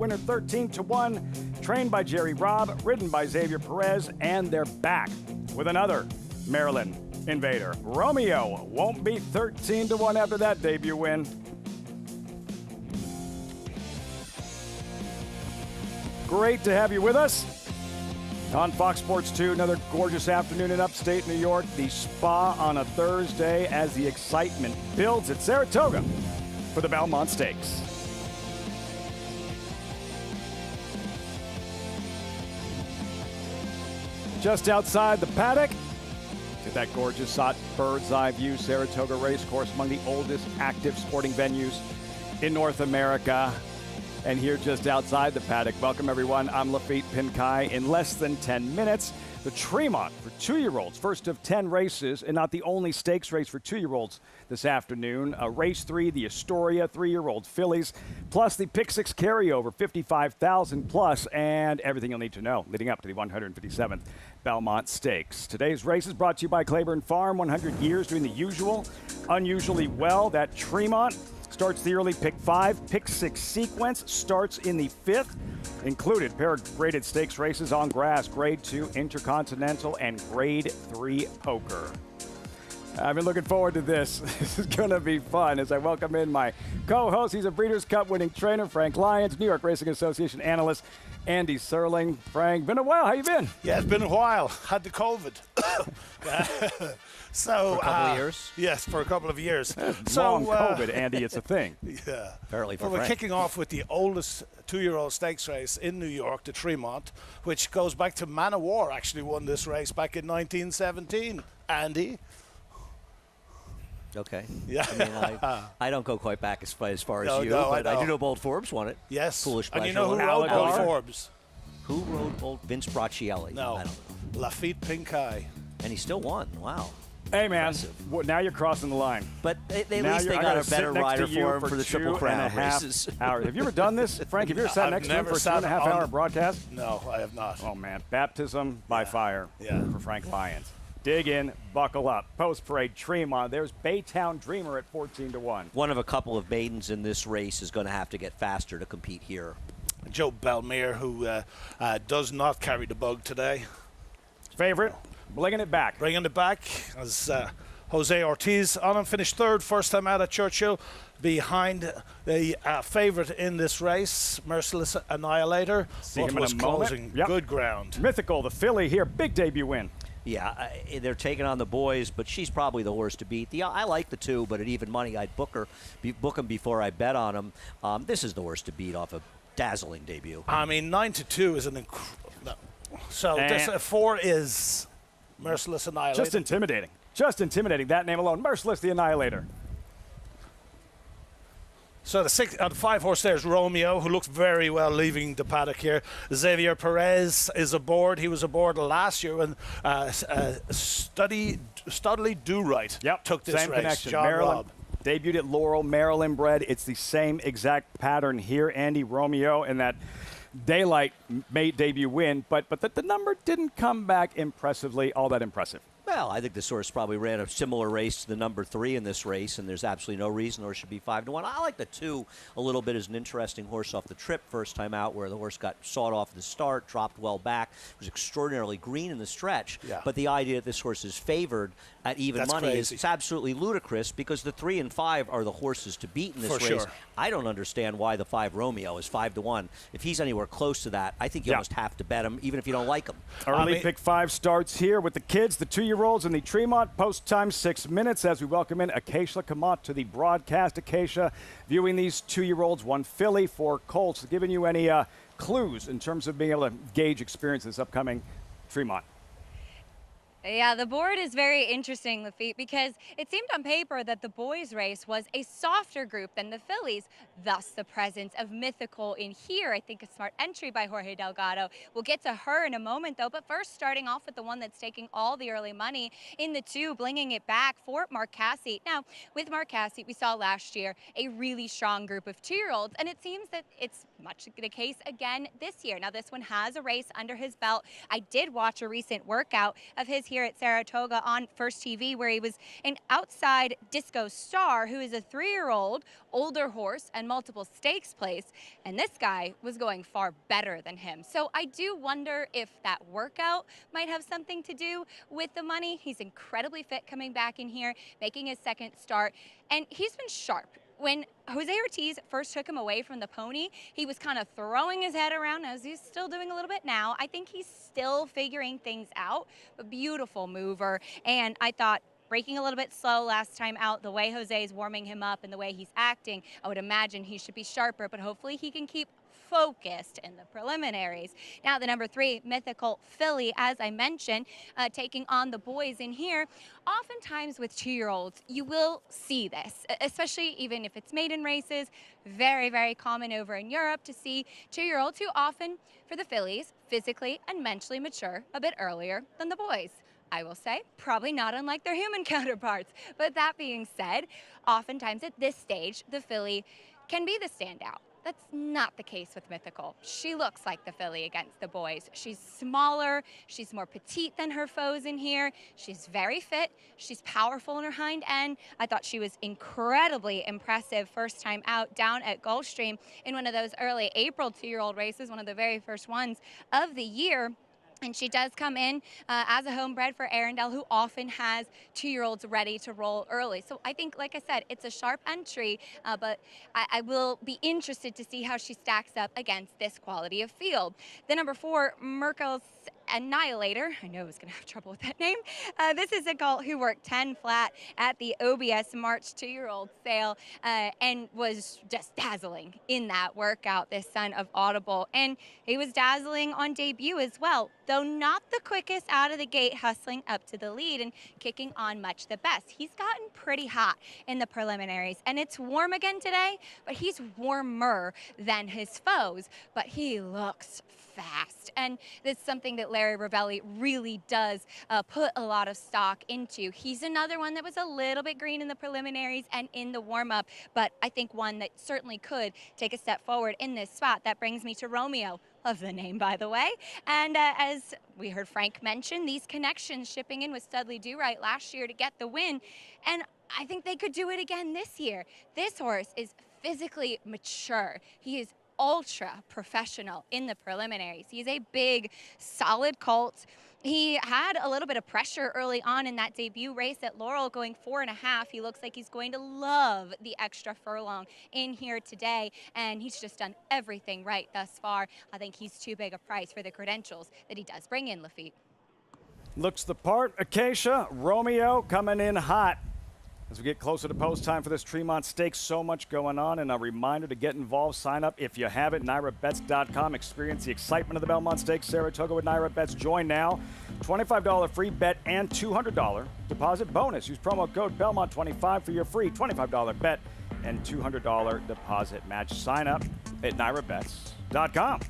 Winner 13-1, trained by Jerry Robb, ridden by Xavier Perez, and they're back with another Maryland Invader. Romeo won't beat 13-1 after that debut win. Great to have you with us on Fox Sports 2. Another gorgeous afternoon in upstate New York. The Spa on a Thursday as the excitement builds at Saratoga for the Belmont Stakes. Just outside the paddock, get that gorgeous hot bird's eye view. Saratoga Racecourse, among the oldest active sporting venues in North America. And here just outside the paddock, welcome everyone, I'm Lafitte Pincay. In less than 10 minutes, the Tremont for 2-year-olds, first of 10 races, and not the only stakes race for 2-year-olds this afternoon. Race 3, the Astoria 3-year-old fillies, plus the Pick 6 carryover, 55,000 plus, and everything you'll need to know leading up to the 157th Belmont Stakes. Today's race is brought to you by Claiborne Farm, 100 years doing the usual, unusually well. That Tremont starts the early Pick 5. Pick 6 sequence starts in the 5th. Included pair of graded stakes races on grass, Grade 2 Intercontinental and Grade 3 Poker. I've been looking forward to this. This is going to be fun as I welcome in my co-host. He's a Breeders' Cup winning trainer, Frank Lyons, New York Racing Association analyst, Andy Serling. Frank, been a while. How you been? Yeah, it's been a while. Had the COVID. So, for a couple of years? Yes, for a couple of years. Long COVID, Andy, it's a thing. Yeah. Apparently for Well, we're Frank. kicking off with the oldest 2-year-old stakes race in New York, the Tremont, which goes back to Man o' War, actually won this race back in 1917. Andy? Okay. Yeah. I mean, I don't go quite back as far as you, no, but I I know. do know Bold Forbes won it. Yes. Foolish And Pleasure you know who won it. wrote Bold Alligator? Forbes? Who wrote Bold? Vince Braccielli. No. I don't know. Lafitte Pincay. And he still won. Wow. Hey, man, Impressive. now you're crossing the line. But at Now least they I got gotta a sit better next to rider you for him for the Triple Crown 2.5 races. hours. Have you ever done this, Frank? Have you ever sat I've next to him never for a 2.5 sat on- hour broadcast? No, I have not. Oh, man. Baptism by fire for Frank Lyons. Dig in, buckle up. Post-parade Tremont. There's Baytown Dreamer at 14-1. One of a couple of maidens in this race is going to have to get faster to compete here. Joe Belmere, who does not carry the bug today. Favorite, bringing it back. Bringing it back as Jose Ortiz on him, finished third first time out at Churchill, behind the favourite in this race, Merciless Annihilator. See But him in was a moment. closing Yep. good ground. Mythical, the filly here, big debut win. Yeah, they're taking on the boys, but she's probably the horse to beat. I like the two, but at even money, I'd book them before I bet on them. This is the horse to beat off a dazzling debut. I mean, 9-2 is an incredible. So this 4 is Merciless Annihilator. Just intimidating. Just intimidating, that name alone. Merciless the Annihilator. So the 5 horse there is Romeo, who looks very well leaving the paddock here. Xavier Perez is aboard. He was aboard last year when Studley Do-Right took this same race. connection. John Maryland Robb. debuted at Laurel, Maryland bred. It's the same exact pattern here. Andy Romeo in that daylight debut win, but the number didn't come back impressively, all that impressive. Well, I think this horse probably ran a similar race to the number 3 in this race, and there's absolutely no reason the horse should be 5-1. I like the 2 a little bit as an interesting horse off the trip first time out, where the horse got sawed off at the start, dropped well back, was extraordinarily green in the stretch. Yeah. But the idea that this horse is favored at even That's money crazy. is absolutely ludicrous, because the 3 and 5 are the horses to beat in this For race. sure. I don't understand why the 5 Romeo is 5-1. If he's anywhere close to that, I think you almost have to bet him, even if you don't like him. Early Pick 5 starts here with the kids, the 2-year-olds, and the Tremont. Post time 6 minutes as we welcome in Acacia Kamat to the broadcast. Acacia viewing these 2-year-olds, 1 filly, 4 colts. Giving you any clues in terms of being able to gauge experience this upcoming Tremont? Yeah, the board is very interesting, Lafitte, because it seemed on paper that the boys' race was a softer group than the fillies, thus the presence of Mythical in here. I think a smart entry by Jorge Delgado. We'll get to her in a moment, though, but first starting off with the one that's taking all the early money in the 2, bringing it back for Mark Casse. Now, with Mark Casse, we saw last year a really strong group of 2-year-olds, and it seems that it's much the case again this year. Now, this one has a race under his belt. I did watch a recent workout of his here at Saratoga on First TV where he was an outside Disco Star, who is a 3-year-old older horse and multiple stakes place, and this guy was going far better than him. So I do wonder if that workout might have something to do with the money. He's incredibly fit coming back in here, making his second start, and he's been sharp. When Jose Ortiz first took him away from the pony, he was kind of throwing his head around, as he's still doing a little bit now. I think he's still figuring things out, but beautiful mover. And I thought, breaking a little bit slow last time out, the way Jose is warming him up and the way he's acting, I would imagine he should be sharper, but hopefully he can keep focused in the preliminaries. Now, the number 3, Mythical Filly, as I mentioned, taking on the boys in here. Oftentimes with 2-year-olds, you will see this, especially even if it's maiden races. Very, very common over in Europe to see 2-year-olds who often, for the fillies, physically and mentally mature a bit earlier than the boys. I will say, probably not unlike their human counterparts. But that being said, oftentimes at this stage, the filly can be the standout. That's not the case with Mythical. She looks like the filly against the boys. She's smaller, she's more petite than her foes in here. She's very fit, she's powerful in her hind end. I thought she was incredibly impressive first time out down at Gulfstream in one of those early April 2-year-old races, one of the very first ones of the year. And she does come in as a homebred for Arundel, who often has 2-year-olds ready to roll early. So I think, like I said, it's a sharp entry, but I will be interested to see how she stacks up against this quality of field. The number 4, Merkel's Annihilator. I know I was going to have trouble with that name. This is a colt who worked 10 flat at the OBS March 2-year-old sale and was just dazzling in that workout, this son of Audible. And he was dazzling on debut as well, though not the quickest out of the gate, hustling up to the lead and kicking on much the best. He's gotten pretty hot in the preliminaries, and it's warm again today, but he's warmer than his foes, but he looks fast. And that's something that Larry Ravelli really does put a lot of stock into. He's another one that was a little bit green in the preliminaries and in the warm-up, but I think one that certainly could take a step forward in this spot. That brings me to Romeo. Love the name, by the way. And as we heard Frank mention, these connections shipping in with Studley Do Right last year to get the win, and I think they could do it again this year. This horse is physically mature. He is ultra professional in the preliminaries. He's a big, solid colt. He had a little bit of pressure early on in that debut race at Laurel, going 4.5. He looks like he's going to love the extra furlong in here today, and he's just done everything right thus far. I think he's too big a price for the credentials that he does bring in, Lafitte. Looks the part. Acacia, Romeo coming in hot. As we get closer to post time for this Tremont Stakes, so much going on, and a reminder to get involved. Sign up if you haven't, NYRABets.com. Experience the excitement of the Belmont Stakes, Saratoga with NYRA Bets. Join now. $25 free bet and $200 deposit bonus. Use promo code Belmont25 for your free $25 bet and $200 deposit match. Sign up at NYRABets.com.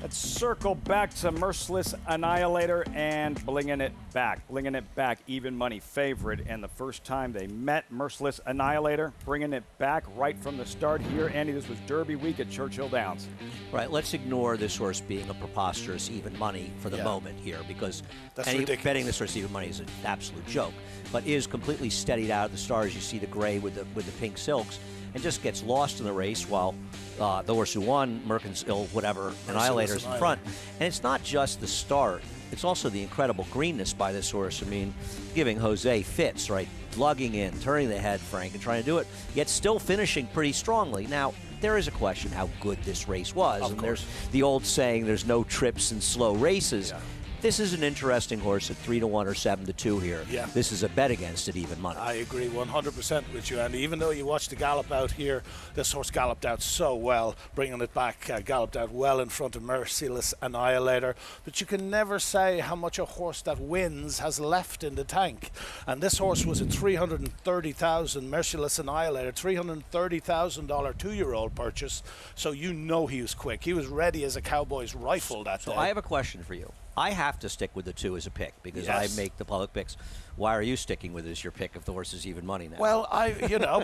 Let's circle back to Merciless Annihilator and Blingin' It Back. Blingin' It Back, even money favorite. And the first time they met, Merciless Annihilator, bringing it back right from the start here. Andy, this was Derby week at Churchill Downs. Right, let's ignore this horse being a preposterous even money for the moment here, because betting this horse even money is an absolute joke, but is completely steadied out of the stars. You see the gray with the pink silks, and just gets lost in the race while the horse who won, Mercantile, whatever, Annihilator's in front. And it's not just the start, it's also the incredible greenness by this horse. I mean, giving Jose fits, right? Lugging in, turning the head, Frank, and trying to do it, yet still finishing pretty strongly. Now, there is a question how good this race was. And there's the old saying, there's no trips in slow races. Yeah. This is an interesting horse at 3-1 or 7-2 here. Yeah. This is a bet against it, even money. I agree 100% with you, Andy. Even though you watched the gallop out here, this horse galloped out so well, bringing it back, galloped out well in front of Merciless Annihilator. But you can never say how much a horse that wins has left in the tank. And this horse was a $330,000 Merciless Annihilator, $330,000 2-year-old purchase. So you know he was quick. He was ready as a cowboy's rifle that day. So I have a question for you. I have to stick with the 2 as a pick because Yes. I make the public picks. Why are you sticking with it as your pick if the horse is even money now? Well,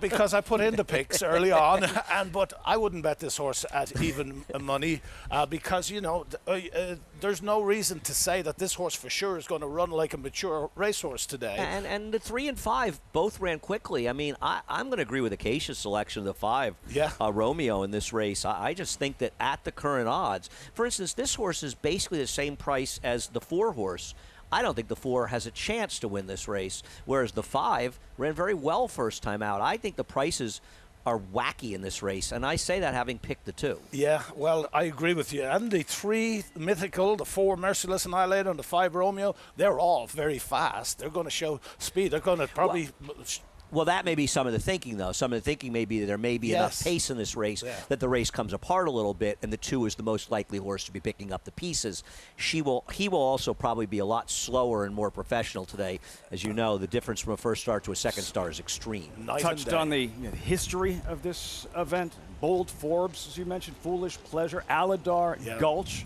because I put in the picks early on, but I wouldn't bet this horse at even money because there's no reason to say that this horse for sure is going to run like a mature racehorse today. And the 3 and 5 both ran quickly. I mean, I'm going to agree with Acacia's selection of the 5, Romeo, in this race. I just think that at the current odds, for instance, this horse is basically the same price as the 4 horse. I don't think the 4 has a chance to win this race, whereas the 5 ran very well first time out. I think the prices are wacky in this race, and I say that having picked the 2. Yeah, well, I agree with you. And the 3 Mythical, the 4 Merciless Annihilator, and the 5 Romeo, they're all very fast. They're going to show speed. They're going to probably... Well, that may be some of the thinking, though. Some of the thinking may be that there may be enough pace in this race that the race comes apart a little bit, and the 2 is the most likely horse to be picking up the pieces. He will also probably be a lot slower and more professional today. As you know, the difference from a first start to a second start is extreme. Touched on the history of this event. Bold Forbes, as you mentioned, Foolish Pleasure, Aladar, Gulch,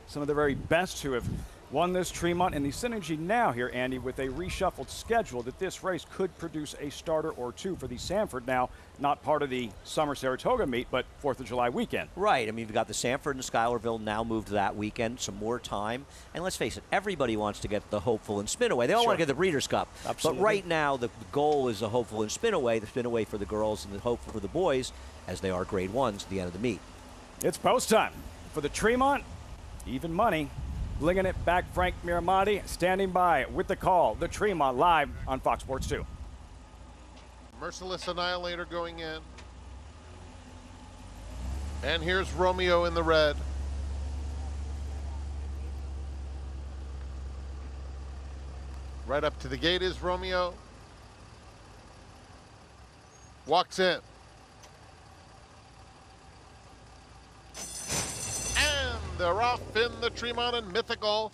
some of the very best who have won this Tremont, and the synergy now here, Andy, with a reshuffled schedule, that this race could produce a starter or 2 for the Sanford, now not part of the Summer Saratoga meet, but 4th of July weekend. Right. I mean, you've got the Sanford and Schuylerville now moved to that weekend, some more time. And let's face it, everybody wants to get the Hopeful and Spinaway. They all want to get the Breeders' Cup. Absolutely. But right now, the goal is the Hopeful and Spinaway, the Spinaway for the girls and the Hopeful for the boys, as they are grade 1s at the end of the meet. It's post time for the Tremont. Even money. Blinging it back, Frank Miramati standing by with the call. The Tremont live on Fox Sports 2. Merciless Annihilator going in. And here's Romeo in the red. Right up to the gate is Romeo. Walks in. They're off in the Tremont, and Mythical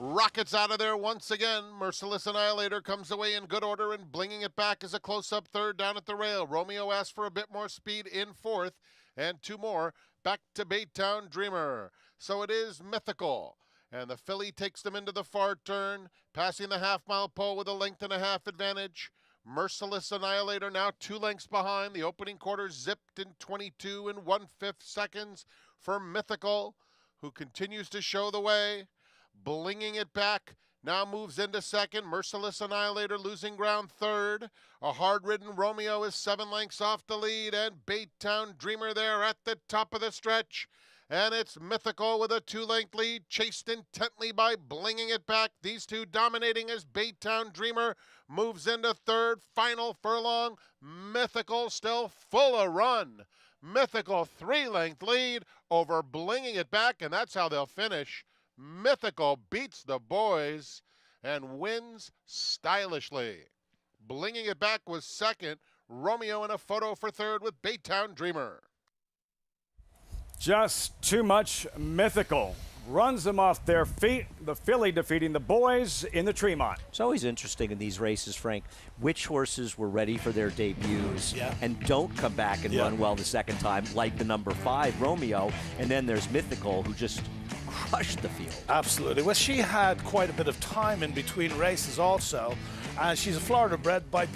rockets out of there once again. Merciless Annihilator comes away in good order, and Blinging It Back is a close-up 3rd down at the rail. Romeo asks for a bit more speed in 4th, and 2 more back to Baytown Dreamer. So it is Mythical, and the filly takes them into the far turn, passing the half-mile pole with a 1.5 lengths advantage. Merciless Annihilator now 2 lengths behind. The opening quarter zipped in 22 1/5 seconds for Mythical, who continues to show the way. Blinging It Back now moves into 2nd. Merciless Annihilator losing ground 3rd. A hard-ridden Romeo is 7 lengths off the lead, and Baytown Dreamer there at the top of the stretch. And it's Mythical with a 2-length lead, chased intently by Blinging It Back. These 2 dominating as Baytown Dreamer moves into 3rd. Final furlong, Mythical still full of run. Mythical 3-length lead over Blinging It Back, and that's how they'll finish. Mythical beats the boys and wins stylishly. Blinging It Back was 2nd. Romeo in a photo for 3rd with Baytown Dreamer. Just too much Mythical. Runs them off their feet. The filly defeating the boys in the Tremont. It's always interesting in these races, Frank, which horses were ready for their debuts and don't come back and run well the second time, like the number 5, Romeo. And then there's Mythical, who just crushed the field. Absolutely. Well, she had quite a bit of time in between races also. And she's a Florida bred by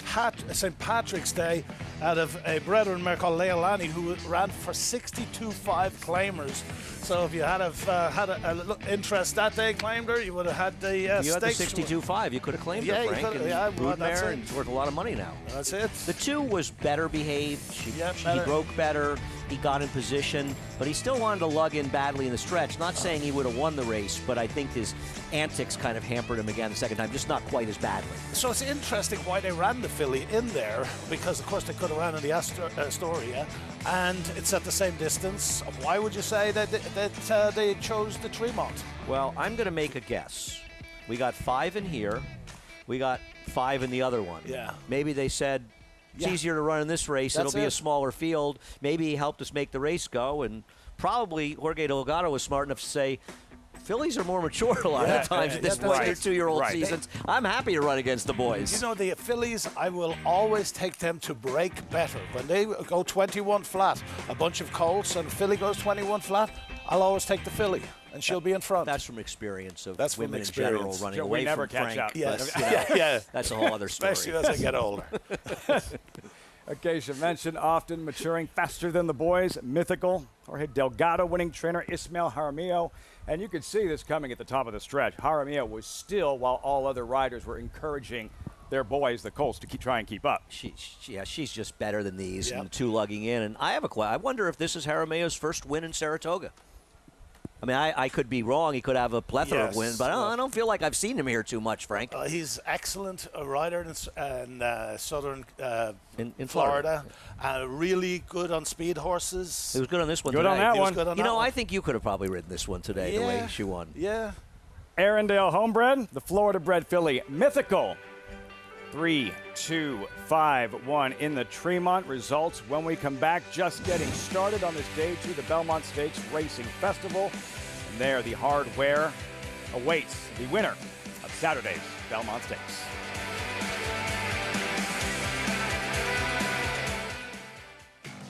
St. Patrick's Day out of a brethren mare called Leilani, who ran for 62.5 claimers. So if you had a interest that day, claimed her, you would have had the you had the stakes. 62.5 you could have claimed her, Frank. That's and it's worth a lot of money now. That's it. The 2 was better behaved. He broke better. He got in position, but he still wanted to lug in badly in the stretch. Not saying he would have won the race, but I think his antics kind of hampered him again the second time, just not quite as badly. So it's interesting why they ran the filly in there, because of course they could have ran in the Astoria, and it's at the same distance. Why would you say that they chose the Tremont? Well, I'm going to make a guess. We got 5 in here. We got 5 in the other one. Yeah. Maybe they said, it's easier to run in this race. It'll be a smaller field. Maybe he helped us make the race go, and probably Jorge Delgado was smart enough to say, fillies are more mature a lot of times at this point in their 2-year-old seasons. I'm happy to run against the boys. You know, the fillies, I will always take them to break better. When they go 21 flat, a bunch of colts, and filly goes 21 flat, I'll always take the filly. and she'll be in front. That's from experience of That's from women in experience. general running Joe, we away never from catch Frank. up. Yes. But, you know, Yeah. that's a whole other story. Especially as I get older. Acacia mentioned often maturing faster than the boys. Mythical. Jorge Delgado winning trainer Ismael Jaramillo. And you could see this coming at the top of the stretch. Jaramillo was still, while all other riders were encouraging their boys, the Colts, to try and keep up. She's just better than these, Yep. and the two lugging in. And I have a question. I wonder if this is Jaramillo's first win in Saratoga. I mean, I could be wrong. He could have a plethora of Yes. wins, but I don't feel like I've seen him here too much, Frank. He's excellent rider in southern In Florida. Really good on speed horses. He was good on this one Good today. on that He was one. good on You that know, one. I think you could have probably ridden this one today, the way she won. Yeah. Arendelle homebred, the Florida-bred filly, Mythical. 3, 2, 5, 1 in the Tremont. Results when we come back. Just getting started on this day 2, the Belmont Stakes Racing Festival. And there, the hardware awaits the winner of Saturday's Belmont Stakes.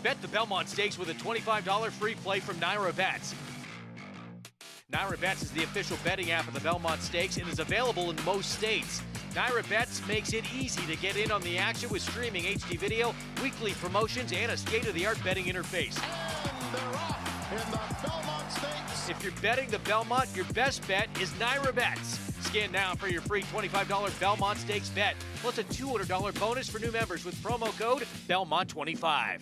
Bet the Belmont Stakes with a $25 free play from Naira Bets. Naira Bets is the official betting app of the Belmont Stakes and is available in most states. Naira Bets makes it easy to get in on the action with streaming HD video, weekly promotions, and a state-of-the-art betting interface. And they're off in the Belmont Stakes. If you're betting the Belmont, your best bet is Naira Bets. Scan now for your free $25 Belmont Stakes bet, plus a $200 bonus for new members with promo code Belmont25.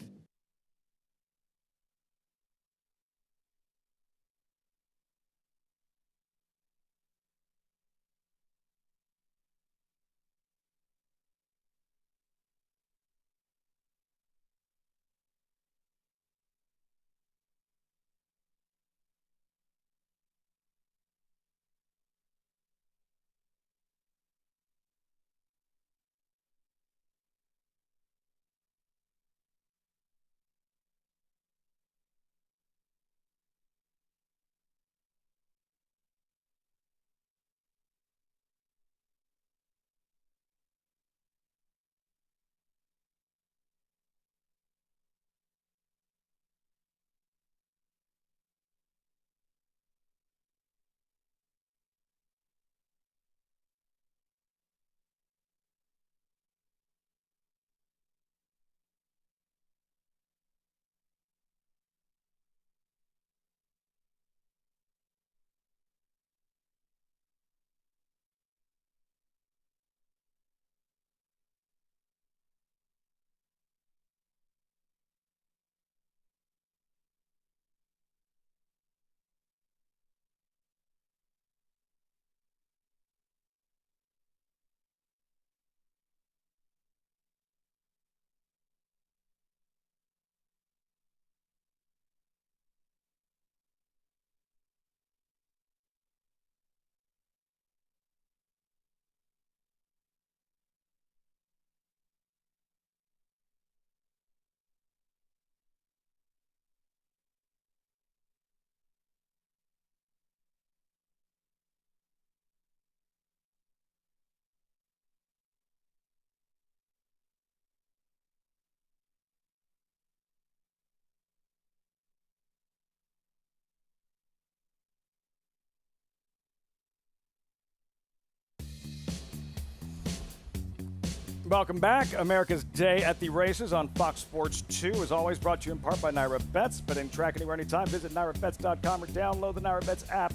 Welcome back. America's Day at the Races on Fox Sports 2 is always brought to you in part by Naira Bets. But in track anywhere, anytime, visit NairaBets.com or download the Naira Bets app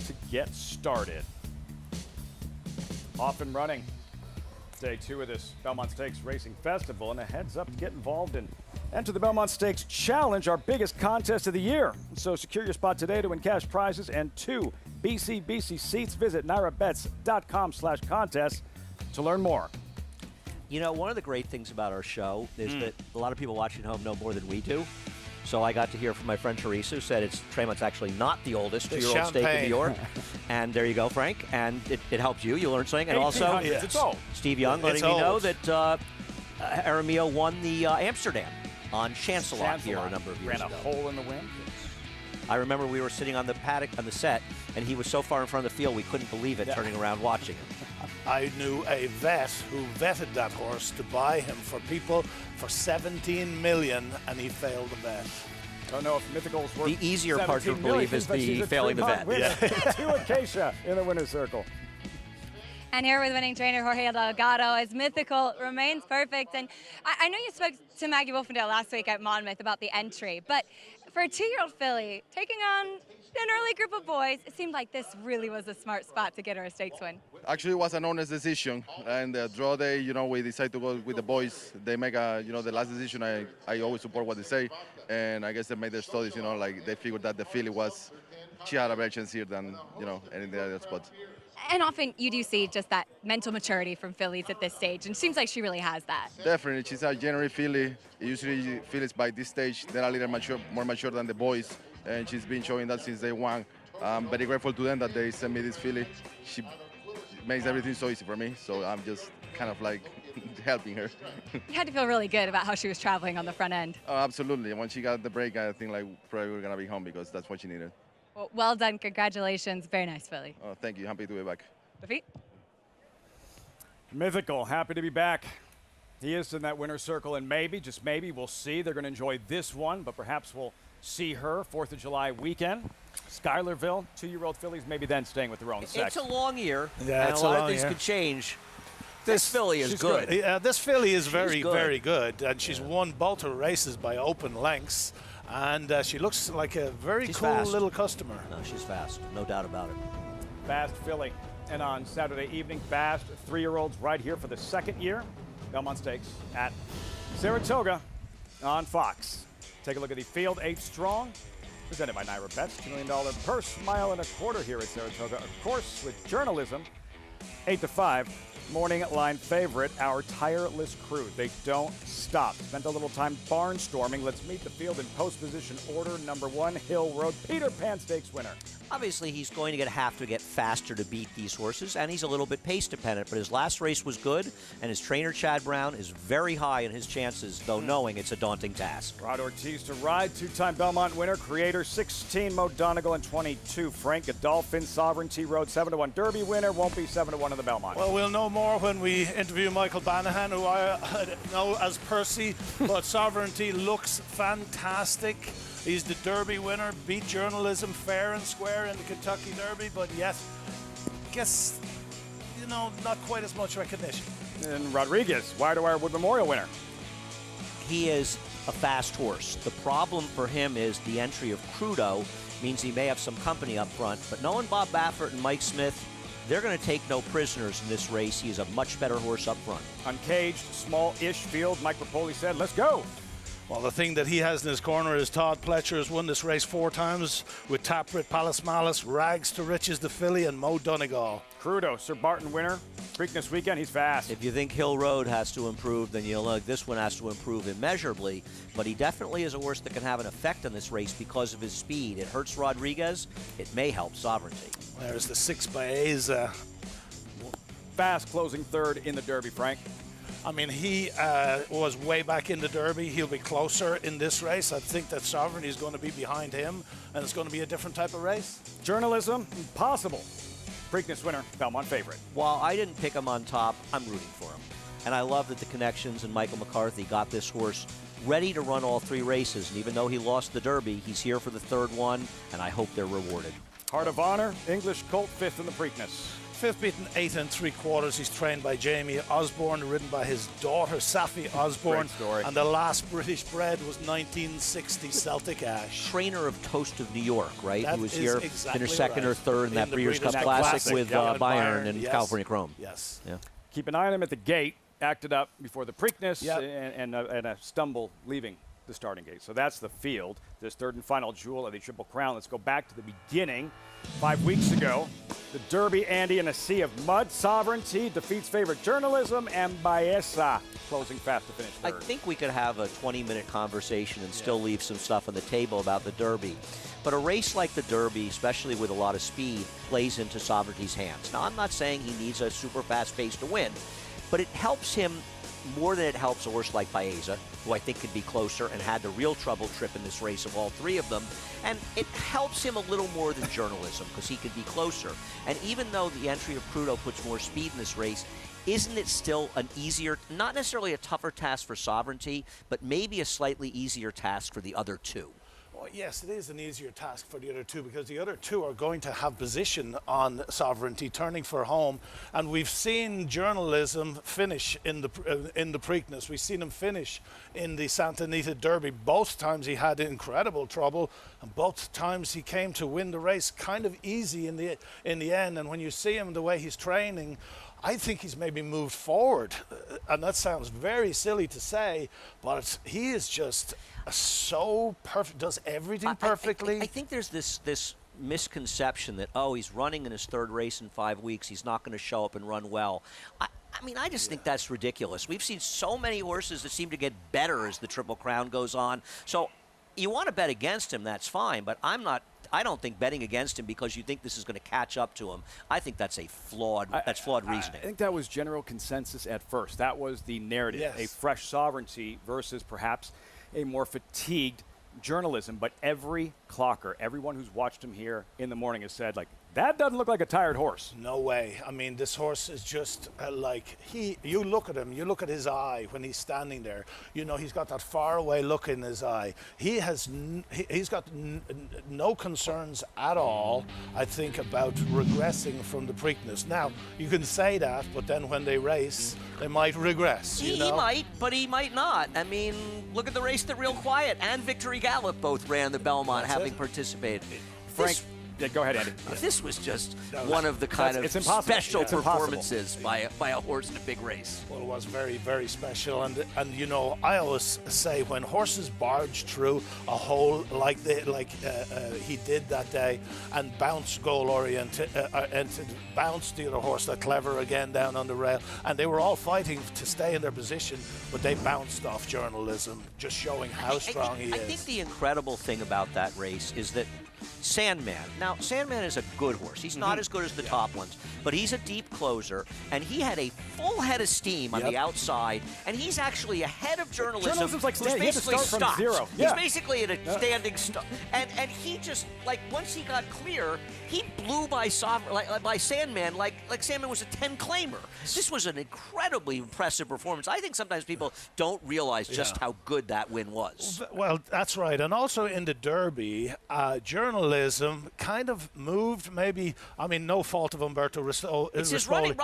to get started. Off and running. Day 2 of this Belmont Stakes Racing Festival, and a heads up to get involved and enter the Belmont Stakes Challenge, our biggest contest of the year. So secure your spot today to win cash prizes and 2 BCBC seats. Visit NairaBets.com/contest to learn more. You know, one of the great things about our show is that a lot of people watching at home know more than we do. So I got to hear from my friend Teresa, who said Tremont's actually not the oldest two-year-old stake in New York. And there you go, Frank. And it helps you. You learn something. And also, 1800s, it's old. Steve Young letting me know that Jaramillo won the Amsterdam on Chancelot here a number of years Ran ago. a hole in the wind. I remember we were sitting on the paddock on the set, and he was so far in front of the field we couldn't believe it, turning around watching him. I knew a vet who vetted that horse to buy him for people for $17 million, and he failed the bet. Don't know if Mythical's worth The easier part to 17 believe million, is but the she's a failing the Tremont vet. winner. To Acacia in the winner's circle. And here with winning trainer Jorge Delgado as Mythical remains perfect. And I know you spoke to Maggie Wolfendale last week at Monmouth about the entry, but for a 2-year-old filly taking on an early group of boys, it seemed like this really was a smart spot to get her a stakes win. Actually, it was an honest decision. And the draw day, we decided to go with the boys. They make the last decision. I always support what they say. And I guess they made their studies, like they figured that the filly she had a better chance here than, any of the other spots. And often you do see just that mental maturity from fillies at this stage, and it seems like she really has that. Definitely, she's a genuine filly. Usually fillies by this stage, they're a little more mature than the boys. And she's been showing that since day one. I'm very grateful to them that they sent me this filly. She makes everything so easy for me, so I'm just kind of like helping her. You had to feel really good about how she was traveling on the front end. Oh, absolutely. When she got the break, I think probably we're gonna be home because that's what she needed. Well done, congratulations, very nice filly. Oh, thank you. Happy to be back. Defeat. Mythical, happy to be back. He is in that winner's circle, and maybe, just maybe, we'll see. They're going to enjoy this one, but perhaps we'll see her 4th of July weekend. Schuylerville, 2-year-old fillies, maybe then staying with their own sex. It's a long year, Yeah, and it's a a lot of long things year. could change. This filly is She's good. good. This filly is very, good. very good, and she's won both her races by open lengths, and she looks like a very She's cool fast. little customer. No, she's fast, no doubt about it. Fast filly. And on Saturday evening, fast 3-year-olds right here for the 2nd year. Belmont Stakes at Saratoga on Fox. Take a look at the field, 8 strong. Presented by Naira Bets, $2 million purse, mile and a quarter here at Saratoga. Of course, with journalism, 8 to 5. Morning line favorite, our tireless crew. They don't stop. Spent a little time barnstorming. Let's meet the field in post position order. Number 1, Hill Road, Peter Pan Stakes winner. Obviously, he's going to have to get faster to beat these horses, and he's a little bit pace dependent. But his last race was good, and his trainer, Chad Brown, is very high in his chances, though knowing it's a daunting task. Rod Ortiz to ride, 2-time Belmont winner, creator 16, Mo Donegal, and 22, Frank Godolphin, Sovereignty Road, 7-1 Derby winner, won't be 7-1 in the Belmont. Well, we'll know more when we interview Michael Banahan, who I know as Percy, but Sovereignty looks fantastic. He's the Derby winner, beat journalism fair and square in the Kentucky Derby, but yet, guess, not quite as much recognition. And Rodriguez, wire-to-wire Wood Memorial winner. He is a fast horse. The problem for him is the entry of Crudo means he may have some company up front, but knowing Bob Baffert and Mike Smith, they're going to take no prisoners in this race. He is a much better horse up front. Uncaged, small-ish field, Mike Rapoli said, let's go. Well, the thing that he has in his corner is Todd Pletcher has won this race 4 times with Taprit, Palace Malice, Rags to Riches, the filly, and Mo Donegal. Crudo, Sir Barton winner. Preakness weekend, he's fast. If you think Hill Road has to improve, then you'll look, this one has to improve immeasurably. But he definitely is a horse that can have an effect on this race because of his speed. It hurts Rodriguez. It may help Sovereignty. There's the 6 by Aza. Fast closing 3rd in the Derby, Frank. I mean, he was way back in the Derby. He'll be closer in this race. I think that Sovereignty is going to be behind him, and it's going to be a different type of race. Journalism, impossible. Preakness winner, Belmont favorite. While I didn't pick him on top, I'm rooting for him. And I love that the connections and Michael McCarthy got this horse ready to run all 3 races. And even though he lost the Derby, he's here for the 3rd one, and I hope they're rewarded. Heart of Honor, English Colt 5th in the Preakness. 5th beaten 8 3/4. He's trained by Jamie Osborne, ridden by his daughter Safi Osborne. Great story. And the last British bred was 1960 Celtic Ash. Trainer of Toast of New York, right? That Who was is here, exactly finished 2nd or right. 3rd in that the Breeders' Cup Breeders' Classic with yeah, Bayern and yes. California Chrome. Yes. Yeah. Keep an eye on him at the gate. Acted up before the Preakness Yep. and a stumble leaving the starting gate. So that's the field. This 3rd and final jewel of the Triple Crown. Let's go back to the beginning. 5 weeks ago, the Derby, Andy, in a sea of mud. Sovereignty defeats favorite Journalism, and Baeza closing fast to finish 3rd. I think we could have a 20-minute conversation and still leave some stuff on the table about the Derby. But a race like the Derby, especially with a lot of speed, plays into Sovereignty's hands. Now, I'm not saying he needs a super fast pace to win, but it helps him more than it helps a horse like Baeza, who I think could be closer and had the real trouble trip in this race of all 3 of them. And it helps him a little more than Journalism because he could be closer. And even though the entry of Crudo puts more speed in this race, isn't it still an easier, not necessarily a tougher task for Sovereignty, but maybe a slightly easier task for the other 2? Well, yes, it is an easier task for the other two because the other two are going to have position on Sovereignty, turning for home, and we've seen journalism finish in the Preakness. We've seen him finish in the Santa Anita Derby. Both times he had incredible trouble, and both times he came to win the race kind of easy in the end. And when you see him the way he's training, I think he's maybe moved forward, and that sounds very silly to say, but he is just so perfect, does everything perfectly. I think there's this misconception that, oh, he's running in his third race in 5 weeks, he's not going to show up and run well. I mean, I just think that's ridiculous. We've seen so many horses that seem to get better as the Triple Crown goes on. So you want to bet against him, that's fine, but I don't think betting against him because you think this is going to catch up to him. I think that's flawed reasoning. I think that was general consensus at first. That was the narrative, yes. A fresh Sovereignty versus perhaps a more fatigued journalism. But every clocker, everyone who's watched him here in the morning has said, like, that doesn't look like a tired horse. No way. I mean, this horse is just you look at him, you look at his eye when he's standing there. You know, he's got that faraway look in his eye. He's got no concerns at all, I think, about regressing from the Preakness. Now, you can say that, but then when they race, they might regress. He might, but he might not. I mean, look at the race that Real Quiet and Victory Gallop both ran the Belmont, having participated. Frank, go ahead, Andy. This was just one of the kind of special performances by a horse in a big race. Well, it was very, very special, and you know, I always say when horses barge through a hole like he did that day and bounce goal oriented and bounce the other horse, that Clever, again down on the rail, and they were all fighting to stay in their position, but they bounced off journalism, just showing how strong he is. I think the incredible thing about that race is that Sandman. Now, Sandman is a good horse. He's not as good as the top ones, but he's a deep closer, and he had a full head of steam on the outside, and he's actually ahead of journalism. Journalism's like who's basically from zero. Yeah. He's basically at a standing stop. And he just, like, once he got clear, he blew by Sandman like Sandman was a 10-claimer. This was an incredibly impressive performance. I think sometimes people don't realize just how good that win was. Well, that's right. And also in the Derby, journalism kind of moved, maybe, I mean, no fault of Umberto Rispoli. It's his running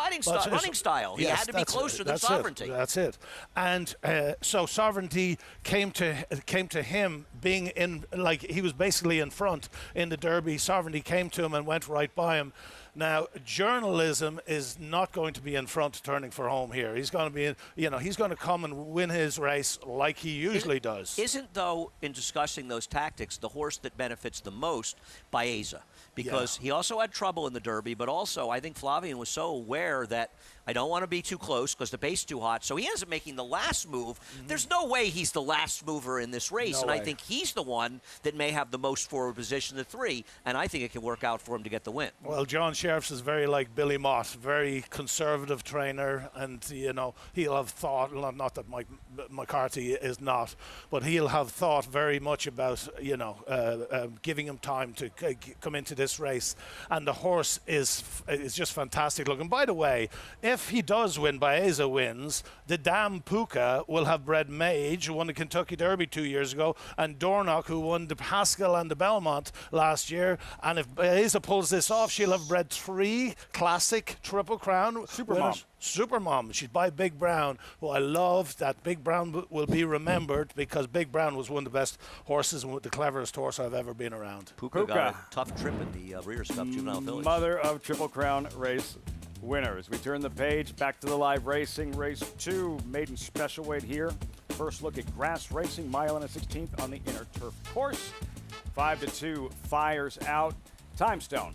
style. He had to be closer than Sovereignty. That's it. And so Sovereignty came to him being in, like, he was basically in front in the Derby. Sovereignty came to him and went right by him. Now, journalism is not going to be in front turning for home here. He's going to be, he's going to come and win his race like he usually does. Isn't, though, in discussing those tactics, the horse that benefits the most, Baeza? Because he also had trouble in the Derby, but also I think Flavien was so aware that I don't want to be too close because the pace is too hot. So he ends up making the last move. There's no way he's the last mover in this race, I think he's the one that may have the most forward position of the three, and I think it can work out for him to get the win. Well, John Sheriffs is very like Billy Mott, very conservative trainer, and he'll have thought, not that Mike McCarthy is not, but he'll have thought very much about giving him time to come into this race, and the horse is just fantastic looking. By the way, if he does win, Baeza wins, the Dam Puka will have bred Mage, who won the Kentucky Derby 2 years ago, and Dornoch, who won the Pascal and the Belmont last year. And if Baeza pulls this off, she'll have bred 3 classic Triple Crown winners. Supermom. She's by Big Brown, who I love. That Big Brown will be remembered because Big Brown was one of the best horses and the cleverest horse I've ever been around. Puka got a tough trip at the Breeders' Cup Juvenile Village. Mother of Triple Crown race winners. We turn the page back to the live racing. Race 2, maiden special weight here. First look at grass racing, mile and a 16th on the inner turf course. 5-2 fires out. Time Stone.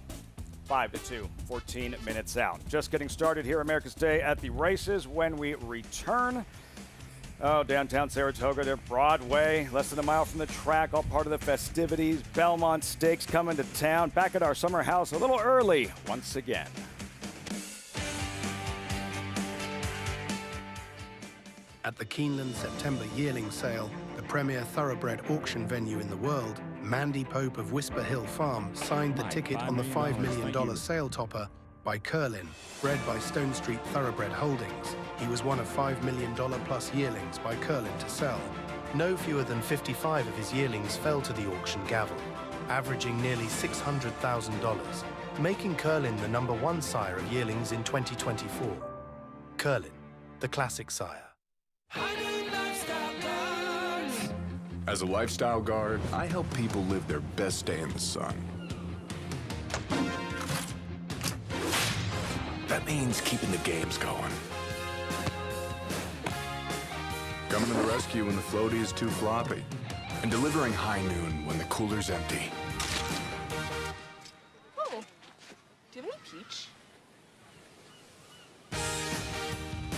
5-2, 14 minutes out. Just getting started here, America's Day at the races. When we return, downtown Saratoga, they're Broadway, less than a mile from the track, all part of the festivities. Belmont Stakes coming to town. Back at our summer house a little early once again. At the Keeneland September yearling sale, the premier thoroughbred auction venue in the world, Mandy Pope of Whisper Hill Farm signed the ticket on the $5 million sale topper by Curlin, bred by Stone Street Thoroughbred Holdings. He was one of $5 million plus yearlings by Curlin to sell. no fewer than 55 of his yearlings fell to the auction gavel, averaging nearly $600,000, making Curlin the #1 sire of yearlings in 2024. Curlin, the classic sire. As a lifestyle guard, I help people live their best day in the sun. That means keeping the games going. Coming to the rescue when the floaty is too floppy. And delivering high noon when the cooler's empty. Oh, do you have any peach?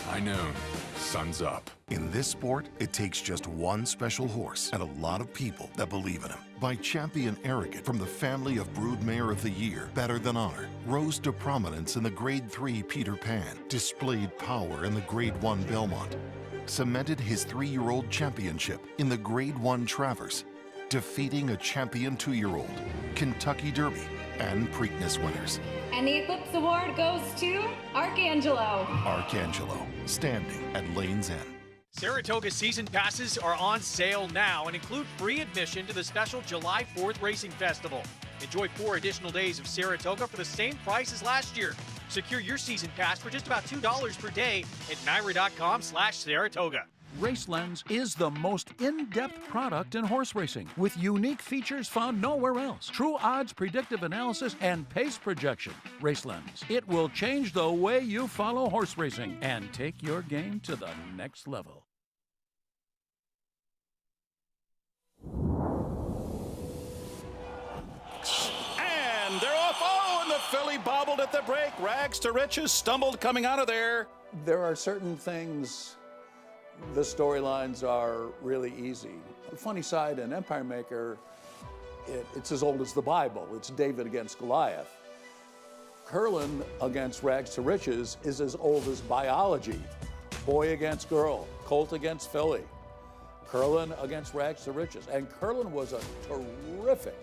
High noon, sun's up. In this sport, it takes just one special horse and a lot of people that believe in him. By Champion Arrogant from the family of Broodmare of the Year, Better Than Honor, rose to prominence in the Grade 3 Peter Pan, displayed power in the Grade 1 Belmont, cemented his 3-year-old championship in the Grade 1 Travers, defeating a champion 2-year-old, Kentucky Derby, and Preakness winners. And the Eclipse Award goes to Arcangelo. Arcangelo, standing at Lane's End. Saratoga season passes are on sale now and include free admission to the special July 4th Racing Festival. Enjoy 4 additional days of Saratoga for the same price as last year. Secure your season pass for just about $2 per day at NYRA.com/Saratoga. RaceLens is the most in-depth product in horse racing, with unique features found nowhere else. True odds, predictive analysis, and pace projection. RaceLens. It will change the way you follow horse racing and take your game to the next level. And they're off. Oh, and the filly bobbled at the break. Rags to Riches stumbled coming out of there. There are certain things, the storylines are really easy. The funny side in Empire Maker, it's as old as the Bible. It's David against Goliath. Curlin against Rags to Riches is as old as biology. Boy against girl, colt against filly. Curlin against Rags to Riches. And Curlin was a terrific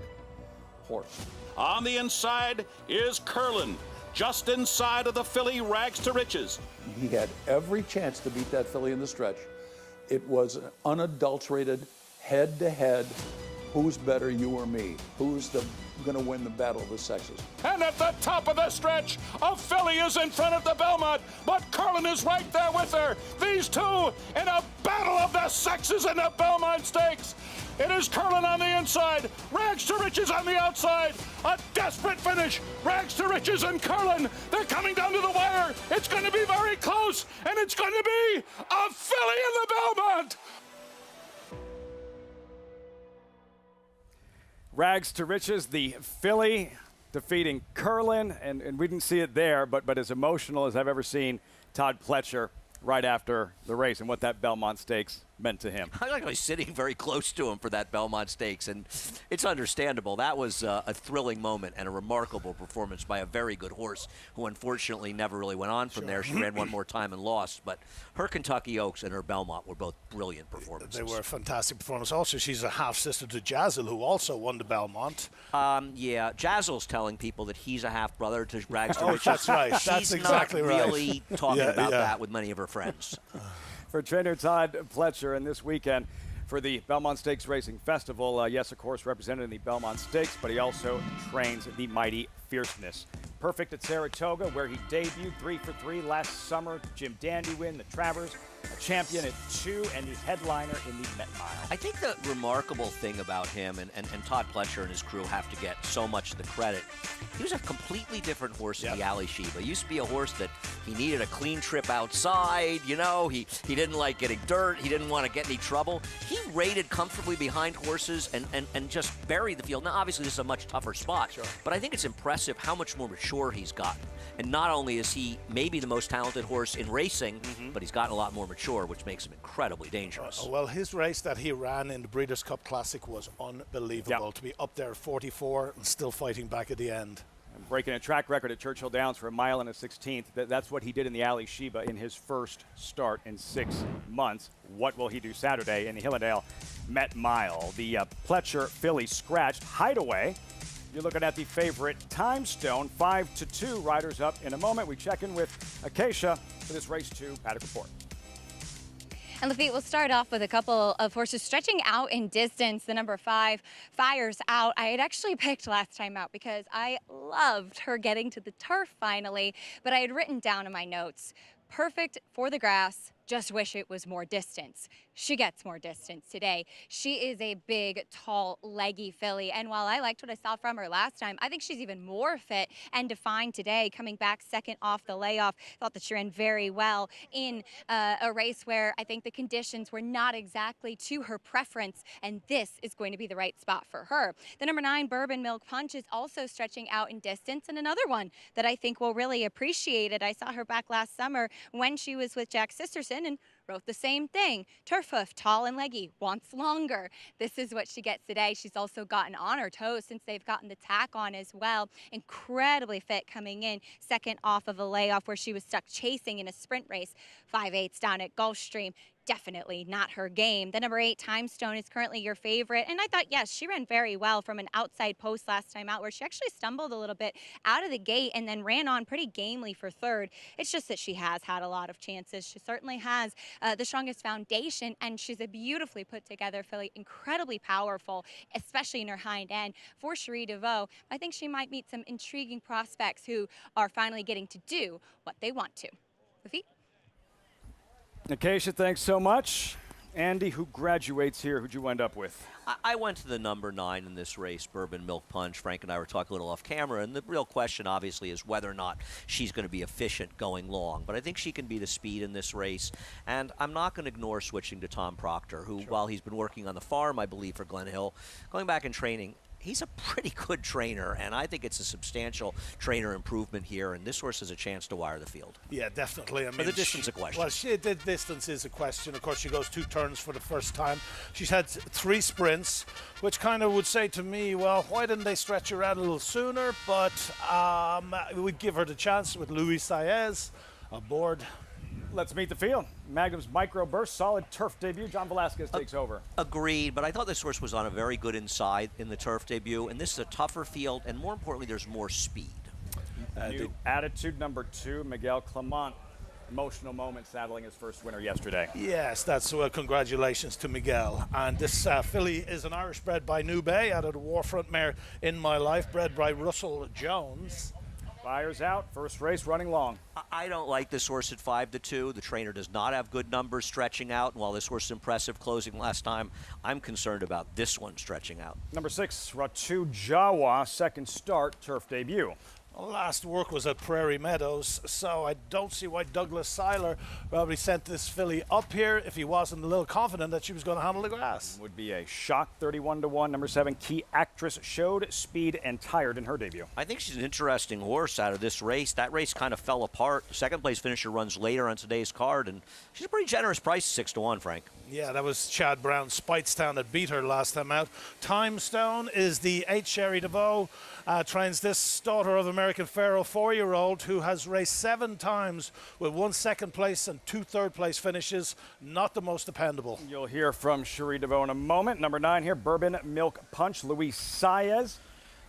horse. On the inside is Curlin, just inside of the filly Rags to Riches. He had every chance to beat that filly in the stretch. It was an unadulterated, head-to-head, who's better, you or me? Who's going to win the battle of the sexes? And at the top of the stretch, a filly is in front of the Belmont, but Curlin is right there with her. These two in a battle of the sexes in the Belmont Stakes. It is Curlin on the inside, Rags to Riches on the outside. A desperate finish. Rags to Riches and Curlin, they're coming down to the wire. It's going to be very close, and it's going to be a filly in the Belmont. Rags to Riches, the filly defeating Curlin, and we didn't see it there, but as emotional as I've ever seen Todd Pletcher right after the race and what that Belmont Stakes meant to him. I'm actually sitting very close to him for that Belmont Stakes, and it's understandable. That was a thrilling moment and a remarkable performance by a very good horse who unfortunately never really went on from there. She ran one more time and lost, but her Kentucky Oaks and her Belmont were both brilliant performances. They were a fantastic performance. Also, she's a half-sister to Jazzle, who also won the Belmont. Yeah, Jazzle's telling people that he's a half-brother to Rags to Riches. That's right. She's That's exactly not right. really talking about that with many of her friends. For trainer Todd Pletcher, and this weekend for the Belmont Stakes Racing Festival, yes, of course, represented in the Belmont Stakes, but he also trains the mighty Fierceness. Perfect at Saratoga, where he debuted 3 for 3 last summer. Jim Dandy win, the Travers, a champion at 2, and the headliner in the Met Mile. I think the remarkable thing about him, and Todd Pletcher and his crew have to get so much of the credit, he was a completely different horse in the Alley Sheba. He used to be a horse that he needed a clean trip outside, you know, he didn't like getting dirt, he didn't want to get any trouble. He rated comfortably behind horses and just buried the field. Now, obviously, this is a much tougher spot, but I think it's impressive how much more mature he's gotten. And not only is he maybe the most talented horse in racing, but he's gotten a lot more mature, which makes him incredibly dangerous. Well, his race that he ran in the Breeders' Cup Classic was unbelievable. To be up there 44 and still fighting back at the end. And breaking a track record at Churchill Downs for 1 mile and a 16th. That's what he did in the Alley Sheba in his first start in 6 months. What will he do Saturday in the Hillendale Met Mile? The Pletcher filly scratched Hideaway. You're looking at the favorite Time Stone, 5-2. Riders up in a moment. We check in with Acacia for this Race 2 Paddock Report. And Lafitte, we'll start off with a couple of horses stretching out in distance. The number 5, Fires Out. I had actually picked last time out because I loved her getting to the turf finally, but I had written down in my notes, perfect for the grass, just wish it was more distance. She gets more distance today. She is a big, tall, leggy filly, and while I liked what I saw from her last time, I think she's even more fit and defined today, coming back second off the layoff. Thought that she ran very well in a race where I think the conditions were not exactly to her preference, and this is going to be the right spot for her. The number 9, Bourbon Milk Punch, is also stretching out in distance, and another one that I think will really appreciate it. I saw her back last summer when she was with Jack Sisterson and wrote the same thing. Turf hoof, tall and leggy, wants longer. This is what she gets today. She's also gotten on her toes since they've gotten the tack on as well. Incredibly fit coming in second off of a layoff where she was stuck chasing in a sprint race. 5/8 down at Gulfstream. Definitely not her game. The number 8, Time Stone, is currently your favorite. And I thought, yes, she ran very well from an outside post last time out where she actually stumbled a little bit out of the gate and then ran on pretty gamely for third. It's just that she has had a lot of chances. She certainly has the strongest foundation, and she's a beautifully put together filly, incredibly powerful, especially in her hind end. For Cherie DeVoe, I think she might meet some intriguing prospects who are finally getting to do what they want to. Lafitte? Acacia, thanks so much. Andy, who graduates here? Who'd you end up with? I went to the number 9 in this race, Bourbon Milk Punch. Frank and I were talking a little off camera, and the real question, obviously, is whether or not she's going to be efficient going long. But I think she can be the speed in this race, and I'm not going to ignore switching to Tom Proctor, who, while he's been working on the farm, I believe, for Glen Hill, going back in training, he's a pretty good trainer, and I think it's a substantial trainer improvement here, and this horse has a chance to wire the field. Yeah, definitely. I mean, the distance a question. Well, the distance is a question. Of course, she goes 2 turns for the first time. She's had 3 sprints, which kind of would say to me, well, why didn't they stretch her out a little sooner? But we'd give her the chance with Luis Saez aboard. Let's meet the field. Magnum's Micro Burst, solid turf debut. John Velasquez takes over. Agreed, but I thought this horse was on a very good inside in the turf debut, and this is a tougher field, and more importantly, there's more speed. New attitude, number 2, Miguel Clement. Emotional moment saddling his first winner yesterday. Yes, that's congratulations to Miguel. And this filly is an Irish bred by New Bay out of the Warfront mare In My Life, bred by Russell Jones. Fires Out, first race running long. I don't like this horse at 5-2. The trainer does not have good numbers stretching out, and while this horse is impressive closing last time, I'm concerned about this one stretching out. Number 6, Ratu Jawa, second start, turf debut. Last work was at Prairie Meadows, so I don't see why Douglas Seiler probably sent this filly up here if he wasn't a little confident that she was going to handle the grass. Would be a shock, 31-1. Number 7, Key Actress, showed speed and tired in her debut. I think she's an interesting horse out of this race. That race kind of fell apart. Second place finisher runs later on today's card, and she's a pretty generous price, 6-1, Frank. Yeah, that was Chad Brown, Speightstown, that beat her last time out. Time Stone is the 8 Cherie DeVoe. Trains this daughter of American Pharoah 4-year-old who has raced 7 times with 1 second place and 2 third place finishes. Not the most dependable. You'll hear from Cherie DeVoe in a moment. Number 9 here, Bourbon Milk Punch, Luis Saez,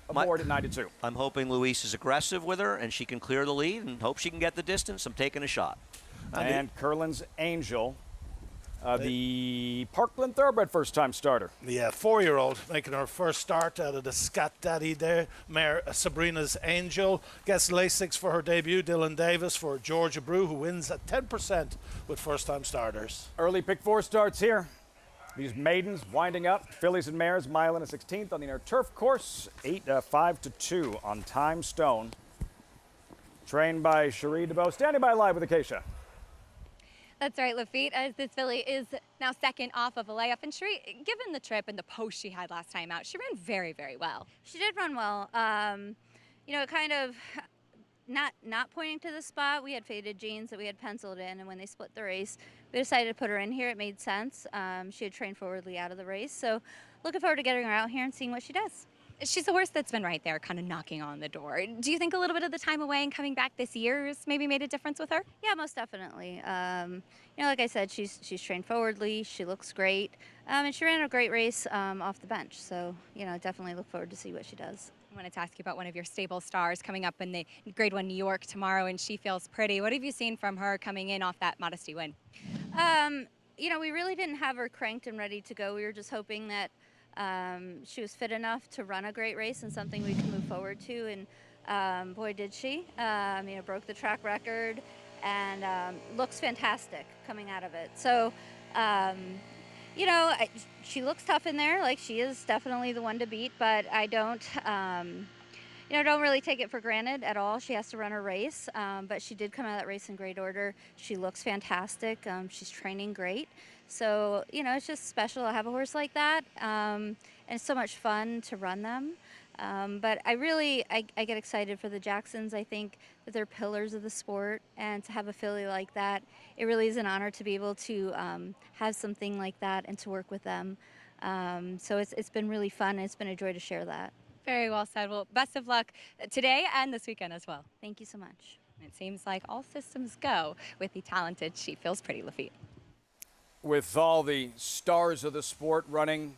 aboard at 9-2. I'm hoping Luis is aggressive with her and she can clear the lead and hope she can get the distance. I'm taking a shot. And Curlin's Angel, the Parkland Thoroughbred first-time starter. Yeah, 4-year-old making her first start out of the Scat Daddy there. Mare Sabrina's Angel gets Lasix for her debut. Dylan Davis for Georgia Brew, who wins at 10% with first-time starters. Early pick 4 starts here. These maidens winding up. Fillies and mares, mile and a 16th on the inner turf course. 5-2 on Time Stone. Trained by Cherie DeVoe. Standing by live with Acacia. That's right, Lafitte, as this filly is now second off of a layoff. And Cherie, given the trip and the post she had last time out, she ran very, very well. She did run well. You know, kind of not pointing to the spot. We had faded jeans that we had penciled in, and when they split the race, we decided to put her in here. It made sense. She had trained forwardly out of the race. So looking forward to getting her out here and seeing what she does. She's a horse that's been right there, kind of knocking on the door. Do you think a little bit of the time away and coming back this year's maybe made a difference with her? Yeah, most definitely. You know, like I said, she's trained forwardly. She looks great, and she ran a great race off the bench. So, you know, definitely look forward to see what she does. I wanted to ask you about one of your stable stars coming up in the Grade 1 New York tomorrow, and She Feels Pretty. What have you seen from her coming in off that Modesty win? you know, we really didn't have her cranked and ready to go. We were just hoping that she was fit enough to run a great race and something we could move forward to. And boy, did she. You know, broke the track record and looks fantastic coming out of it. So, you know, she looks tough in there. Like, she is definitely the one to beat, but I don't, you know, don't really take it for granted at all. She has to run her race, but she did come out of that race in great order. She looks fantastic. She's training great. So, you know, it's just special to have a horse like that. And it's so much fun to run them. But I get excited for the Jacksons. I think that they're pillars of the sport, and to have a filly like that, it really is an honor to be able to have something like that and to work with them. So it's been really fun. It's been a joy to share that. Very well said. Well, best of luck today and this weekend as well. Thank you so much. It seems like all systems go with the talented She Feels Pretty Lafitte. With all the stars of the sport running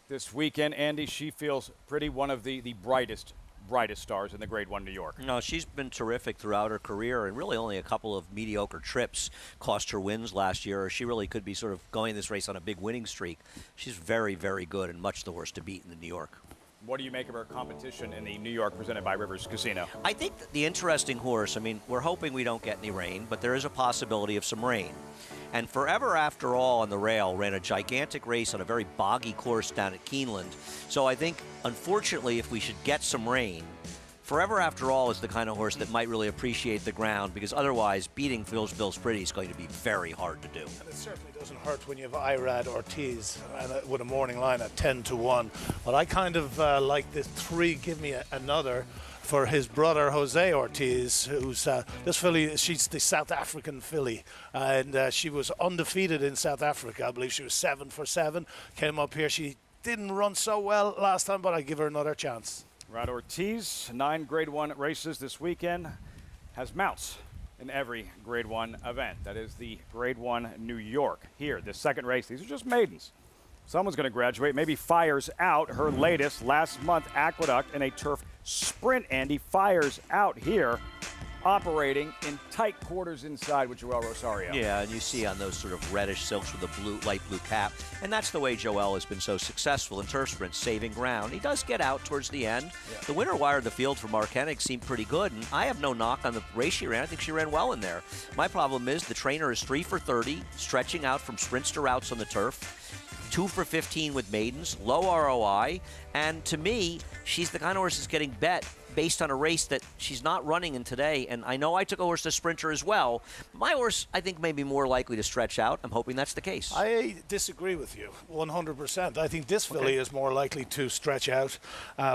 this weekend, Andy, She Feels Pretty, one of the brightest stars in the Grade 1 New York. No, she's been terrific throughout her career, and really only a couple of mediocre trips cost her wins last year, or she really could be sort of going this race on a big winning streak. She's very, very good and much the horse to beat in the New York. What do you make of her competition in the New York presented by Rivers Casino? I think that the interesting horse, I mean, we're hoping we don't get any rain, but there is a possibility of some rain. And Forever After All on the rail ran a gigantic race on a very boggy course down at Keeneland. So I think, unfortunately, if we should get some rain, Forever After All is the kind of horse that might really appreciate the ground, because otherwise beating Feels Pretty is going to be very hard to do. And it certainly doesn't hurt when you have Irad Ortiz with a morning line at 10-1. But I kind of like this 3, give me another, for his brother Jose Ortiz, who's this filly. She's the South African filly, and she was undefeated in South Africa. I believe she was 7 for 7. Came up here. She didn't run so well last time, but I give her another chance. Rad Ortiz, 9 Grade 1 races this weekend, has mounts in every Grade 1 event. That is the Grade 1 New York. Here, this second race, these are just maidens. Someone's going to graduate, maybe Fires Out, her latest last month Aqueduct in a turf sprint. Andy Fires Out here, operating in tight quarters inside with Joel Rosario. Yeah, and you see on those sort of reddish silks with a blue, light blue cap. And that's the way Joel has been so successful in turf sprints, saving ground. He does get out towards the end. Yeah. The winner wire of the field for Mark Hennig seemed pretty good, and I have no knock on the race she ran. I think she ran well in there. My problem is the trainer is 3 for 30, stretching out from sprints to routes on the turf. 2 for 15 with maidens, low ROI, and to me, she's the kind of horse that's getting bet based on a race that she's not running in today. And I know I took a horse to sprinter as well. My horse, I think, may be more likely to stretch out. I'm hoping that's the case. I disagree with you 100%. I think this filly is more likely to stretch out.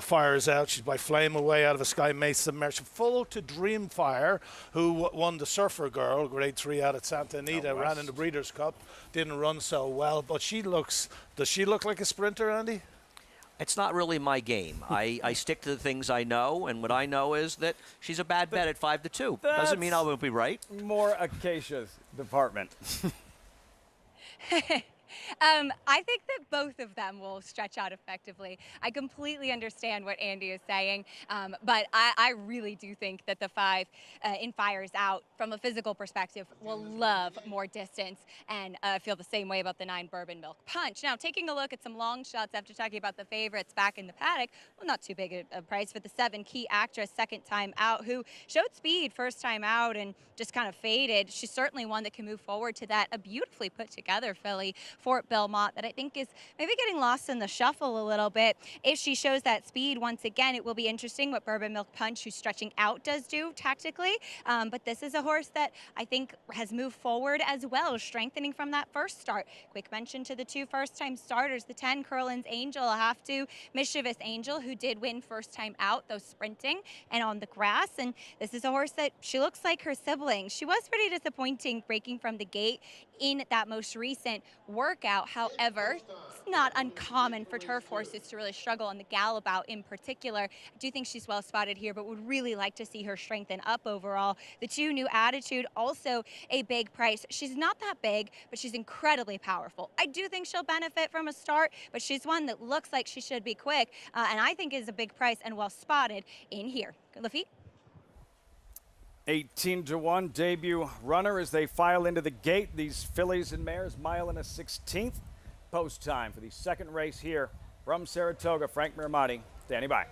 Fires Out. She's by Flame Away out of a Sky Mason mare. Full to Dreamfire, who won the Surfer Girl, Grade 3 out at Santa Anita, ran in the Breeders' Cup. Didn't run so well, but does she look like a sprinter, Andy? It's not really my game. I stick to the things I know, and what I know is that she's a bad bet at 5-2. Doesn't mean I won't be right. More Acacia's department. I think that both of them will stretch out effectively. I completely understand what Andy is saying, but I really do think that the 5 in Fires Out, from a physical perspective, will love more distance, and feel the same way about the 9 Bourbon Milk Punch. Now, taking a look at some long shots after talking about the favorites back in the paddock, well, not too big a price for the 7 Key Actress, second time out, who showed speed first time out and just kind of faded. She's certainly one that can move forward to that. A beautifully put together filly, Fort Belmont, that I think is maybe getting lost in the shuffle a little bit. If she shows that speed once again, it will be interesting what Bourbon Milk Punch, who's stretching out, does do tactically. But this is a horse that I think has moved forward as well, strengthening from that first start. Quick mention to the 2 first-time starters, the 10 Curlin's Angel, a half to Mischievous Angel, who did win first time out, though sprinting and on the grass. And this is a horse that she looks like her sibling. She was pretty disappointing breaking from the gate in that most recent workout. However, it's not uncommon for turf horses to really struggle on the gallop out in particular. I do think she's well spotted here, but would really like to see her strengthen up overall. The 2 New Attitude, also a big price. She's not that big, but she's incredibly powerful. I do think she'll benefit from a start, but she's one that looks like she should be quick, and I think is a big price and well spotted in here. Lafitte? 18-1 debut runner as they file into the gate. These fillies and mares, mile and a 16th. Post time for the second race here from Saratoga. Frank Miramati, standing by.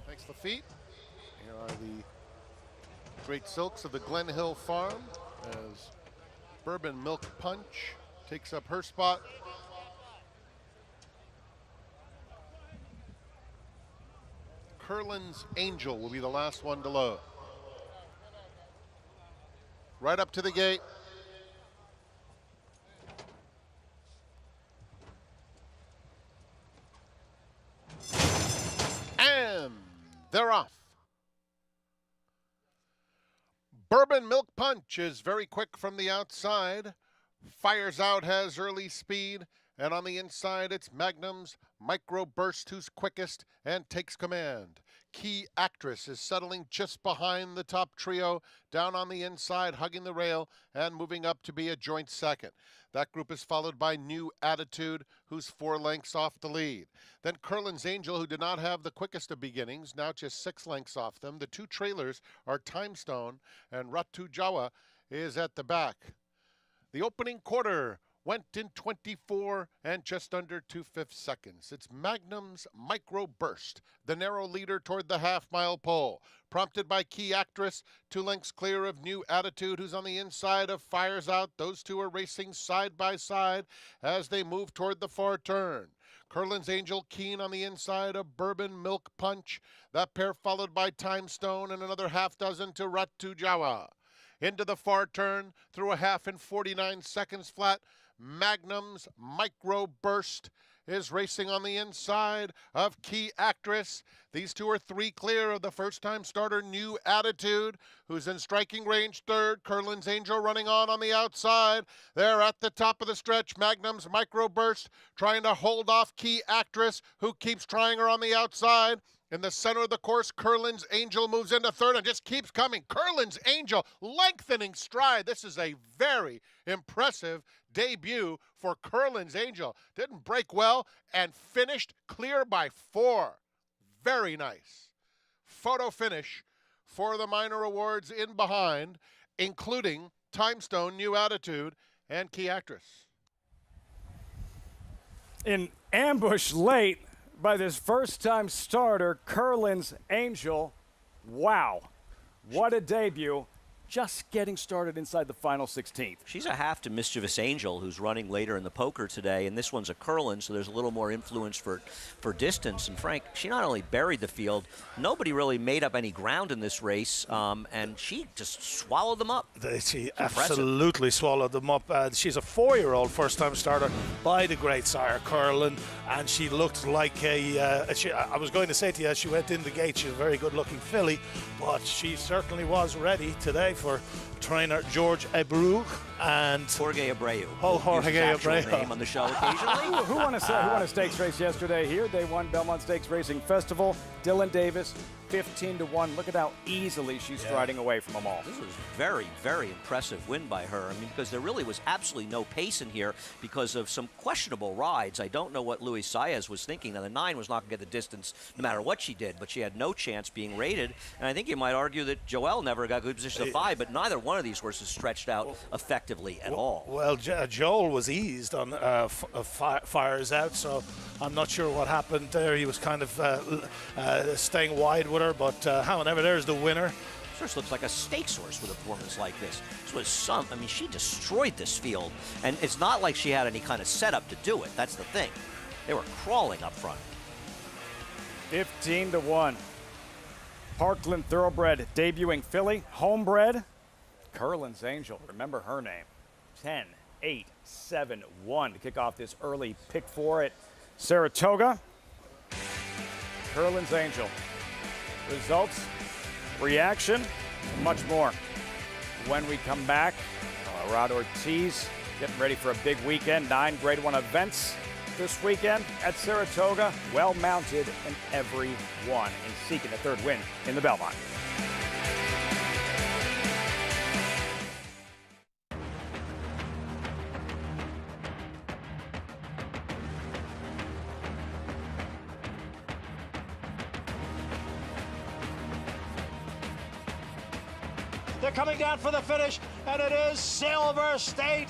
Thanks, Lafitte. Here are the Great Silks of the Glen Hill Farm as Bourbon Milk Punch takes up her spot. Curlin's Angel will be the last one to load. Right up to the gate. And they're off. Bourbon Milk Punch is very quick from the outside. Fires out, has early speed. And on the inside, it's Magnum's Micro Burst, who's quickest and takes command. Key Actress is settling just behind the top trio, down on the inside, hugging the rail, and moving up to be a joint second. That group is followed by New Attitude, who's 4 lengths off the lead. Then Curlin's Angel, who did not have the quickest of beginnings, now just 6 lengths off them. The 2 trailers are Timestone, and Ratu Jawa is at the back. The opening quarter went in 24 and just under 2/5 seconds. It's Magnum's Micro Burst, the narrow leader toward the half-mile pole. Prompted by Key Actress, 2 lengths clear of New Attitude, who's on the inside of Fires Out. Those two are racing side by side as they move toward the far turn. Curlin's Angel keen on the inside of Bourbon Milk Punch. That pair followed by Timestone and another half dozen to Ratu Jawa. Into the far turn, through a half in 49 seconds flat. Magnum's Micro Burst is racing on the inside of Key Actress. These two are 3 clear of the first-time starter New Attitude, who's in striking range third. Curlin's Angel running on the outside. They're at the top of the stretch. Magnum's Micro Burst trying to hold off Key Actress, who keeps trying her on the outside. In the center of the course, Curlin's Angel moves into third and just keeps coming. Curlin's Angel lengthening stride. This is a very impressive debut for Curlin's Angel. Didn't break well and finished clear by 4. Very nice. Photo finish for the minor awards in behind, including Timestone, New Attitude, and Key Actress. In ambush late by this first-time starter, Curlin's Angel. Wow, what a debut. Just getting started inside the final 16th. She's a half to Mischievous Angel who's running later in the poker today, and this one's a Curlin, so there's a little more influence for distance. And Frank, she not only buried the field, nobody really made up any ground in this race, and she just swallowed them up. She absolutely swallowed them up. She's a 4-year-old first-time starter by the great sire Curlin, and she looked like I was going to say to you, as she went in the gate, she's a very good-looking filly, but she certainly was ready today for trainer George Abreu and Jorge Abreu. Oh, Jorge Abreu. Name on the show occasionally. Who won a stakes race yesterday here? They won Belmont Stakes Racing Festival. Dylan Davis, 15-1. Look at how easily she's striding away from them all. This was very, very impressive win by her. I mean, because there really was absolutely no pace in here because of some questionable rides. I don't know what Luis Saez was thinking. Now, the 9 was not going to get the distance no matter what she did, but she had no chance being rated. And I think you might argue that Joel never got good position to 5, but neither one of these horses stretched out effectively at all. Well, Joel was eased on Fires Out, so I'm not sure what happened there. He was kind of staying wide with her, but however, there's the winner. This horse looks like a stakes horse with a performance like this. This was I mean, she destroyed this field, and it's not like she had any kind of setup to do it. That's the thing. They were crawling up front. 15-1. Parkland Thoroughbred debuting filly, homebred. Curlin's Angel, remember her name. 10-8-7-1 to kick off this early pick 4 at Saratoga. Curlin's Angel. Results, reaction, much more. When we come back, Rod Ortiz getting ready for a big weekend. 9 Grade 1 events this weekend at Saratoga. Well mounted in every one and seeking a 3rd win in the Belmont. They're coming down for the finish, and it is Silver State.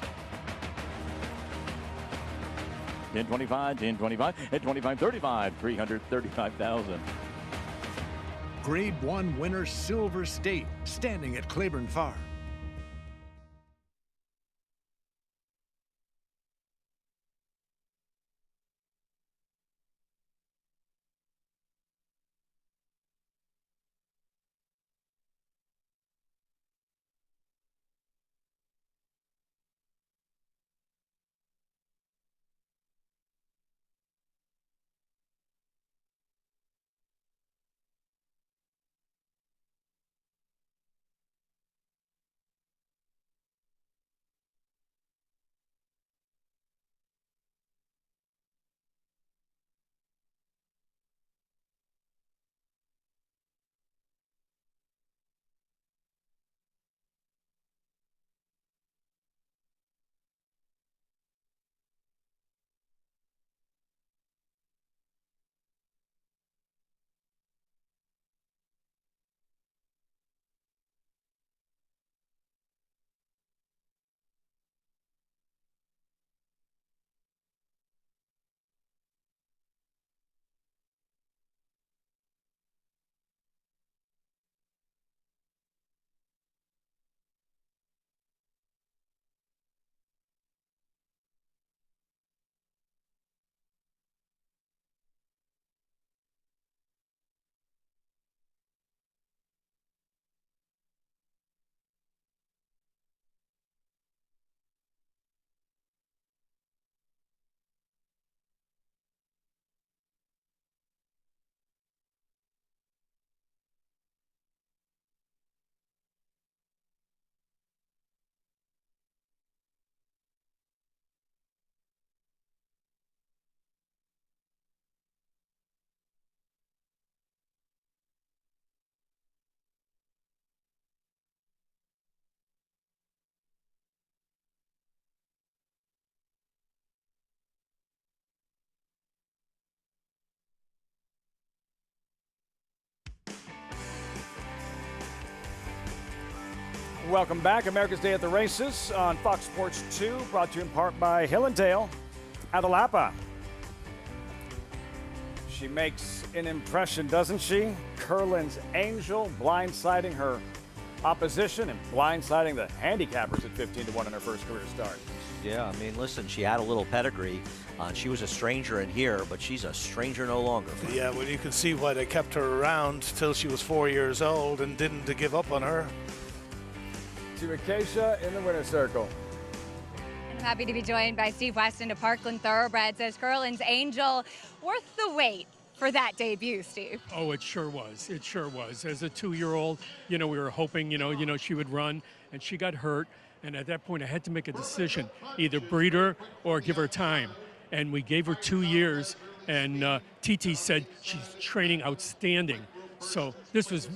10:25, 10:25, at 25:35, 335,000. Grade 1 winner Silver State, standing at Claiborne Farm. Welcome back. America's Day at the Races on Fox Sports 2, brought to you in part by Hill & Dale Adelapa. She makes an impression, doesn't she? Curlin's Angel, blindsiding her opposition and blindsiding the handicappers at 15-1 in her first career start. Yeah, I mean, listen, she had a little pedigree. She was a stranger in here, but she's a stranger no longer. Yeah, well, you can see why they kept her around till she was 4 years old and didn't give up on her. To Acacia in the winner's circle. And I'm happy to be joined by Steve Weston of Parkland Thoroughbreds as Curlin's Angel. Worth the wait for that debut, Steve. Oh, it sure was. It sure was. As a 2-year-old, we were hoping, she would run, and she got hurt. And at that point, I had to make a decision, either breed her or give her time. And we gave her 2 years, and TT said she's training outstanding. So this was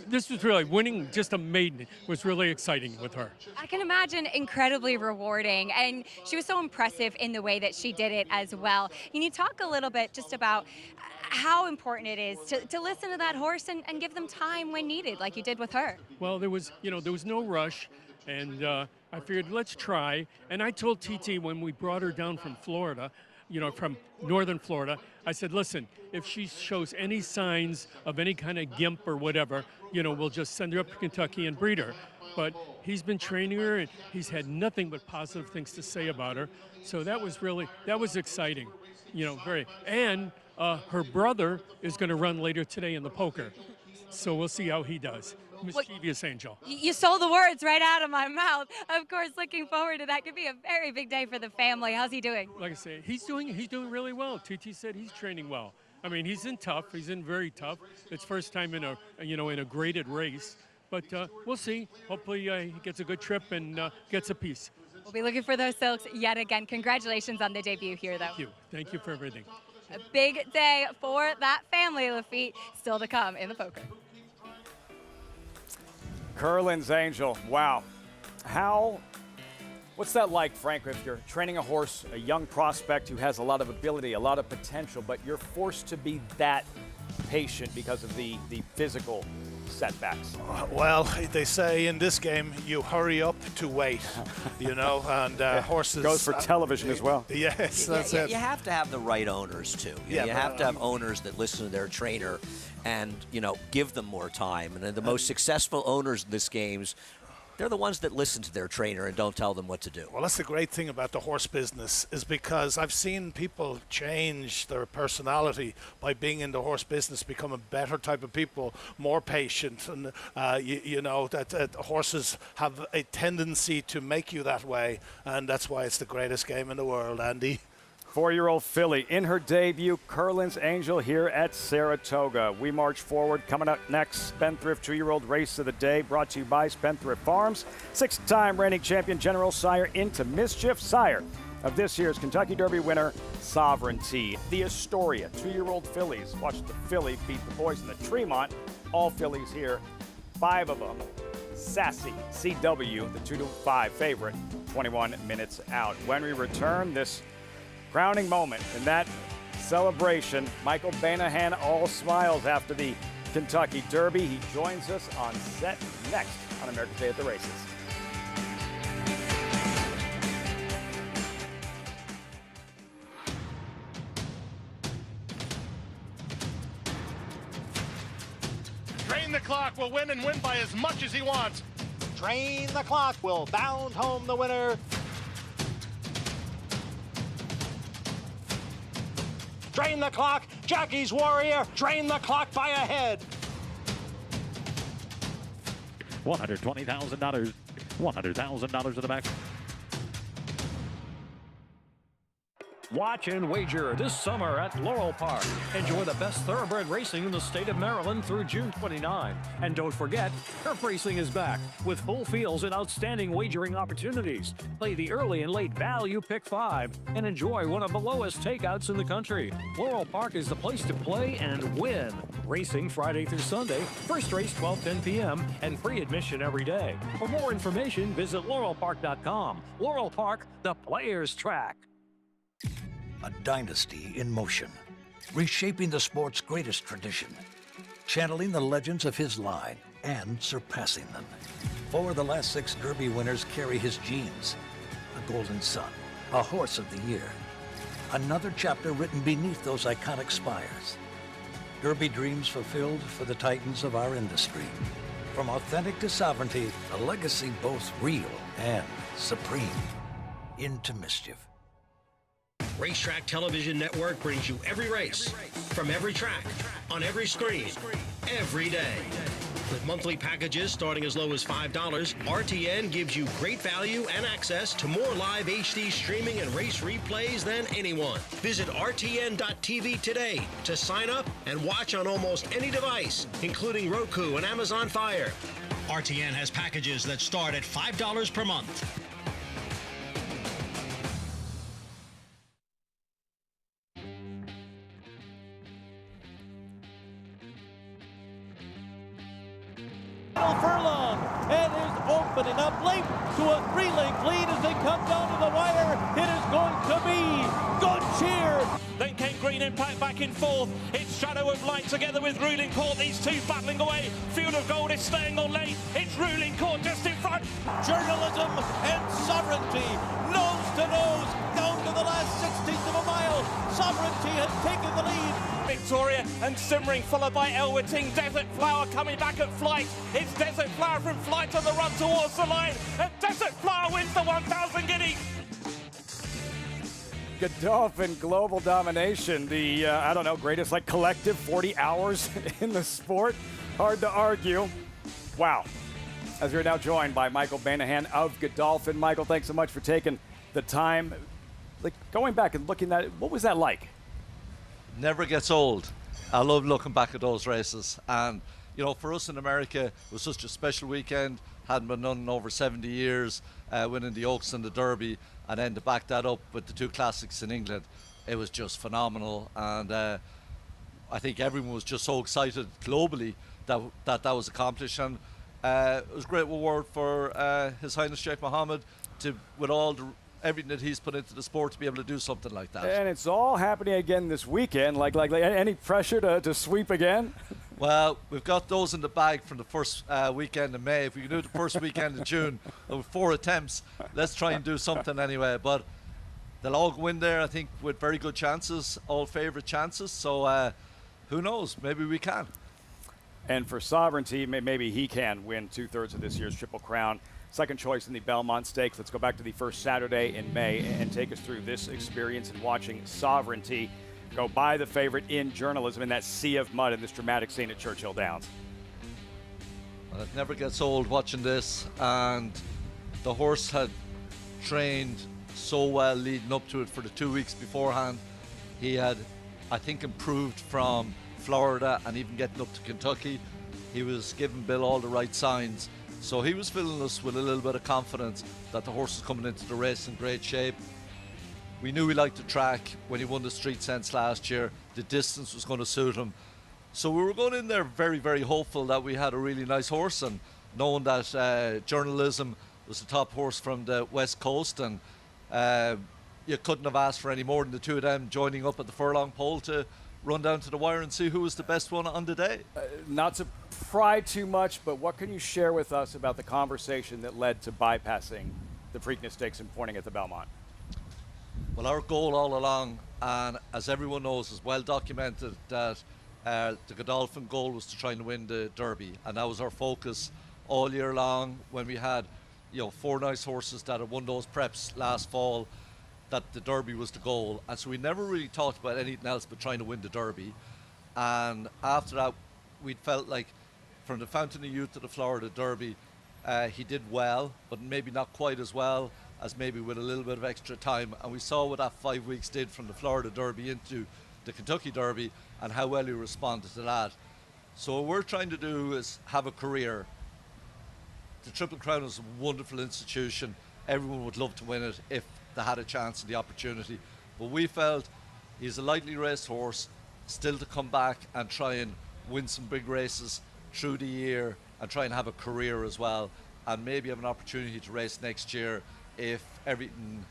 really winning just a maiden was really exciting with her. I can imagine incredibly rewarding, and she was so impressive in the way that she did it as well. Can you talk a little bit just about how important it is to listen to that horse and give them time when needed, like you did with her? Well, there was no rush, and I figured let's try. And I told TT when we brought her down from Florida, from northern Florida, I said, listen, if she shows any signs of any kind of gimp or whatever, we'll just send her up to Kentucky and breed her. But he's been training her, and he's had nothing but positive things to say about her. So that was exciting, very. And her brother is going to run later today in the poker. So we'll see how he does. Mischievous Angel. You stole the words right out of my mouth. Of course, looking forward to that. Could be a very big day for the family. How's he doing? Like I say, he's doing really well. TT said he's training well. I mean, he's in tough. He's in very tough. It's first time in a graded race. But we'll see. Hopefully he gets a good trip and gets a piece. We'll be looking for those silks yet again. Congratulations on the debut here, though. Thank you. Thank you for everything. A big day for that family, Lafitte. Still to come in the poker. Curlin's Angel, wow. What's that like, Frank, if you're training a horse, a young prospect who has a lot of ability, a lot of potential, but you're forced to be that patient because of the physical setbacks? Well, they say in this game, you hurry up to wait, and horses... Goes for television as well. Yes, that's it. You have to have the right owners, too. You have to have owners that listen to their trainer and, give them more time. And the most successful owners in this games, they're the ones that listen to their trainer and don't tell them what to do. Well, that's the great thing about the horse business, is because I've seen people change their personality by being in the horse business, become a better type of people, more patient, and that horses have a tendency to make you that way, and that's why it's the greatest game in the world, Andy. 4-year-old filly in her debut, Curlin's Angel here at Saratoga. We march forward. Coming up next, Spendthrift 2-year-old race of the day, brought to you by Spendthrift Farms. 6-time reigning champion General Sire Into Mischief, sire of this year's Kentucky Derby winner, Sovereignty. The Astoria 2-year-old fillies. Watch the filly beat the boys in the Tremont. All fillies here, 5 of them. Sassy CW, the 2-5 favorite, 21 minutes out. When we return, this crowning moment in that celebration. Michael Banahan all smiles after the Kentucky Derby. He joins us on set next on America's Day at the Races. Drain the Clock will win and win by as much as he wants. Drain the Clock will bound home the winner. Drain the Clock, Jackie's Warrior, Drain the Clock by a head. $120,000. $100,000 to the back. Watch and wager this summer at Laurel Park. Enjoy the best thoroughbred racing in the state of Maryland through June 29. And don't forget, turf racing is back with full fields and outstanding wagering opportunities. Play the early and late value Pick 5 and enjoy one of the lowest takeouts in the country. Laurel Park is the place to play and win. Racing Friday through Sunday, first race 12:10 p.m. and free admission every day. For more information, visit laurelpark.com. Laurel Park, the player's track. A dynasty in motion, reshaping the sport's greatest tradition, channeling the legends of his line and surpassing them. 4 of the last 6 Derby winners carry his genes. A Golden Sun, a Horse of the Year. Another chapter written beneath those iconic spires. Derby dreams fulfilled for the titans of our industry. From authentic to sovereignty, a legacy both real and supreme. Into Mischief. Racetrack Television Network brings you every race, from every track, on every screen, every day. With monthly packages starting as low as $5, RTN gives you great value and access to more live HD streaming and race replays than anyone. Visit RTN.tv today to sign up and watch on almost any device, including Roku and Amazon Fire. RTN has packages that start at $5 per month. Furlong and is opening up late to a 3-length lead as they come down to the wire. It is going to be Good Cheer. Then came Green Impact back in 4th. It's Shadow of Light together with Ruling Court. These two battling away. Field of Gold is staying on late. It's Ruling Court just in front. Journalism and Sovereignty, nose to nose, down to the last 16th of a mile. Sovereignty has taken the lead. Victoria and Simmering, followed by Elwitting. Desert Flower coming back at Flight. It's Desert Flower from Flight on the run towards the line. And Desert Flower wins the 1,000 guineas. Godolphin Global Domination, the, greatest collective 40 hours in the sport. Hard to argue. Wow. As we're now joined by Michael Banahan of Godolphin. Michael, thanks so much for taking the time. Going back and looking at it, what was that like? Never gets old. I love looking back at those races. And, for us in America, it was such a special weekend. Hadn't been done in over 70 years, winning the Oaks and the Derby. And then to back that up with the 2 classics in England, it was just phenomenal. And I think everyone was just so excited globally that was accomplished. And it was a great reward for His Highness Sheikh Mohammed with everything that he's put into the sport to be able to do something like that. And it's all happening again this weekend. Like any pressure to sweep again? Well, we've got those in the bag from the first weekend in May. If we can do it the first weekend in June, with 4 attempts, let's try and do something anyway. But they'll all go in there, I think, with very good chances, all favourite chances. So who knows? Maybe we can. And for Sovereignty, maybe he can win 2/3 of this year's Triple Crown. Second choice in the Belmont Stakes. Let's go back to the first Saturday in May and take us through this experience in watching Sovereignty go by the favorite in journalism in that sea of mud in this dramatic scene at Churchill Downs. Well, it never gets old watching this, and the horse had trained so well leading up to it for the 2 weeks beforehand. He had, I think, improved from Florida and even getting up to Kentucky. He was giving Bill all the right signs. So he was filling us with a little bit of confidence that the horse was coming into the race in great shape. We knew he liked the track when he won the Street Sense last year. The distance was going to suit him. So we were going in there very, very hopeful that we had a really nice horse, and knowing that Journalism was the top horse from the West Coast, and you couldn't have asked for any more than the two of them joining up at the furlong pole to run down to the wire and see who was the best one on the day. Not to pry too much, but what can you share with us about the conversation that led to bypassing the Preakness Stakes and pointing at the Belmont? Well, our goal all along, and as everyone knows, is well documented, that the Godolphin goal was to try and win the Derby, and that was our focus all year long. When we had, 4 nice horses that had won those preps last fall, that the Derby was the goal, and so we never really talked about anything else but trying to win the Derby. And after that, we felt like from the Fountain of Youth to the Florida Derby, he did well, but maybe not quite as well as maybe with a little bit of extra time. And we saw what that 5 weeks did from the Florida Derby into the Kentucky Derby and how well he responded to that. So what we're trying to do is have a career. The Triple Crown is a wonderful institution. Everyone would love to win it if they had a chance and the opportunity. But we felt he's a lightly raced horse, still to come back and try and win some big races through the year and try and have a career as well, and maybe have an opportunity to race next year if everything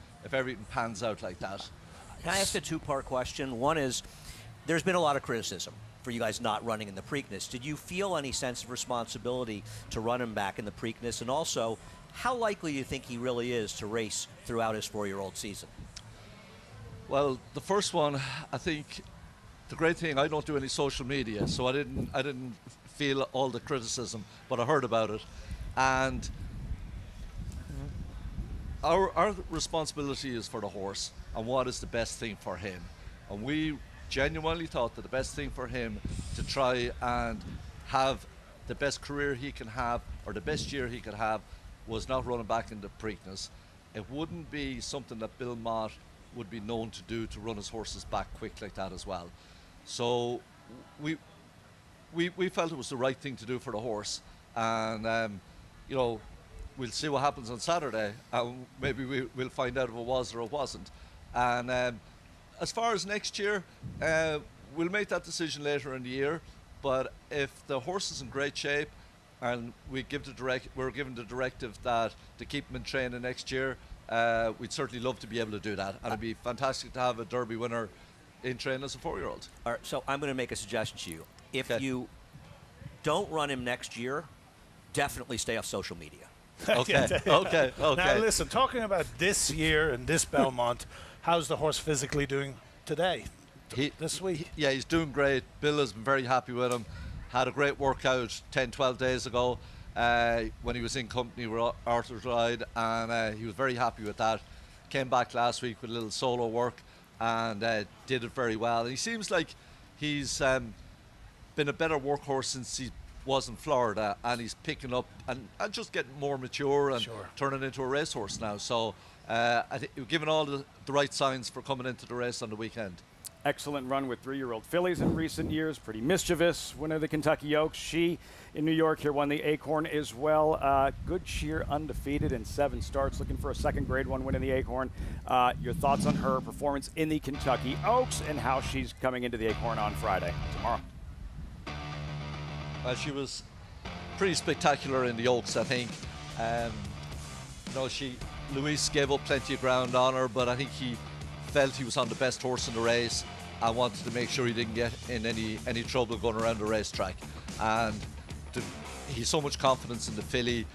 pans out like that. Can I ask a two-part question? One is, there's been a lot of criticism for you guys not running in the Preakness. Did you feel any sense of responsibility to run him back in the Preakness? And also, how likely do you think he really is to race throughout his 4-year-old season? Well, the first one, I think the great thing, I don't do any social media, so I didn't feel all the criticism, but I heard about it. And our responsibility is for the horse and what is the best thing for him. And we genuinely thought that the best thing for him to try and have the best career he can have, or the best year he could have, was not running back in the Preakness. It wouldn't be something that Bill Mott would be known to do, to run his horses back quick like that as well. So we felt it was the right thing to do for the horse, and we'll see what happens on Saturday, and maybe we'll find out if it was or it wasn't. And as far as next year, we'll make that decision later in the year. But if the horse is in great shape, and we're given the directive that to keep him in training next year, we'd certainly love to be able to do that, and it'd be fantastic to have a Derby winner in training as a 4-year-old. All right, so I'm going to make a suggestion to you. If you don't run him next year, definitely stay off social media. Okay. Now listen, talking about this year and this Belmont, how's the horse physically doing today, this week? Yeah, he's doing great. Bill has been very happy with him. Had a great workout 10-12 days ago when he was in company with Arthur's Ride, and he was very happy with that. Came back last week with a little solo work and did it very well. And he seems like he's been a better workhorse since he was in Florida, and he's picking up and just getting more mature and turning into a racehorse now. So I think we've given all the right signs for coming into the race on the weekend. Excellent run with 3-year-old fillies in recent years. Pretty mischievous. Winner of the Kentucky Oaks. She, in New York, here won the Acorn as well. Good cheer, undefeated in 7 starts. Looking for a second Grade 1 win in the Acorn. Your thoughts on her performance in the Kentucky Oaks and how she's coming into the Acorn on Friday, tomorrow? Well, she was pretty spectacular in the Oaks, I think. Luis gave up plenty of ground on her, but I think he felt he was on the best horse in the race, and wanted to make sure he didn't get in any trouble going around the racetrack. And he's so much confidence in the filly,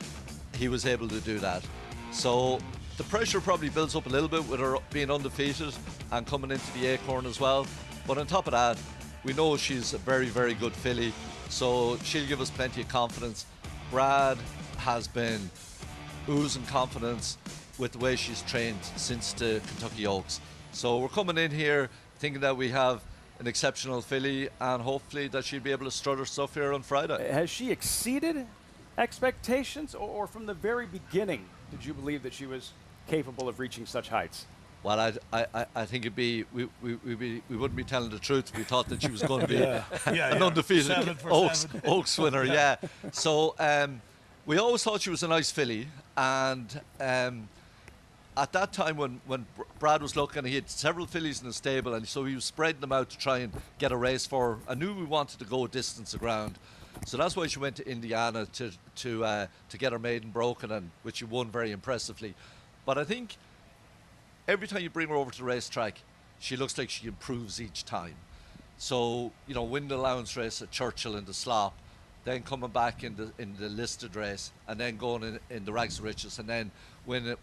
he was able to do that. So the pressure probably builds up a little bit with her being undefeated and coming into the Acorn as well. But on top of that, we know she's a very, very good filly, so she'll give us plenty of confidence. Brad has been oozing confidence with the way she's trained since the Kentucky Oaks. So we're coming in here thinking that we have an exceptional filly, and hopefully that she'll be able to strut her stuff here on Friday. Has she exceeded expectations, or from the very beginning did you believe that she was capable of reaching such heights? Well, I think it'd be we wouldn't be telling the truth if we thought that she was going to be an undefeated Oaks winner. Yeah. So we always thought she was a nice filly, and at that time when Brad was looking, he had several fillies in the stable, and so he was spreading them out to try and get a race for her. I knew we wanted to go a distance of ground, so that's why she went to Indiana to get her maiden broken, and which she won very impressively. But I think every time you bring her over to the racetrack, she looks like she improves each time. So, you know, winning the allowance race at Churchill in the slop, then coming back in the listed race, and then going in the Rags to Riches, and then winning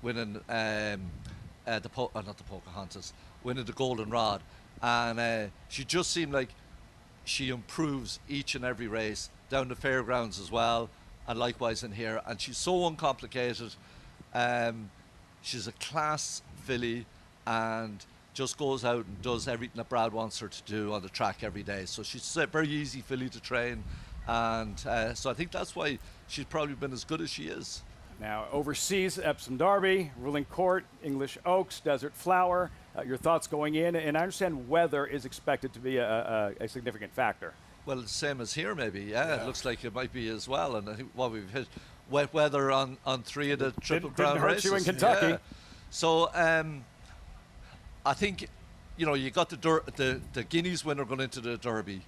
not the Pocahontas, winning the Golden Rod. And she just seemed like she improves each and every race, down the fairgrounds as well, and likewise in here. And she's so uncomplicated. She's a class filly, and just goes out and does everything that Brad wants her to do on the track every day. So she's a very easy filly to train, and so I think that's why she's probably been as good as she is. Now, overseas, Epsom Derby, Ruling Court, English Oaks, Desert Flower. Your thoughts going in, and I understand weather is expected to be a significant factor. Well, the same as here, maybe. Yeah, it looks like it might be as well. And I think we've hit wet weather on 3 of the Triple Crown races. Didn't hurt you in Kentucky. Yeah. So I think, you know, you got the Guineas winner going into the Derby.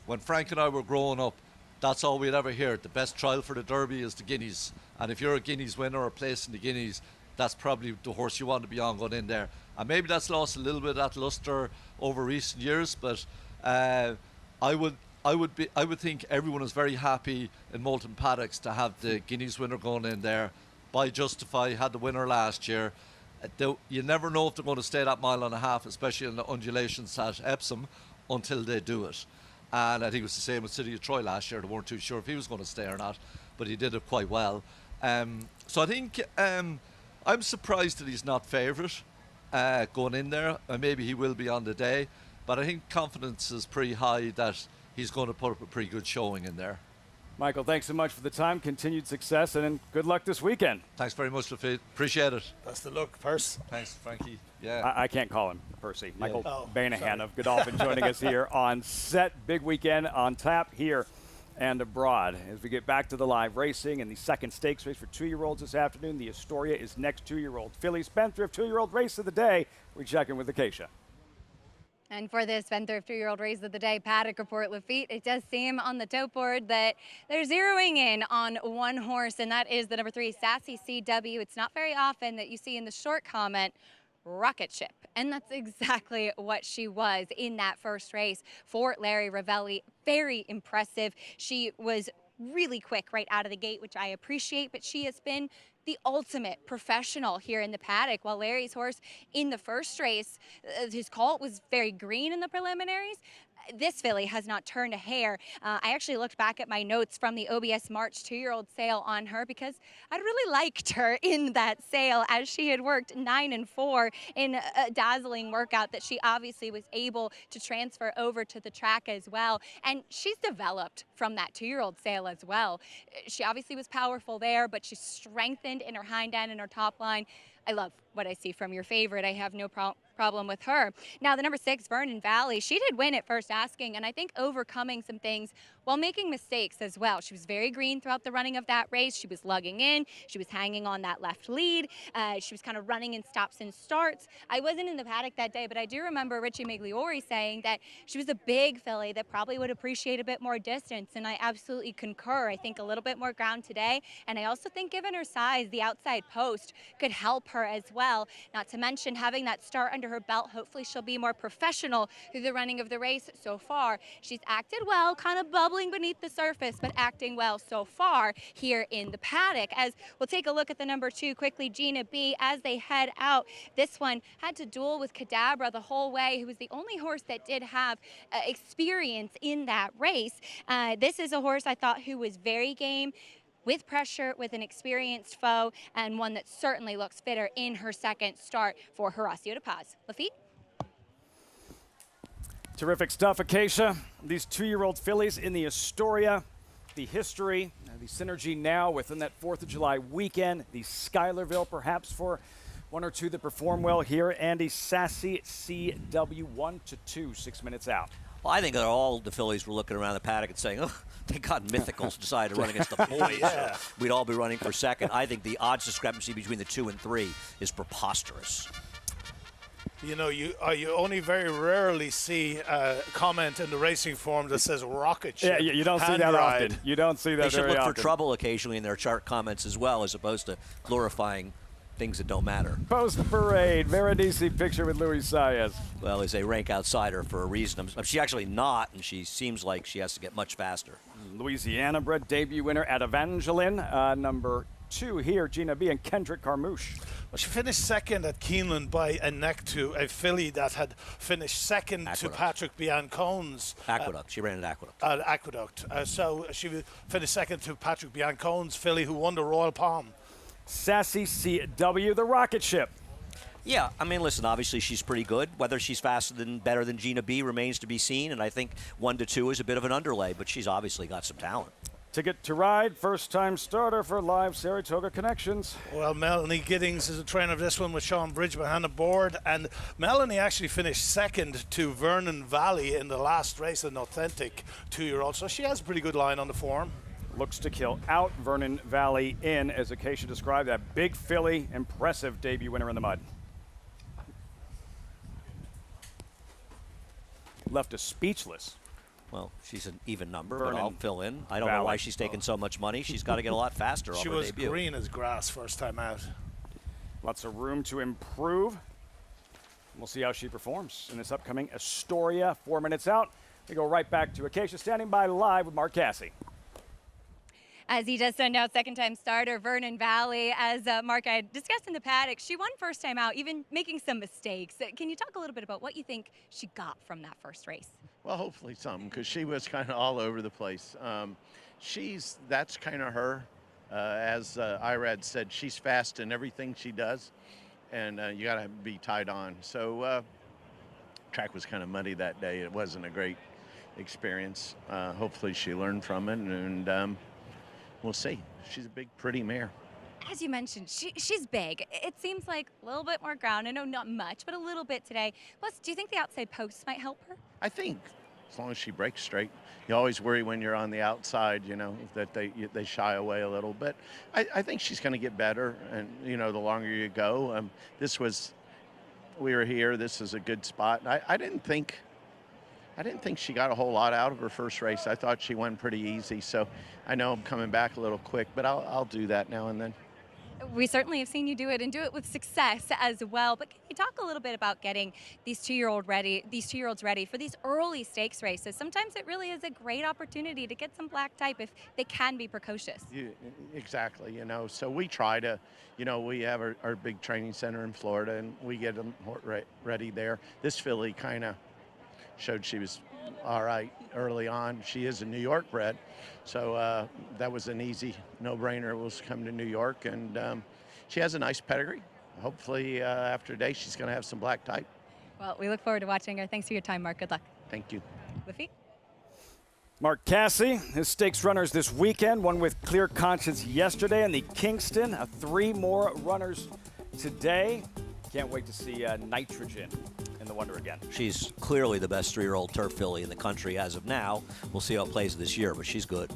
When Frank and I were growing up, that's all we'd ever hear. The best trial for the Derby is the Guineas. And if you're a Guineas winner or placing the Guineas, that's probably the horse you want to be on going in there. And maybe that's lost a little bit of that luster over recent years, but I would think everyone is very happy in Moulton Paddocks to have the Guineas winner going in there. By Justify had the winner last year. You never know if they're going to stay that mile and a half, especially in the undulations at Epsom, until they do it. And I think it was the same with City of Troy last year. They weren't too sure if he was going to stay or not, but he did it quite well. So I think I'm surprised that he's not favourite going in there. Maybe he will be on the day, but I think confidence is pretty high that he's going to put up a pretty good showing in there. Michael, thanks so much for the time, continued success, and good luck this weekend. Thanks very much, Lafitte. Appreciate it. Best of luck, Purse. Thanks, Frankie. Yeah. I can't call him Percy. Michael Banahan sorry. of Godolphin joining us here on set. Big weekend on tap here and abroad. As we get back to the live racing and the second stakes race for 2-year-olds this afternoon, the Astoria is next 2-year-old. Filly Spendthrift 2-year-old race of the day. We check in with Acacia. And for this Spendthrift 2-year-old race of the day, Paddock Report Lafitte, it does seem on the tote board that they're zeroing in on one horse, and that is the number 3, Sassy CW. It's not very often that you see in the short comment, Rocket Ship. And that's exactly what she was in that first race for Larry Ravelli. Very impressive. She was really quick right out of the gate, which I appreciate, but she has been the ultimate professional here in the paddock. While Larry's horse in the first race, his colt was very green in the preliminaries. This filly has not turned a hair. I actually looked back at my notes from the OBS March 2-year-old sale on her because I'd really liked her in that sale, as she had worked 9 and 4 in a dazzling workout that she obviously was able to transfer over to the track as well. And she's developed from that 2-year-old sale as well. She obviously was powerful there, but she strengthened in her hind end and her top line. I love what I see from your favorite. I have no problem with her. Now, the number 6, Vernon Valley, she did win at first asking, and I think overcoming some things while making mistakes as well. She was very green throughout the running of that race. She was lugging in. She was hanging on that left lead. She was kind of running in stops and starts. I wasn't in the paddock that day, but I do remember Richie Migliori saying that she was a big filly that probably would appreciate a bit more distance, and I absolutely concur. I think a little bit more ground today, and I also think given her size, the outside post could help her as well. Not to mention having that start under her belt, hopefully she'll be more professional through the running of the race. So far, she's acted well, kind of bubbling beneath the surface, but acting well so far here in the paddock. As we'll take a look at the number 2 quickly, Gina B, as they head out. This one had to duel with Cadabra the whole way, who was the only horse that did have experience in that race. This is a horse I thought who was very game, with pressure, with an experienced foe, and one that certainly looks fitter in her second start for Horacio de Paz. Lafitte? Terrific stuff, Acacia. These 2-year-old fillies in the Astoria, the history, the synergy now within that 4th of July weekend, the Schuylerville perhaps for one or two that perform well here. Andy, Sassy CW 1-2, 6 minutes out. Well, I think that all the fillies were looking around the paddock and saying, oh, thank God Mythicals decided to run against the boys. Yeah. So we'd all be running for second. I think the odds discrepancy between the 2 and 3 is preposterous. You know, you only very rarely see a comment in the racing forum that says rocket ship. Yeah, you don't see that often. You don't see that they should very look often. for trouble occasionally in their chart comments as well, as opposed to glorifying things that don't matter. Post-parade, Veronese picture with Luis Saez. Well, is a rank outsider for a reason. She's actually not, and she seems like she has to get much faster. Louisiana-bred debut winner at Evangeline, number 2 here, Gina B, and Kendrick Carmouche. Well, she finished second at Keeneland by a neck to a filly that had finished second to Patrick Biancone's. Aqueduct. She ran at Aqueduct. Aqueduct. So she finished second to Patrick Biancone's filly who won the Royal Palm. Sassy CW, the rocket ship. Yeah, I mean, listen, obviously she's pretty good. Whether she's better than Gina B remains to be seen, and I think 1-2 is a bit of an underlay, but she's obviously got some talent. Ticket to Ride, first-time starter for Live Saratoga Connections. Well, Melanie Giddings is the trainer of this one with Sean Bridge behind the board, and Melanie actually finished second to Vernon Valley in the last race, an authentic 2-year-old, so she has a pretty good line on the form. Looks to kill out Vernon Valley in, as Acacia described, that big filly, impressive debut winner in the mud. Left us speechless. Well, she's an even number, Vernon but I'll fill in. I don't know why she's taking so much money. She's got to get a lot faster on her debut. She was green as grass first time out. Lots of room to improve. We'll see how she performs in this upcoming Astoria. 4 minutes out. We go right back to Acacia, standing by live with Mark Casse. As he just found out, second-time starter Vernon Valley. As Mark I discussed in the paddock, she won first time out, even making some mistakes. Can you talk a little bit about what you think she got from that first race? Well, hopefully something, because she was kind of all over the place. That's kind of her. As Irad said, she's fast in everything she does, and you got to be tied on. So track was kind of muddy that day. It wasn't a great experience. Hopefully she learned from it, and we'll see. She's a big, pretty mare. As you mentioned, she's big. It seems like a little bit more ground. I know not much, but a little bit today. Plus, do you think the outside posts might help her? I think, as long as she breaks straight. You always worry when you're on the outside, you know, that they shy away a little bit. I think she's going to get better, and, you know, the longer you go. We were here. This is a good spot. I didn't think she got a whole lot out of her first race. I thought she went pretty easy. So I know I'm coming back a little quick, but I'll do that now and then. We certainly have seen you do it, and do it with success as well. But can you talk a little bit about getting these 2-year-olds ready for these early stakes races? Sometimes it really is a great opportunity to get some black type if they can be precocious. Exactly, you know. So we try to, you know, we have our big training center in Florida, and we get them ready there. This filly kind of showed she was all right early on. She is a New York bred, so that was an easy no-brainer. We'll come to New York, and she has a nice pedigree. Hopefully after today she's going to have some black type. Well, we look forward to watching her. Thanks for your time, Mark. Good luck. Thank you. Lafitte? Mark Casse, his stakes runners this weekend, one with Clear Conscience yesterday in the Kingston. 3 more runners today. Can't wait to see Nitrogen in the the Wonder again. She's clearly the best 3-year-old turf filly in the country as of now. We'll see how it plays this year, but she's good.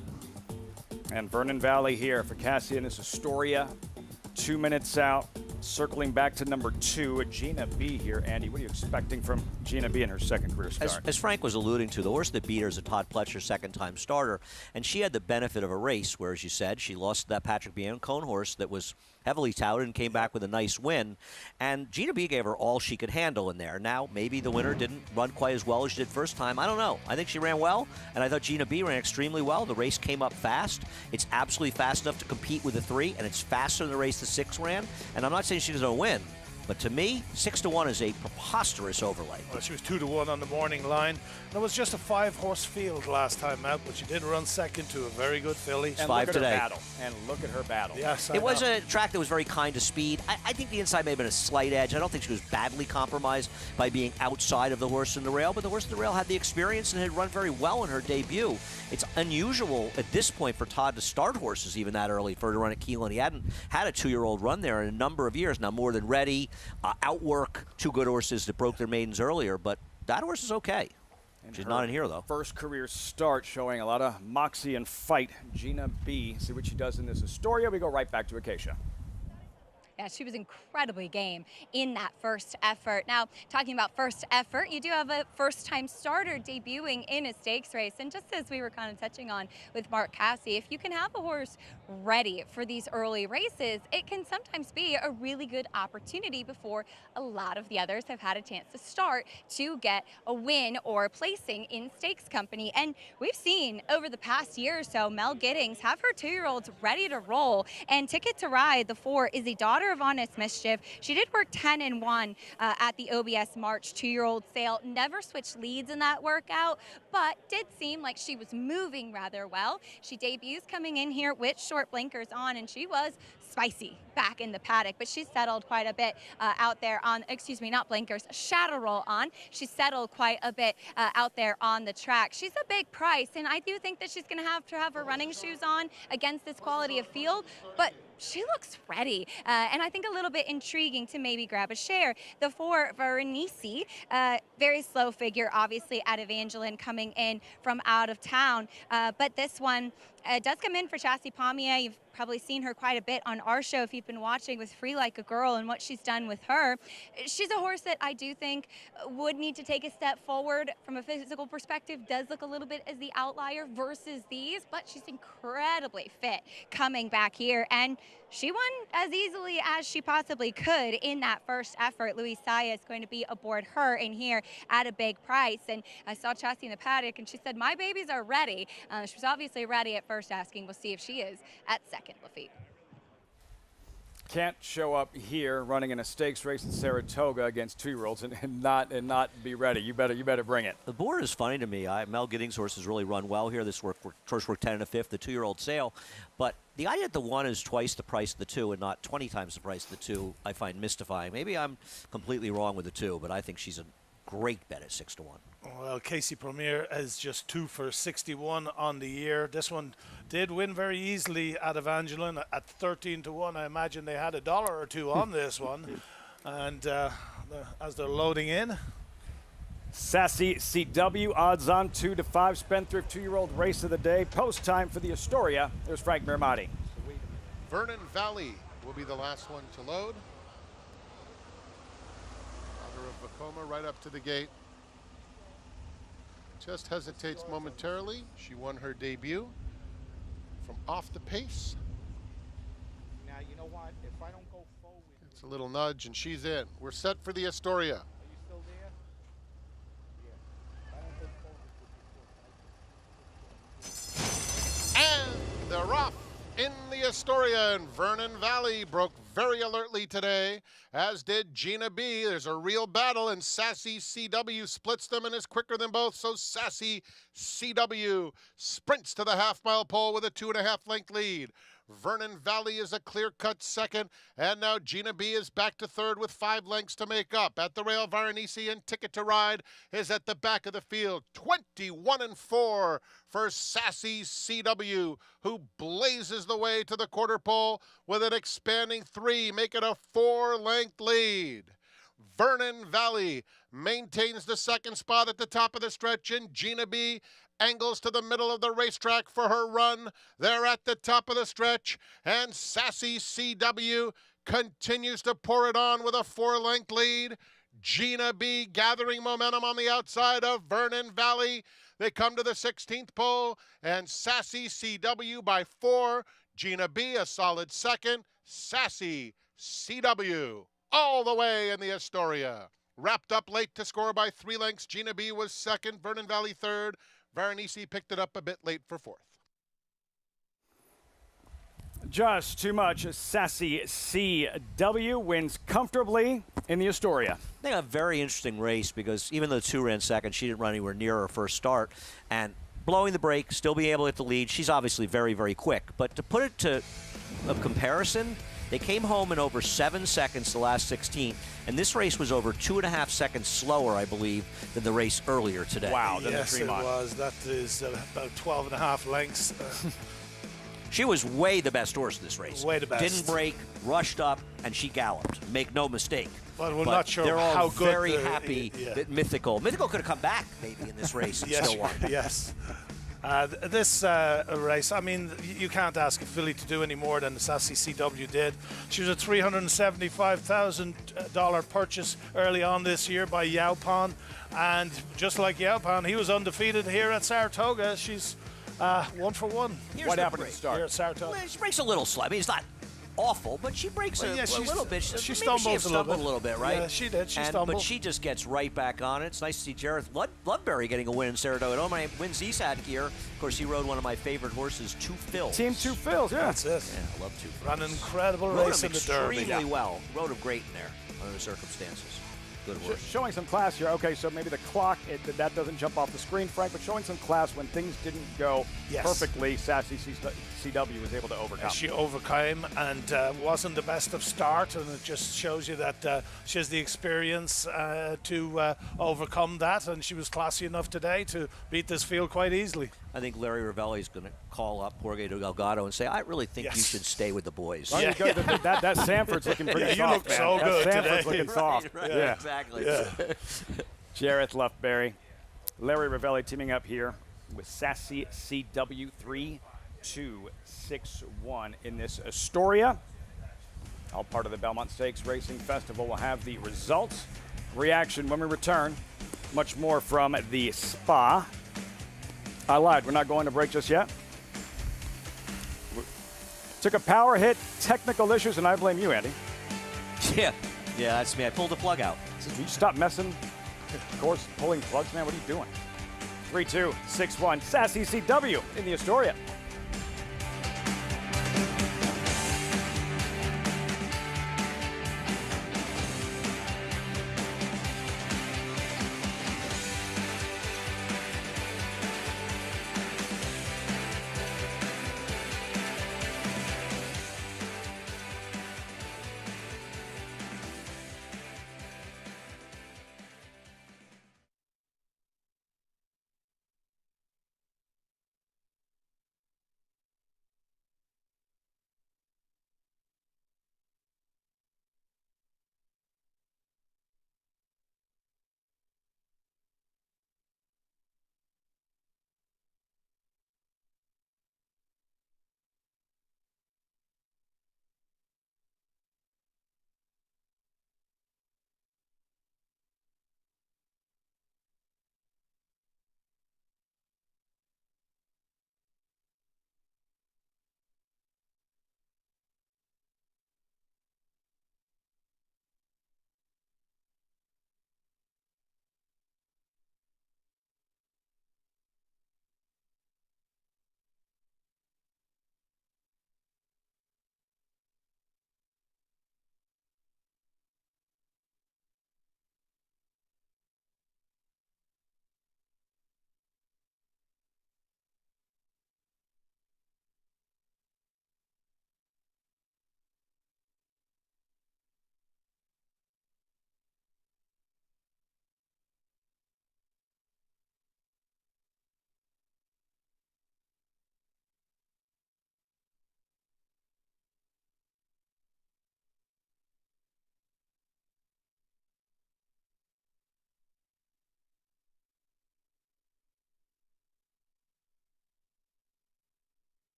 And Vernon Valley here for Cassie and Astoria. 2 minutes out. Circling back to number 2, Gina B here. Andy, what are you expecting from Gina B in her second career start? As Frank was alluding to, the horse that beat her is a Todd Pletcher second-time starter, and she had the benefit of a race where, as you said, she lost that Patrick Biancone horse that was heavily touted and came back with a nice win. And Gina B gave her all she could handle in there. Now, maybe the winner didn't run quite as well as she did first time. I don't know. I think she ran well, and I thought Gina B ran extremely well. The race came up fast. It's absolutely fast enough to compete with the 3, and it's faster than the race the 6 ran. And I'm not saying she's going to win, but to me, 6-1 is a preposterous overlay. Well, she was 2-1 on the morning line. And it was just a 5-horse field last time out, but she did run second to a very good filly. And look at her battle. And look at her battle. Yes, it was a track that was very kind to speed. I think the inside may have been a slight edge. I don't think she was badly compromised by being outside of the horse in the rail, but the horse in the rail had the experience and had run very well in her debut. It's unusual at this point for Todd to start horses even that early for her to run at Keeneland. He hadn't had a 2-year-old run there in a number of years now, More Than Ready. Outwork 2 good horses that broke their maidens earlier, but that horse is okay. She's not in here, though. First career start showing a lot of moxie and fight. Gina B. See what she does in this Astoria. We go right back to Acacia. Yeah, she was incredibly game in that first effort. Now, talking about first effort, you do have a first-time starter debuting in a stakes race. And just as we were kind of touching on with Mark Casse, if you can have a horse ready for these early races, it can sometimes be a really good opportunity before a lot of the others have had a chance to start to get a win or a placing in stakes company. And we've seen over the past year or so, Mel Giddings have her 2-year-olds ready to roll. And Ticket to Ride, the 4, is a daughter of Honest Mischief. She did work 10-1 at the OBS March 2-year-old sale. Never switched leads in that workout, but did seem like she was moving rather well. She debuts coming in here with short blinkers on, and she was spicy back in the paddock, but she settled quite a bit out there on, excuse me, not blinkers, shadow roll on. She settled quite a bit out there on the track. She's a big price, and I do think that she's going to have her running shoes on against this quality of field, but she looks ready, and I think a little bit intriguing to maybe grab a share. The 4, Veronese, very slow figure, obviously, at Evangeline coming in from out of town, but this one does come in for Chassis Pommier. You've probably seen her quite a bit on our show if you've been watching with Free Like a Girl and what she's done with her. She's a horse that I do think would need to take a step forward from a physical perspective. Does look a little bit as the outlier versus these, but she's incredibly fit coming back here, and she won as easily as she possibly could in that first effort. Louise Saya is going to be aboard her in here at a big price, and I saw Chassis in the paddock, and she said, my babies are ready. She was obviously ready at first asking. We'll see if she is at second, Lafitte. Can't show up here running in a stakes race in Saratoga against 2-year-olds and not be ready. You better bring it. The board is funny to me. Mel Giddings' horses really run well here. This first worked 10 1/5, the 2-year-old sale. But the idea that the 1 is twice the price of the 2 and not 20 times the price of the 2, I find mystifying. Maybe I'm completely wrong with the 2, but I think she's a great bet at 6-1. Well, Casey Premier is just 2 for 61 on the year. This one did win very easily at Evangeline at 13-1. I imagine they had $1 or 2 on this one. And as they're loading in, Sassy CW odds on 2-5 Spendthrift 2-year-old race of the day. Post time for the Astoria. There's Frank Mirmati. Vernon Valley will be the last one to load. Father of Vacoma right up to the gate. Just hesitates momentarily. She won her debut from off the pace. Now, you know what? If I don't go forward... It's a little nudge, and she's in. We're set for the Astoria. Are you still there? Yeah. If I don't go forward... And they're off in the Astoria, and Vernon Valley broke very alertly today, as did Gina B. There's a real battle, and Sassy CW splits them and is quicker than both, so Sassy CW sprints to the half-mile pole with a 2.5 length lead. Vernon Valley is a clear-cut second, and now Gina B is back to third with 5 lengths to make up. At the rail, Veronese and Ticket to Ride is at the back of the field. 21-4 for Sassy CW, who blazes the way to the quarter pole with an expanding 3, make it a 4-length lead. Vernon Valley maintains the second spot at the top of the stretch, and Gina B angles to the middle of the racetrack for her run. They're at the top of the stretch, and Sassy CW continues to pour it on with a 4-length lead. Gina B gathering momentum on the outside of Vernon Valley. They come to the 16th pole, and Sassy CW by 4. Gina B a solid second. Sassy CW all the way in the Astoria. Wrapped up late to score by 3 lengths. Gina B was second, Vernon Valley third. Veronese picked it up a bit late for fourth. Just too much. Sassy CW wins comfortably in the Astoria. I think a very interesting race because even though the 2 ran second, she didn't run anywhere near her first start. And blowing the brake, still being able to get the lead, she's obviously very, very quick. But to put it to a comparison, they came home in over 7 seconds the last 16, and this race was over 2.5 seconds slower, I believe, than the race earlier today. Wow, yes, it was. That is about 12.5 lengths. She was way the best horse in this race. Way the best. Didn't break, rushed up, and she galloped. Make no mistake. But we're not sure they're all how good very happy that Mythical could have come back maybe in this race and still won. Yes. This race, I mean, you can't ask a filly to do any more than the Sassy CW did. She was a $375,000 purchase early on this year by Yaupan, and just like Yaupan, he was undefeated here at Saratoga. She's 1 for 1. What happened at the start? Here at Saratoga. Well, she breaks a little slow. I mean, it's not awful, but she breaks a little bit. She stumbled a little bit, right? Yeah, she did. She stumbled. But she just gets right back on it. It's nice to see Jareth Ludbury getting a win in Saratoga. All my wins he's had here. Of course, he rode one of my favorite horses, Two Phils. Team Two Phils, yeah. That's it. Yeah, I love Two Phils. Ran an incredible Rode race him in the Derby. extremely well. Rode him great in there under the circumstances. Good horse. Showing some class here. Okay, so maybe the clock, that doesn't jump off the screen, Frank, but showing some class when things didn't go perfectly, Sassy CW was able to overcome. She overcame and wasn't the best of start, and it just shows you that she has the experience to overcome that, and she was classy enough today to beat this field quite easily. I think Larry Ravelli is going to call up Jorge Delgado and say, I really think you should stay with the boys. Oh, that Sanford's looking pretty soft, you look man. so good Sanford's today. looking soft. Right, yeah. exactly. Yeah. Jareth Lufberry, Larry Ravelli teaming up here with Sassy CW 3-2-6-1 in this Astoria. All part of the Belmont Stakes Racing Festival. We'll have the results, reaction when we return. Much more from the Spa. I lied. We're not going to break just yet. Took a power hit, technical issues, and I blame you, Andy. Yeah, that's me. I pulled the plug out. You stop messing, of course, pulling plugs, man. What are you doing? 3-2-6-1, Sassy CW in the Astoria.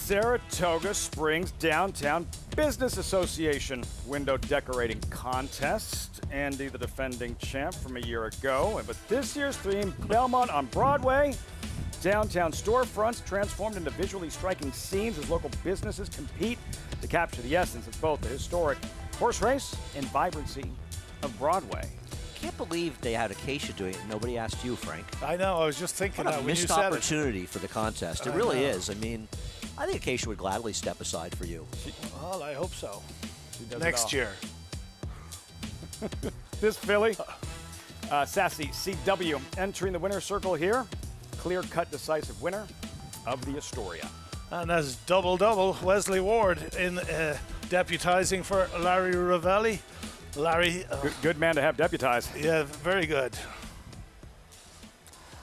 Saratoga Springs Downtown Business Association window decorating contest. Andy, the defending champ from a year ago. But this year's theme, Belmont on Broadway. Downtown storefronts transformed into visually striking scenes as local businesses compete to capture the essence of both the historic horse race and vibrancy of Broadway. Can't believe they had Acacia doing it. Nobody asked you, Frank. I know. I was just thinking What a that when you missed said opportunity for the contest. It I really know. is. I mean, I think Acacia would gladly step aside for you. Well, I hope so. does it Next all. year. This filly, Sassy CW, entering the winner's circle here. Clear-cut, decisive winner of the Astoria. And as double-double, Wesley Ward in deputizing for Larry Ravelli. Larry. Good man to have deputized. Yeah, very good.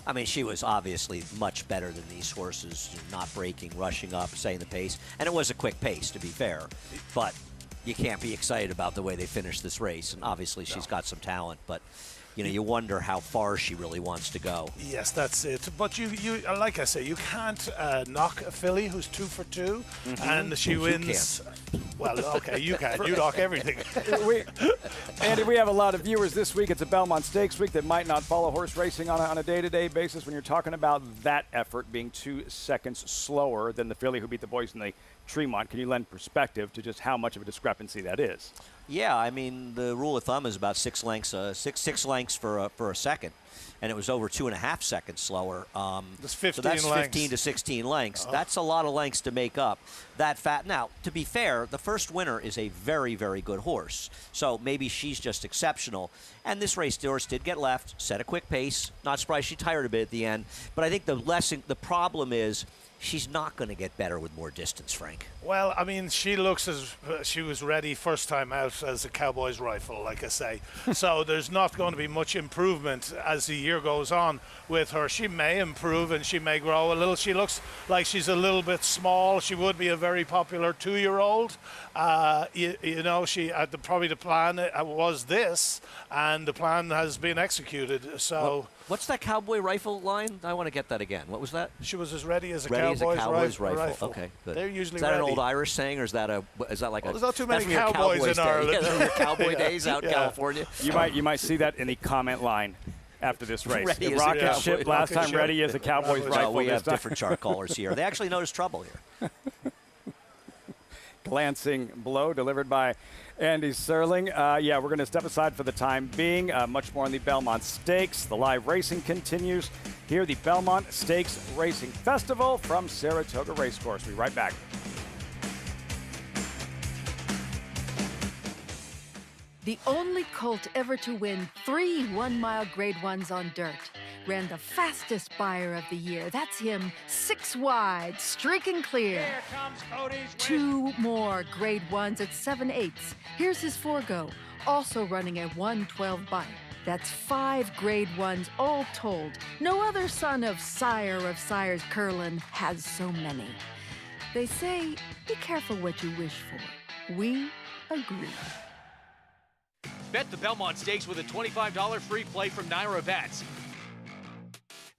I mean, she was obviously much better than these horses, not breaking, rushing up, setting the pace. And it was a quick pace, to be fair. But you can't be excited about the way they finished this race. And obviously, she's got some talent. But, you know, you wonder how far she really wants to go. Yes, that's it. But you like I say, you can't knock a filly who's 2 for 2, and she You wins. Well, okay, you can. You knock everything. Andy, we have a lot of viewers this week. It's a Belmont Stakes week that might not follow horse racing on a day-to-day basis. When you're talking about that effort being 2 seconds slower than the filly who beat the boys in the Tremont, can you lend perspective to just how much of a discrepancy that is? Yeah, I mean, the rule of thumb is about 6 lengths, six lengths for a second, and it was over 2.5 seconds slower. That's 15 so that's lengths. 15 to 16 lengths. Oh. That's a lot of lengths to make up that fat. Now, to be fair, the first winner is a very, very good horse, so maybe she's just exceptional. And this race horse did get left, set a quick pace. Not surprised she tired a bit at the end, but I think the problem is she's not going to get better with more distance, Frank. Well, I mean, she looks as she was ready first time out as a Cowboys rifle, like I say. So there's not going to be much improvement as the year goes on with her. She may improve and she may grow a little. She looks like she's a little bit small. She would be a very popular 2-year-old. You know, probably the plan was this, and the plan has been executed. So. What's that Cowboy rifle line? I want to get that again. What was that? She was as ready as a Cowboys rifle. Okay, good. They're usually is that ready. an old Irish saying, or is that like There's not too many that's from your cowboys in day. Ireland. Yeah, those are cowboy Yeah. days out in Yeah. California. You might see that in the comment line after this race. Ready The as a rocket cowboy. ship last time Rocket ready ship. as a Cowboys No, rifle. we this have time. different chart callers here. They actually notice trouble here. Glancing blow delivered by Andy Serling. Yeah, we're going to step aside for the time being. Much more on the Belmont Stakes. The live racing continues. Here, the Belmont Stakes Racing Festival from Saratoga Racecourse. We'll be right back. The only colt ever to win 3 one-mile Grade 1s on dirt. Ran the fastest buyer of the year. That's him, 6 wide, streaking clear. Here comes Cody's 2 more Grade 1s at 7/8. Here's his forego, also running a 112 bite. That's 5 Grade 1s all told. No other son of Sire of Sires Curlin has so many. They say, be careful what you wish for. We agree. Bet the Belmont Stakes with a $25 free play from Naira Bets.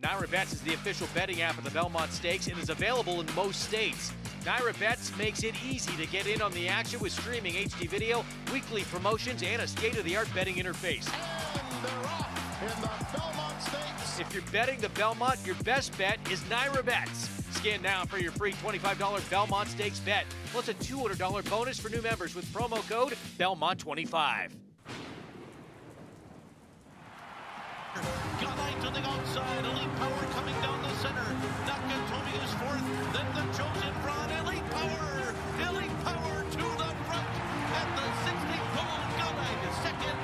Naira Bets is the official betting app of the Belmont Stakes and is available in most states. Naira Bets makes it easy to get in on the action with streaming HD video, weekly promotions, and a state-of-the-art betting interface. And they're off in the Belmont Stakes. If you're betting the Belmont, your best bet is Naira Bets. Scan now for your free $25 Belmont Stakes bet, plus a $200 bonus for new members with promo code Belmont25. Galley to the outside, Elite Power coming down the center. Nakatomi's fourth, then the chosen run. Elite Power to the front. At the 60 pole, Galley is second,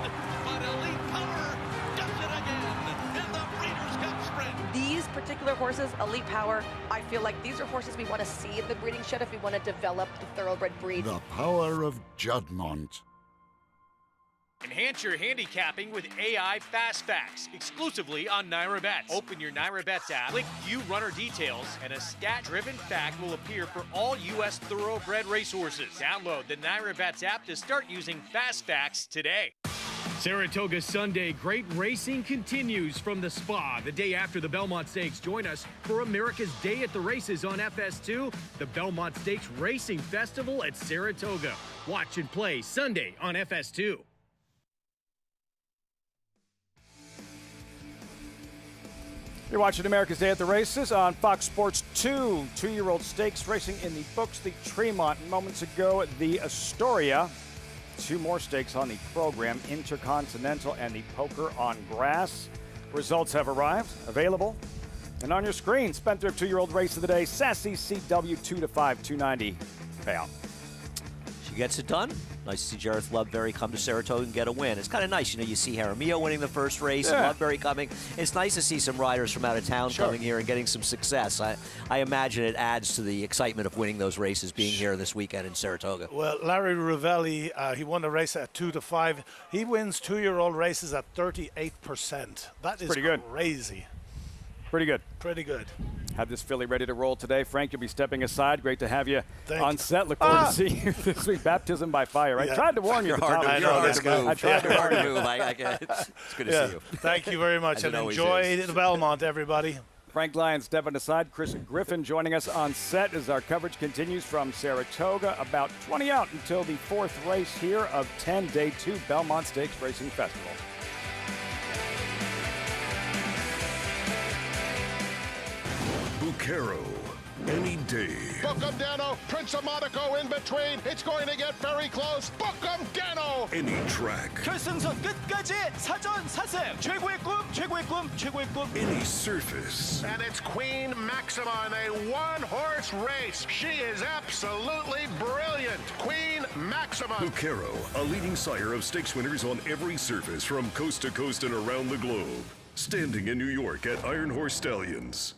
but Elite Power does it again in the Breeders' Cup Sprint. These particular horses, Elite Power, I feel like these are horses we want to see in the breeding shed if we want to develop the thoroughbred breed. The power of Juddmonte. Enhance your handicapping with AI Fast Facts, exclusively on Naira Bets. Open your Naira Bets app, click View Runner Details, and a stat-driven fact will appear for all U.S. thoroughbred racehorses. Download the Naira Bets app to start using Fast Facts today. Saratoga Sunday, great racing continues from the Spa. The day after the Belmont Stakes, join us for America's Day at the Races on FS2, the Belmont Stakes Racing Festival at Saratoga. Watch and play Sunday on FS2. You're watching America's Day at the Races on Fox Sports 2. Two-year-old stakes racing in the books. The Tremont moments ago, the Astoria. Two more stakes on the program, Intercontinental and the Poker on Grass. Results have arrived, available, and on your screen. Spendthrift two-year-old race of the day, Sassy CW 2-5, 290 payout. She gets it done. Nice to see Jareth Loveberry come to Saratoga and get a win. It's kind of nice, you see Jaramillo winning the first race, and Loveberry coming. It's nice to see some riders from out of town coming here and getting some success. I imagine it adds to the excitement of winning those races, being here this weekend in Saratoga. Well, Larry Ravelli, he won the race at 2-5. He wins two-year-old races at 38%. That is pretty good. Crazy. Pretty good. Pretty good. Have this filly ready to roll today. Frank, you'll be stepping aside. Great to have you on set. Look forward to seeing you this week. Baptism by fire. I tried to warn you. You're hard to move. I tried to warn you. It's good to see you. Thank you very much, and enjoy the Belmont, everybody. Frank Lyon stepping aside. Chris Griffin joining us on set as our coverage continues from Saratoga. About 20 out until the fourth race here of 10, Day 2 Belmont Stakes Racing Festival. Bucaro, any day. Book 'em, Dano. Prince of Monaco in between. It's going to get very close. Book 'em, Dano. Any track. 결승선 끝까지 사전 사승. 최고의 꿈, 최고의 꿈, 최고의 꿈. Any surface. And it's Queen Maxima in a one-horse race. She is absolutely brilliant. Queen Maxima. Bucaro, a leading sire of stakes winners on every surface from coast to coast and around the globe. Standing in New York at Iron Horse Stallions.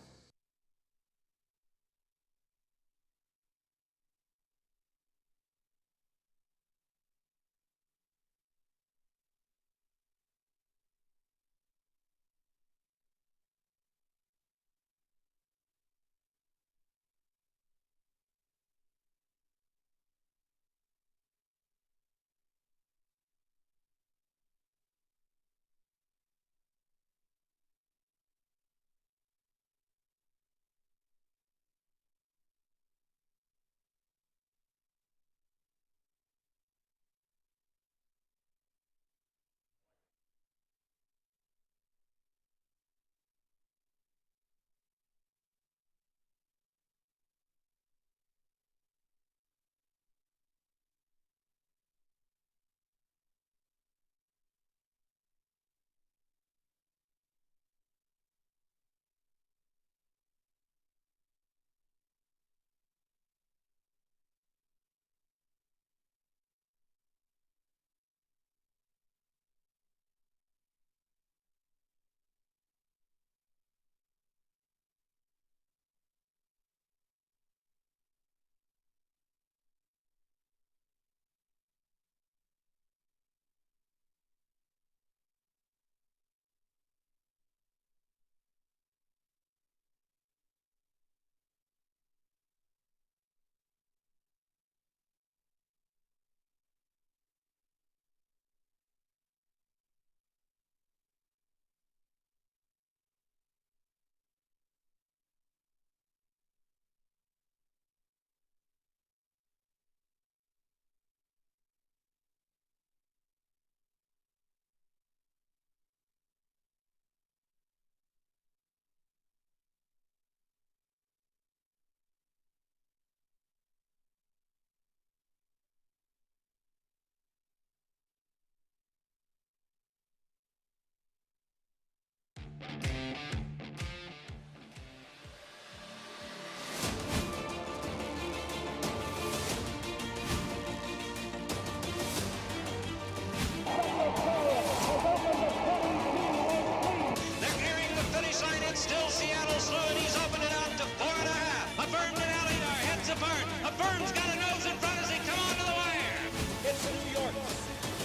Burns got a nose in front as he come onto the wire. It's a New York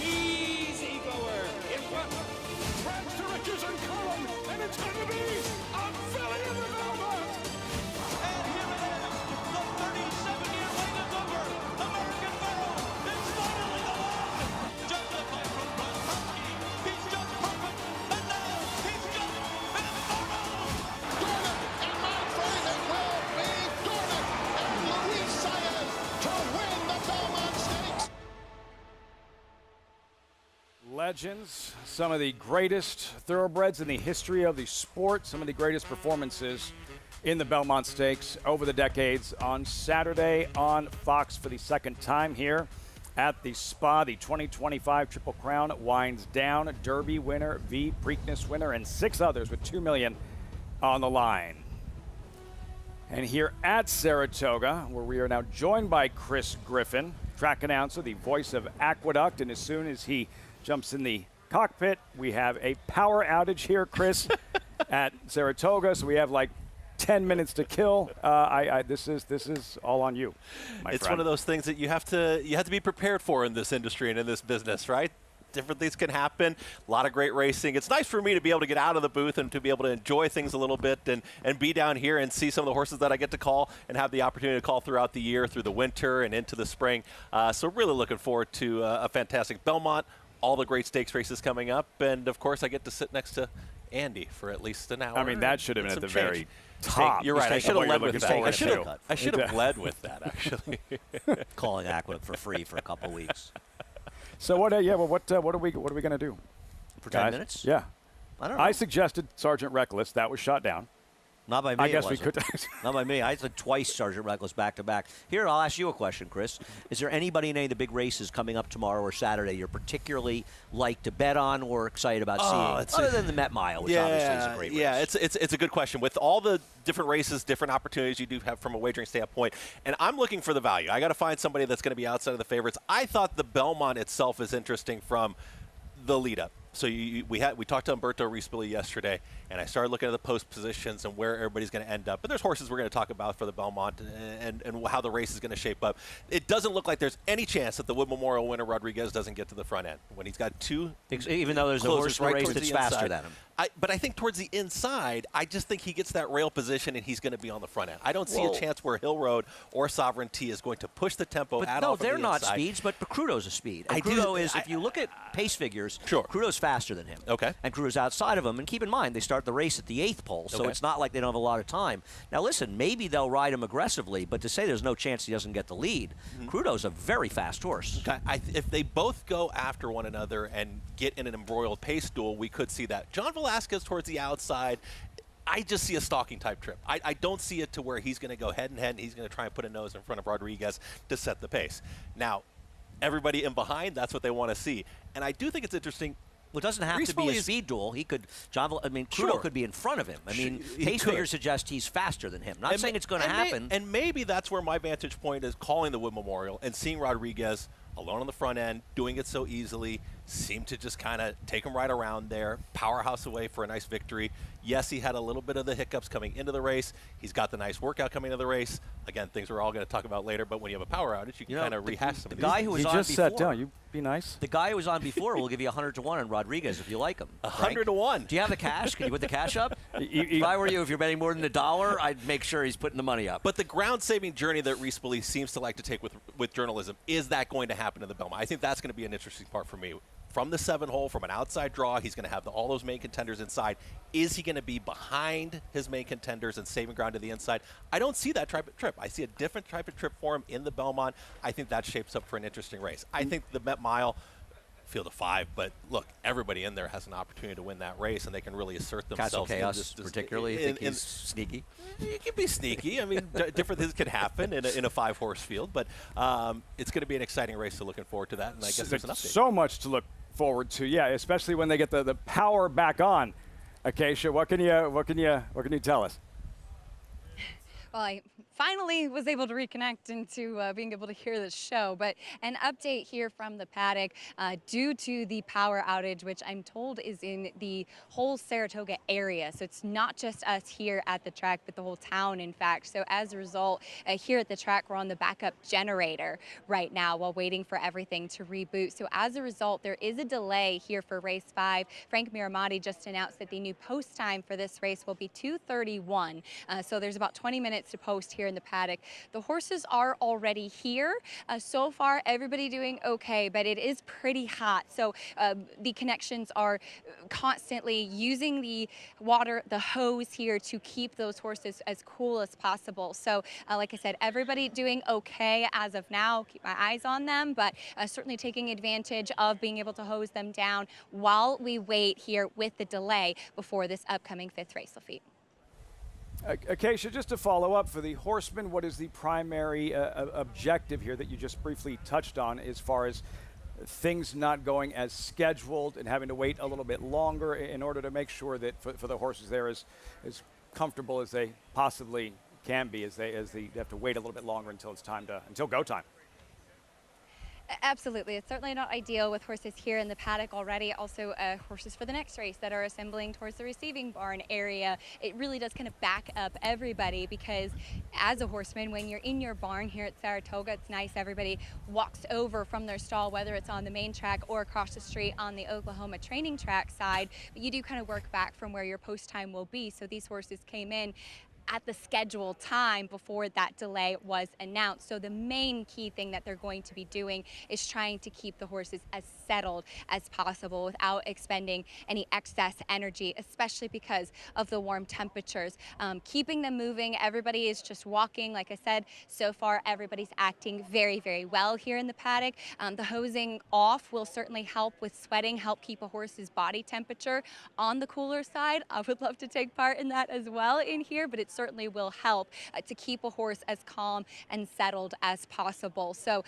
easy goer in front. Rags to riches and column, and it's going to be Legends, some of the greatest thoroughbreds in the history of the sport, some of the greatest performances in the Belmont Stakes over the decades. On Saturday on Fox for the second time here at the Spa, the 2025 Triple Crown winds down. Derby winner, Preakness winner, and 6 others with $2 million on the line. And here at Saratoga, where we are now joined by Chris Griffin, track announcer, the voice of Aqueduct, and as soon as he jumps in the cockpit, we have a power outage here, Chris, at Saratoga, so we have like 10 minutes to kill. This is all on you, my It's friend. one of those things that you have to be prepared for in this industry and in this business, right? Different things can happen. A lot of great racing. It's nice for me to be able to get out of the booth and to be able to enjoy things a little bit and be down here and see some of the horses that I get to call and have the opportunity to call throughout the year, through the winter and into the spring. So really looking forward to a fantastic Belmont, all the great stakes races coming up, and of course I get to sit next to Andy for at least an hour. I mean, that should have been at the very top. You're right. I should have led with that. I should have to. led with that, actually. Calling Aqueduct for free for a couple weeks. So what are we going to do? For 10 minutes? Yeah. I don't know. I suggested Sergeant Reckless. That was shot down. Not by me. I guess it we wasn't. could. Not by me. I said twice Sergeant Reckless back to back. Here, I'll ask you a question, Chris. Is there anybody in any of the big races coming up tomorrow or Saturday you're particularly like to bet on or excited about seeing? Other than the Met Mile, which obviously is a great race. Yeah, it's a good question. With all the different races, different opportunities you do have from a wagering standpoint, and I'm looking for the value. I got to find somebody that's going to be outside of the favorites. I thought the Belmont itself is interesting from the lead up. So we talked to Umberto Rispoli yesterday, and I started looking at the post positions and where everybody's going to end up. But there's horses we're going to talk about for the Belmont and how the race is going to shape up. It doesn't look like there's any chance that the Wood Memorial winner Rodriguez doesn't get to the front end when he's got 2. Even though there's a horse in the race that's faster than him. But I think towards the inside, I just think he gets that rail position and he's going to be on the front end. I don't see a chance where Hill Road or Sovereignty is going to push the tempo but out no, off they're of the not inside. speeds, but Crudo's a speed. And Crudo is, if you look at pace figures, Crudo's faster than him. Okay. And Crudo's outside of him. And keep in mind, they start the race at the 8th pole, so it's not like they don't have a lot of time. Now, listen, maybe they'll ride him aggressively, but to say there's no chance he doesn't get the lead, Crudo's a very fast horse. Okay. If they both go after one another and get in an embroiled pace duel, we could see that. John Velasquez towards the outside, I just see a stalking type trip. I don't see it to where he's going to go head and head and he's going to try and put a nose in front of Rodriguez to set the pace. Now, everybody in behind, that's what they want to see. And I do think it's interesting. Well, it doesn't have to be a speed duel. He could, Crudo could be in front of him. I mean, pace figures suggest he's faster than him. Not saying it's going to happen. And maybe that's where my vantage point is, calling the Wood Memorial and seeing Rodriguez alone on the front end, doing it so easily, seemed to just kind of take him right around there, powerhouse away for a nice victory. Yes, he had a little bit of the hiccups coming into the race. He's got the nice workout coming into the race. Again, things we're all going to talk about later, but when you have a power outage, you can kind of rehash some of these. The guy who was he on just before, sat down. You be nice. The guy who was on before will give you 100 to 1 on Rodriguez if you like him. 100 to 1. Do you have the cash? Can you put the cash up? If I were you, if you're betting more than $1, I'd make sure he's putting the money up. But the ground-saving journey that Rispoli seems to like to take with journalism, is that going to happen in the Belmont? I think that's going to be an interesting part for me. From the 7-hole, from an outside draw, he's going to have all those main contenders inside. Is he going to be behind his main contenders and saving ground to the inside? I don't see that type of trip. I see a different type of trip for him in the Belmont. I think that shapes up for an interesting race. I think the Met Mile, field of 5, but look, everybody in there has an opportunity to win that race, and they can really assert themselves. Castle Chaos, particularly, think he's sneaky. You can be sneaky. I mean, different things can happen in a 5-horse field, but it's going to be an exciting race. So looking forward to that, and I guess there's an update. So much to look forward to, yeah, especially when they get the power back on. Acacia, what can you tell us? Well, I finally was able to reconnect into being able to hear this show, but an update here from the paddock due to the power outage, which I'm told is in the whole Saratoga area. So it's not just us here at the track, but the whole town, in fact. So as a result, here at the track, we're on the backup generator right now while waiting for everything to reboot. So as a result, there is a delay here for race 5. Frank Miramati just announced that the new post time for this race will be 2:31. So there's about 20 minutes to post here here in the paddock. The horses are already here. So far, everybody doing okay, but it is pretty hot. So the connections are constantly using the water, the hose here to keep those horses as cool as possible. So like I said, everybody doing okay as of now. Keep my eyes on them, but certainly taking advantage of being able to hose them down while we wait here with the delay before this upcoming 5th race, Lafitte. Acacia, just to follow up, for the horsemen, what is the primary objective here that you just briefly touched on as far as things not going as scheduled and having to wait a little bit longer in order to make sure that for the horses they're as comfortable as they possibly can be as they have to wait a little bit longer until go time? Absolutely. It's certainly not ideal with horses here in the paddock already. Also, horses for the next race that are assembling towards the receiving barn area. It really does kind of back up everybody because as a horseman, when you're in your barn here at Saratoga, it's nice everybody walks over from their stall, whether it's on the main track or across the street on the Oklahoma training track side. But you do kind of work back from where your post time will be. So these horses came in at the scheduled time before that delay was announced. So the main key thing that they're going to be doing is trying to keep the horses as settled as possible without expending any excess energy, especially because of the warm temperatures. Keeping them moving, everybody is just walking. Like I said, so far everybody's acting very, very well here in the paddock. The hosing off will certainly help with sweating, help keep a horse's body temperature on the cooler side. I would love to take part in that as well in here, but it certainly will help to keep a horse as calm and settled as possible. So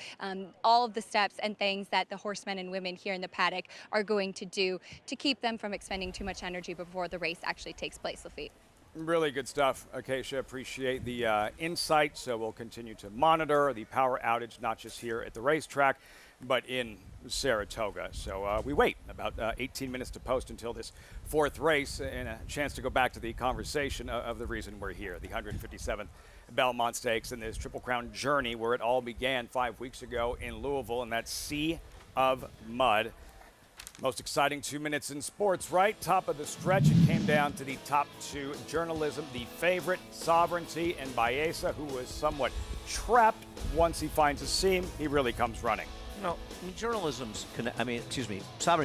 all of the steps and things that the horsemen and women here in the paddock are going to do to keep them from expending too much energy before the race actually takes place, Lafitte. Really good stuff, Acacia. Appreciate the insight. So we'll continue to monitor the power outage, not just here at the racetrack, but in Saratoga. So we wait about 18 minutes to post until this 4th race and a chance to go back to the conversation of the reason we're here, the 157th Belmont Stakes and this Triple Crown journey where it all began 5 weeks ago in Louisville in that sea of mud. Most exciting 2 minutes in sports, right? Top of the stretch, it came down to the top 2 journalism, the favorite, Sovereignty, and Baeza, who was somewhat trapped. Once he finds a seam, he really comes running. No, Sovereignty's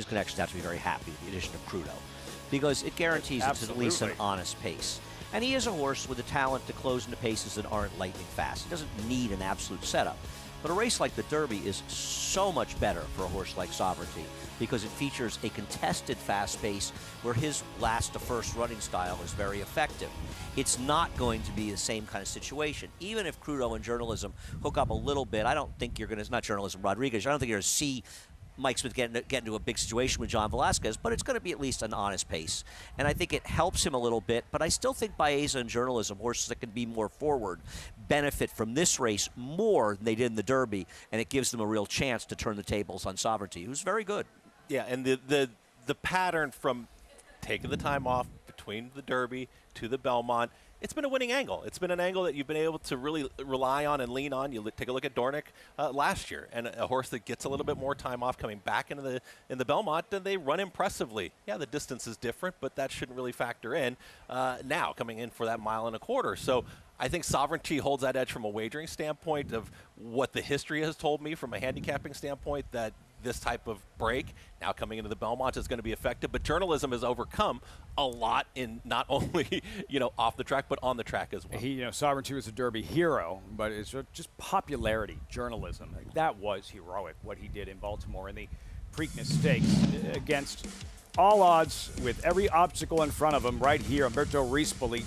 connections have to be very happy, the addition of Crudo, because it guarantees it's at least an honest pace. And he is a horse with the talent to close into paces that aren't lightning fast. He doesn't need an absolute setup. But a race like the Derby is so much better for a horse like Sovereignty because it features a contested fast pace where his last to first running style is very effective. It's not going to be the same kind of situation. Even if Crudo and Journalism hook up a little bit, I don't think you're going to, it's not Journalism, Rodriguez, I don't think you're going to see Mike Smith get into a big situation with John Velasquez, but it's going to be at least an honest pace. And I think it helps him a little bit, but I still think Baeza and Journalism, horses that can be more forward, benefit from this race more than they did in the Derby, and it gives them a real chance to turn the tables on Sovereignty, who's very good. Yeah, and the pattern from taking the time off between the Derby to the Belmont, it's been a winning angle. It's been an angle that you've been able to really rely on and lean on. You take a look at Dornick last year, and a horse that gets a little bit more time off coming back into the Belmont, and they run impressively. Yeah, the distance is different, but that shouldn't really factor in now coming in for that 1.25 miles. So I think Sovereignty holds that edge from a wagering standpoint of what the history has told me from a handicapping standpoint that this type of break now coming into the Belmont is going to be effective, but Journalism has overcome a lot in not only off the track but on the track as well. Sovereignty was a Derby hero, but it's just popularity, Journalism. That was heroic what he did in Baltimore in the Preakness Stakes against all odds with every obstacle in front of him. Right here, Umberto Rispoli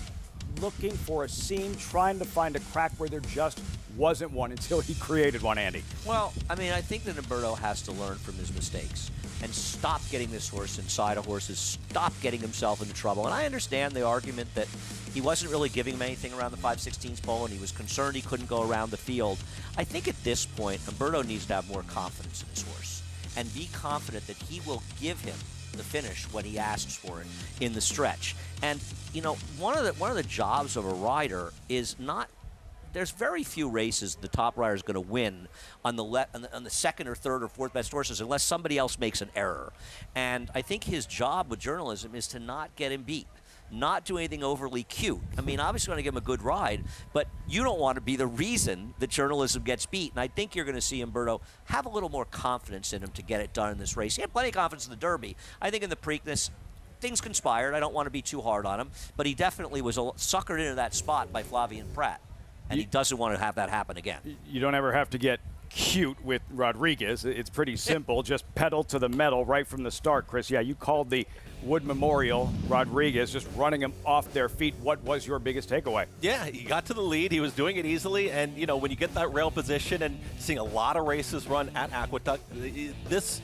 looking for a seam, trying to find a crack where there just wasn't one until he created one, Andy. Well, I think that Umberto has to learn from his mistakes and stop getting this horse inside of horses, stop getting himself into trouble. And I understand the argument that he wasn't really giving him anything around the 5/16 pole and he was concerned he couldn't go around the field. I think at this point, Umberto needs to have more confidence in his horse and be confident that he will give him the finish when he asks for it in the stretch. And one of the jobs of a rider is not. There's very few races the top rider is going to win on the second or third or fourth best horses unless somebody else makes an error. And I think his job with Journalism is to not get him beat, not do anything overly cute. I mean, obviously want to give him a good ride, but you don't want to be the reason that journalism gets beat. And I think you're going to see Umberto have a little more confidence in him to get it done in this race. He had plenty of confidence in the Derby. I think in the Preakness, things conspired. I don't want to be too hard on him, but he definitely was suckered into that spot by Flavien Prat, and he doesn't want to have that happen again. You don't ever have to get cute with Rodriguez. It's pretty simple. Just pedal to the metal right from the start, Chris. Yeah, you called the Wood Memorial Rodriguez, just running him off their feet. What was your biggest takeaway? Yeah, he got to the lead. He was doing it easily. And, you know, when you get that rail position and seeing a lot of races run at Aqueduct, this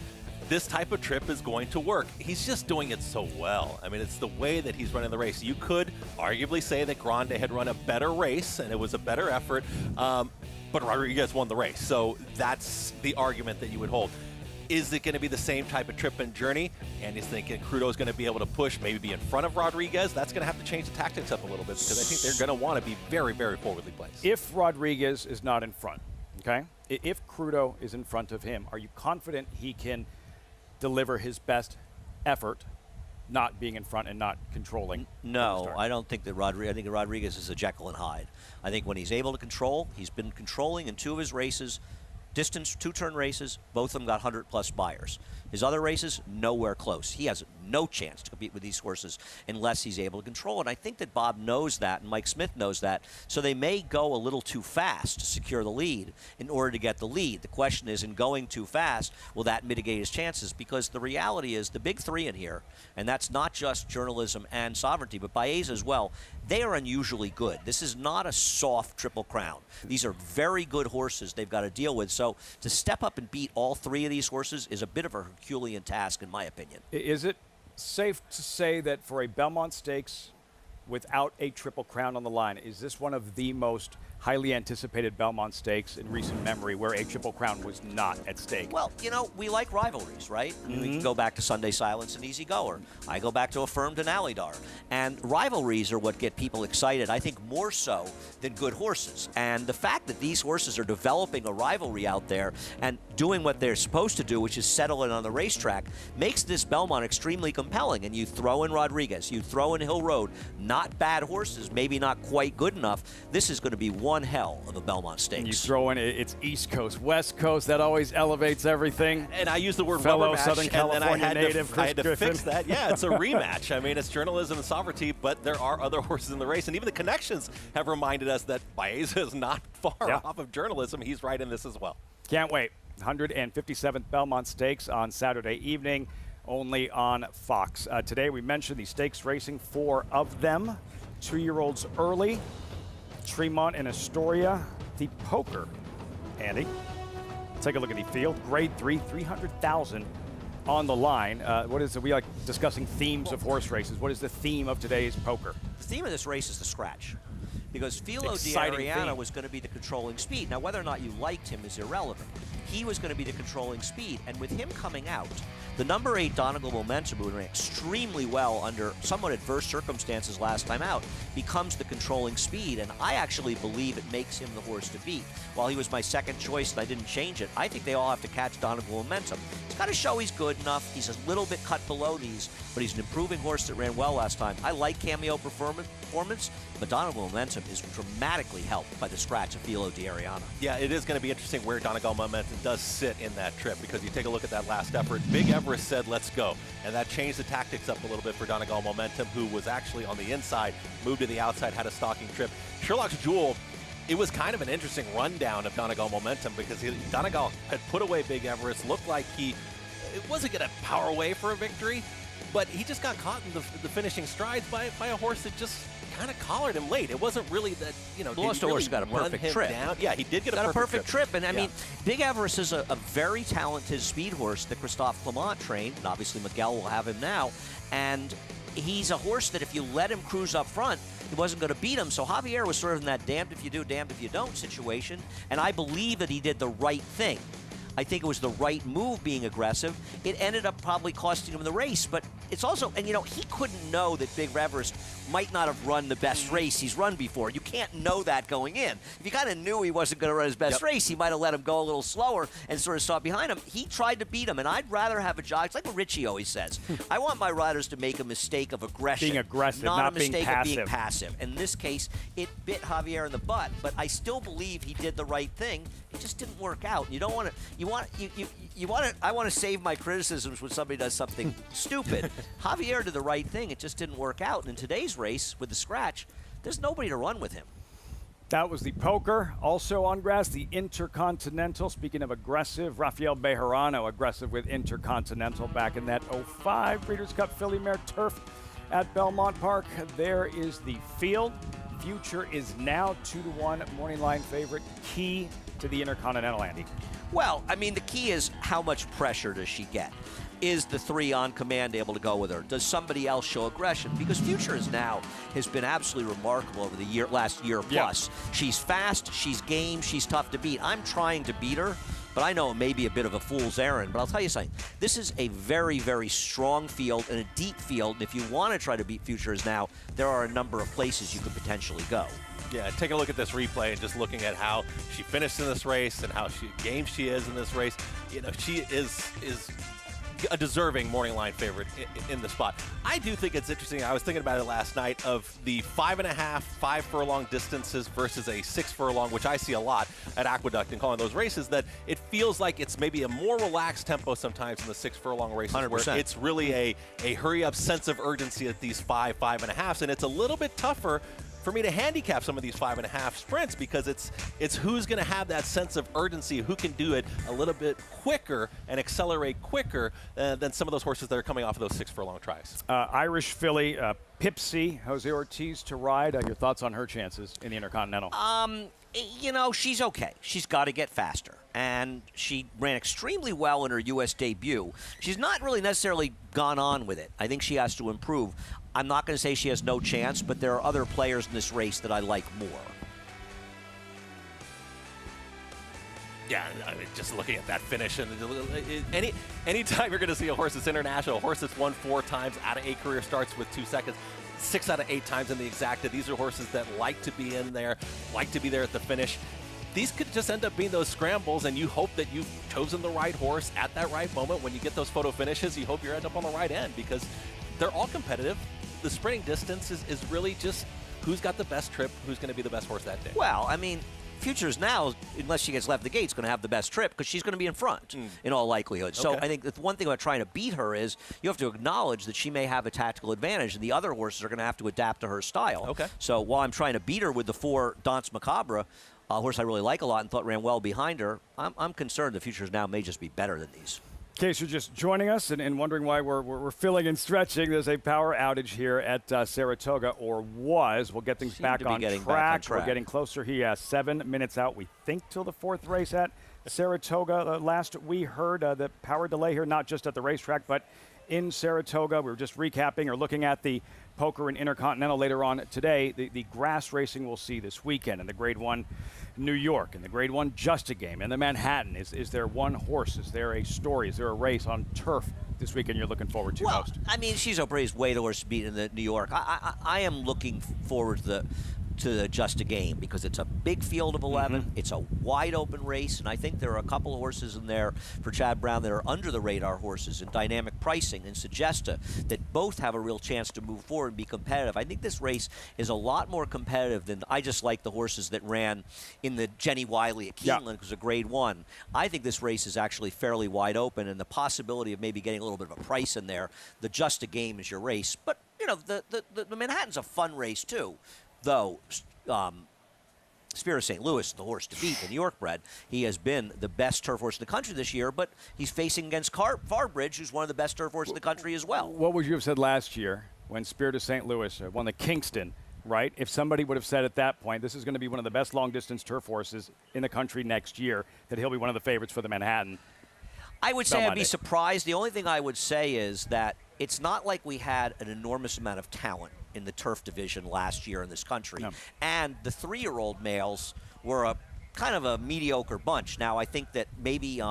type of trip is going to work. He's just doing it so well. I mean, it's the way that he's running the race. You could arguably say that Grande had run a better race and it was a better effort, but Rodriguez won the race. So that's the argument that you would hold. Is it going to be the same type of trip and journey? And he's thinking Crudo's going to be able to push, maybe be in front of Rodriguez. That's going to have to change the tactics up a little bit because I think they're going to want to be very, very forwardly placed. If Rodriguez is not in front, okay? If Crudo is in front of him, are you confident he can deliver his best effort, not being in front and not controlling? No, I don't think that Rodriguez. I think Rodriguez is a Jekyll and Hyde. I think when he's able to control, he's been controlling in 2 of his races, distance 2-turn races. Both of them got 100+ buyers. His other races, nowhere close. He has no chance to compete with these horses unless he's able to control. And I think that Bob knows that, and Mike Smith knows that. So they may go a little too fast to secure the lead in order to get the lead. The question is, in going too fast, will that mitigate his chances? Because the reality is the big 3 in here, and that's not just Journalism and Sovereignty, but Baeza as well, they are unusually good. This is not a soft Triple Crown. These are very good horses they've got to deal with. So to step up and beat all 3 of these horses is a bit of a Herculean task, in my opinion. Is it safe to say that for a Belmont Stakes without a Triple Crown on the line, is this one of the most highly anticipated Belmont Stakes in recent memory where a Triple Crown was not at stake? Well, you know, we like rivalries, right? I mean, we can go back to Sunday Silence and Easy Goer. I go back to Affirmed and Alidar. And rivalries are what get people excited, I think, more so than good horses. And the fact that these horses are developing a rivalry out there and doing what they're supposed to do, which is settle it on the racetrack, makes this Belmont extremely compelling. And you throw in Rodriguez, you throw in Hill Road, not bad horses, maybe not quite good enough. This is going to be one hell of a Belmont Stakes. And you throw in it's East Coast, West Coast, that always elevates everything. And I use the word fellow rubber match, Southern California and native I had to Griffin. fix that. Yeah, it's a rematch. I mean, it's Journalism and Sovereignty, but there are other horses in the race, and even the connections have reminded us that Baeza is not far off of Journalism. He's right in this as well. Can't wait. 157th Belmont Stakes on Saturday evening, only on Fox. Today we mentioned the stakes racing, 4 of them, 2-year-olds early. Tremont and Astoria, the poker. Andy, take a look at the field. Grade 3, 300,000 on the line. What is it? We like discussing themes of horse races. What is the theme of today's poker? The theme of this race is the scratch. Because Filo Exciting D'Ariana theme. was going to be the controlling speed. Now, whether or not you liked him is irrelevant. He was going to be the controlling speed. And with him coming out, the number 8 Donegal Momentum, who ran extremely well under somewhat adverse circumstances last time out, becomes the controlling speed. And I actually believe it makes him the horse to beat. While he was my second choice and I didn't change it, I think they all have to catch Donegal Momentum. He's got to show he's good enough. He's a little bit cut below these, but he's an improving horse that ran well last time. I like Cameo performance, but Donegal Momentum is dramatically helped by the scratch of Filo D'Ariana. Yeah, it is going to be interesting where Donegal Momentum does sit in that trip, because you take a look at that last effort. Big Everest said, let's go. And that changed the tactics up a little bit for Donegal Momentum, who was actually on the inside, moved to the outside, had a stalking trip. Sherlock's Jewel, it was kind of an interesting rundown of Donegal Momentum, because Donegal had put away Big Everest, looked like he wasn't going to power away for a victory, but he just got caught in the finishing strides by a horse that just kind of collared him late. It wasn't really that, you know, Lost really Horse got a perfect trip. Down. Yeah, he did get got a perfect trip. And I mean, Big Everest is a very talented speed horse that Christophe Clement trained, and obviously Miguel will have him now. And he's a horse that if you let him cruise up front, he wasn't going to beat him. So Javier was sort of in that damned if you do, damned if you don't situation. And I believe that he did the right thing. I think it was the right move being aggressive. It ended up probably costing him the race, but it's also, and he couldn't know that Big Everest might not have run the best race he's run before. You can't know that going in. If you kind of knew he wasn't going to run his best race, he might have let him go a little slower and sort of stop behind him. He tried to beat him, and I'd rather have a jog. It's like what Richie always says. I want my riders to make a mistake of aggression. Being aggressive, not a being mistake passive. of being passive. In this case, it bit Javier in the butt, but I still believe he did the right thing. It just didn't work out. You don't want to. I want to save my criticisms when somebody does something stupid. Javier did the right thing. It just didn't work out. And in today's race with the scratch, there's nobody to run with him. That was the poker. Also on grass, the Intercontinental. Speaking of aggressive, Rafael Bejarano aggressive with Intercontinental back in that 05 Breeders' Cup Filly Mare Turf at Belmont Park. There is the field. Future is now 2-1 morning line favorite. Key to the Intercontinental, Andy. Well, I mean, the key is how much pressure does she get? Is the 3 on command able to go with her? Does somebody else show aggression? Because Future has been absolutely remarkable over the last year plus. She's fast, she's game, she's tough to beat. I'm trying to beat her, but I know it may be a bit of a fool's errand. But I'll tell you something. This is a very, very strong field and a deep field. And if you want to try to beat Futures now, there are a number of places you could potentially go. Yeah, taking a look at this replay and just looking at how she finished in this race and how game she is in this race, she is a deserving morning line favorite in the spot. I do think it's interesting. I was thinking about it last night of the 5.5, 5 furlong distances versus a 6 furlong, which I see a lot at Aqueduct and calling those races, that it feels like it's maybe a more relaxed tempo sometimes in the 6 furlong races 100%. where it's really a hurry up sense of urgency at these 5.5s, and it's a little bit tougher for me to handicap some of these 5.5 sprints because it's who's going to have that sense of urgency, who can do it a little bit quicker and accelerate quicker than some of those horses that are coming off of those 6 furlong tries. Irish filly, Pipsy, Jose Ortiz to ride. Your thoughts on her chances in the Intercontinental? She's okay. She's got to get faster. And she ran extremely well in her U.S. debut. She's not really necessarily gone on with it. I think she has to improve. I'm not going to say she has no chance, but there are other players in this race that I like more. Yeah, I mean, just looking at that finish, and anytime you're going to see a horse that's international, a horse that's won 4 times out of 8 career starts with 2 seconds, 6 out of 8 times in the exacta. These are horses that like to be in there, like to be there at the finish. These could just end up being those scrambles, and you hope that you've chosen the right horse at that right moment. When you get those photo finishes, you hope you end up on the right end because they're all competitive. The sprinting distance is really just who's got the best trip, who's going to be the best horse that day. Well, I mean, Futures now, unless she gets left the gate, is going to have the best trip because she's going to be in front in all likelihood. So I think the one thing about trying to beat her is you have to acknowledge that she may have a tactical advantage, and the other horses are going to have to adapt to her style. Okay. So while I'm trying to beat her with the 4 Danse Macabre, a horse I really like a lot and thought ran well behind her, I'm concerned the Futures now may just be better than these. In case you're just joining us and wondering why we're filling and stretching, there's a power outage here at Saratoga, or was. We'll get things back on track. We're getting closer here. 7 minutes out, we think, till the 4th race at Saratoga. Last we heard, the power delay here, not just at the racetrack, but in Saratoga. We were just recapping or looking at the Poker and Intercontinental later on today. The grass racing we'll see this weekend, and the Grade 1 New York, and the Grade 1 Just a Game, and the Manhattan. Is there one horse? Is there a story? Is there a race on turf this weekend you're looking forward to most? I mean, She's O'Brien's way the horse to beat in the New York. I am looking forward to the Just a Game because it's a big field of 11. It's a wide open race, and I think there are a couple of horses in there for Chad Brown that are under the radar horses in Dynamic Pricing and Suggesta that both have a real chance to move forward and be competitive. I think this race is a lot more competitive than I just like the horses that ran in the Jenny Wiley at Keeneland, which was a Grade 1. I think this race is actually fairly wide open, and the possibility of maybe getting a little bit of a price in there. The Just a Game is your race, but the Manhattan's a fun race too. Though Spirit of St. Louis, the horse to beat, the New York bred, he has been the best turf horse in the country this year, but he's facing against Farbridge, who's one of the best turf horses in the country as well. What would you have said last year when Spirit of St. Louis won the Kingston, right? If somebody would have said at that point, this is going to be one of the best long-distance turf horses in the country next year, that he'll be one of the favorites for the Manhattan. I would say I'd be surprised. The only thing I would say is that it's not like we had an enormous amount of talent in the turf division last year in this country. No. And the 3-year-old males were a kind of a mediocre bunch. Now, I think that maybe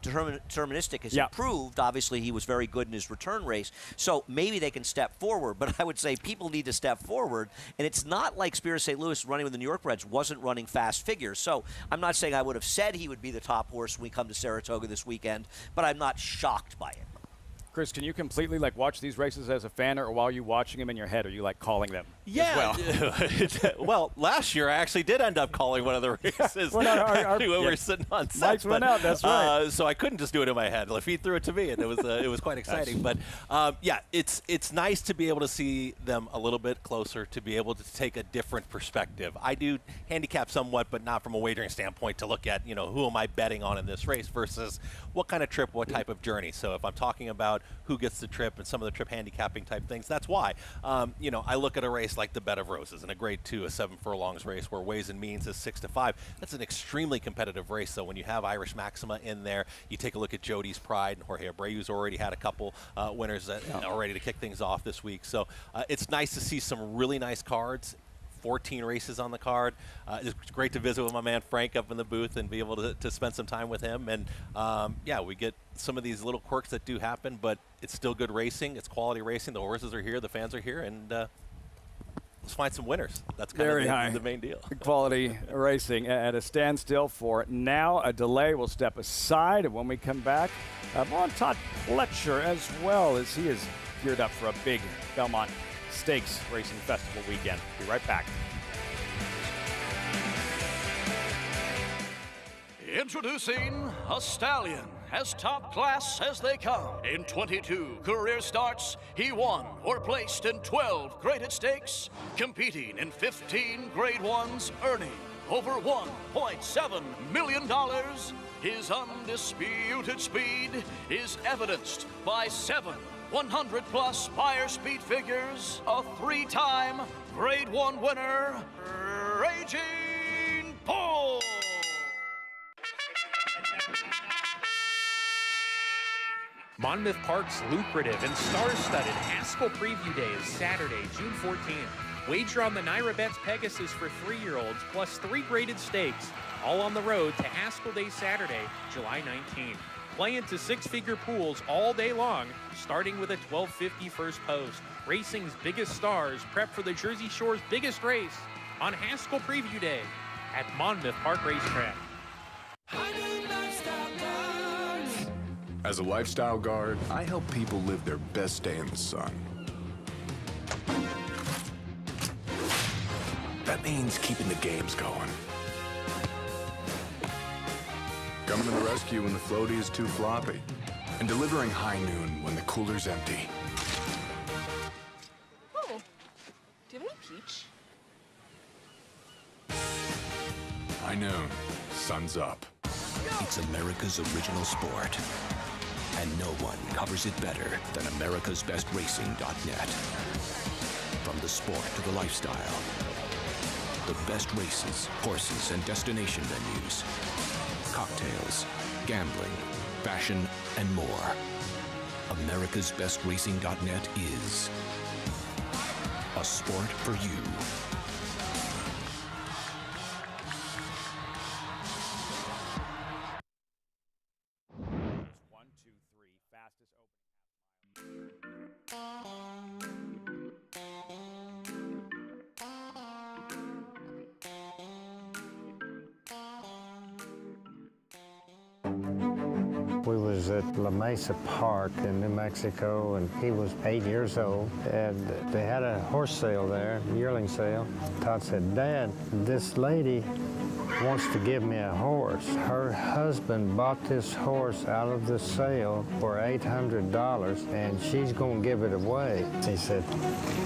deterministic has improved. Obviously, he was very good in his return race. So maybe they can step forward. But I would say people need to step forward. And it's not like Spears St. Louis running with the New York Reds wasn't running fast figures. So I'm not saying I would have said he would be the top horse when we come to Saratoga this weekend, but I'm not shocked by it. Chris, can you completely watch these races as a fan, or while you're watching them in your head, are you calling them? Yeah. Well, last year I actually did end up calling one of the races when we were sitting on set. Lights went out. That's right. So I couldn't just do it in my head. Lafitte threw it to me, and it was quite exciting. But yeah, it's nice to be able to see them a little bit closer, to be able to take a different perspective. I do handicap somewhat, but not from a wagering standpoint, to look at who am I betting on in this race versus what kind of trip, what type of journey. So if I'm talking about who gets the trip and some of the trip handicapping type things, that's why. I look at a race like the Bed of Roses in a Grade 2, a 7 furlongs race where Ways and Means is 6-5. That's an extremely competitive race. So when you have Irish Maxima in there, you take a look at Jody's Pride, and Jorge Abreu's already had a couple winners already to kick things off this week. So it's nice to see some really nice cards. 14 races on the card. It's great to visit with my man Frank up in the booth and be able to spend some time with him. And yeah, we get some of these little quirks that do happen, but it's still good racing. It's quality racing. The horses are here, the fans are here, and let's find some winners. That's kind of the main deal. Quality racing at a standstill for now. A delay. We'll step aside, and when we come back, more on Todd Pletcher as well, as he is geared up for a big Belmont Stakes Racing Festival weekend. Be right back. Introducing a stallion, as top class as they come. In 22 career starts, he won or placed in 12 graded stakes, competing in 15 Grade 1s, earning over $1.7 million. His undisputed speed is evidenced by 7 100-plus Beyer speed figures, a 3-time Grade 1 winner, Raging Bull. Monmouth Park's lucrative and star-studded Haskell Preview Day is Saturday, June 14th. Wager on the Naira Bets Pegasus for 3-year-olds, plus 3 graded stakes, all on the road to Haskell Day Saturday, July 19th. Play into 6-figure pools all day long, starting with a $12.50 first post. Racing's biggest stars prep for the Jersey Shore's biggest race on Haskell Preview Day at Monmouth Park Racetrack. As a lifestyle guard, I help people live their best day in the sun. That means keeping the games going. Coming to the rescue when the floaty is too floppy. And delivering high noon when the cooler's empty. Oh, do you have any peach? High noon, sun's up. It's America's original sport. And no one covers it better than America'sBestRacing.net. From the sport to the lifestyle. The best races, horses, and destination venues. Cocktails, gambling, fashion, and more. America'sBestRacing.net is a sport for you. We was at La Mesa Park in New Mexico, and he was 8 years old, and they had a horse sale there, yearling sale. Todd said, "Dad, this lady wants to give me a horse. Her husband bought this horse out of the sale for $800, and she's going to give it away." He said,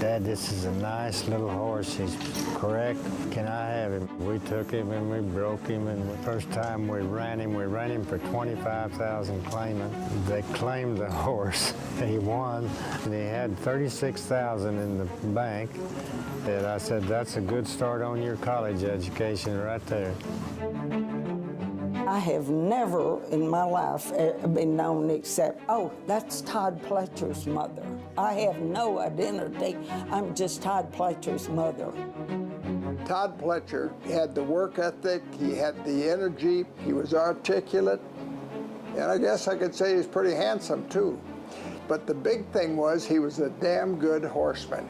"Dad, this is a nice little horse. He's correct. Can I have him?" We took him and we broke him, and the first time we ran him for 25,000 claimant. They claimed the horse. He won, and he had 36,000 in the bank. And I said, "That's a good start on your college education right there." I have never in my life been known except, "Oh, that's Todd Pletcher's mother." I have no identity. I'm just Todd Pletcher's mother. Todd Pletcher had the work ethic, he had the energy, he was articulate, And I guess I could say he's pretty handsome, too. But the big thing was he was a damn good horseman.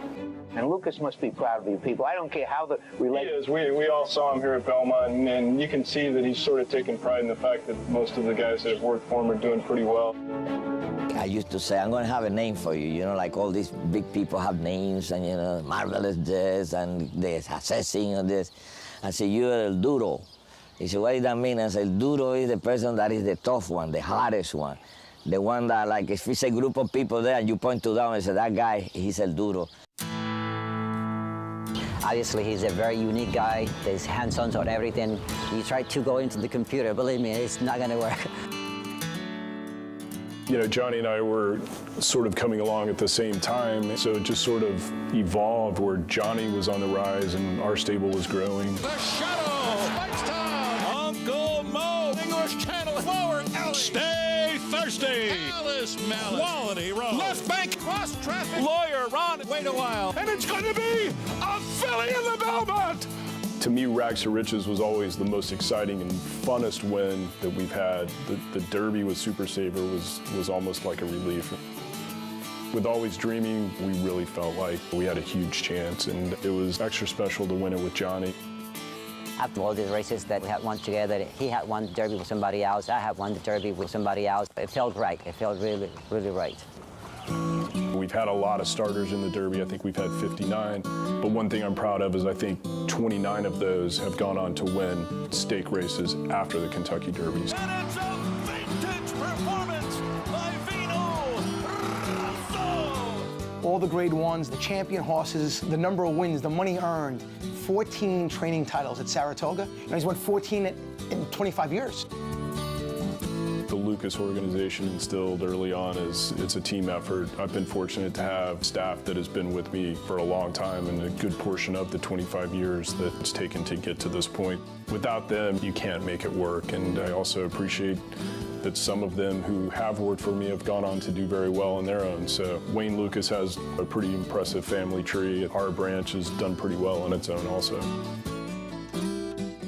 And Lucas must be proud of you people. I don't care how the He is. We all saw him here at Belmont, and you can see that he's sort of taking pride in the fact that most of the guys that have worked for him are doing pretty well. I used to say, I'm going to have a name for you. You know, like all these big people have names, and, you know, Marvelous this, and this, Assessing, and this. I said, you're El Duro. He said, what does that mean? I said, El Duro is the person that is the tough one, the hardest one. The one that, like, if it's a group of people there and you point to them and say, that guy, he's El Duro. Obviously, he's a very unique guy. He's hands-on on everything. You try to go into the computer, believe me, it's not going to work. You know, Johnny and I were sort of coming along at the same time, so it just sort of evolved where Johnny was on the rise and our stable was growing. The shuttle, Spikestown, Uncle Mo, English Channel, forward, alley. Stay thirsty. Alice Mallett, Quality Road, left bank, cross traffic, lawyer Ron, wait a while, and it's going to be a filly in the Belmont. To me, Rags to Riches was always the most exciting and funnest win that we've had. The Derby with Super Saver was almost like a relief. With Always Dreaming, we really felt like we had a huge chance, and it was extra special to win it with Johnny. After all these races that we had won together, he had won the Derby with somebody else, I had won the Derby with somebody else. It felt right. It felt really, really right. We've had a lot of starters in the Derby. I think we've had 59. But one thing I'm proud of is I think 29 of those have gone on to win stake races after the Kentucky Derbies. And it's a vintage performance by Vino Rosso. All the grade ones, the champion horses, the number of wins, the money earned, 14 training titles at Saratoga. You know, he's won 14 in 25 years. The Lucas organization instilled early on is it's a team effort. I've been fortunate to have staff that has been with me for a long time and a good portion of the 25 years that it's taken to get to this point. Without them, you can't make it work, and I also appreciate that some of them who have worked for me have gone on to do very well on their own. So Wayne Lucas has a pretty impressive family tree. Our branch has done pretty well on its own also.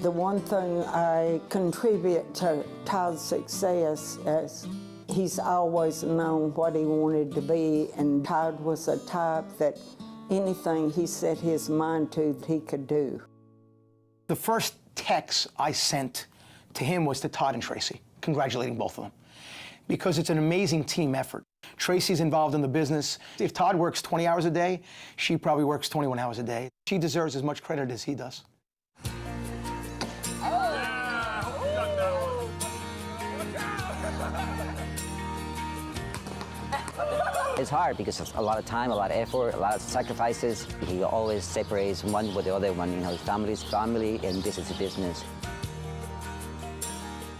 The one thing I contribute to Todd's success is he's always known what he wanted to be, and Todd was a type that anything he set his mind to, he could do. The first text I sent to him was to Todd and Tracy, congratulating both of them, because it's an amazing team effort. Tracy's involved in the business. If Todd works 20 hours a day, she probably works 21 hours a day. She deserves as much credit as he does. It's hard because it's a lot of time, a lot of effort, a lot of sacrifices. He always separates one with the other one. You know, his family's family and this is a business.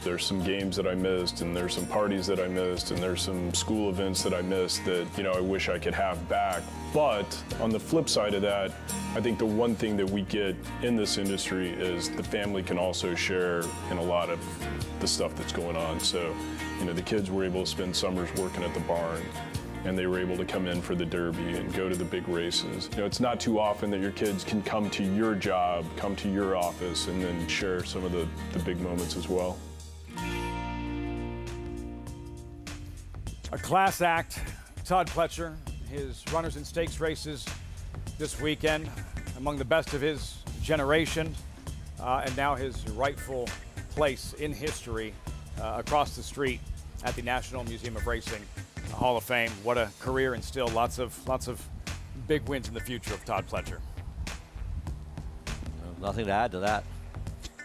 There's some games that I missed, and there's some parties that I missed, and there's some school events that I missed that, you know, I wish I could have back. But on the flip side of that, I think the one thing that we get in this industry is the family can also share in a lot of the stuff that's going on. So, you know, the kids were able to spend summers working at the barn, and they were able to come in for the Derby and go to the big races. You know, it's not too often that your kids can come to your job, come to your office, and then share some of the big moments as well. A class act, Todd Pletcher, his runners and stakes races this weekend, among the best of his generation, and now his rightful place in history across the street at the National Museum of Racing Hall of Fame. What a career, and still lots of big wins in the future of Todd Pletcher. Nothing to add to that.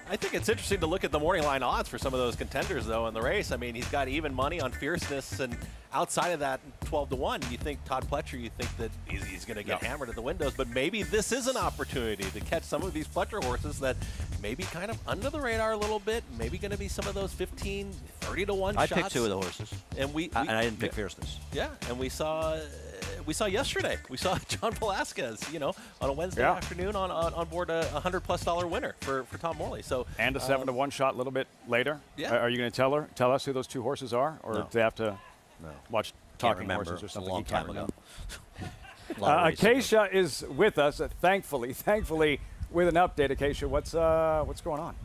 I think it's interesting to look at the morning line odds for some of those contenders, though, in the race. I mean, he's got even money on Fierceness, and outside of that, 12-1. You think Todd Pletcher, you think that he's going to get hammered at the windows, but maybe this is an opportunity to catch some of these Pletcher horses that maybe kind of under the radar a little bit, maybe going to be some of those 15, 30-1 shots. I picked two of the horses, and and I didn't pick Fierceness. Yeah, and we saw yesterday. We saw John Velasquez, you know, on a Wednesday afternoon on board a $100+ winner for Tom Morley. So and a 7-1 shot a little bit later. Yeah. Are you going to tell us who those two horses are, or do they have to watch Talking remember. Horses or something? A long time ago. Acacia is with us, thankfully, with an update. Acacia, what's going on?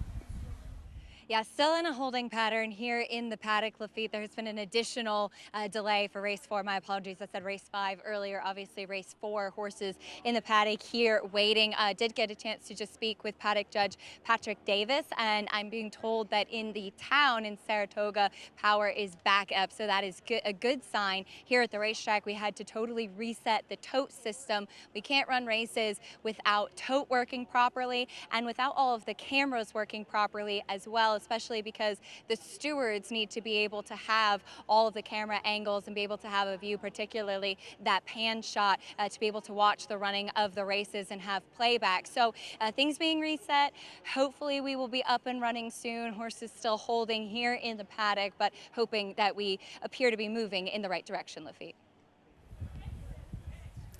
Yeah, still in a holding pattern here in the paddock, Lafitte. There has been an additional delay for race 4. My apologies, I said race 5 earlier. Obviously, race 4 horses in the paddock here waiting. Did get a chance to just speak with paddock judge Patrick Davis, and I'm being told that in the town in Saratoga, power is back up. So that is a good sign. Here at the racetrack, we had to totally reset the tote system. We can't run races without tote working properly and without all of the cameras working properly as well, especially because the stewards need to be able to have all of the camera angles and be able to have a view, particularly that pan shot, to be able to watch the running of the races and have playback. So things being reset. Hopefully we will be up and running soon. Horses still holding here in the paddock, but hoping that we appear to be moving in the right direction, Lafitte.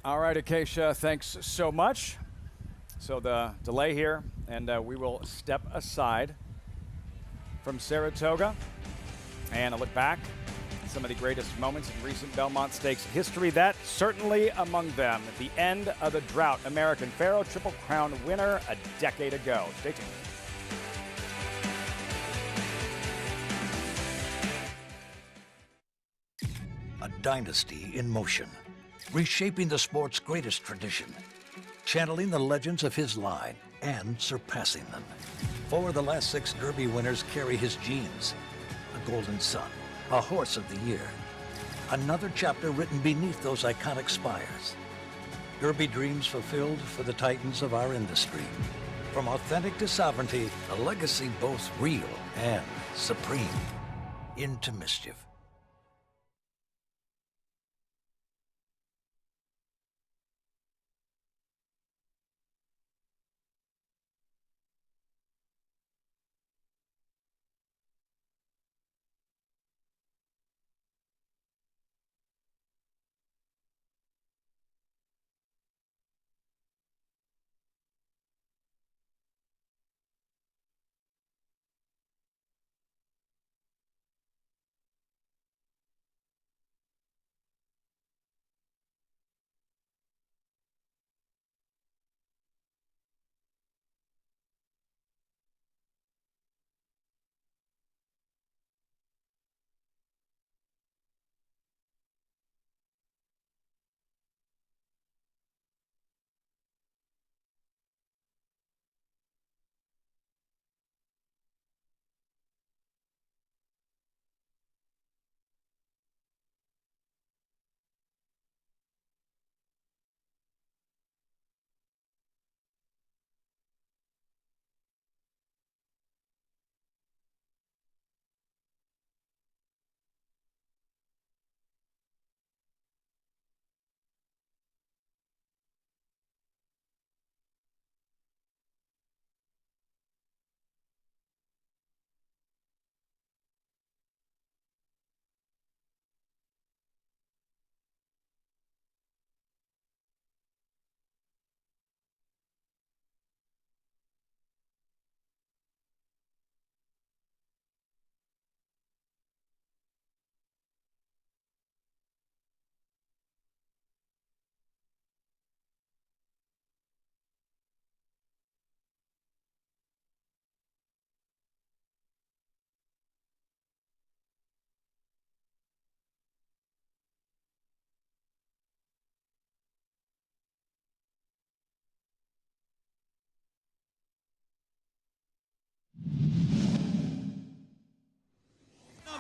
All right, Acacia, thanks so much. So the delay here, and we will step aside from Saratoga and a look back at some of the greatest moments in recent Belmont Stakes history. That certainly among them. At the end of the drought, American Pharoah, Triple Crown winner a decade ago. Stay tuned. A dynasty in motion, reshaping the sport's greatest tradition, channeling the legends of his line and surpassing them. 4 of the last 6 Derby winners carry his genes. A Golden Son, a Horse of the Year. Another chapter written beneath those iconic spires. Derby dreams fulfilled for the titans of our industry. From authentic to sovereignty, a legacy both real and supreme. Into Mischief.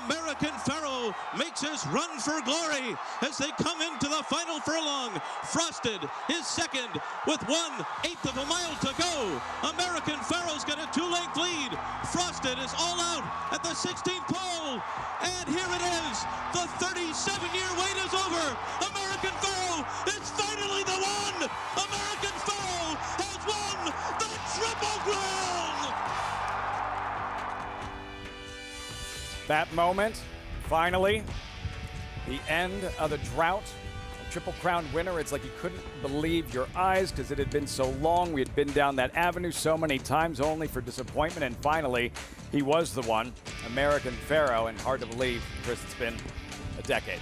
American Pharoah makes his run for glory as they come into the final furlong. Frosted is second with 1/8 of a mile to go. American Pharoah's got a 2-length lead. Frosted is all out at the 16th pole. And here it is. The 37-year wait is over. American Pharoah is finally the one. American Pharoah has won the Triple Crown. That moment, finally, the end of the drought. A Triple Crown winner. It's like you couldn't believe your eyes because it had been so long. We had been down that avenue so many times only for disappointment. And finally, he was the one, American Pharoah. And hard to believe, Chris, it's been a decade.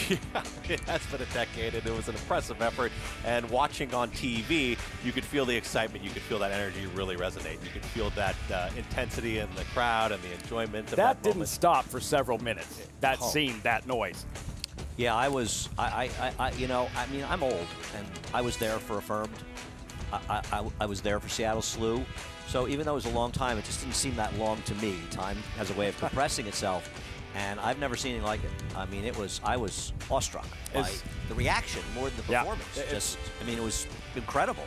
Yeah, it has been a decade, and it was an impressive effort. And watching on TV, you could feel the excitement. You could feel that energy really resonate. You could feel that intensity in the crowd and the enjoyment of that didn't moment. stop for several minutes. That scene, that noise. Yeah, I was, you know, I mean, I'm old, and I was there for Affirmed. I was there for Seattle Slew. So even though it was a long time, it just didn't seem that long to me. Time has a way of compressing itself, and I've never seen anything like it. I mean, I was awestruck by the reaction more than the performance. I mean, it was incredible.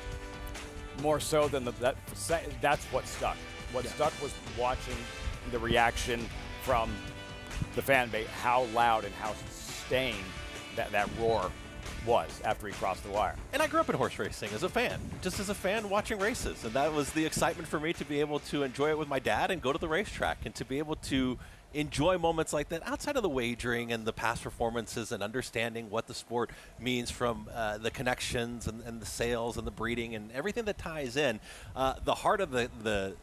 More so than that's what stuck. What stuck was watching the reaction from the fan base, how loud and how sustained that roar was after he crossed the wire. And I grew up in horse racing as a fan, just as a fan watching races. And that was the excitement for me to be able to enjoy it with my dad and go to the racetrack and to be able to enjoy moments like that outside of the wagering and the past performances and understanding what the sport means from the connections and the sales and the breeding and everything that ties in. The heart of the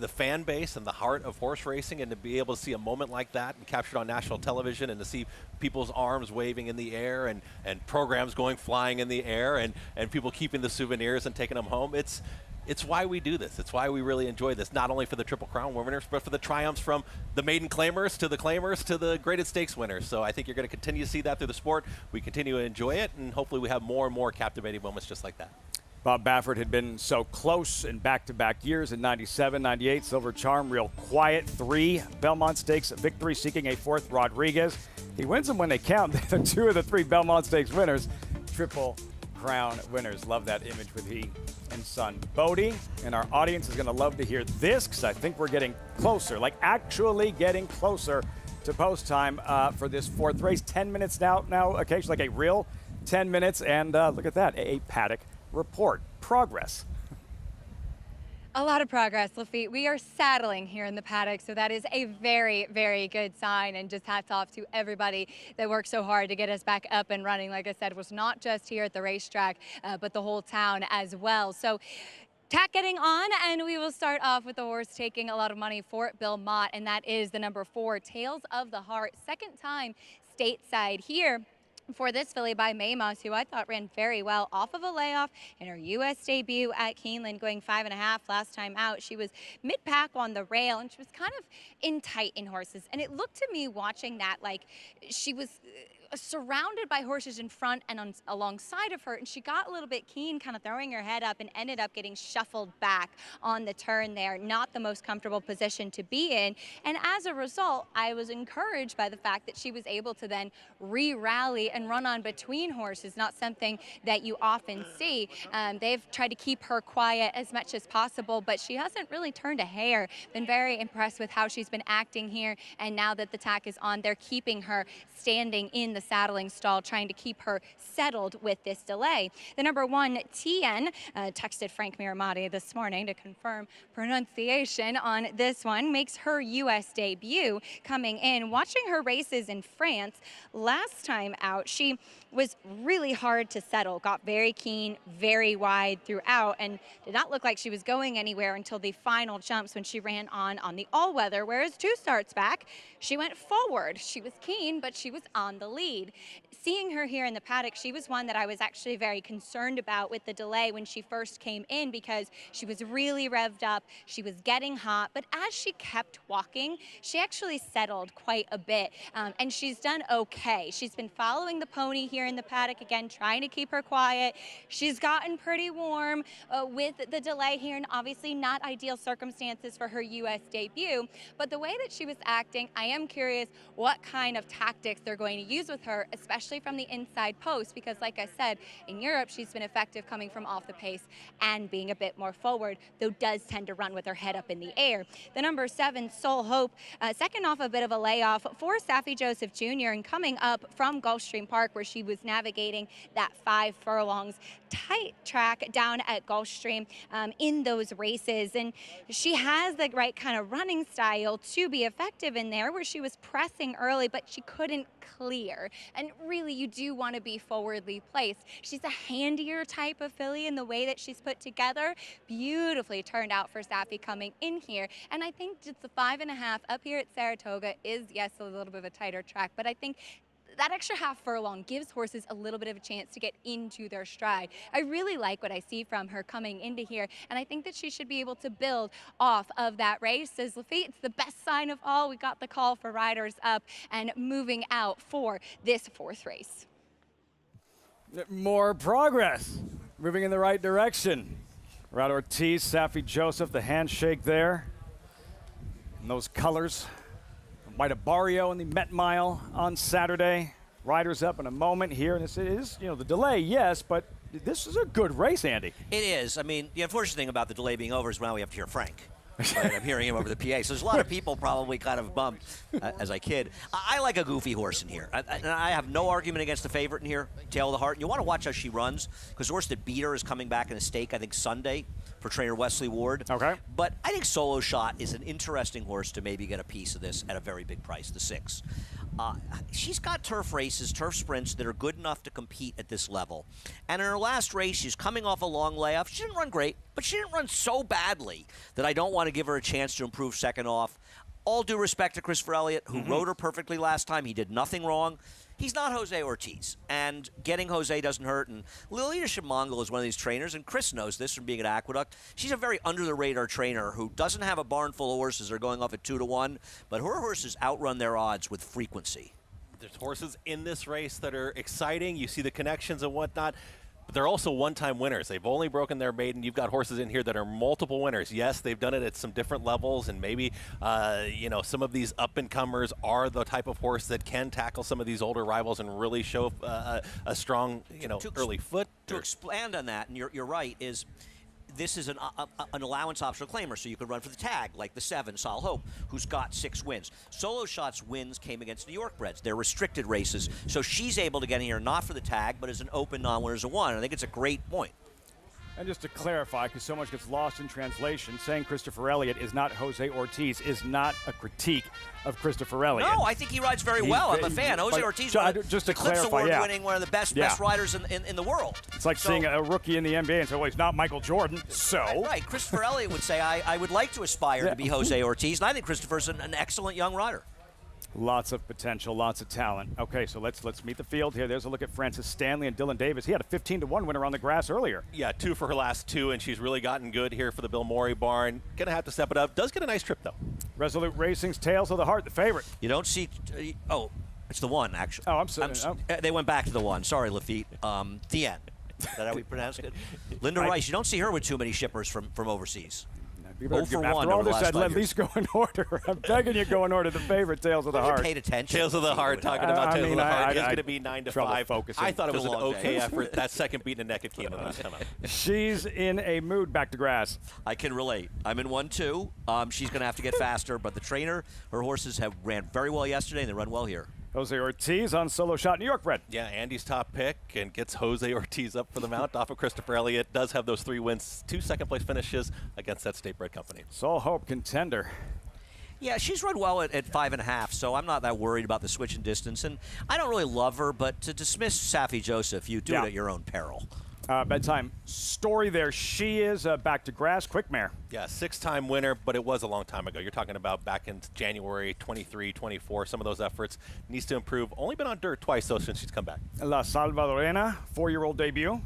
fan base and the heart of horse racing, and to be able to see a moment like that and captured on national television, and to see people's arms waving in the air and programs going flying in the air and people keeping the souvenirs and taking them home. It's why we do this. It's why we really enjoy this, not only for the Triple Crown winners, but for the triumphs from the maiden claimers to the graded stakes winners. So I think you're going to continue to see that through the sport. We continue to enjoy it, and hopefully we have more and more captivating moments just like that. Bob Baffert had been so close in back-to-back years in 97, 98. Silver Charm, real quiet. 3 Belmont Stakes victories, seeking a 4th. Rodriguez. He wins them when they count. They're 2 of the 3 Belmont Stakes winners. Triple Crown winners. Love that image with he and son. Bodie and our audience is going to love to hear this, because I think we're getting closer, like actually getting closer to post time for this 4th race. 10 minutes now occasionally, like a real 10 minutes. And look at that, a paddock report. Progress. A lot of progress, Lafitte. We are saddling here in the paddock, so that is a very, very good sign, and just hats off to everybody that worked so hard to get us back up and running. Like I said, it was not just here at the racetrack, but the whole town as well. So tack getting on, and we will start off with the horse taking a lot of money for Bill Mott, and that is the number 4, Tales of the Heart. Second time stateside here for this filly by May Moss, who I thought ran very well off of a layoff in her U.S. debut at Keeneland, going 5.5 last time out. She was mid-pack on the rail, and she was kind of in tight in horses. And it looked to me watching that like she was surrounded by horses in front and alongside of her, and she got a little bit keen, kind of throwing her head up, and ended up getting shuffled back on the turn there. Not the most comfortable position to be in, and as a result, I was encouraged by the fact that she was able to then re-rally and run on between horses, not something that you often see. They've tried to keep her quiet as much as possible, but she hasn't really turned a hair. Been very impressed with how she's been acting here, and now that the tack is on, they're keeping her standing in the saddling stall, trying to keep her settled with this delay. The number 1, TN, texted Frank Miramati this morning to confirm pronunciation on this one, makes her U.S. debut coming in. Watching her races in France last time out, she was really hard to settle, got very keen, very wide throughout, and did not look like she was going anywhere until the final jumps when she ran on the all-weather, whereas 2 starts back, she went forward. She was keen, but she was on the lead. Seeing her here in the paddock, she was one that I was actually very concerned about with the delay when she first came in, because she was really revved up, she was getting hot, but as she kept walking, she actually settled quite a bit, and she's done okay. She's been following the pony here in the paddock, again, trying to keep her quiet. She's gotten pretty warm with the delay here, and obviously not ideal circumstances for her U.S. debut, but the way that she was acting, I am curious what kind of tactics they're going to use with her, especially from the inside post, because like I said, in Europe, she's been effective coming from off the pace and being a bit more forward, though does tend to run with her head up in the air. The number 7, Soul Hope, second off a bit of a layoff for Saffie Joseph Jr. and coming up from Gulfstream Park, where she was navigating that 5 furlongs tight track down at Gulfstream in those races. And she has the right kind of running style to be effective in there, where she was pressing early, but she couldn't clear. And really, you do want to be forwardly placed. She's a handier type of filly in the way that she's put together. Beautifully turned out for Saffie coming in here. And I think just the 5.5 up here at Saratoga is, yes, a little bit of a tighter track, but I think that extra half furlong gives horses a little bit of a chance to get into their stride. I really like what I see from her coming into here, and I think that she should be able to build off of that race. Says Lafitte, it's the best sign of all. We got the call for riders up and moving out for this 4th race. More progress, moving in the right direction. Rod Ortiz, Saffie Joseph, the handshake there. And those colors. Maida Barrio in the Met Mile on Saturday. Riders up in a moment here. And this is, the delay, yes, but this is a good race, Andy. It is. I mean, the unfortunate thing about the delay being over is now we have to hear Frank. Right? I'm hearing him over the PA. So there's a lot of people probably kind of bummed as I kid. I like a goofy horse in here. I have no argument against the favorite in here, Tail of the Heart. And you want to watch how she runs because the horse that beat her is coming back in a stake, I think, Sunday for trainer Wesley Ward. Okay. But I think Solo Shot is an interesting horse to maybe get a piece of this at a very big price, the 6. She's got turf races, turf sprints that are good enough to compete at this level. And in her last race, she's coming off a long layoff. She didn't run great, but she didn't run so badly that I don't want to give her a chance to improve second off. All due respect to Christopher Elliott, who rode her perfectly last time. He did nothing wrong. He's not Jose Ortiz, and getting Jose doesn't hurt. And Lilia Shimongol is one of these trainers, and Chris knows this from being at Aqueduct. She's a very under-the-radar trainer who doesn't have a barn full of horses that are going off at 2-1, but her horses outrun their odds with frequency. There's horses in this race that are exciting. You see the connections and whatnot. But they're also one-time winners. They've only broken their maiden. You've got horses in here that are multiple winners. Yes, they've done it at some different levels, and maybe, some of these up-and-comers are the type of horse that can tackle some of these older rivals and really show a strong, early foot. To expand on that, and you're right, is this is an allowance optional claimer, so you could run for the tag, like the 7, Sol Hope, who's got 6 wins. Solo Shot's wins came against New York breds. They're restricted races, so she's able to get in here not for the tag, but as an open non-winners of 1. I think it's a great point. And just to clarify, because so much gets lost in translation, saying Christopher Elliott is not Jose Ortiz is not a critique of Christopher Elliott. No, I think he rides very well. I'm a fan. Jose Ortiz, just to clarify, winning one of the best riders in the world. It's like seeing a rookie in the NBA and say, well, he's not Michael Jordan, so. Right. Christopher Elliott would say, I would like to aspire to be Jose Ortiz, and I think Christopher's an excellent young rider. Lots of potential, lots of talent. Okay, so let's meet the field here. There's a look at Frances Stanley and Dylan Davis. He had a 15-1 winner on the grass earlier. Yeah, 2 for her last 2, and she's really gotten good here for the Bill Morey barn. Gonna have to step it up. Does get a nice trip, though. Resolute Racing's Tails of the Heart, the favorite. You don't see... it's the 1, actually. Oh, I'm sorry. They went back to the 1. Sorry, Lafitte. The end. Is that how we pronounce it? Linda Rice. You don't see her with too many shippers from overseas. After all this, I'd at least go in order. I'm begging you, go in order. The favorite, Tails of the Heart. Paid attention. Tails of the Heart, talking about Tails of the Heart. It's going to be 9-5. I thought it was an okay effort. That second beat in the neck, it came in last time out. She's in a mood back to grass. I can relate. I'm in 1-2. She's going to have to get faster, but the trainer, her horses have ran very well yesterday, and they run well here. Jose Ortiz on Solo Shot, New York bred. Yeah, Andy's top pick and gets Jose Ortiz up for the mount off of Christopher Elliott. Does have those 3 wins, 2 second-place finishes against that state bred company. Sol Hope, contender. Yeah, she's run well at 5.5, so I'm not that worried about the switch in distance. And I don't really love her, but to dismiss Saffie Joseph, you do it at your own peril. Bedtime story there. She is back to grass. Quick mare. Yeah, 6-time winner, but it was a long time ago. You're talking about back in January 23, 24. Some of those efforts needs to improve. Only been on dirt twice, though, since she's come back. La Salvadorena, 4-year-old debut.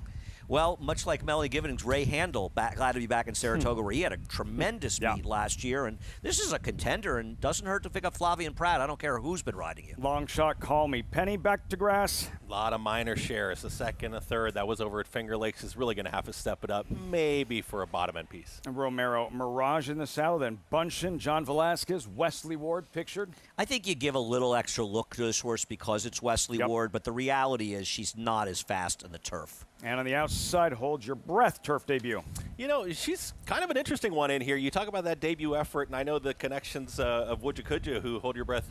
Well, much like Melanie Givening's Ray Handel, glad to be back in Saratoga, where he had a tremendous meet last year. And this is a contender, and doesn't hurt to pick up Flavian Pratt. I don't care who's been riding you. Long shot, Call Me Penny, back to grass. A lot of minor shares, a second, a third. That was over at Finger Lakes. Is really going to have to step it up, maybe for a bottom end piece. And Romero Mirage in the saddle, then Bunchen, John Velasquez, Wesley Ward pictured. I think you give a little extra look to this horse because it's Wesley Ward, but the reality is she's not as fast on the turf. And on the outside, Hold Your Breath turf debut. You know, she's kind of an interesting one in here. You talk about that debut effort, and I know the connections of Wujikuja, who Hold Your Breath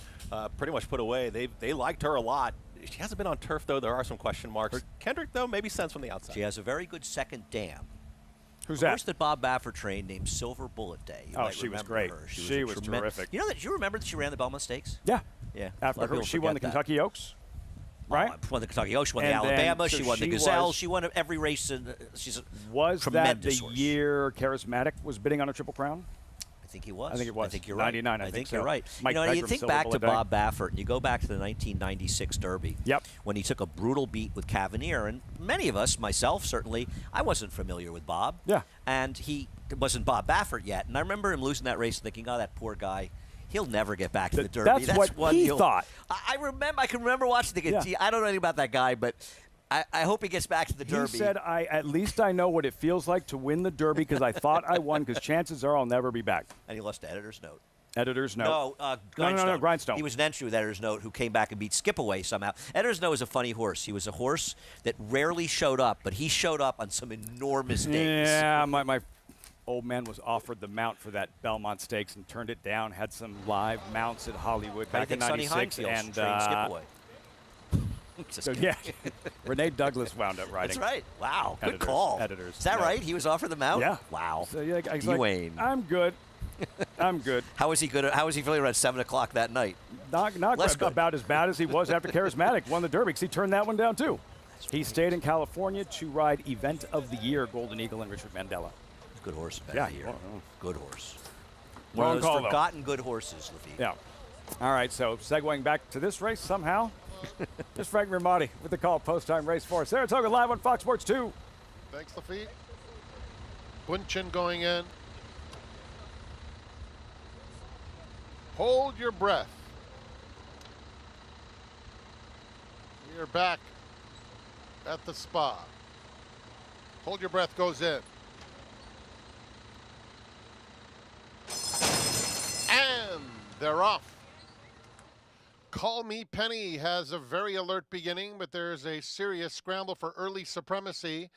pretty much put away. They liked her a lot. She hasn't been on turf, though. There are some question marks. Kendrick, though, maybe sense from the outside. She has a very good second dam. Who's that? that? Horse that Bob Baffert trained named Silver Bullet Day. Oh, she was great. She was terrific. You know that? You remember that she ran the Belmont Stakes? Yeah. Yeah. After her, she won the Kentucky Oaks. Right? Won the Kentucky Oaks, she won the Alabama, she won the Gazelle, she won every race. She's a was that the horse. year Charismatic was bidding on a Triple Crown? I think he was. I think it was. I think you're right. 99, I think so. you're right. Mike you Pegram, think silver back to bullet bag. Bob Baffert, and you go back to the 1996 Derby. Yep. When he took a brutal beat with Cavanier, and many of us, myself certainly, I wasn't familiar with Bob. Yeah. And he wasn't Bob Baffert yet, and I remember him losing that race, thinking, "Oh, that poor guy." He'll never get back to the Derby. That's what one he thought. I can remember watching the game. I don't know anything about that guy, but I hope he gets back to the Derby. He said, at least I know what it feels like to win the Derby because I thought I won because chances are I'll never be back. And he lost to Editor's Note. Editor's Note. Grindstone. No, Grindstone. He was an entry with Editor's Note who came back and beat Skipaway somehow. Editor's Note was a funny horse. He was a horse that rarely showed up, but he showed up on some enormous days. Yeah, my old man was offered the mount for that Belmont Stakes and turned it down. Had some live mounts at Hollywood back in '96, and Skipaway. So yeah, Renee Douglas wound up riding. That's right. Wow, good Editors, call. Editors. Is that right? He was offered the mount. Yeah. Wow. So yeah, I was Dwayne. like, I'm good. I'm good. How was he good? How was he feeling around 7 o'clock that night? Not about as bad as he was after Charismatic won the Derby because he turned that one down too. He stayed in California to ride Event of the Year, Golden Eagle, and Richard Mandela. Good horse. Yeah, here. Good horse. Wrong One of those call, forgotten good horses, Lafitte. Yeah. All right, so segueing back to this race somehow, here's Frank Ramadi with the call post-time race for Saratoga Live on Fox Sports 2. Thanks, Lafitte. Bunchin going in. Hold your breath. We are back at the spa. Hold your breath goes in. And they're off. Call Me Penny has a very alert beginning, but there's a serious scramble for early supremacy.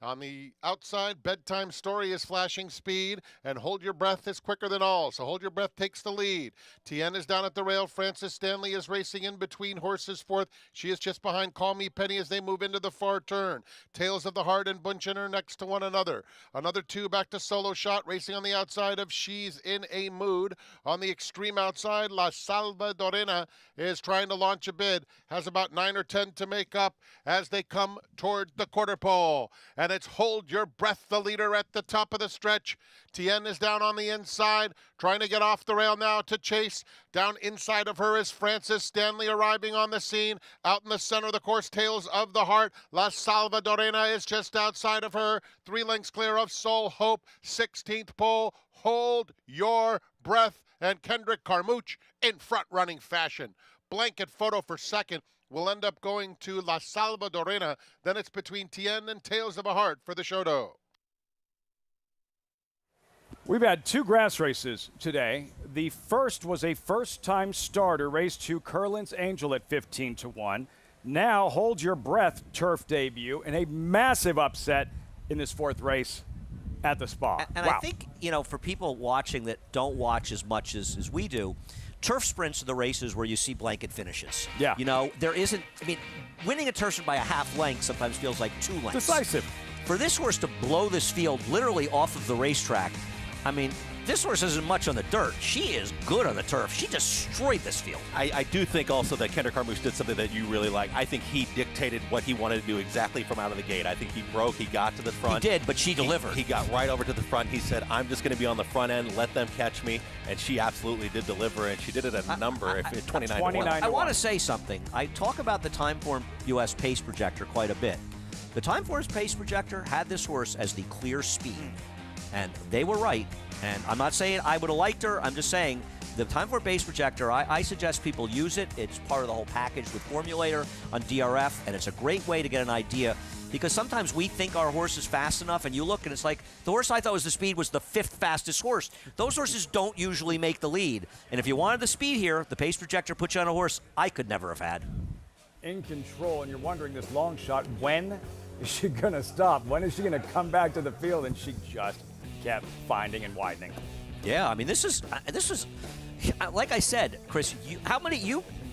On the outside, Bedtime Story is flashing speed, and Hold Your Breath is quicker than all, so Hold Your Breath takes the lead. Tien is down at the rail. Francis Stanley is racing in between horses fourth. She is just behind Call Me Penny as they move into the far turn. Tales of the Heart and Bunchin are next to one another. Another two back to Solo Shot, racing on the outside of She's in a Mood. On the extreme outside, La Salvadorina is trying to launch a bid, has about 9 or 10 to make up as they come toward the quarter pole. And it's Hold Your Breath, the leader at the top of the stretch. Tien is down on the inside, trying to get off the rail now to chase. Down inside of her is Francis Stanley arriving on the scene. Out in the center of the course, Tales of the Heart. La Salvadorina is just outside of her. 3 lengths clear of Soul Hope. 16th pole, Hold Your Breath. And Kendrick Carmouche in front-running fashion. Blanket photo for second. Will end up going to La Salvadorina. Then it's between Tien and Tales of a Heart for the Shodo. We've had 2 grass races today. The first was a first-time starter, race 2, Curlin's Angel at 15-1. Now, Hold Your Breath turf debut and a massive upset in this 4th race at the Spa. And wow. I think, for people watching that don't watch as much as we do, turf sprints are the races where you see blanket finishes. Yeah. There isn't, winning a turf sprint by a half length sometimes feels like 2 lengths. Decisive. For this horse to blow this field literally off of the racetrack, this horse isn't much on the dirt. She is good on the turf. She destroyed this field. I do think also that Kendrick Carmouche did something that you really like. I think he dictated what he wanted to do exactly from out of the gate. I think he broke. He got to the front. He did, but she delivered. He got right over to the front. He said, I'm just going to be on the front end, let them catch me. And she absolutely did deliver, and she did it at a number, 29-1. I want to say something. I talk about the Timeform US pace projector quite a bit. The Timeform's pace projector had this horse as the clear speed, and they were right. And I'm not saying I would have liked her. I'm just saying the Timeform pace projector, I suggest people use it. It's part of the whole package with Formulator on DRF, and it's a great way to get an idea because sometimes we think our horse is fast enough, and you look and it's like the horse I thought was the speed was the 5th fastest horse. Those horses don't usually make the lead. And if you wanted the speed here, the pace projector puts you on a horse I could never have had. In control, and you're wondering this long shot, when is she going to stop? When is she going to come back to the field? And she just kept finding and widening. Yeah, this is like I said, Chris.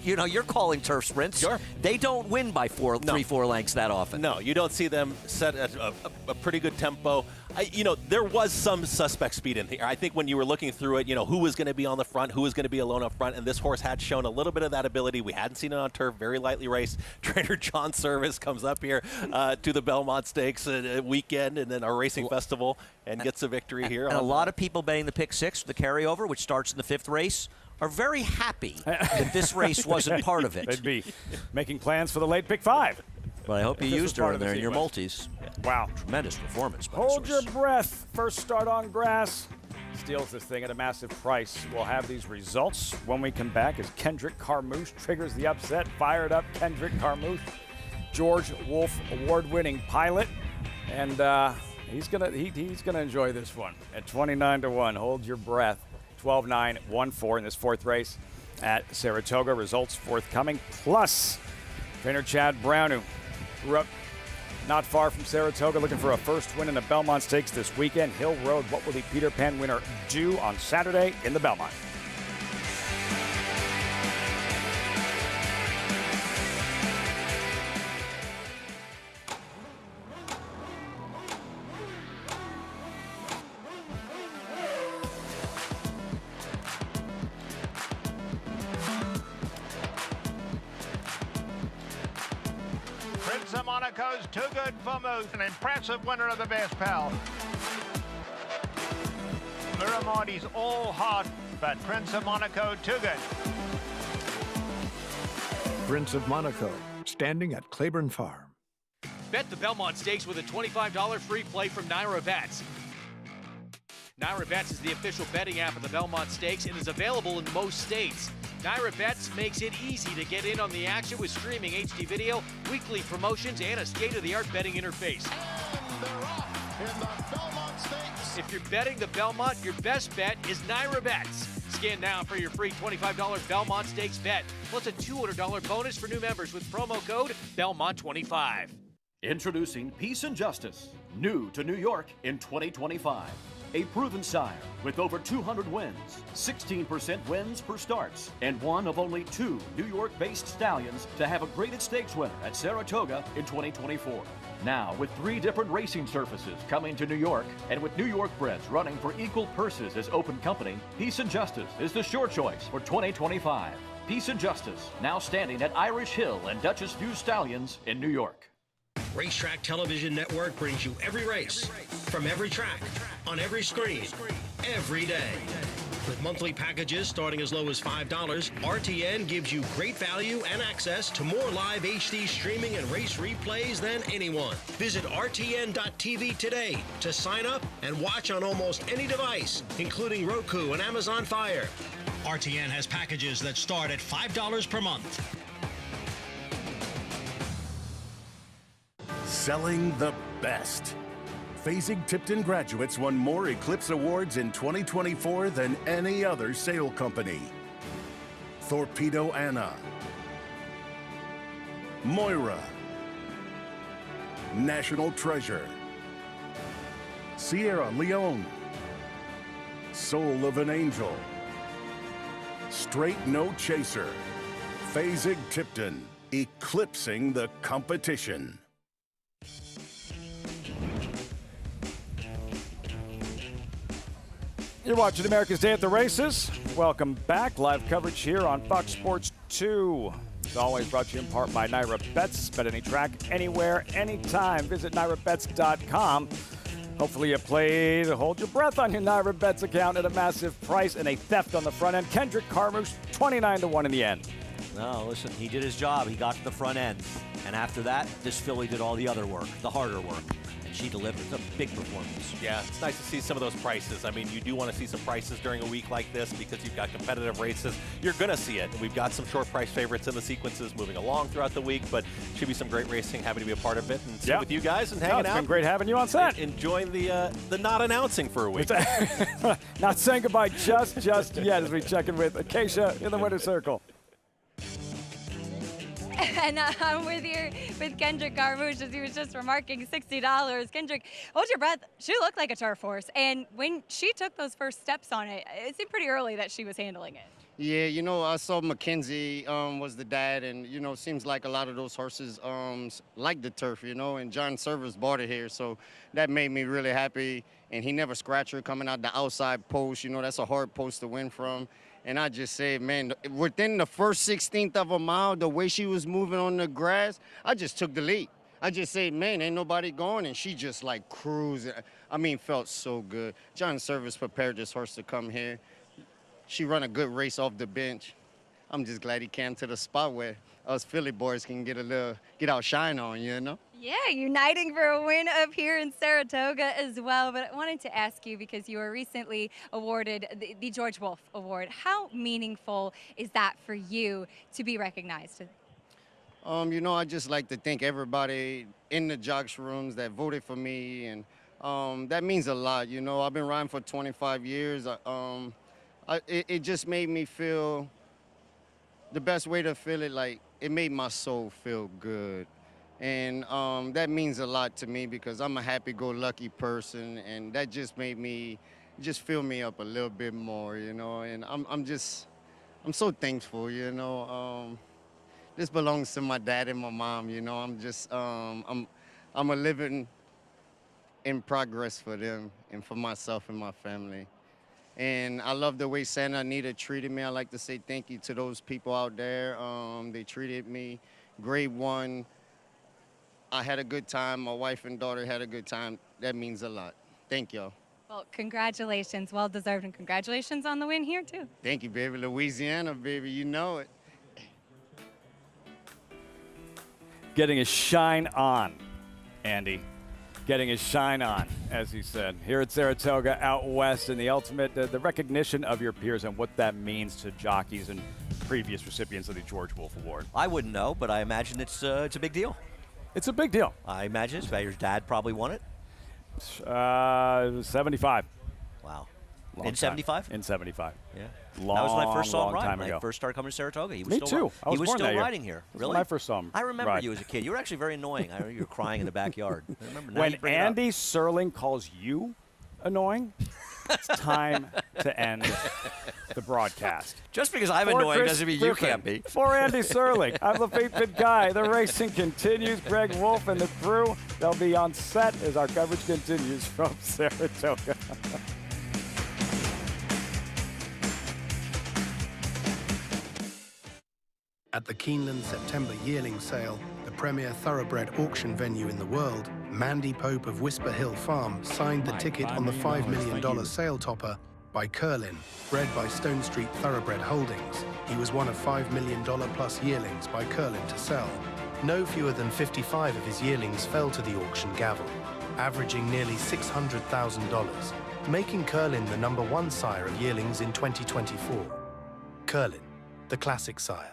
you know, you're calling turf sprints. Sure. They don't win by 3-4 lengths that often. No, you don't see them set at a pretty good tempo. There was some suspect speed in here. I think when you were looking through it, who was going to be on the front, who was going to be alone up front, and this horse had shown a little bit of that ability. We hadn't seen it on turf, very lightly raced. Trainer John Service comes up here to the Belmont Stakes weekend and then our racing festival and gets a victory here. And a lot of people betting the pick 6, the carryover, which starts in the 5th race, are very happy that this race wasn't part of it. They'd be making plans for the late pick 5. Well, I hope you used her in there in your multis. Wow. Tremendous performance. Hold your breath. First start on grass. Steals this thing at a massive price. We'll have these results when we come back as Kendrick Carmouche triggers the upset. Fired up Kendrick Carmouche, George Wolf award-winning pilot. And he's gonna enjoy this one at 29-1. Hold your breath. 12-9, 1-4 in this 4th race at Saratoga. Results forthcoming. Plus, trainer Chad Brown, who grew up not far from Saratoga, looking for a first win in the Belmont Stakes this weekend. Hill Road, what will the Peter Pan winner do on Saturday in the Belmont? Prince of Monaco's Too Good for Moose, an impressive winner of the best pal. Miramondi's all hot, but Prince of Monaco Too Good. Prince of Monaco, standing at Claiborne Farm. Bet the Belmont Stakes with a $25 free play from Naira Bets. Naira Bets is the official betting app of the Belmont Stakes and is available in most states. Naira Bets makes it easy to get in on the action with streaming HD video, weekly promotions, and a state-of-the-art betting interface. And they're off in the Belmont Stakes. If you're betting the Belmont, your best bet is Naira Bets. Scan now for your free $25 Belmont Stakes bet, plus a $200 bonus for new members with promo code Belmont25. Introducing Peace and Justice, new to New York in 2025. A proven sire with over 200 wins, 16% wins per starts, and one of only 2 New York-based stallions to have a graded stakes winner at Saratoga in 2024. Now, with 3 different racing surfaces coming to New York, and with New York breds running for equal purses as open company, Peace and Justice is the sure choice for 2025. Peace and Justice, now standing at Irish Hill and Duchess View Stallions in New York. Racetrack Television Network brings you every race, from every track, on every screen, every day. With monthly packages starting as low as $5, RTN gives you great value and access to more live HD streaming and race replays than anyone. Visit RTN.tv today to sign up and watch on almost any device, including Roku and Amazon Fire. RTN has packages that start at $5 per month. Selling the best. Fasig-Tipton graduates won more Eclipse Awards in 2024 than any other sale company. Torpedo Anna, Moira, National Treasure, Sierra Leone, Soul of an Angel, Straight No Chaser. Fasig-Tipton, eclipsing the competition. You're watching America's Day at the Races. Welcome back. Live coverage here on Fox Sports 2. As always, brought to you in part by Naira Bets. Bet any track, anywhere, anytime. Visit NairaBets.com. Hopefully you played. Hold your breath on your Naira Bets account at a massive price and a theft on the front end. Kendrick Carmouche, 29-1 in the end. No, listen, he did his job. He got to the front end. And after that, this filly did all the other work, the harder work. She delivered. It's a big performance. Yeah, it's nice to see some of those prices. I mean, you do want to see some prices during a week like this because you've got competitive races. You're going to see it. We've got some short price favorites in the sequences moving along throughout the week, but should be some great racing. Happy to be a part of it and sit with you guys and hanging out. It's been great having you on set. Enjoying the not announcing for a week. Not saying goodbye just yet as we check in with Acacia in the winner's circle. And I'm with Kendrick Carmouche, as he was just remarking, $60. Kendrick, hold your breath. She looked like a turf horse. And when she took those first steps on it, it seemed pretty early that she was handling it. Yeah, you know, I saw Mackenzie was the dad, and you know, seems like a lot of those horses like the turf, you know. And John Servis bought it here, so that made me really happy. And he never scratched her coming out the outside post. You know, that's a hard post to win from. And I just say, man, within the first 16th of a mile, the way she was moving on the grass, I just took the lead. I just said, man, ain't nobody going, and she just like cruising. I mean, felt so good. John Servis prepared this horse to come here. She run a good race off the bench. I'm just glad he came to the spot where us Philly boys can get our shine on, you know? Yeah, uniting for a win up here in Saratoga as well. But I wanted to ask you, because you were recently awarded the George Wolf Award. How meaningful is that for you to be recognized? You know, I just like to thank everybody in the jocks rooms that voted for me, and that means a lot. You know, I've been riding for 25 years. It just made me feel the best way to feel it, like it made my soul feel good. And that means a lot to me because I'm a happy-go-lucky person, and that just made me fill me up a little bit more, you know. And I'm so thankful, you know. This belongs to my dad and my mom, you know. I'm a living in progress for them and for myself and my family. And I love the way Santa Anita treated me. I like to say thank you to those people out there. They treated me grade 1. I had a good time. My wife and daughter had a good time. That means a lot. Thank y'all. Well, congratulations. Well deserved, and congratulations on the win here, too. Thank you, baby. Louisiana, baby. You know it. Getting his shine on, Andy. Getting his shine on, as he said. Here at Saratoga, out west, and the ultimate, the recognition of your peers and what that means to jockeys and previous recipients of the George Wolf Award. I wouldn't know, but I imagine it's a big deal. It's a big deal. I imagine it's. Your dad probably won it. 75. Wow. Long in 75? In 75. Yeah. Long, that was when I first saw him ride. time When ago. I first started coming to Saratoga. He was Me still too. I was he was born still that year. riding here. That's Really? when I first saw him I remember ride. you as a kid. You were actually very annoying. I remember you were crying in the backyard. I remember. Now When you bring it up. Andy Serling calls you annoying, it's time to end the broadcast. Just because I'm For annoying Chris doesn't mean you Griffin, can't be. For Andy Serling, I'm the Faithful Guy. The racing continues. Greg Wolf and the crew, they'll be on set as our coverage continues from Saratoga. At the Keeneland September yearling sale, the premier thoroughbred auction venue in the world, Mandy Pope of Whisper Hill Farm signed the ticket on the $5 million sale topper by Curlin, bred by Stone Street Thoroughbred Holdings. He was one of $5 million plus yearlings by Curlin to sell. No fewer than 55 of his yearlings fell to the auction gavel, averaging nearly $600,000, making Curlin the #1 sire of yearlings in 2024. Curlin, the classic sire.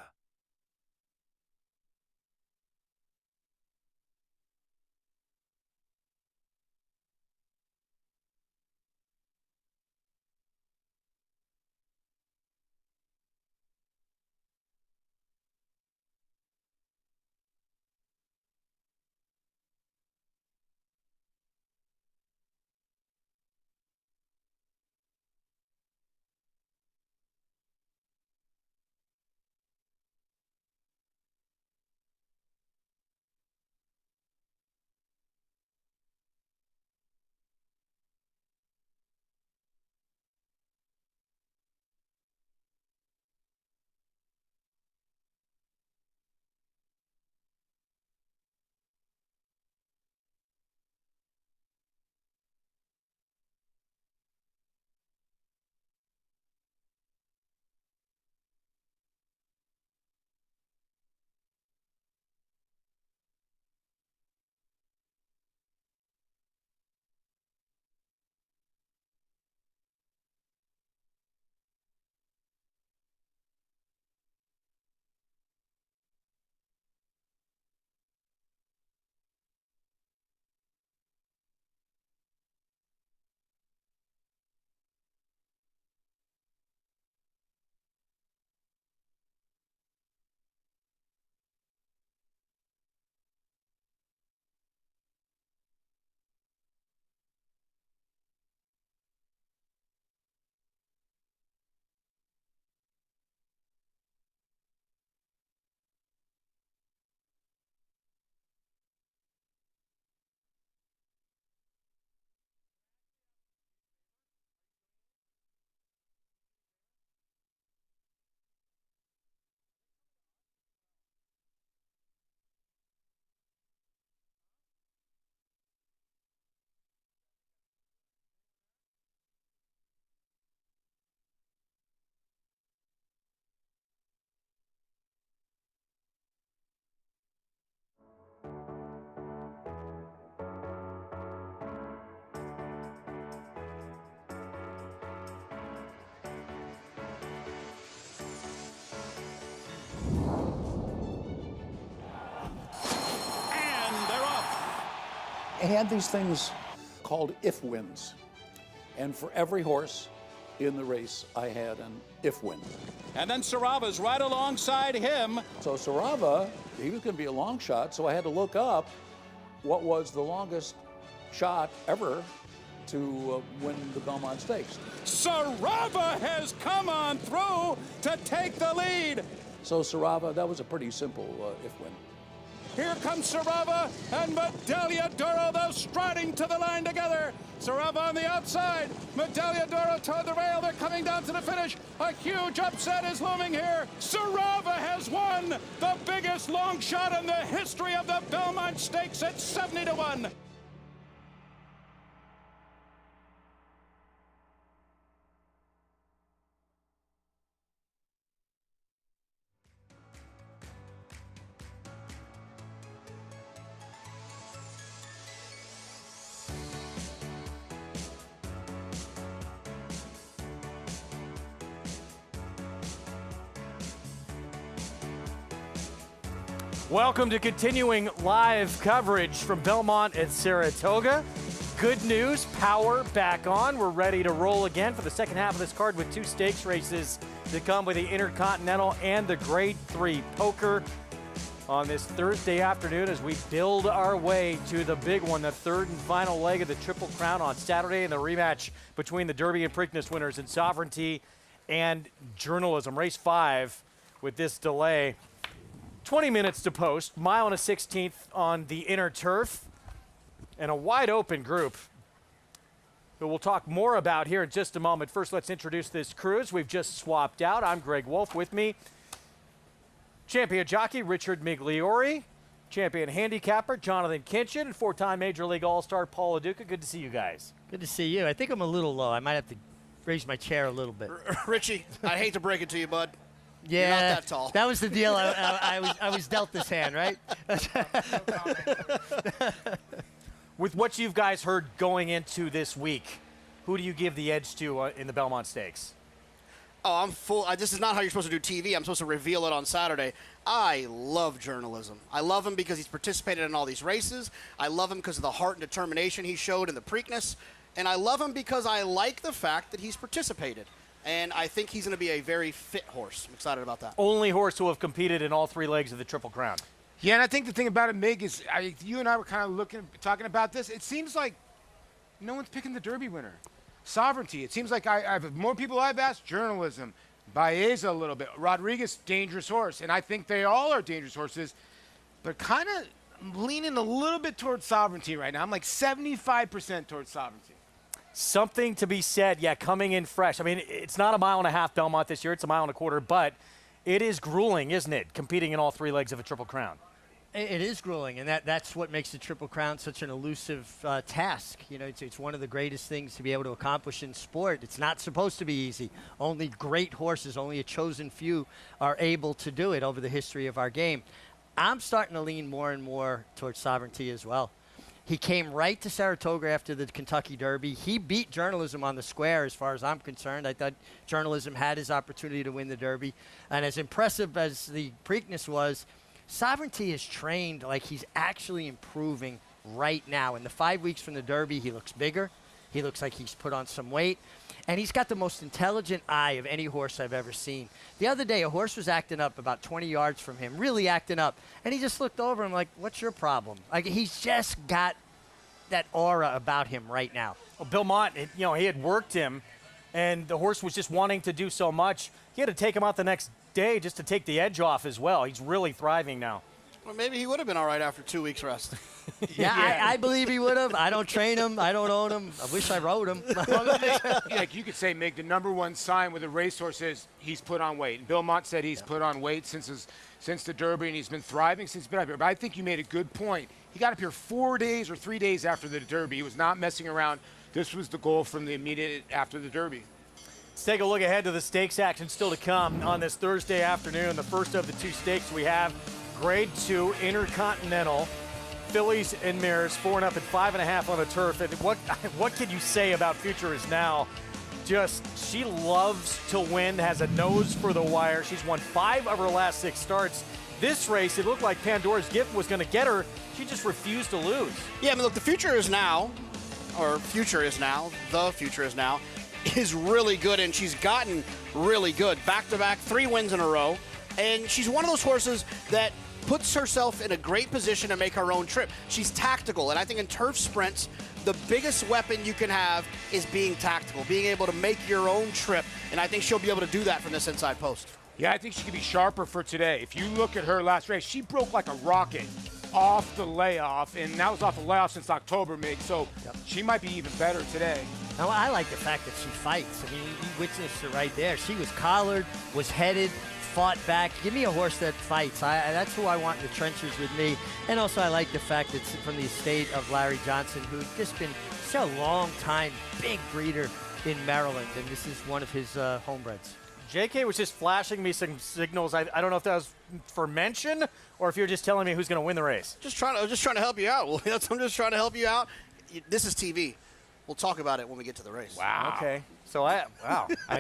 had these things called if wins. And for every horse in the race, I had an if win. And then Sarava's right alongside him. So Sarava, he was going to be a long shot, so I had to look up what was the longest shot ever to win the Belmont Stakes. Sarava has come on through to take the lead. So Sarava, that was a pretty simple if win. Here comes Sarava and Medaglia d'Oro, though, striding to the line together. Sarava on the outside. Medaglia d'Oro toward the rail. They're coming down to the finish. A huge upset is looming here. Sarava has won the biggest long shot in the history of the Belmont Stakes at 70-1. Welcome to continuing live coverage from Belmont at Saratoga. Good news, power back on. We're ready to roll again for the second half of this card with 2 stakes races to come with the Intercontinental and the Grade 3 Poker on this Thursday afternoon as we build our way to the big one, the third and final leg of the Triple Crown on Saturday, and the rematch between the Derby and Preakness winners in Sovereignty and Journalism. Race 5 with this delay. 20 minutes to post, mile and a 16th on the inner turf, and a wide open group who we'll talk more about here in just a moment. First, let's introduce this crew. We've just swapped out. I'm Greg Wolf. With me, champion jockey Richard Migliori, champion handicapper Jonathan Kinchin, and 4-time Major League All-Star Paul LaDuca. Good to see you guys. Good to see you. I think I'm a little low. I might have to raise my chair a little bit. Richie, I hate to break it to you, bud. Yeah, you're not that tall. That was the deal. I was dealt this hand, right? With what you've guys heard going into this week, who do you give the edge to in the Belmont Stakes? Oh, I'm full. This is not how you're supposed to do TV. I'm supposed to reveal it on Saturday. I love Journalism. I love him because he's participated in all these races. I love him because of the heart and determination he showed in the Preakness. And I love him because I like the fact that he's participated. And I think he's going to be a very fit horse. I'm excited about that. Only horse to have competed in all 3 legs of the Triple Crown. Yeah, and I think the thing about it, Mig, is you and I were kind of talking about this. It seems like no one's picking the Derby winner. Sovereignty. It seems like I've more people I've asked. Journalism. Baeza a little bit. Rodriguez, dangerous horse. And I think they all are dangerous horses. But kind of leaning a little bit towards Sovereignty right now. I'm like 75% towards Sovereignty. Something to be said, coming in fresh. I mean, it's not a mile and a half Belmont this year. It's a mile and a quarter, but it is grueling, isn't it, competing in all 3 legs of a Triple Crown? It is grueling, and that's what makes the Triple Crown such an elusive task. You know, it's one of the greatest things to be able to accomplish in sport. It's not supposed to be easy. Only great horses, only a chosen few are able to do it over the history of our game. I'm starting to lean more and more towards Sovereignty as well. He came right to Saratoga after the Kentucky Derby. He beat Journalism on the square as far as I'm concerned. I thought Journalism had his opportunity to win the Derby. And as impressive as the Preakness was, Sovereignty is trained like he's actually improving right now. In the 5 weeks from the Derby, he looks bigger. He looks like he's put on some weight. And he's got the most intelligent eye of any horse I've ever seen. The other day, a horse was acting up about 20 yards from him, really acting up. And he just looked over him like, what's your problem? Like, he's just got that aura about him right now. Well, Belmont, he had worked him, and the horse was just wanting to do so much. He had to take him out the next day just to take the edge off as well. He's really thriving now. Well, maybe he would have been all right after 2 weeks rest. Yeah, I believe he would have. I don't train him. I don't own him. I wish I rode him. Like you could say, Mig, the #1 sign with a racehorse is he's put on weight. And Belmont said he's put on weight since the Derby, and he's been thriving since he's been up here. But I think you made a good point. He got up here 4 days or 3 days after the Derby. He was not messing around. This was the goal from the immediate after the Derby. Let's take a look ahead to the stakes action still to come on this Thursday afternoon. The first of the 2 stakes we have, Grade 2 Intercontinental. Fillies and Mares, 4 and up at 5.5 on the turf. And what can you say about Future Is Now? Just, she loves to win, has a nose for the wire. She's won 5 of her last 6 starts This race, it looked like Pandora's Gift was going to get her. She just refused to lose. Yeah, I mean, look, the future is now, is really good, and she's gotten really good. Back-to-back, 3 wins in a row, and she's one of those horses that puts herself in a great position to make her own trip. She's tactical, and I think in turf sprints, the biggest weapon you can have is being tactical, being able to make your own trip, and I think she'll be able to do that from this inside post. Yeah, I think she could be sharper for today. If you look at her last race, she broke like a rocket off the layoff, and that was off the layoff since October, Mig, so she might be even better today. Now, I like the fact that she fights. I mean, you witnessed it right there. She was collared, was headed, fought back. Give me a horse that fights. That's who I want in the trenches with me. And also, I like the fact that it's from the estate of Larry Johnson, who's just been such a long-time big breeder in Maryland, and this is one of his homebreds. JK was just flashing me some signals. I don't know if that was for mention or if you're just telling me who's going to win the race. I'm just trying to help you out. I'm just trying to help you out. This is TV. We'll talk about it when we get to the race. Wow. Okay. So I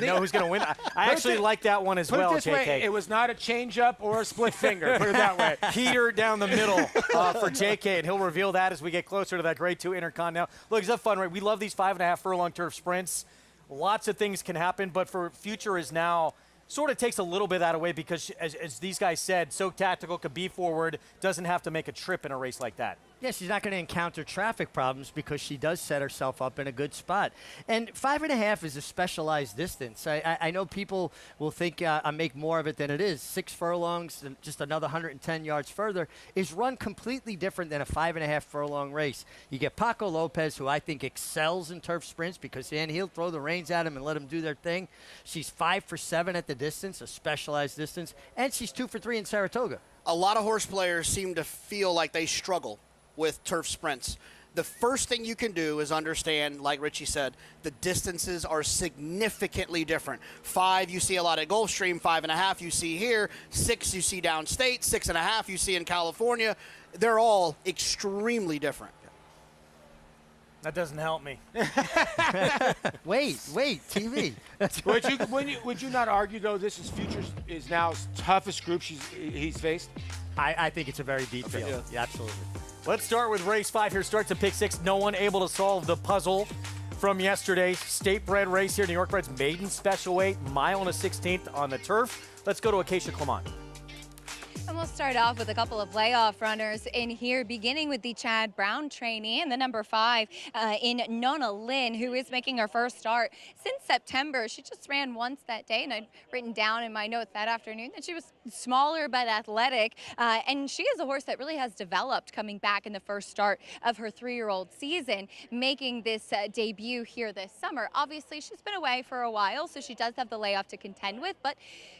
know who's going to win. I actually like that one as well, Put it this JK. way, it was not a change-up or a split finger. Put it that way. Heater down the middle for JK, and he'll reveal that as we get closer to that Grade 2 Intercontinental. Look, it's a fun race. We love these 5.5 furlong turf sprints. Lots of things can happen, but for Future Is Now, sort of takes a little bit of that away because, as these guys said, so tactical, could be forward, doesn't have to make a trip in a race like that. Yeah, she's not going to encounter traffic problems because she does set herself up in a good spot. And 5.5 is a specialized distance. I know people will think I make more of it than it is. 6 furlongs and just another 110 yards further is run completely different than a 5.5 furlong race. You get Paco Lopez, who I think excels in turf sprints because he'll throw the reins at him and let him do their thing. She's 5 for 7 at the distance, a specialized distance, and she's 2 for 3 in Saratoga. A lot of horse players seem to feel like they struggle with turf sprints. The first thing you can do is understand, like Richie said, the distances are significantly different. 5 you see a lot at Gulfstream, 5.5 you see here, 6 you see downstate, 6.5 you see in California. They're all extremely different. That doesn't help me. Wait, TV. Would you not argue, though, this is Future Is Now's toughest group he's faced? I think it's a very deep field. Yeah, absolutely. Let's start with race 5 here. Starts at pick 6. No one able to solve the puzzle from yesterday. State bred race here. New York Bred's maiden special weight. Mile and a 16th on the turf. Let's go to Acacia Clement. And we'll start off with a couple of layoff runners in here, beginning with the Chad Brown trainee and the number 5 in Nona Lynn, who is making her first start since September. She just ran once that day, and I'd written down in my notes that afternoon that she was smaller but athletic. And she is a horse that really has developed coming back in the first start of her 3-year-old season, making this debut here this summer. Obviously, she's been away for a while, so she does have the layoff to contend with, but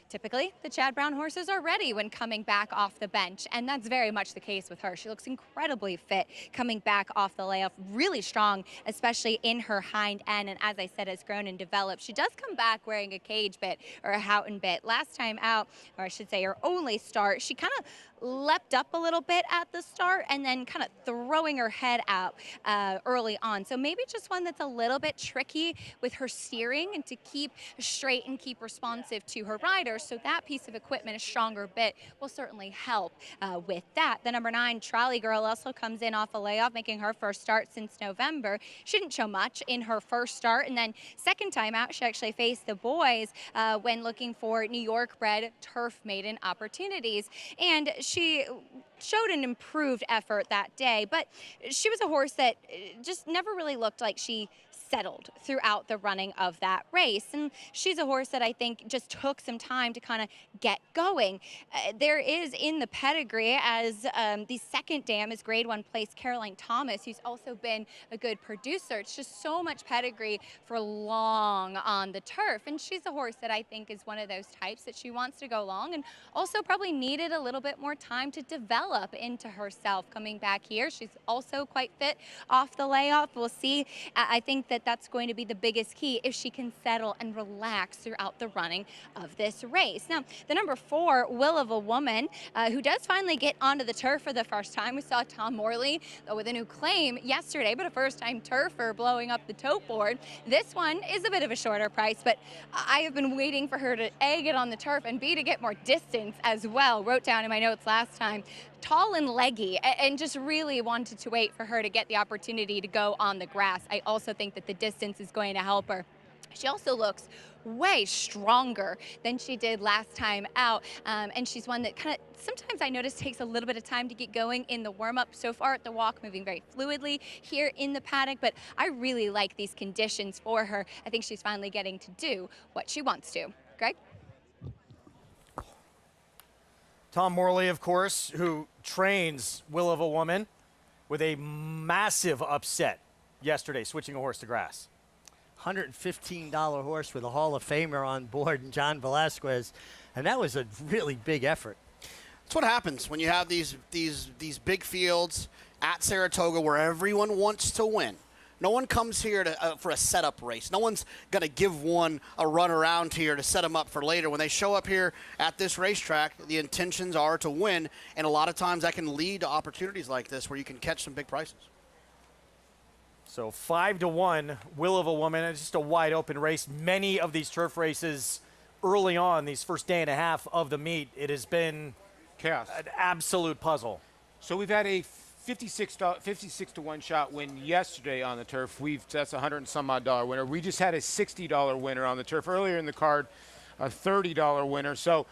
typically the Chad Brown horses are ready when coming back off the bench, and that's very much the case with her. She looks incredibly fit coming back off the layoff, really strong, especially in her hind end, and as I said, has grown and developed. She does come back wearing a cage bit or a Houghton bit. Last time out, or I should say her only start, she kind of leapt up a little bit at the start and then kind of throwing her head out early on. So maybe just one that's a little bit tricky with her steering and to keep straight and keep responsive to her rider. So that piece of equipment, a stronger bit, will certainly help with that. The number 9, Trolley Girl, also comes in off a layoff, making her first start since November. She didn't show much in her first start, and then second time out, she actually faced the boys when looking for New York bred turf maiden opportunities. And she showed an improved effort that day, but she was a horse that just never really looked like she settled throughout the running of that race. And she's a horse that I think just took some time to kind of get going. There is in the pedigree as the second dam is Grade 1 place Caroline Thomas, who's also been a good producer. It's just so much pedigree for long on the turf. And she's a horse that I think is one of those types that she wants to go long and also probably needed a little bit more time to develop into herself coming back here. She's also quite fit off the layoff. We'll see. I think that that that's going to be the biggest key if she can settle and relax throughout the running of this race. Now, the number 4, Will of a Woman, who does finally get onto the turf for the first time. We saw Tom Morley with a new claim yesterday, but a first-time turfer blowing up the tote board. This one is a bit of a shorter price, but I have been waiting for her to A, get on the turf, and B, to get more distance as well. Wrote down in my notes last time, tall and leggy, and just really wanted to wait for her to get the opportunity to go on the grass. I also think that the distance is going to help her. She also looks way stronger than she did last time out, and she's one that kind of sometimes I notice takes a little bit of time to get going in the warm-up. So far at the walk, moving very fluidly here in the paddock, but I really like these conditions for her. I think she's finally getting to do what she wants to. Greg? Tom Morley, of course, who trains Will of a Woman, with a massive upset yesterday, switching a horse to grass. $115 horse with a Hall of Famer on board, and John Velasquez, and that was a really big effort. That's what happens when you have these big fields at Saratoga where everyone wants to win. No one comes here to, for a setup race. No one's going to give one a run around here to set them up for later. When they show up here at this racetrack, the intentions are to win, and a lot of times that can lead to opportunities like this where you can catch some big prices. So 5-1, Will of a Woman. It's just a wide open race. Many of these turf races early on, these first day and a half of the meet, it has been chaos, an absolute puzzle. So we've had a 56 to 1 shot win yesterday on the turf. That's $100 and some odd winner. We just had a $60 winner on the turf earlier in the card, a $30 winner. So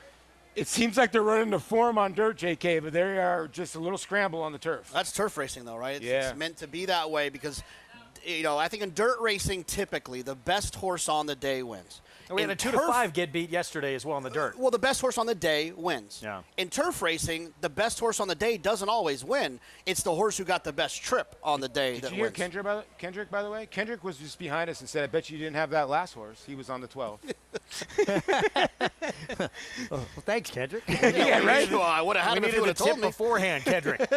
it seems like they're running the form on dirt, JK, but they are just a little scramble on the turf. That's turf racing, though, right? Yeah. It's meant to be that way because, you know, I think in dirt racing, typically the best horse on the day wins. We had a 2-5 get beat yesterday as well in the dirt. Well, the best horse on the day wins. Yeah. In turf racing, the best horse on the day doesn't always win. It's the horse who got the best trip on the day that wins. Did you hear Kendrick, by the way? Kendrick was just behind us and said, I bet you didn't have that last horse. He was on the 12. Well, thanks, Kendrick. Yeah, right? Well, I would have had him if you would have told me beforehand, Kendrick.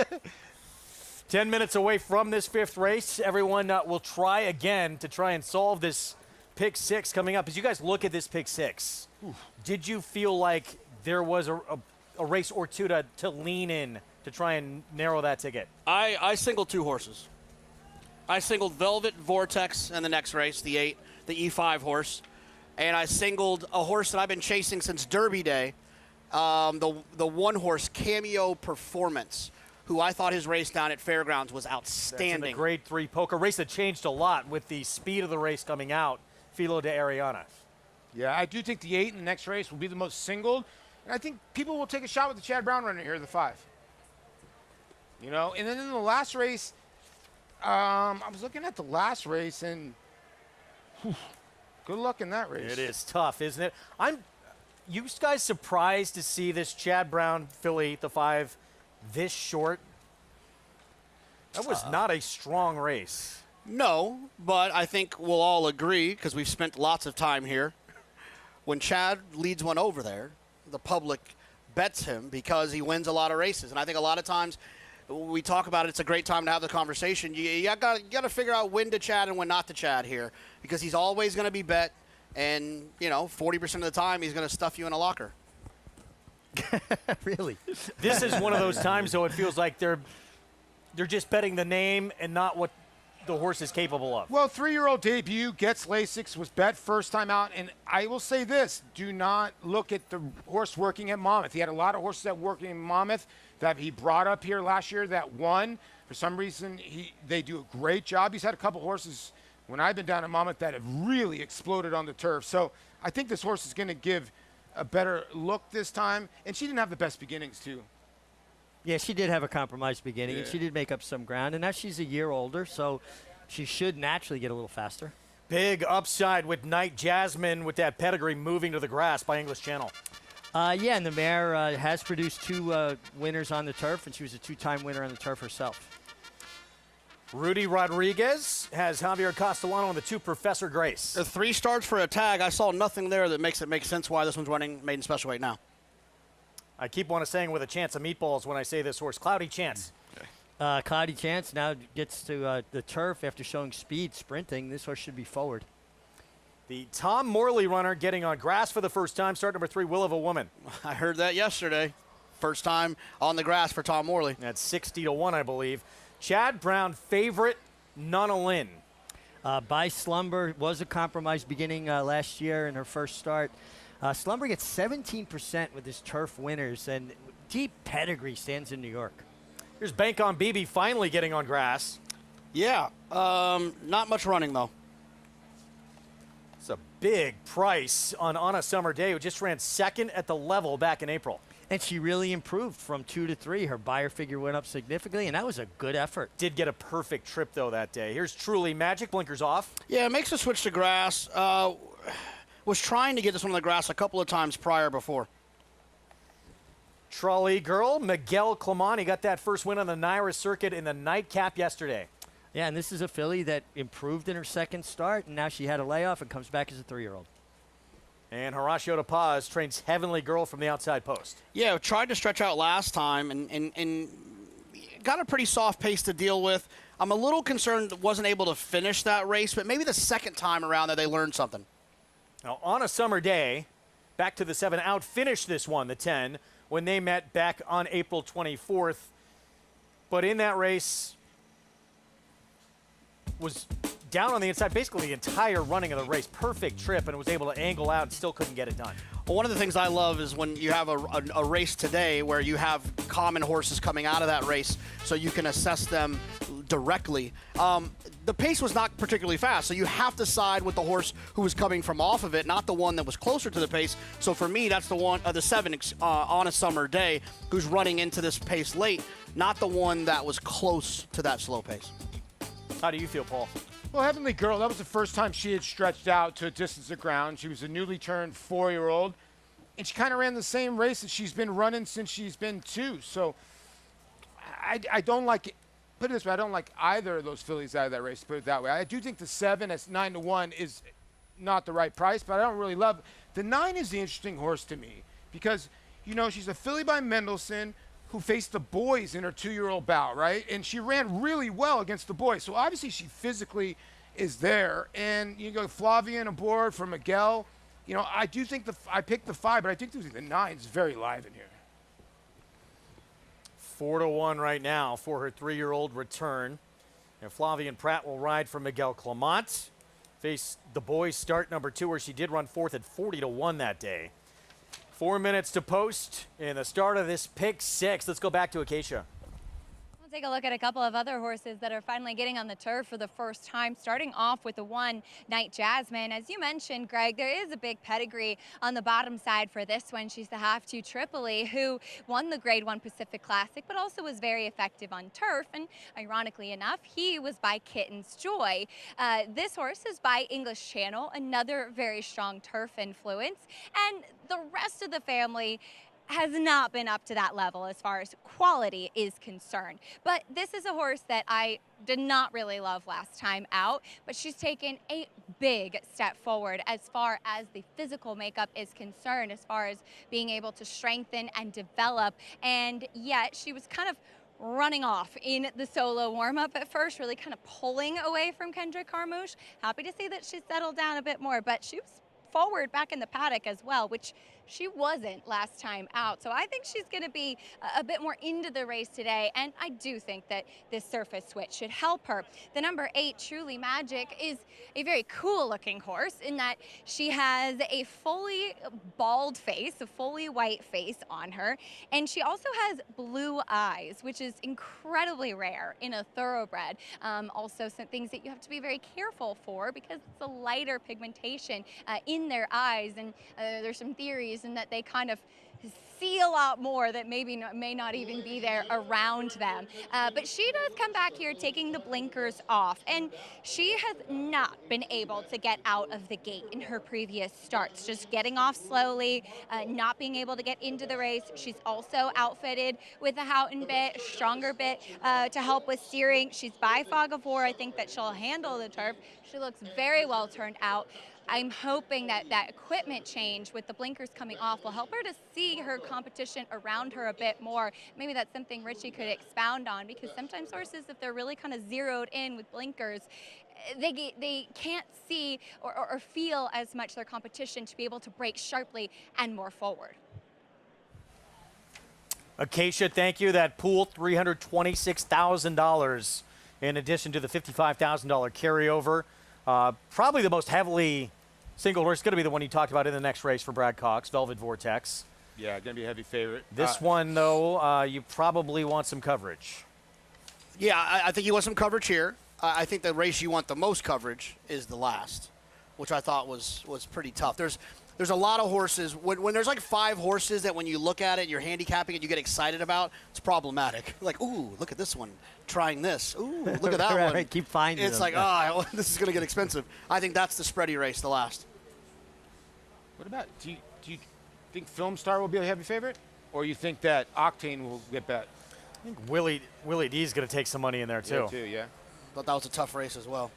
10 minutes away from this 5th race. Everyone will try again to try and solve this pick 6 coming up. As you guys look at this pick 6, did you feel like there was a race or two to lean in to try and narrow that ticket? I singled 2 horses. I singled Velvet Vortex in the next race, the 8, the E5 horse. And I singled a horse that I've been chasing since Derby Day, the 1 horse, Cameo Performance, who I thought his race down at Fairgrounds was outstanding. That's in the Grade 3 poker race that changed a lot with the speed of the race coming out. Filo de Ariana. Yeah, I do think the 8 in the next race will be the most singled. And I think people will take a shot with the Chad Brown runner here, the 5. You know, and then in the last race, I was looking at the last race, and good luck in that race. It is tough, isn't it? You guys surprised to see this Chad Brown filly, the 5, this short? That was not a strong race. No, but I think we'll all agree, because we've spent lots of time here, when Chad leads one over there, the public bets him because he wins a lot of races. And I think a lot of times we talk about it, it's a great time to have the conversation. You got to figure out when to Chad and when not to Chad here, because he's always going to be bet, and, you know, 40% of the time he's going to stuff you in a locker. Really? This is one of those times, though, it feels like they're just betting the name and not what the horse is capable of. Well, 3-year-old debut, gets Lasix, was bet first time out. And I will say this, do not look at the horse working at Monmouth. He had a lot of horses that working in Monmouth that he brought up here last year that won. For some reason, they do a great job. He's had a couple horses when I've been down at Monmouth that have really exploded on the turf. So I think this horse is going to give a better look this time. And she didn't have the best beginnings, too. Yeah, she did have a compromised beginning, and Yeah. she did make up some ground. And now she's a year older, so she should naturally get a little faster. Big upside with Night Jasmine with that pedigree moving to the grass by English Channel. Yeah, and the mare has produced 2 winners on the turf, and she was a 2-time winner on the turf herself. Rudy Rodriguez has Javier Castellano on the 2 Professor Grace. 3 starts for a tag. I saw nothing there that makes it make sense why this one's running maiden special weight now. I keep saying with a chance of meatballs when I say this horse. Cloudy Chance. Cloudy Chance now gets to the turf after showing speed sprinting. This horse should be forward. The Tom Morley runner getting on grass for the first time. Start number 3, Will of a Woman. I heard that yesterday. First time on the grass for Tom Morley. That's 60-1, I believe. Chad Brown favorite, Nonna Lynn. By Slumber was a compromise beginning last year in her first start. Slumber gets 17% with his turf winners, and deep pedigree stands in New York. Here's Bank on BB finally getting on grass. Yeah, not much running though. It's a big price on a summer day, who just ran second at the level back in April. And she really improved from 2 to 3. Her buyer figure went up significantly, and that was a good effort. Did get a perfect trip, though, that day. Here's Truly Magic, blinkers off. Yeah, it makes a switch to grass. Was trying to get this one on the grass a couple of times prior before. Trolley Girl, Miguel Clement. He got that first win on the Naira circuit in the nightcap yesterday. Yeah, and this is a filly that improved in her second start, and now she had a layoff and comes back as a 3-year-old. And Horacio De Paz trains Heavenly Girl from the outside post. Yeah, tried to stretch out last time and got a pretty soft pace to deal with. I'm a little concerned wasn't able to finish that race, but maybe the second time around there they learned something. Now, on a summer day, back to the 7, outfinished this one, the 10, when they met back on April 24th. But in that race, was down on the inside basically the entire running of the race. Perfect trip, and was able to angle out and still couldn't get it done. Well, one of the things I love is when you have a race today where you have common horses coming out of that race so you can assess them directly. The pace was not particularly fast, so you have to side with the horse who was coming from off of it, not the one that was closer to the pace. So for me, that's the 7 on a summer day who's running into this pace late, not the one that was close to that slow pace. How do you feel, Paul? Well, Heavenly Girl, that was the first time she had stretched out to a distance of ground. She was a newly turned 4-year-old, and she kind of ran the same race that she's been running since she's been 2. So I don't like it. Put it this way, I don't like either of those fillies out of that race, put it that way. I do think the 7 at 9-1 is not the right price, but I don't really love it. The 9 is the interesting horse to me because, you know, she's a filly by Mendelssohn who faced the boys in her 2-year-old bout, right? And she ran really well against the boys. So obviously she physically is there. And you go Flavian aboard for Miguel. You know, I do think I picked the 5, but I think the 9 is very live in here. 4-1 right now for her 3-year-old return. And Flavian Pratt will ride for Miguel Clement. Face the boys start number 2, where she did run 4th at 40-1 that day. 4 minutes to post in the start of this pick 6. Let's go back to Acacia. We'll take a look at a couple of other horses that are finally getting on the turf for the first time, starting off with the 1 Night Jasmine. As you mentioned, Greg, there is a big pedigree on the bottom side for this one. She's the half-2 Tripoli, who won the Grade 1 Pacific Classic, but also was very effective on turf. And ironically enough, he was by Kitten's Joy. This horse is by English Channel, another very strong turf influence. And the rest of the family has not been up to that level as far as quality is concerned. But this is a horse that I did not really love last time out, but she's taken a big step forward as far as the physical makeup is concerned, as far as being able to strengthen and develop. And yet she was kind of running off in the solo warm-up at first, really kind of pulling away from Kendrick Carmouche. Happy to see that she's settled down a bit more, but she was forward back in the paddock as well, which she wasn't last time out. So I think she's going to be a bit more into the race today, and I do think that this surface switch should help her. The number 8, Truly Magic, is a very cool looking horse in that she has a fully bald face, a fully white face on her, and she also has blue eyes, which is incredibly rare in a thoroughbred. Also some things that you have to be very careful for because it's a lighter pigmentation in their eyes, and there's some theories in that they kind of see a lot more that may not even be there around them. But she does come back here taking the blinkers off, and she has not been able to get out of the gate in her previous starts, just getting off slowly, not being able to get into the race. She's also outfitted with a Houghton bit, stronger bit to help with steering. She's by Fog of War. I think that she'll handle the turf. She looks very well turned out. I'm hoping that that equipment change with the blinkers coming off will help her to see her competition around her a bit more. Maybe that's something Richie could expound on, because sometimes horses, if they're really kind of zeroed in with blinkers, they can't see or feel as much their competition to be able to break sharply and more forward. Acacia, thank you. That pool, $326,000 in addition to the $55,000 carryover. Probably the most heavily single horse, going to be the one you talked about in the next race for Brad Cox, Velvet Vortex. Yeah, going to be a heavy favorite. This one, though, you probably want some coverage. Yeah, I think you want some coverage here. I think the race you want the most coverage is the last, which I thought was pretty tough. There's a lot of horses. When there's like 5 horses that when you look at it, you're handicapping it, you get excited about, it's problematic. Like, ooh, look at this one, trying this. Ooh, look at that Right, one. keep finding It's them. like, this is going to get expensive. I think that's the spready race, the last. What about, do you think Film Star will be a heavy favorite? Or you think that Octane will get bet? I think Willie D is going to take some money in there, too. Yeah. Thought that was a tough race as well.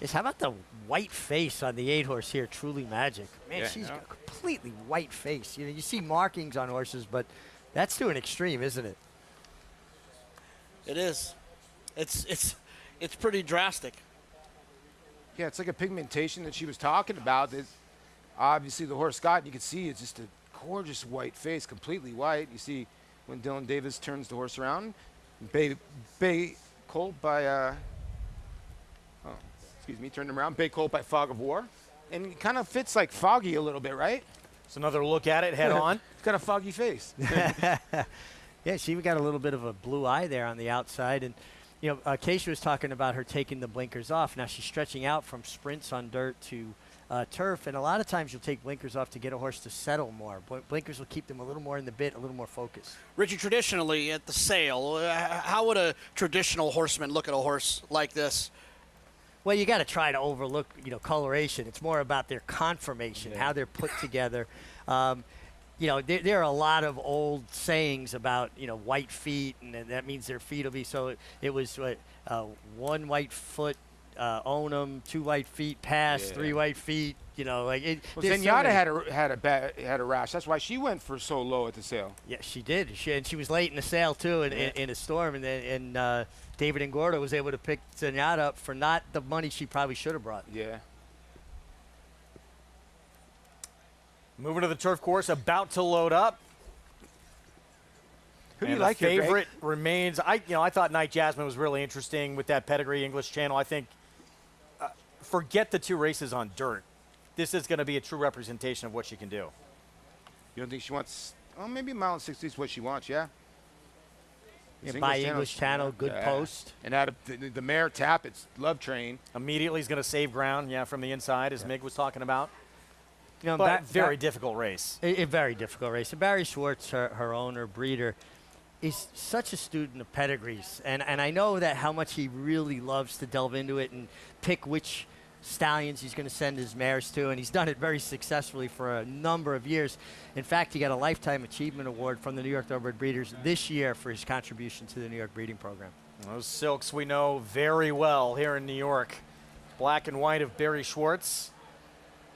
Yes, how about the white face on the 8-horse here, Truly Magic? Man, Yeah, she's no. got a completely white face. You know, you see markings on horses, but that's to an extreme, isn't it? It is. It's pretty drastic. Yeah, it's like a pigmentation that she was talking about. That obviously the horse got, you can see it's just a gorgeous white face, completely white. You see when Dylan Davis turns the horse around. Bay Colt by, turned him around. Bay Colt by Fog of War. And it kind of fits like Foggy a little bit, right? It's another look at it head on. It's got a foggy face. Yeah, she got a little bit of a blue eye there on the outside. And, you know, Acacia was talking about her taking the blinkers off. Now she's stretching out from sprints on dirt to turf. And a lot of times you'll take blinkers off to get a horse to settle more. Blinkers will keep them a little more in the bit, a little more focused. Richie, traditionally at the sale, how would a traditional horseman look at a horse like this? Well, you got to try to overlook, coloration. It's more about their conformation, how they're put together. There are a lot of old sayings about, white feet, and that means their feet will be so. It was one white foot, own them, 2 white feet, pass, 3 white feet. Zenyatta had a rash. That's why she went for so low at the sale. Yeah, she did. She was late in the sale too, in a storm, and David Engordo was able to pick Zenyatta up for not the money she probably should have brought. Yeah. Moving to the turf course, about to load up. Who do you And like the here, Greg? favorite remains. I thought Night Jasmine was really interesting with that pedigree English Channel. I think forget the 2 races on dirt. This is going to be a true representation of what she can do. You don't think she wants? Oh, maybe a mile and 60 is what she wants. Yeah. Yeah, by English Channel, good post. And out of the mare tap, it's Love Train. Immediately he's going to save ground, from the inside, as Mig was talking about. You know, But very difficult race. A very difficult race. And Barry Schwartz, her owner, breeder, is such a student of pedigrees. And I know that how much he really loves to delve into it and pick which stallions he's going to send his mares to. And he's done it very successfully for a number of years. In fact, he got a Lifetime Achievement Award from the New York Thoroughbred Breeders this year for his contribution to the New York breeding program. Those silks we know very well here in New York. Black and white of Barry Schwartz,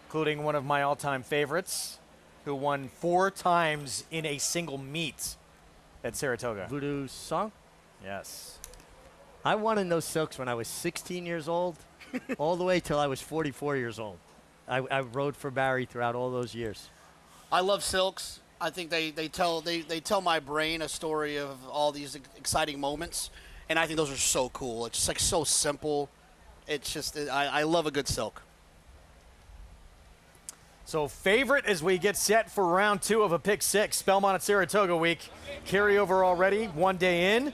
including one of my all-time favorites, who won 4 times in a single meet at Saratoga. Voodoo Song? Yes. I won in those silks when I was 16 years old, all the way till I was 44 years old. I rode for Barry throughout all those years. I love silks. I think they tell my brain a story of all these exciting moments, and I think those are so cool. It's just like so simple. It's just I love a good silk. So favorite as we get set for round 2 of a pick 6, Belmont at Saratoga week. Carryover already, 1 day in,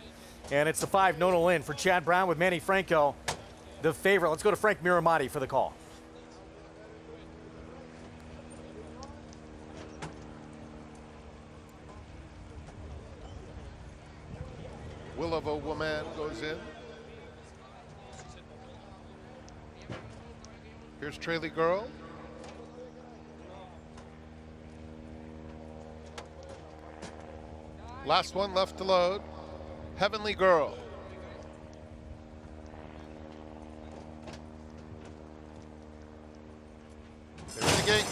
and it's the 5 nodal in for Chad Brown with Manny Franco, the favorite. Let's go to Frank Miramati for the call. Will of a Woman goes in. Here's Trayley Girl. Last one left to load. Heavenly Girl. gate,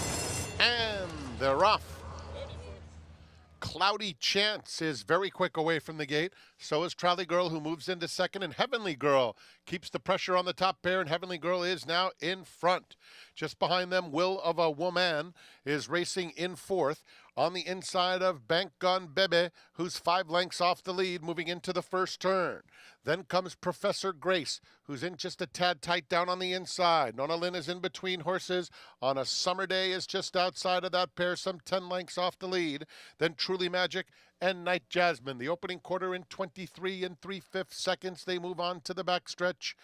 and they're off. Cloudy Chance is very quick away from the gate. So is Trolley Girl, who moves into second, and Heavenly Girl keeps the pressure on the top pair, and Heavenly Girl is now in front. Just behind them, Will of a Woman is racing in fourth. On the inside of Bank Gun Bebe, who's 5 lengths off the lead, moving into the first turn. Then comes Professor Grace, who's in just a tad tight down on the inside. Nona Lynn is in between horses. On a Summer Day is just outside of that pair, some 10 lengths off the lead. Then Truly Magic and Night Jasmine. The opening quarter in 23 3/5 seconds. They move on to the backstretch.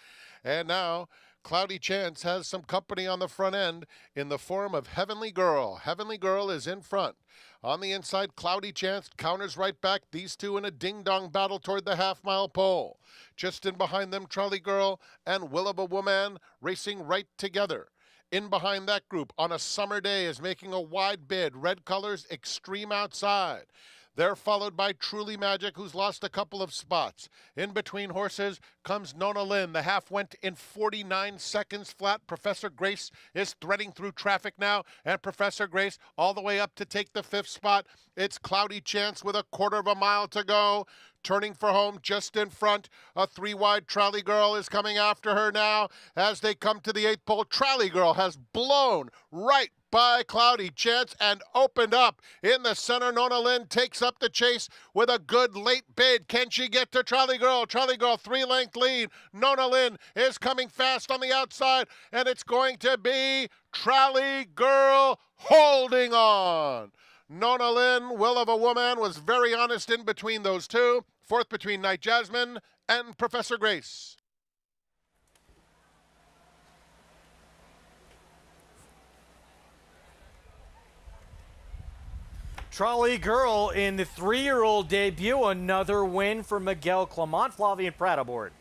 And now Cloudy Chance has some company on the front end in the form of Heavenly Girl. Heavenly Girl is in front. On the inside, Cloudy Chance counters right back. These two in a ding-dong battle toward the half-mile pole. Just in behind them, Trolley Girl and Will of a Woman racing right together. In behind that group, On a Summer Day is making a wide bid. Red colors, extreme outside. They're followed by Truly Magic, who's lost a couple of spots. In between horses comes Nona Lynn. The half went in 49 seconds flat. Professor Grace is threading through traffic now, and Professor Grace all the way up to take the 5th spot. It's Cloudy Chance with a 1/4 mile to go. Turning for home just in front. A 3-wide Trolley Girl is coming after her now. As they come to the 8th pole, Trolley Girl has blown right by Cloudy Chance and opened up in the center. Nona Lynn takes up the chase with a good late bid. Can she get to Trolley Girl? Trolley Girl 3-length lead. Nona Lynn is coming fast on the outside, and it's going to be Trolley Girl holding on. Nona Lynn, Will of a Woman, was very honest in between those two. Fourth between Night Jasmine and Professor Grace. Trolley Girl in the 3-year-old debut. Another win for Miguel Clement. Flavien Prat aboard.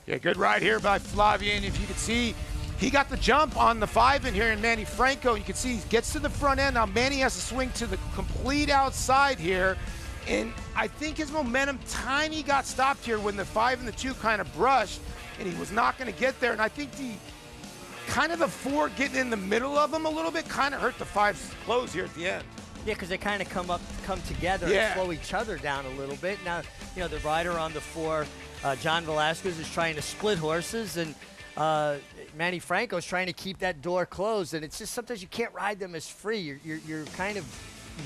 Yeah, good ride here by Flavien. If you can see, he got the jump on the 5 in here, and Manny Franco, you can see he gets to the front end. Now Manny has to swing to the complete outside here. And I think his momentum tiny got stopped here when the 5 and the 2 kind of brushed, and he was not going to get there. And I think the 4 getting in the middle of him a little bit kind of hurt the 5's close here at the end. Yeah, because they kind of come together and slow each other down a little bit. Now, you know, the rider on the 4, John Velasquez, is trying to split horses, and Manny Franco is trying to keep that door closed. And it's just sometimes you can't ride them as free. You're kind of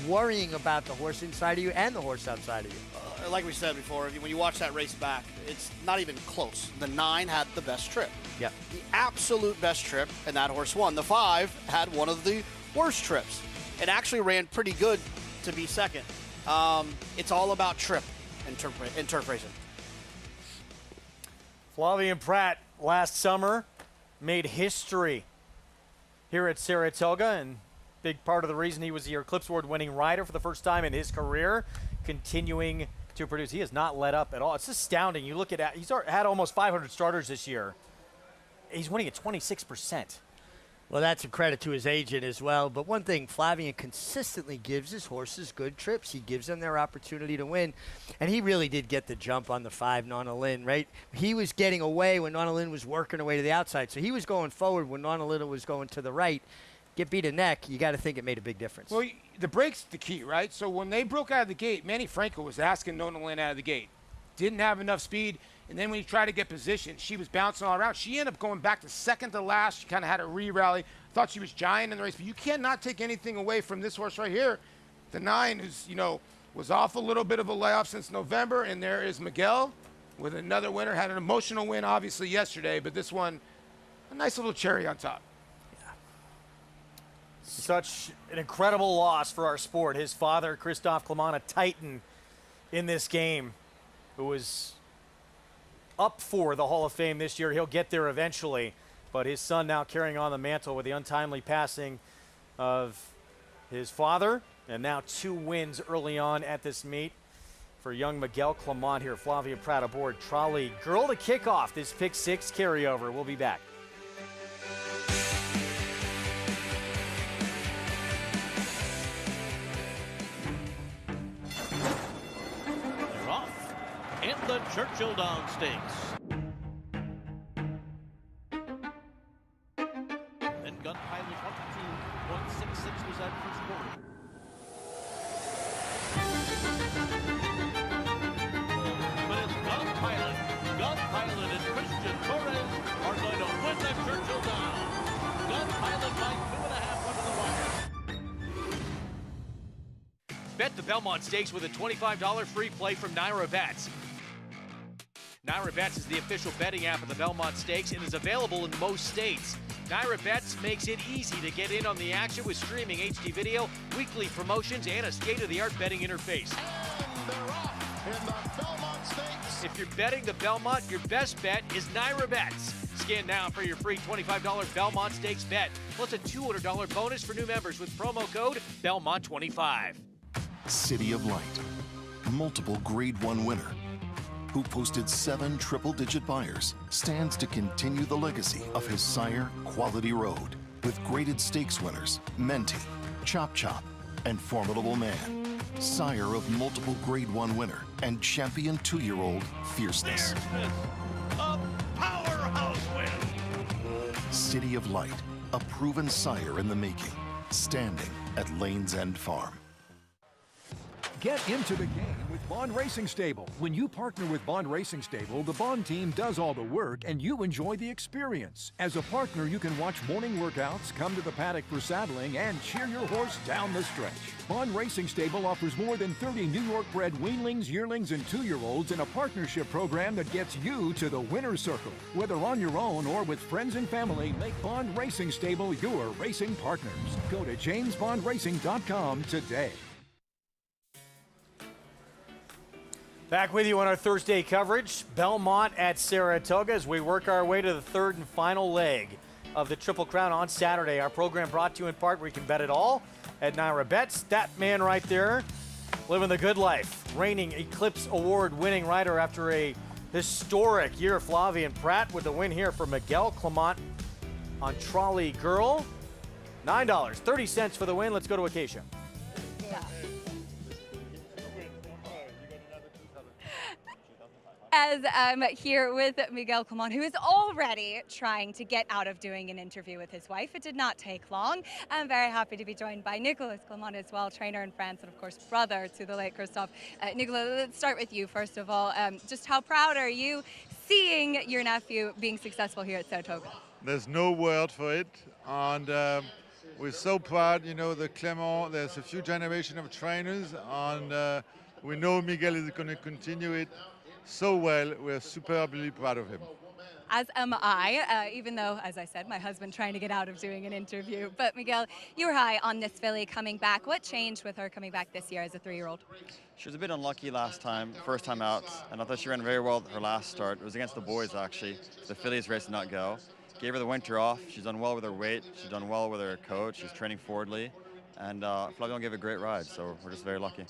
worrying about the horse inside of you and the horse outside of you. Like we said before, when you watch that race back, it's not even close. The 9 had the best trip. Yeah. The absolute best trip, and that horse won. The 5 had one of the worst trips. It actually ran pretty good to be second. It's all about trip in turf racing. Flavien Prat last summer made history here at Saratoga, and big part of the reason he was the Eclipse Award winning rider for the first time in his career, continuing to produce. He has not let up at all. It's astounding. You look at he's had almost 500 starters this year. He's winning at 26%. Well, that's a credit to his agent as well. But one thing Flavien consistently gives his horses good trips. He gives them their opportunity to win. And he really did get the jump on the 5, Nona Lynn, right? He was getting away when Nona Lynn was working her way to the outside. So he was going forward when Nona Lynn was going to the right. Get beat a neck, you got to think it made a big difference. Well, the break's the key, right? So when they broke out of the gate, Manny Franco was asking Nona Lynn out of the gate. Didn't have enough speed. And then when he tried to get position, she was bouncing all around. She ended up going back to second to last. She kind of had a re-rally. Thought she was giant in the race. But you cannot take anything away from this horse right here. The 9, who's, was off a little bit of a layoff since November. And there is Miguel with another winner. Had an emotional win, obviously, yesterday. But this one, a nice little cherry on top. Such an incredible loss for our sport. His father, Christophe Clement, a titan in this game, who was up for the Hall of Fame this year. He'll get there eventually, but his son now carrying on the mantle with the untimely passing of his father, and now 2 wins early on at this meet for young Miguel Clement here. Flavien Prat aboard Trolley Girl to kick off this Pick 6 carryover. We'll be back. In the Churchill Downs Stakes. Then Gun Pilot 1-2 0.66 was that first quarter. But it's Gun Pilot and Christian Torres are going to win the Churchill Downs. Gun Pilot by 2.5 under the wire. Bet the Belmont Stakes with a $25 free play from Naira Bets. Naira Bets is the official betting app of the Belmont Stakes and is available in most states. Naira Bets makes it easy to get in on the action with streaming HD video, weekly promotions, and a state-of-the-art betting interface. And they're off in the Belmont Stakes. If you're betting the Belmont, your best bet is Naira Bets. Scan now for your free $25 Belmont Stakes bet, plus a $200 bonus for new members with promo code Belmont25. City of Light, multiple Grade 1 winner, who posted 7 triple-digit buyers, stands to continue the legacy of his sire, Quality Road, with graded stakes winners, Menti, Chop Chop, and Formidable Man. Sire of multiple Grade 1 winner and champion 2-year-old Fierceness. A powerhouse win. City of Light, a proven sire in the making, standing at Lane's End Farm. Get into the game with Bond Racing Stable. When you partner with Bond Racing Stable, the Bond team does all the work and you enjoy the experience. As a partner, you can watch morning workouts, come to the paddock for saddling, and cheer your horse down the stretch. Bond Racing Stable offers more than 30 New York-bred weanlings, yearlings, and 2-year-olds in a partnership program that gets you to the winner's circle. Whether on your own or with friends and family, make Bond Racing Stable your racing partners. Go to jamesbondracing.com today. Back with you on our Thursday coverage, Belmont at Saratoga, as we work our way to the third and final leg of the Triple Crown on Saturday. Our program brought to you in part where you can bet it all at Naira Bets. That man right there, living the good life. Reigning Eclipse Award winning rider after a historic year, Flavien Prat, with a win here for Miguel Clement on Trolley Girl. $9.30 for the win. Let's go to Acacia. As I'm here with Miguel Clement, who is already trying to get out of doing an interview with his wife. It did not take long. I'm very happy to be joined by Nicolas Clement as well, trainer in France and, of course, brother to the late Christophe. Nicolas, let's start with you, first of all. Just how proud are you seeing your nephew being successful here at Saratoga? There's no word for it. And we're so proud, you know, the Clement, there's a few generations of trainers, and we know Miguel is going to continue it so well. We're superbly proud of him. As am I, even though, as I said, my husband trying to get out of doing an interview. But Miguel, you were high on this filly coming back. What changed with her coming back this year as a 3-year-old? She was a bit unlucky last time, first time out, and I thought she ran very well her last start. It was against the boys, actually. The fillies race did not go. Gave her the winter off. She's done well with her weight. She's done well with her coach. She's training forwardly. And Flavien gave a great ride, so we're just very lucky.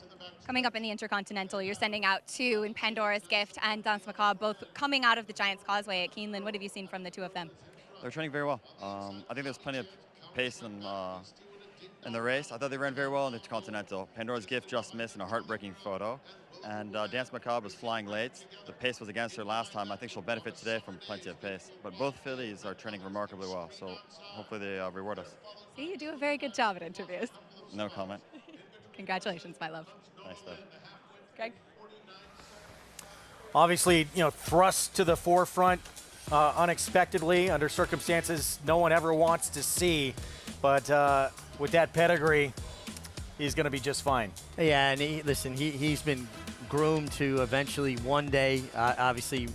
Coming up in the Intercontinental, you're sending out 2 in Pandora's Gift and Danse Macabre, both coming out of the Giants Causeway at Keeneland. What have you seen from the 2 of them? They're training very well. I think there's plenty of pace in the race. I thought they ran very well in the Intercontinental. Pandora's Gift just missed in a heartbreaking photo. And Danse Macabre was flying late. The pace was against her last time. I think she'll benefit today from plenty of pace. But both fillies are training remarkably well, so hopefully they reward us. See, you do a very good job at interviews. No comment. Congratulations, my love. Thanks, Dave. Greg? Obviously, you know, thrust to the forefront unexpectedly under circumstances no one ever wants to see. But with that pedigree, he's going to be just fine. Yeah, and he's been groomed to eventually one day, obviously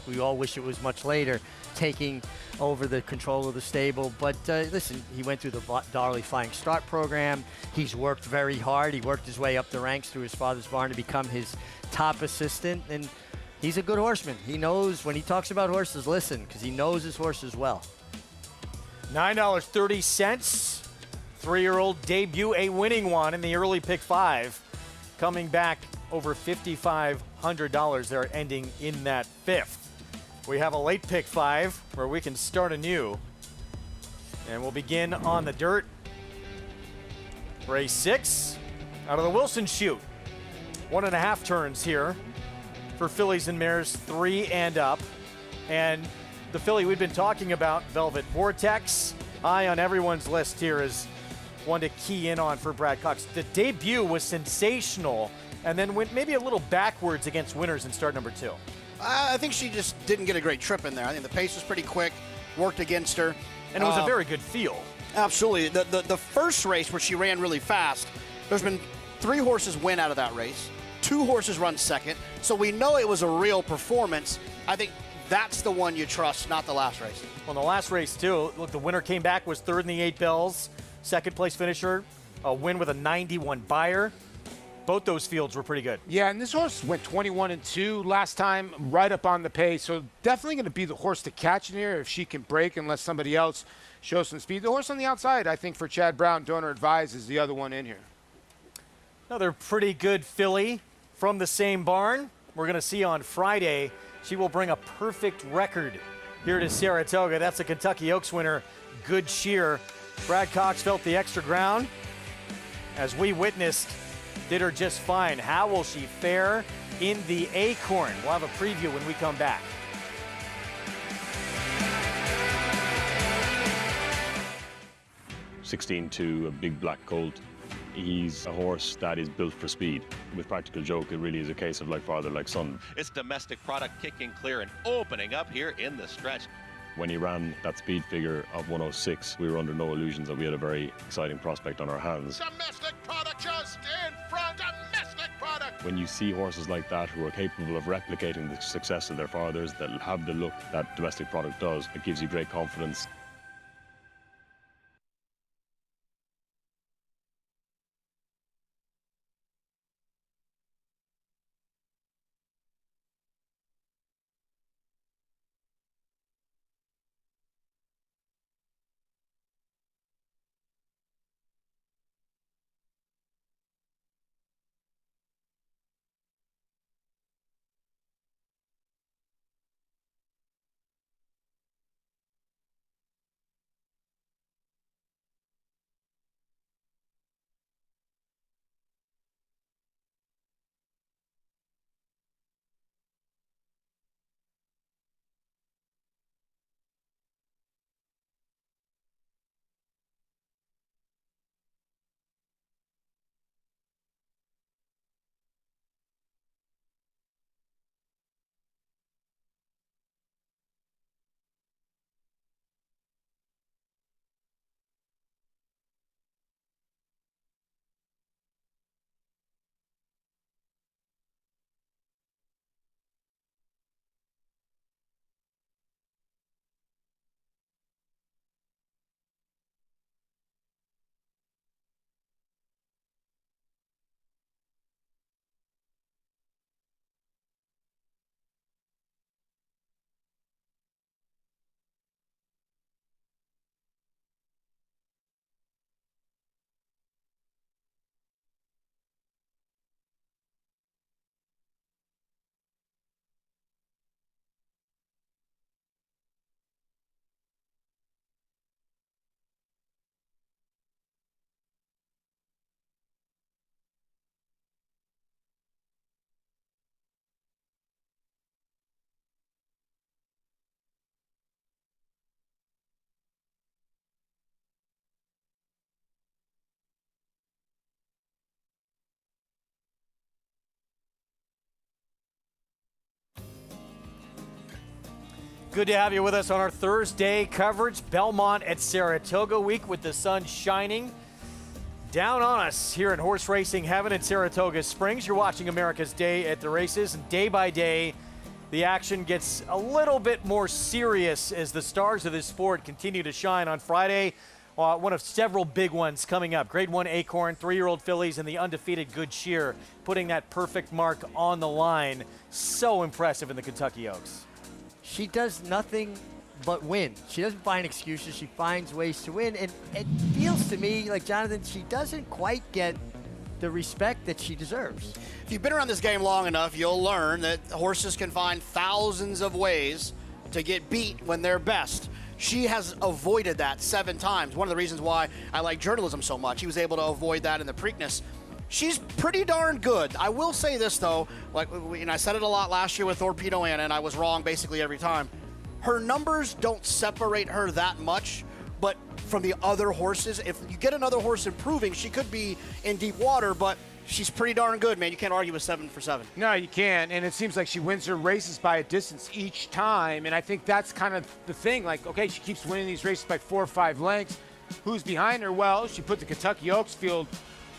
we all wish it was much later, taking over the control of the stable. But listen, he went through the Darley Flying Start program. He's worked very hard. He worked his way up the ranks through his father's barn to become his top assistant. And he's a good horseman. He knows when he talks about horses, listen, because he knows his horses well. $9.30. 3-year-old debut, a winning one in the early pick 5. Coming back over $5,500 there, ending in that 5th. We have a late pick 5 where we can start anew. And we'll begin on the dirt. Race 6 out of the Wilson chute. 1.5 turns here for fillies and mares 3 and up. And the filly we've been talking about, Velvet Vortex, high on everyone's list here as one to key in on for Brad Cox. The debut was sensational and then went maybe a little backwards against Winters in start number 2. I think she just didn't get a great trip in there. I think the pace was pretty quick, worked against her. And it was a very good feel. Absolutely. The first race where she ran really fast, there's been 3 horses win out of that race. 2 horses run second. So we know it was a real performance. I think that's the one you trust, not the last race. Well, the last race, too, look, the winner came back, was third in the 8 bells. Second place finisher, a win with a 91 buyer. Both those fields were pretty good. Yeah, and this horse went 21-2 last time, right up on the pace. So definitely going to be the horse to catch in here if she can break unless somebody else shows some speed. The horse on the outside, I think, for Chad Brown, Donor Advise, is the other one in here. Another pretty good filly from the same barn. We're going to see on Friday. She will bring a perfect record here to Saratoga. That's a Kentucky Oaks winner, Good Cheer. Brad Cox felt the extra ground. As we witnessed, did her just fine. How will she fare in the Acorn? We'll have a preview when we come back. (16-2), a big black colt. He's a horse that is built for speed. With Practical Joke, it really is a case of like father, like son. It's domestic product kicking clear and opening up here in the stretch. When he ran that speed figure of 106, we were under no illusions that we had a very exciting prospect on our hands. Domestic product just in front. Domestic product. When you see horses like that who are capable of replicating the success of their fathers, that have the look that Domestic Product does, it gives you great confidence. Good to have you with us on our Thursday coverage. Belmont at Saratoga week with the sun shining down on us here in horse racing heaven in Saratoga Springs. You're watching America's Day at the Races, and day by day, the action gets a little bit more serious as the stars of this sport continue to shine. On Friday, one of several big ones coming up. Grade 1 Acorn, 3-year-old fillies, and the undefeated Good Cheer, putting that perfect mark on the line. So impressive in the Kentucky Oaks. She does nothing but win. She doesn't find excuses. She finds ways to win. And it feels to me like, Jonathan, she doesn't quite get the respect that she deserves. If you've been around this game long enough, you'll learn that horses can find thousands of ways to get beat when they're best. She has avoided that 7 times. One of the reasons why I like journalism so much. He was able to avoid that in the Preakness. She's pretty darn good. I will say this, though, and I said it a lot last year with Torpedo Anna, and I was wrong basically every time. Her numbers don't separate her that much, but from the other horses. If you get another horse improving, she could be in deep water, but she's pretty darn good, man. You can't argue with 7 for 7. No, you can't. And it seems like she wins her races by a distance each time. And I think that's kind of the thing. Like, okay, she keeps winning these races by 4 or 5 lengths. Who's behind her? Well, she put the Kentucky Oaks field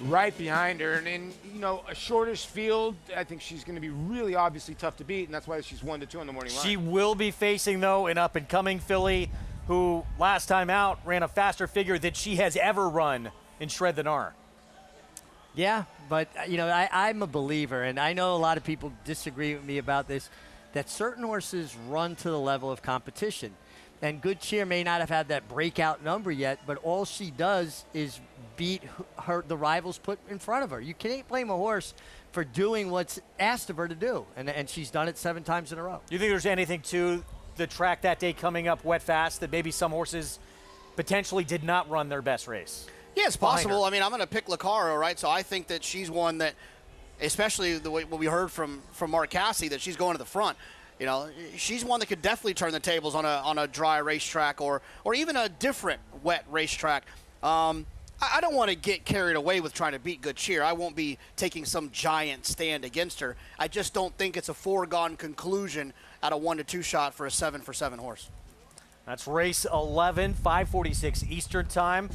right behind her. And in, a shortish field, I think she's going to be really obviously tough to beat. And that's why she's 1-2 on the morning line. She will be facing, though, an up-and-coming filly who last time out ran a faster figure than she has ever run in Shred the Gnar. Yeah, but, I'm a believer, and I know a lot of people disagree with me about this, that certain horses run to the level of competition. And Good Cheer may not have had that breakout number yet, but all she does is beat the rivals put in front of her. You can't blame a horse for doing what's asked of her to do, and she's done it 7 times in a row. Do you think there's anything to the track that day coming up wet fast that maybe some horses potentially did not run their best race? Yeah, it's possible. I mean, I'm going to pick Lecaro, right? So I think that she's one that, especially the way what we heard from Mark Casse, that she's going to the front. She's one that could definitely turn the tables on a dry racetrack or even a different wet racetrack. I don't want to get carried away with trying to beat Good Cheer. I won't be taking some giant stand against her. I just don't think it's a foregone conclusion at a 1-2 shot for a 7 for 7 horse. That's race 11, 5:46 Eastern time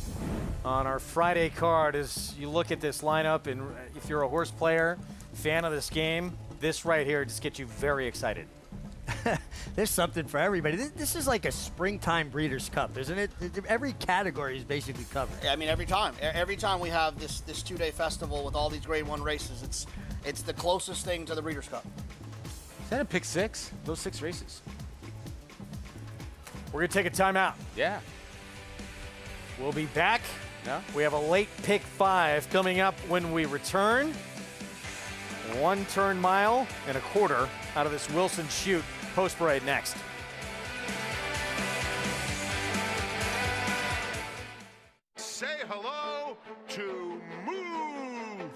on our Friday card. As you look at this lineup, and if you're a horse player, fan of this game, this right here just gets you very excited. There's something for everybody. This is like a springtime Breeders' Cup, isn't it? Every category is basically covered. Yeah, I mean, every time we have this 2-day festival with all these Grade 1 races, it's the closest thing to the Breeders' Cup. Is that a pick 6? Those 6 races. We're going to take a timeout. Yeah. We'll be back. No? We have a late pick 5 coming up when we return. 1 turn mile and a quarter out of this Wilson Chute post parade next. Say hello to Move.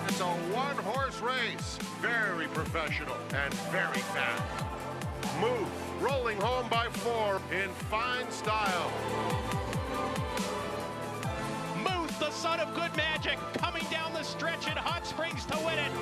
It's a 1-horse race, very professional and very fast. Move, rolling home by 4 in fine style. Muth, the son of good magic, coming down the stretch in Hot Springs to win it.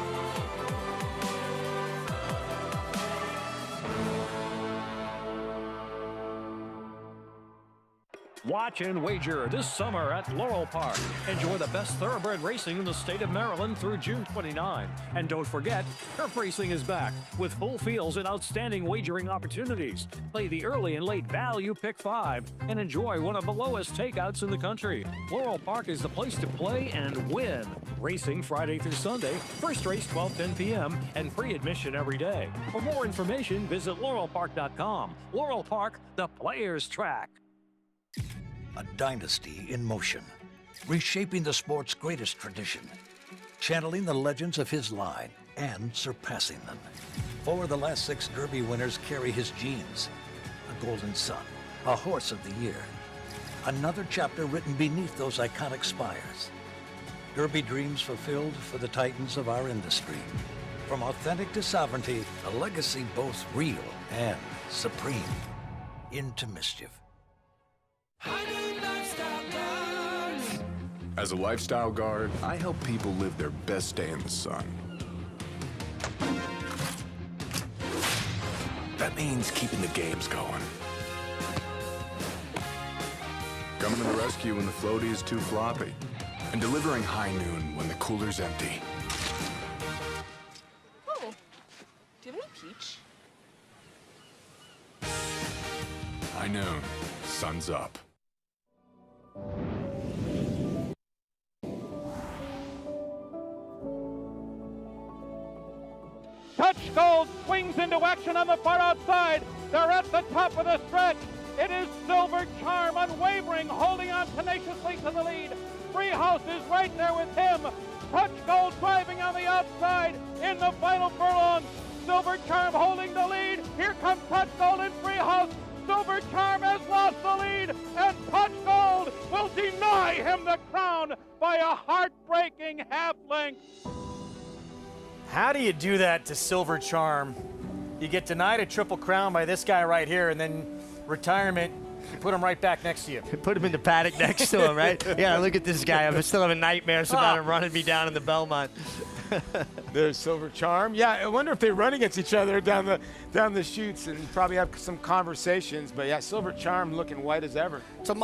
Watch and wager this summer at Laurel Park. Enjoy the best thoroughbred racing in the state of Maryland through June 29. And don't forget, turf racing is back with full fields and outstanding wagering opportunities. Play the early and late value pick 5 and enjoy one of the lowest takeouts in the country. Laurel Park is the place to play and win. Racing Friday through Sunday, first race 12:10 p.m. and free admission every day. For more information, visit laurelpark.com. Laurel Park, the player's track. A dynasty in motion, reshaping the sport's greatest tradition, channeling the legends of his line and surpassing them. 4 of the last 6 Derby winners carry his genes. A Golden Son, a Horse of the Year. Another chapter written beneath those iconic spires. Derby dreams fulfilled for the titans of our industry. From authentic to sovereignty, a legacy both real and supreme. Into mischief. As a lifestyle guard, I help people live their best day in the sun. That means keeping the games going. Coming to the rescue when the floaty is too floppy. And delivering high noon when the cooler's empty. Oh, do you have any peach? High noon, sun's up. Touch Gold swings into action on the far outside. They're at the top of the stretch. It is Silver Charm, unwavering, holding on tenaciously to the lead. Freehouse is right there with him. Touch Gold driving on the outside in the final furlong. Silver Charm holding the lead. Here comes Touch Gold and Freehouse. Silver Charm has lost the lead, and Touch Gold will deny him the crown by a heartbreaking half length. How do you do that to Silver Charm? You get denied a Triple Crown by this guy right here, and then retirement You put him right back next to you. Put him in the paddock next to him, right? Yeah, look at this guy. I'm still having nightmares about him running me down in the Belmont. There's Silver Charm. Yeah, I wonder if they run against each other down the chutes and probably have some conversations. But yeah, Silver Charm looking white as ever. It's a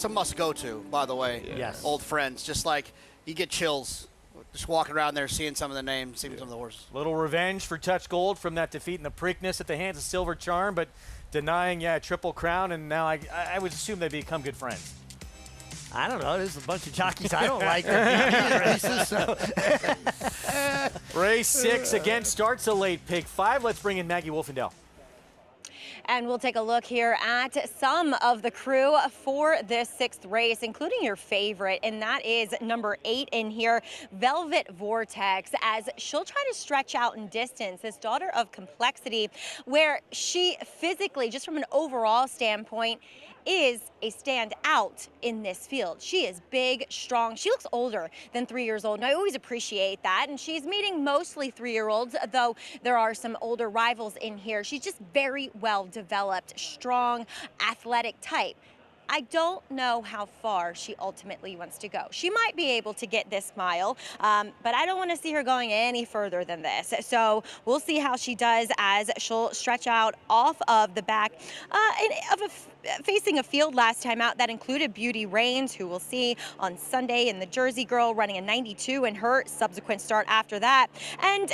must go to, by the way. Yes. Old friends, just like you get chills just walking around there, seeing some of the names, seeing some of the horses. Little revenge for Touch Gold from that defeat in the Preakness at the hands of Silver Charm, but denying, Triple Crown, and now I would assume they become good friends. I don't know. There's a bunch of jockeys I don't like that races. So. Race 6 again starts a late pick 5. Let's bring in Maggie Wolfendale. And we'll take a look here at some of the crew for this 6th race, including your favorite, and that is number 8 in here, Velvet Vortex, as she'll try to stretch out in distance, this daughter of complexity, where she physically, just from an overall standpoint, is a standout in this field. She is big, strong. She looks older than 3 years old, and I always appreciate that. And she's meeting mostly 3-year-olds, though there are some older rivals in here. She's just very well developed, strong, athletic type. I don't know how far she ultimately wants to go. She might be able to get this mile, but I don't want to see her going any further than this. So we'll see how she does as she'll stretch out off of the back facing a field last time out that included Beauty Reigns, who we'll see on Sunday in the Jersey Girl, running a 92 in her subsequent start after that. And,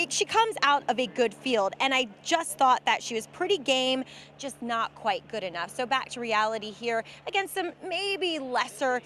she comes out of a good field, and I just thought that she was pretty game, just not quite good enough. So back to reality here against some maybe lesser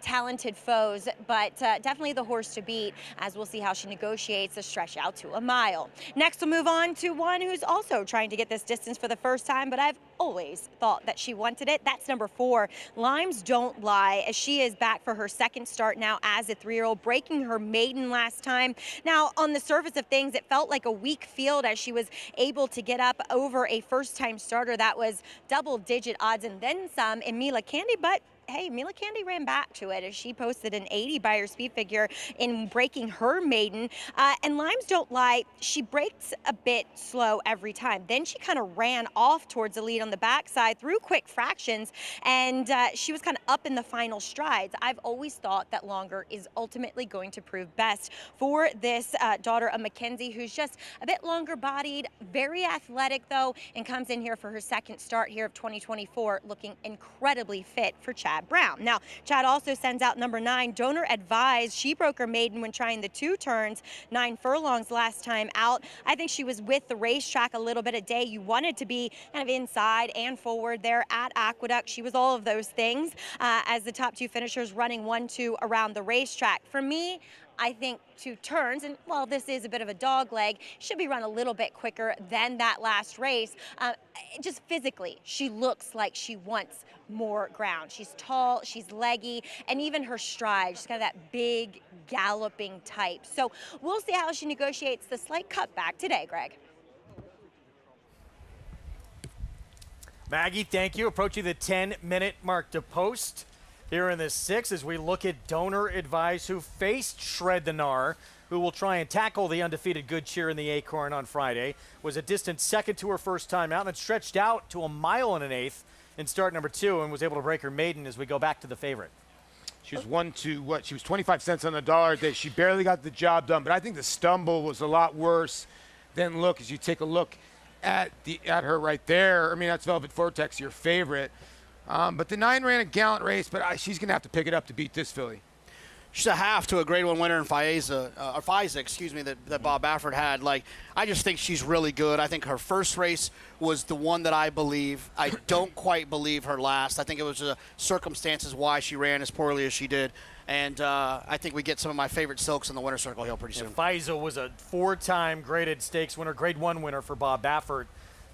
talented foes, but definitely the horse to beat, as we'll see how she negotiates the stretch out to a mile. Next, we'll move on to one who's also trying to get this distance for the first time, but I've always thought that she wanted it. That's number 4, Limes Don't Lie, as she is back for her second start now as a 3-year-old, breaking her maiden last time. Now, on the surface of things, it felt like a weak field as she was able to get up over a first-time starter that was double-digit odds and then some in Mila Candy, but hey, Mila Candy ran back to it as she posted an 80 by her speed figure in breaking her maiden. And Limes Don't Lie, she breaks a bit slow every time. Then she kind of ran off towards the lead on the backside through quick fractions, and she was kind of up in the final strides. I've always thought that longer is ultimately going to prove best for this daughter of Mackenzie, who's just a bit longer bodied, very athletic though, and comes in here for her second start here of 2024, looking incredibly fit for Chad Brown. Now, Chad also sends out number 9, Donor Advised. She broke her maiden when trying the 2 turns, 9 furlongs last time out. I think she was with the racetrack a little bit a day. You wanted to be kind of inside and forward there at Aqueduct. She was all of those things as the top 2 finishers running 1-2 around the racetrack. For me, I think 2 turns, and while this is a bit of a dog leg, should be run a little bit quicker than that last race. Just physically, she looks like she wants more ground. She's tall, she's leggy, and even her stride, she's got that big galloping type. So we'll see how she negotiates the slight cutback today, Greg. Maggie, thank you. Approaching the 10-minute mark to post here in the 6 as we look at Donor Advised, who faced Shred the Gnar, who will try and tackle the undefeated Good Cheer in the Acorn on Friday. Was a distant second to her first time out, and then stretched out to a 1 1/8 in start number 2 and was able to break her maiden as we go back to the favorite. She was 1-2, she was 25 cents on the dollar a day. She barely got the job done, but I think the stumble was a lot worse than look as you take a look at her right there. I mean, that's Velvet Vortex, your favorite. But the 9 ran a gallant race, but she's going to have to pick it up to beat this filly. She's a half to a Grade 1 winner in FISA, that Bob Baffert had. Like, I just think she's really good. I think her first race was the one that I believe. I don't quite believe her last. I think it was circumstances why she ran as poorly as she did. And I think we get some of my favorite silks in the winner's circle hill pretty soon. FISA was a 4-time graded stakes winner, Grade 1 winner for Bob Baffert.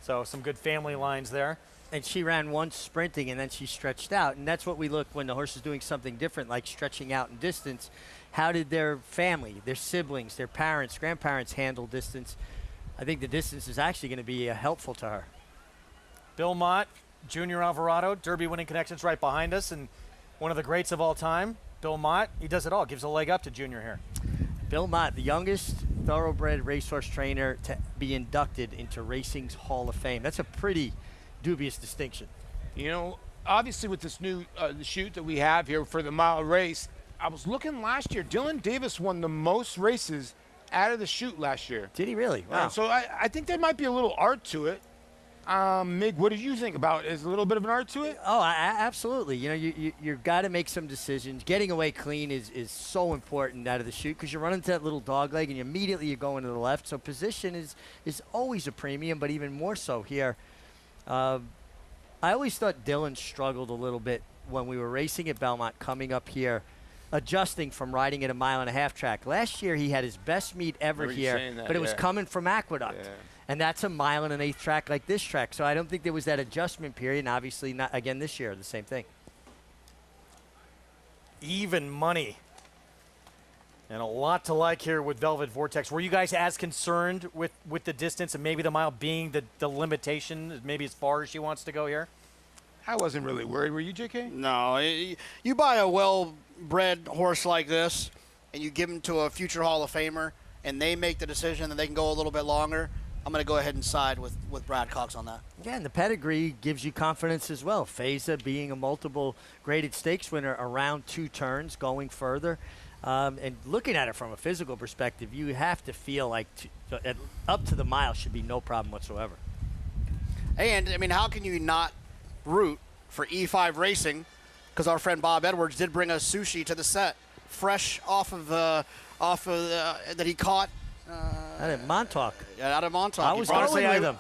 So some good family lines there. And she ran once sprinting, and then she stretched out. And that's what we look when the horse is doing something different, like stretching out in distance. How did their family, their siblings, their parents, grandparents handle distance? I think the distance is actually going to be helpful to her. Bill Mott, Junior Alvarado, Derby winning connections right behind us, and one of the greats of all time. Bill Mott, he does it all, gives a leg up to Junior here. Bill Mott, the youngest thoroughbred racehorse trainer to be inducted into racing's Hall of Fame. That's a pretty dubious distinction. You know, obviously with this new the chute that we have here for the mile race, I was looking last year. Dylan Davis won the most races out of the chute last year. Did he really? Wow. So I think there might be a little art to it. Mig, what did you think about it? Is a little bit of an art to it? Oh, absolutely. You know, you've got to make some decisions. Getting away clean is so important out of the chute because you run into that little dog leg and immediately you're going to the left. So position is always a premium, but even more so here. I always thought Dylan struggled a little bit when we were racing at Belmont coming up here, adjusting from riding at a 1.5 mile track. Last year he had his best meet ever here, but it was coming from Aqueduct. Yeah. And that's a 1 1/8 track like this track. So I don't think there was that adjustment period, and obviously not again this year, the same thing. Even money. And a lot to like here with Velvet Vortex. Were you guys as concerned with the distance and maybe the mile being the limitation, maybe as far as she wants to go here? I wasn't really worried. Were you, JK? No. You buy a well-bred horse like this and you give him to a future Hall of Famer and they make the decision that they can go a little bit longer, I'm going to go ahead and side with Brad Cox on that. Yeah, and the pedigree gives you confidence as well. Feza being a multiple graded stakes winner around 2 turns, going further. And looking at it from a physical perspective, you have to feel like up to the mile should be no problem whatsoever. And, I mean, how can you not root for E5 Racing? Because our friend Bob Edwards did bring us sushi to the set, fresh off of that he caught. Out of Montauk. Yeah, out of Montauk. I was honestly with him.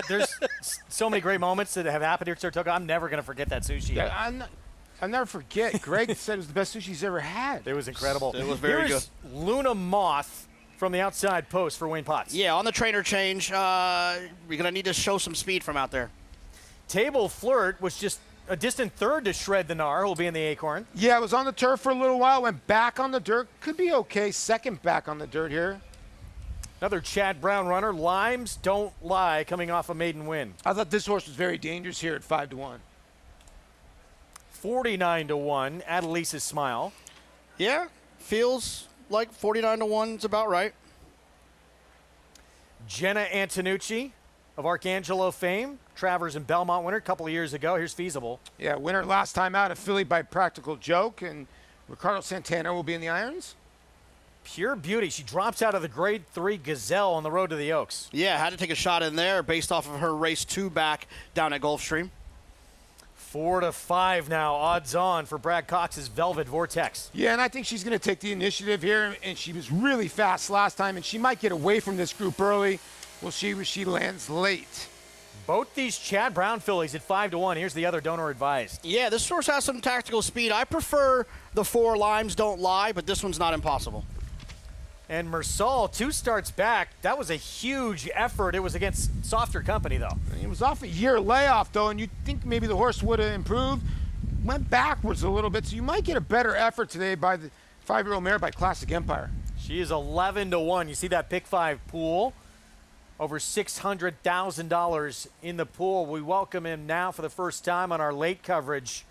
There's so many great moments that have happened here at Saratoga. I'm never going to forget that sushi. Yeah, I'll never forget. Greg said it was the best sushi he's ever had. It was incredible. It was very Here's good. Luna Moth from the outside post for Wayne Potts. Yeah, on the trainer change, we're going to need to show some speed from out there. Table Flirt was just a distant third to Shred the Gnar, who'll be in the Acorn. Yeah, it was on the turf for a little while, went back on the dirt. Could be okay. Second back on the dirt here. Another Chad Brown runner, Limes Don't Lie, coming off a maiden win. I thought this horse was very dangerous here at 5-1. 49-1, Adelisa's Smile. Yeah, feels like 49-1 is about right. Jenna Antonucci of Arcangelo fame, Travers and Belmont winner a couple of years ago. Here's Feasible. Yeah, winner last time out of Philly by Practical Joke, and Ricardo Santana will be in the irons. Pure beauty. She drops out of the Grade 3 Gazelle on the road to the Oaks. Yeah, had to take a shot in there based off of her race 2 back down at Gulfstream. 4-5 now, odds on for Brad Cox's Velvet Vortex. Yeah, and I think she's going to take the initiative here, and she was really fast last time, and she might get away from this group early. We'll see where she lands late. Both these Chad Brown fillies at 5-1. Here's the other donor advised. Yeah, this horse has some tactical speed. I prefer the 4 Limes Don't Lie, but this one's not impossible. And Mersal, 2 starts back. That was a huge effort. It was against softer company, though. It was off a year layoff, though, and you'd think maybe the horse would have improved. Went backwards a little bit, so you might get a better effort today by the 5-year-old mare by Classic Empire. She is 11-1. You see that pick 5 pool? Over $600,000 in the pool. We welcome him now for the first time on our late coverage,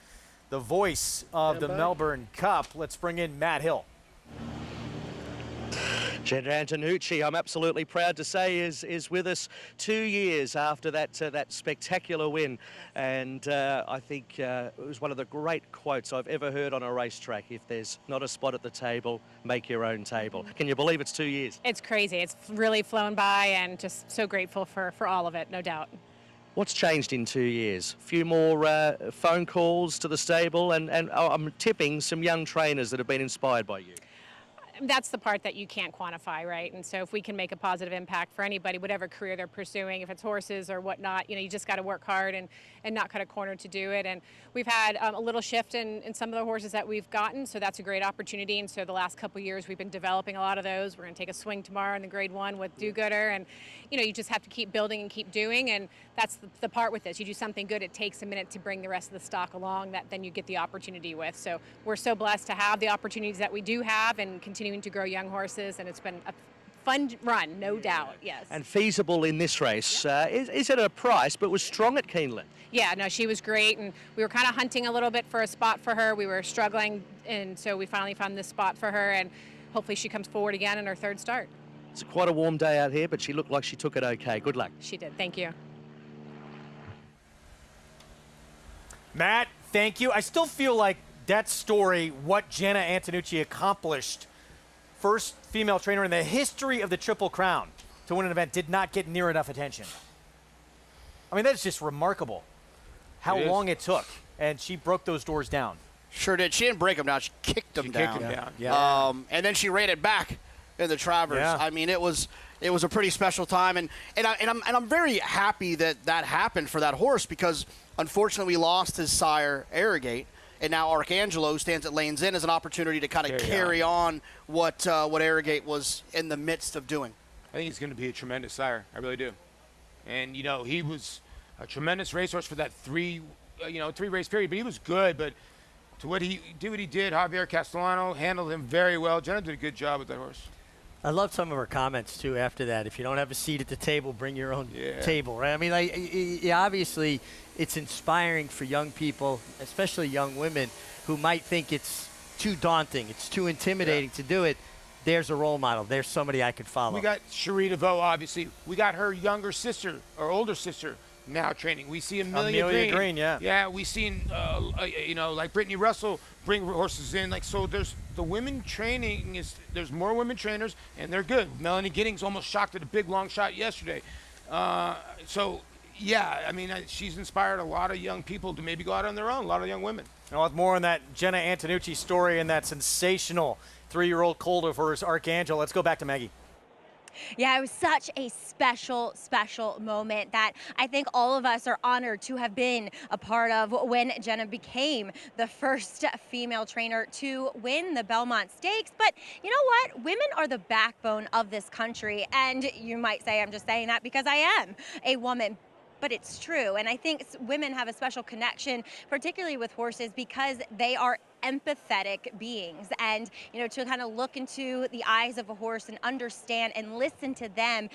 the voice of the Melbourne Cup. Let's bring in Matt Hill. Jenna Antonucci, I'm absolutely proud to say, is with us 2 years after that spectacular win. And I think it was one of the great quotes I've ever heard on a racetrack. If there's not a spot at the table, make your own table. Can you believe it's 2 years? It's crazy. It's really flown by, and just so grateful for all of it, no doubt. What's changed in 2 years? A few more phone calls to the stable, and I'm tipping some young trainers that have been inspired by you. That's the part that you can't quantify, right? And so if we can make a positive impact for anybody, whatever career they're pursuing, if it's horses or whatnot, you just got to work hard and not cut a corner to do it. And we've had a little shift in some of the horses that we've gotten, so that's a great opportunity. And so the last couple of years, we've been developing a lot of those. We're going to take a swing tomorrow in the Grade 1 with Do-Gooder, and you just have to keep building and keep doing. And that's the part with this. You do something good, it takes a minute to bring the rest of the stock along that then you get the opportunity with. So we're so blessed to have the opportunities that we do have and continuing to grow young horses, and it's been a fun run, no doubt, yes. And Feasible in this race, is at a price, but was strong at Keeneland. Yeah, no, she was great, and we were kind of hunting a little bit for a spot for her. We were struggling, and so we finally found this spot for her, and hopefully she comes forward again in her 3rd start. It's quite a warm day out here, but she looked like she took it okay. Good luck. She did, thank you. Matt, thank you. I still feel like that story, what Jenna Antonucci accomplished, first female trainer in the history of the Triple Crown to win an event, did not get near enough attention. I mean, that's just remarkable how long it took, and she broke those doors down. Sure did. She didn't break them down. She kicked them down. Yeah. And then she ran it back in the Travers. Yeah. I mean, it was a pretty special time, and I'm very happy that happened for that horse, because unfortunately we lost his sire Arrogate, and now Arcangelo stands at Lanes End as an opportunity to kind of carry on what Arrogate was in the midst of doing. I think he's going to be a tremendous sire. I really do. And he was a tremendous racehorse for that three race period, but he was good. But to what he did, Javier Castellano handled him very well. Jenna did a good job with that horse. I love some of her comments, too, after that. If you don't have a seat at the table, bring your own table, right? I mean, obviously, it's inspiring for young people, especially young women, who might think it's too daunting, it's too intimidating to do it. There's a role model. There's somebody I could follow. We got Cherie DeVoe, obviously. We got her younger sister, or older sister, now training. We see Amelia Green. Yeah, we seen, like Brittany Russell bring horses in. Like, so there's the women training there's more women trainers, and they're good. Melanie Giddings almost shocked at a big long shot yesterday. Yeah, I mean, she's inspired a lot of young people to maybe go out on their own, a lot of young women. Now, with more on that Jenna Antonucci story and that sensational 3-year-old colt of hers, Archangel, let's go back to Maggie. Yeah, it was such a special, special moment that I think all of us are honored to have been a part of when Jenna became the first female trainer to win the Belmont Stakes. But you know what? Women are the backbone of this country. And you might say I'm just saying that because I am a woman. But it's true. And I think women have a special connection, particularly with horses, because they are empathetic beings. And, to kind of look into the eyes of a horse and understand and listen to them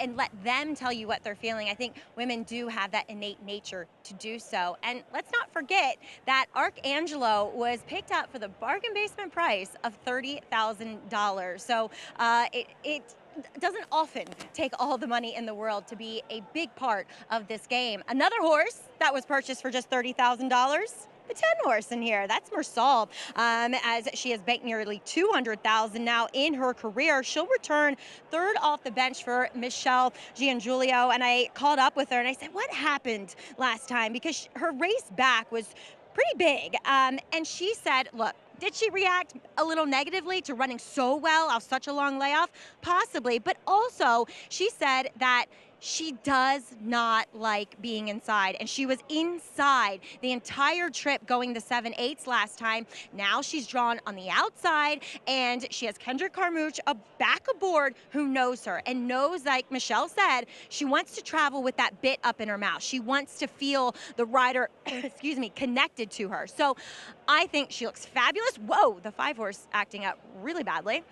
and let them tell you what they're feeling. I think women do have that innate nature to do so. And let's not forget that Arcangelo was picked up for the bargain basement price of $30,000. So it doesn't often take all the money in the world to be a big part of this game. Another horse that was purchased for just $30,000, the 10 horse in here. That's Mersal, as she has banked nearly $200,000 now in her career. She'll return third off the bench for Michelle Giangiulio. And I called up with her and I said, what happened last time? Because her race back was pretty big. And she said, look, did she react a little negatively to running so well off such a long layoff? Possibly, but also she said that she does not like being inside, and she was inside the entire trip going the 7/8 last time. Now she's drawn on the outside, and she has Kendrick Carmouche back aboard who knows her and knows, like Michelle said, she wants to travel with that bit up in her mouth. She wants to feel the rider, connected to her. So I think she looks fabulous. Whoa, the 5 horse acting up really badly.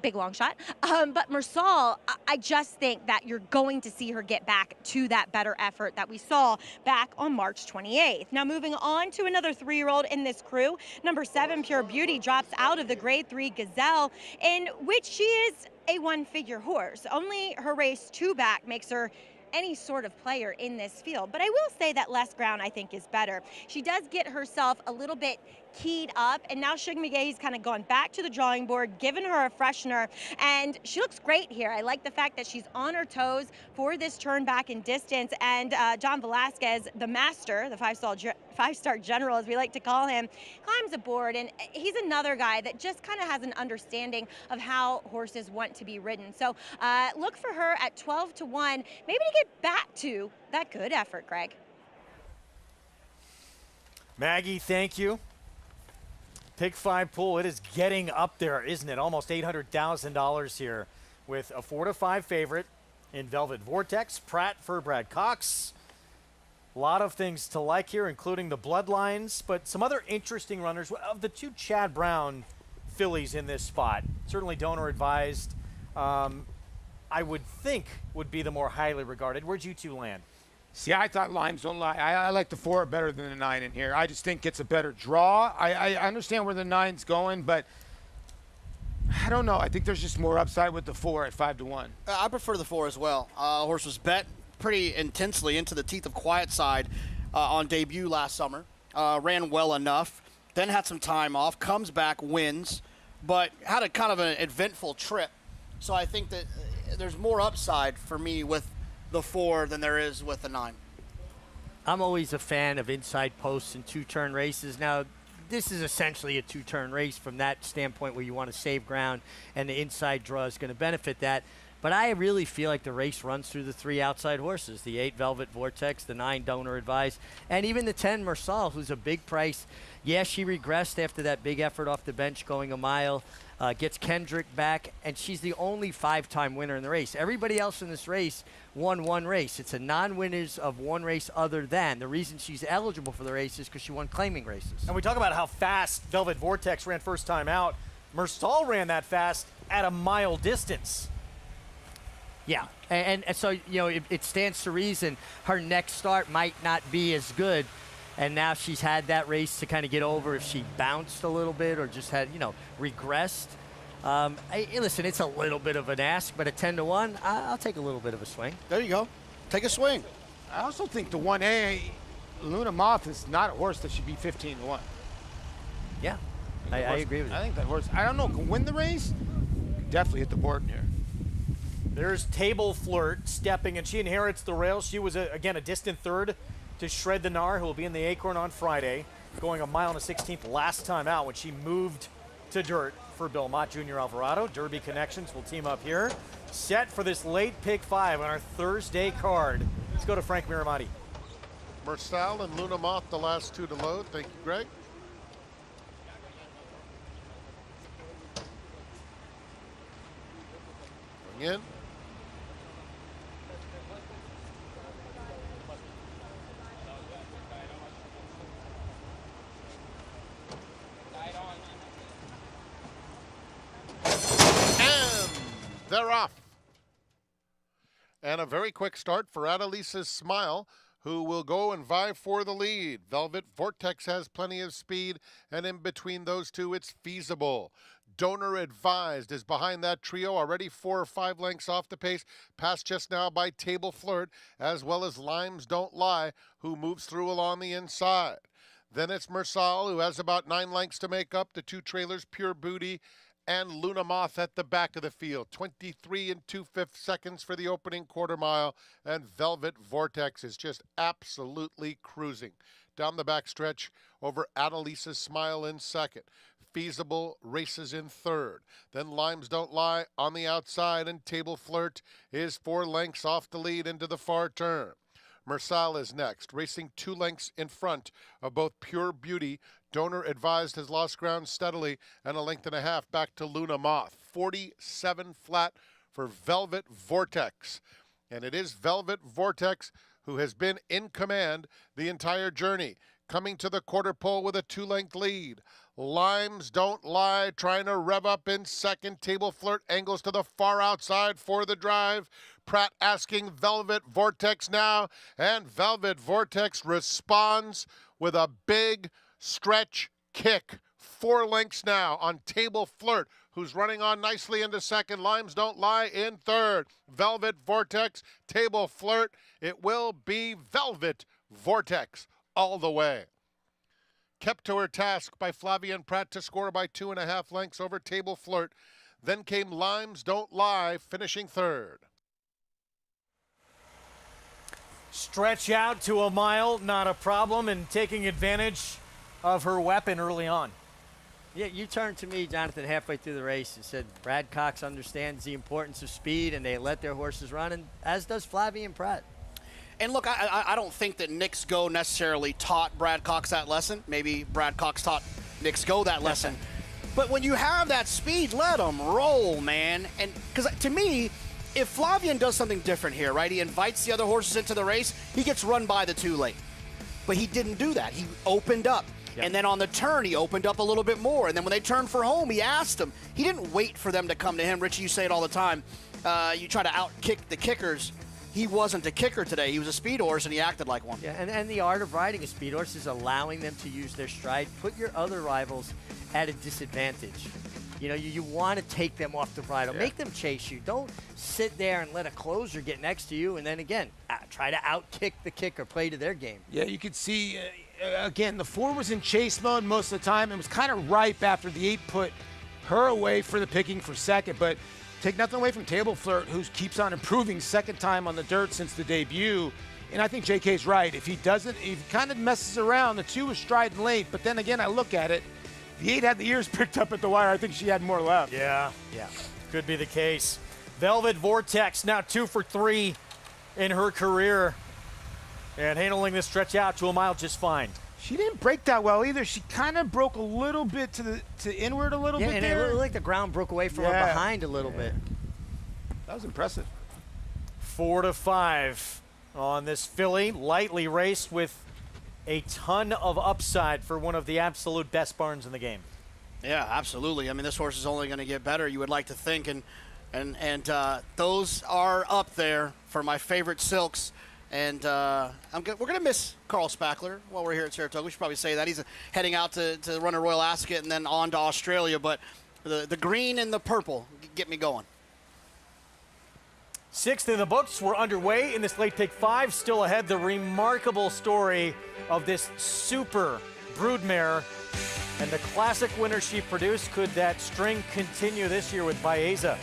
Big long shot. But Mersal, I just think that you're going to see her get back to that better effort that we saw back on March 28th. Now moving on to another 3-year-old in this crew, number 7, Pure Beauty, drops out of the Grade 3 Gazelle, in which she is a one-figure horse. Only her race 2 back makes her any sort of player in this field. But I will say that less ground, I think, is better. She does get herself a little bit keyed up, and now Shug McGahee's kind of gone back to the drawing board, given her a freshener, and she looks great here. I like the fact that she's on her toes for this turn back in distance, and John Velasquez, the master, the five-star general, as we like to call him, climbs aboard, and he's another guy that just kind of has an understanding of how horses want to be ridden. So look for her at 12-1, maybe to get back to that good effort, Greg. Maggie, thank you. Pick 5 pool, it is getting up there, isn't it? Almost $800,000 here with a 4-5 favorite in Velvet Vortex, Pratt for Brad Cox. A lot of things to like here, including the bloodlines, but some other interesting runners. Of the 2 Chad Brown fillies in this spot, certainly donor advised, I would think would be the more highly regarded. Where'd you 2 land? See, I thought Limes Don't Lie. I like the 4 better than the 9 in here. I just think it's a better draw. I understand where the 9's going, but I don't know. I think there's just more upside with the 4 at 5-1. I prefer the 4 as well. Horse was bet pretty intensely into the teeth of Quiet Side on debut last summer. ran well enough, then had some time off, comes back, wins, but had a kind of an eventful trip. So I think that there's more upside for me with the 4 than there is with the 9. I'm always a fan of inside posts and two-turn races. Now, this is essentially a two-turn race from that standpoint where you want to save ground, and the inside draw is going to benefit that. But I really feel like the race runs through the 3 outside horses, the 8 Velvet Vortex, the 9 Donor Advised, and even the 10 Mersal, who's a big price. Yeah, she regressed after that big effort off the bench going a mile, gets Kendrick back, and she's the only 5-time winner in the race. Everybody else in this race won 1 race. It's a non-winners of 1 race other than. The reason she's eligible for the race is because she won claiming races. And we talk about how fast Velvet Vortex ran first time out. Mersal ran that fast at a mile distance. Yeah, and so, you know, it stands to reason her next start might not be as good, and now she's had that race to kind of get over if she bounced a little bit or just had, you know, regressed. Listen, it's a little bit of an ask, but at 10-1, I'll take a little bit of a swing. There you go. Take a swing. I also think the 1A, Luna Moth, is not a horse that should be 15-1. Yeah, I agree with you. I think that horse, I don't know, can win the race. Definitely hit the board here. There's Table Flirt stepping, and she inherits the rail. She was, again, a distant third to Shred the Gnar, who will be in the Acorn on Friday, going a mile and a 16th last time out when she moved to dirt for Belmont Junior Alvarado. Derby Connections will team up here. Set for this late pick 5 on our Thursday card. Let's go to Frank Miramati. Mersal and Luna Moth, the last 2 to load. Thank you, Greg. Going in. They're off. And a very quick start for Adelisa's Smile, who will go and vie for the lead. Velvet Vortex has plenty of speed, and in between those 2, it's Feasible. Donor Advised is behind that trio, already 4 or 5 lengths off the pace, passed just now by Table Flirt, as well as Limes Don't Lie, who moves through along the inside. Then it's Mersal, who has about 9 lengths to make up. The 2 trailers, Pure Booty and Luna Moth at the back of the field. 23 2/5 seconds for the opening quarter mile, and Velvet Vortex is just absolutely cruising. Down the back stretch over Adelisa's Smile in second. Feasible races in third. Then Limes Don't Lie on the outside, and Table Flirt is 4 lengths off the lead into the far turn. Mersal is next, racing 2 lengths in front of both Pure Beauty. Donor Advised has lost ground steadily, and a length and a half back to Luna Moth. 47 flat for Velvet Vortex. And it is Velvet Vortex who has been in command the entire journey, coming to the quarter pole with a 2-length lead. Limes Don't Lie trying to rev up in second. Table Flirt angles to the far outside for the drive. Pratt asking Velvet Vortex now, and Velvet Vortex responds with a big stretch kick. 4 lengths now on Table Flirt, who's running on nicely into second. Limes Don't Lie in third. Velvet Vortex, Table Flirt. It will be Velvet Vortex all the way. Kept to her task by Flavien Prat to score by 2.5 lengths over Table Flirt. Then came Limes Don't Lie, finishing third. Stretch out to a mile, not a problem, and taking advantage of her weapon early on. Yeah, you turned to me, Jonathan, halfway through the race and said Brad Cox understands the importance of speed, and they let their horses run, and as does Flavien Prat. And look, I don't think that Knicks Go necessarily taught Brad Cox that lesson. Maybe Brad Cox taught Knicks Go that lesson. But when you have that speed, let them roll, man. And because to me, if Flavien does something different here, right, he invites the other horses into the race, he gets run by the 2 late. But he didn't do that. He opened up. Yep. And then on the turn, he opened up a little bit more. And then when they turned for home, he asked them. He didn't wait for them to come to him. Richie, you say it all the time. You try to out-kick the kickers. He wasn't a kicker today. He was a speed horse, and he acted like one. Yeah, and the art of riding a speed horse is allowing them to use their stride. Put your other rivals at a disadvantage. You know, you want to take them off the bridle. Yeah. Make them chase you. Don't sit there and let a closer get next to you and then, again, try to out-kick the kicker, play to their game. Yeah, you could see again, the 4 was in chase mode most of the time and was kind of ripe after the 8 put her away for the picking for second. But take nothing away from Table Flirt, who keeps on improving second time on the dirt since the debut. And I think JK's right. If he doesn't, if he kind of messes around, the 2 was striding late. But then again, I look at it, the 8 had the ears picked up at the wire. I think she had more left. Yeah, could be the case. Velvet Vortex now 2 for 3 in her career, and handling this stretch out to a mile just fine. She didn't break that well either. She kind of broke a little bit to inward a little bit and there. it looked like the ground broke away from her behind a little bit. That was impressive. 4 to 5 on this filly, lightly raced with a ton of upside for one of the absolute best barns in the game. Yeah, absolutely. I mean, this horse is only going to get better, you would like to think, and those are up there for my favorite silks. And we're going to miss Carl Spackler while we're here at Saratoga. We should probably say that. He's heading out to run a Royal Ascot and then on to Australia. But the green and the purple get me going. 6th in the books. We're underway in this late pick 5. Still ahead, the remarkable story of this super broodmare and the classic winner she produced. Could that string continue this year with Baeza?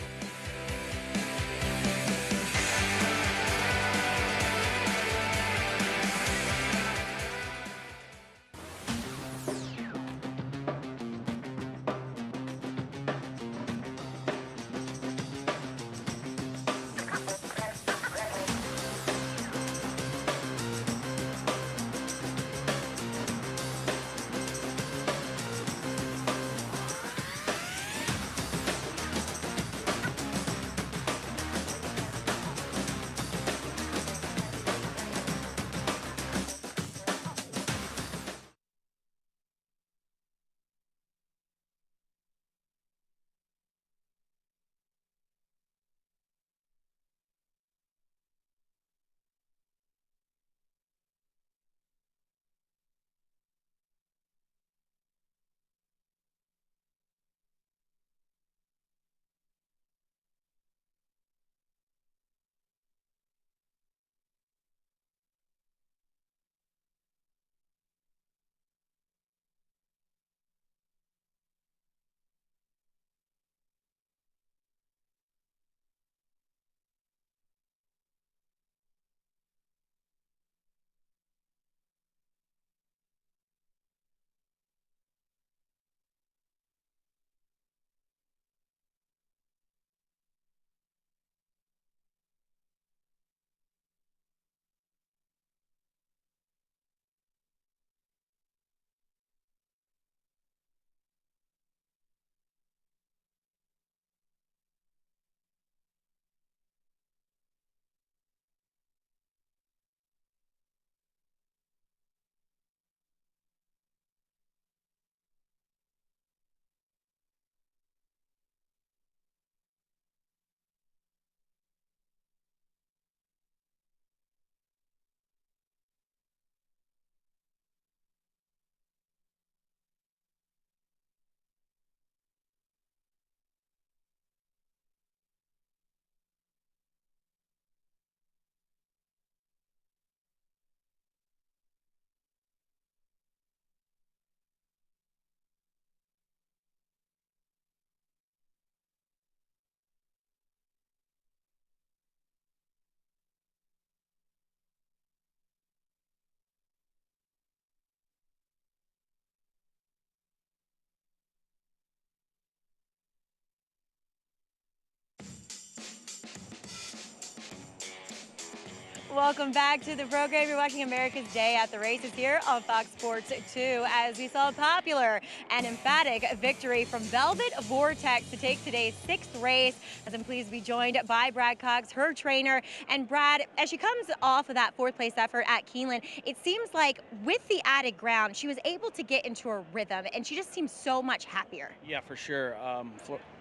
Welcome back to the program. You're watching America's Day at the Races here on Fox Sports 2 as we saw a popular and emphatic victory from Velvet Vortex to take today's 6th race. As I'm pleased to be joined by Brad Cox, her trainer. And Brad, as she comes off of that 4th place effort at Keeneland, it seems like with the added ground, she was able to get into a rhythm and she just seems so much happier. Yeah, for sure.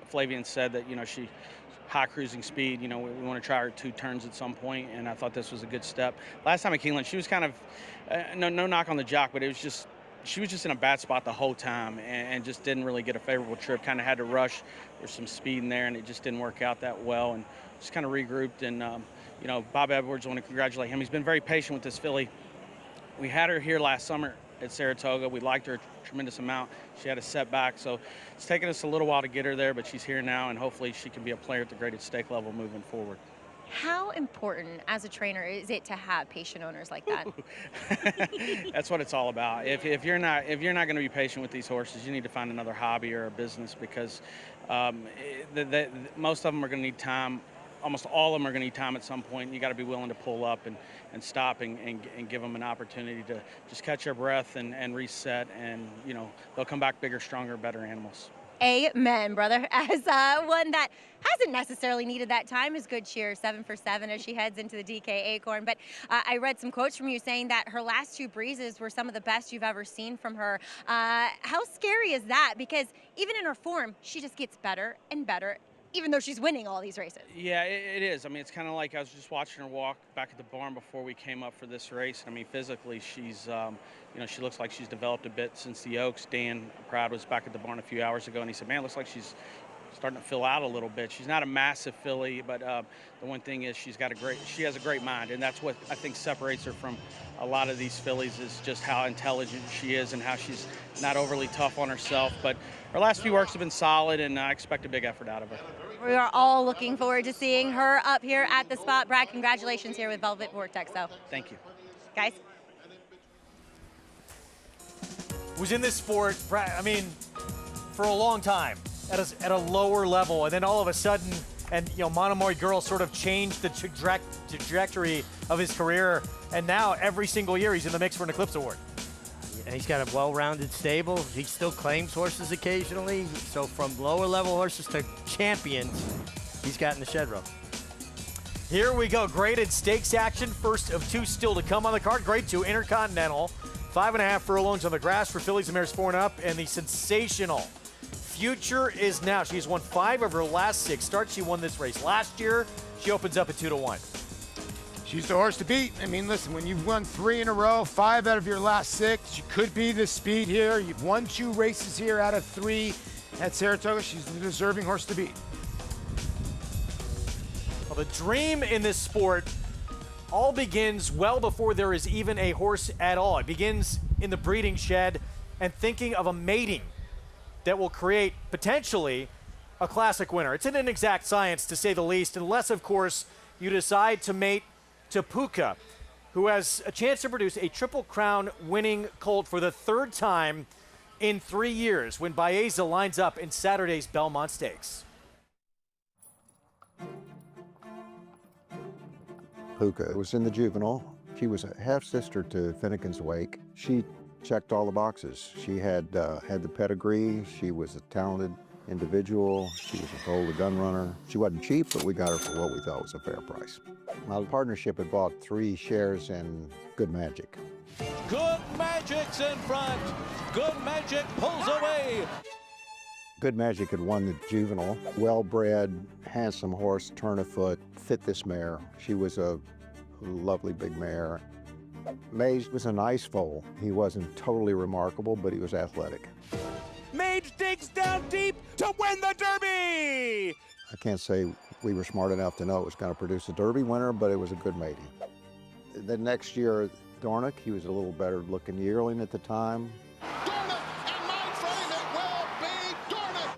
Flavian said that, she high cruising speed. We want to try her 2 turns at some point, and I thought this was a good step. Last time at Keeneland, she was kind of, no knock on the jock, but she was just in a bad spot the whole time and just didn't really get a favorable trip. Kind of had to rush. There's some speed in there, and it just didn't work out that well, and just kind of regrouped. And, Bob Edwards, I want to congratulate him. He's been very patient with this filly. We had her here last summer at Saratoga. We liked her a tremendous amount. She had a setback, so it's taken us a little while to get her there, but she's here now, and hopefully she can be a player at the graded stake level moving forward. How important as a trainer is it to have patient owners like that? That's what it's all about. If you're not going to be patient with these horses, you need to find another hobby or a business, because most of them are going to need time. Almost all of them are going to need time at some point. You got to be willing to pull up and stop and give them an opportunity to just catch their breath and reset, and they'll come back bigger, stronger, better animals. Amen, brother. As one that hasn't necessarily needed that time is Good Cheer, 7 for 7 as she heads into the DK Acorn. But I read some quotes from you saying that her last 2 breezes were some of the best you've ever seen from her. How scary is that? Because even in her form, she just gets better and better, even though she's winning all these races. Yeah, it is. I mean, it's kind of like I was just watching her walk back at the barn before we came up for this race. I mean, physically, she's, she looks like she's developed a bit since the Oaks. Dan Proud was back at the barn a few hours ago, and he said, man, it looks like she's starting to fill out a little bit. She's not a massive filly, but the one thing is she has a great mind, and that's what I think separates her from a lot of these fillies, is just how intelligent she is and how she's not overly tough on herself. But her last few works have been solid, and I expect a big effort out of her. We are all looking forward to seeing her up here at the spot. Brad, congratulations here with Velvet Vortex, though. Thank you. Guys. Was in this sport, I mean, for a long time at a lower level, and then all of a sudden, and Monomoy Girl sort of changed the trajectory of his career, and now every single year he's in the mix for an Eclipse Award. And he's got a well-rounded stable. He still claims horses occasionally. So from lower-level horses to champions, he's got in the shed row. Here we go, graded stakes action. First of 2 still to come on the card. Grade 2, Intercontinental. 5.5 furlongs on the grass for fillies and mares 4 and up. And the sensational Future Is Now. She's won 5 of her last 6 starts. She won this race last year. She opens up at 2-1. She's the horse to beat. I mean, listen, when you've won 3 in a row, 5 out of your last 6, you could be the speed here. You've won 2 races here out of 3 at Saratoga. She's the deserving horse to beat. Well, the dream in this sport all begins well before there is even a horse at all. It begins in the breeding shed and thinking of a mating that will create potentially a classic winner. It's an inexact science, to say the least, unless, of course, you decide to mate to Puka, who has a chance to produce a Triple Crown winning colt for the 3rd time in 3 years when Baeza lines up in Saturday's Belmont Stakes. Puka was in the juvenile. She was a half-sister to Finnegan's Wake. She checked all the boxes. She had the pedigree. She was a talented individual. She was a bold gun runner. She wasn't cheap, but we got her for what we thought was a fair price. My partnership had bought 3 shares in Good Magic. Good Magic's in front. Good Magic pulls away. Good Magic had won the juvenile. Well-bred, handsome horse, turn of foot, fit this mare. She was a lovely big mare. Mage was a nice foal. He wasn't totally remarkable, but he was athletic. Mage digs down deep to win the Derby! I can't say we were smart enough to know it was going to produce a Derby winner, but it was a good mating. The next year, Dornick, he was a little better looking yearling at the time. Dornick, and my friend, it will be Dornick!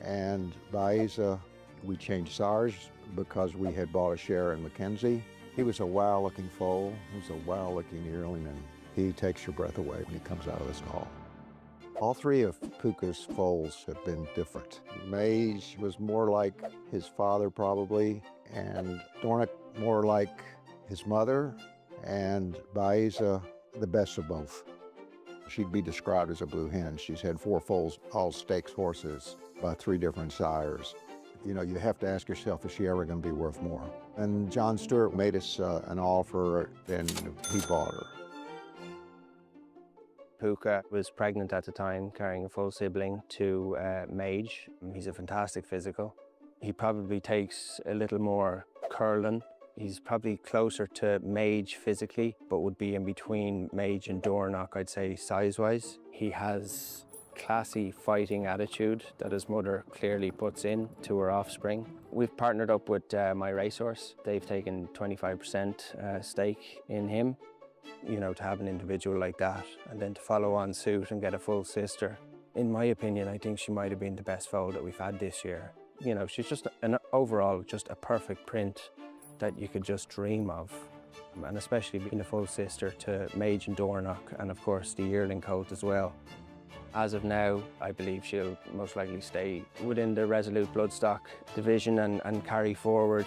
And Baeza, we changed sires because we had bought a share in Mackenzie. He was a wow-looking foal. He was a wow-looking yearling, and he takes your breath away when he comes out of the stall. All 3 of Puka's foals have been different. Mage was more like his father, probably, and Dornick more like his mother, and Baeza the best of both. She'd be described as a blue hen. She's had 4 foals, all stakes horses, by 3 different sires. You know, you have to ask yourself, is she ever going to be worth more? And John Stewart made us an offer, and he bought her. Puka was pregnant at the time, carrying a full sibling to Mage. He's a fantastic physical. He probably takes a little more curling. He's probably closer to Mage physically, but would be in between Mage and Dornoch, I'd say, size-wise. He has classy fighting attitude that his mother clearly puts in to her offspring. We've partnered up with My Racehorse. They've taken 25% stake in him. You know, to have an individual like that and then to follow on suit and get a full sister. In my opinion, I think she might have been the best foal that we've had this year. You know, she's just overall just a perfect print that you could just dream of. And especially being a full sister to Mage and Dornoch, and of course the yearling colt as well. As of now, I believe she'll most likely stay within the Resolute Bloodstock division and carry forward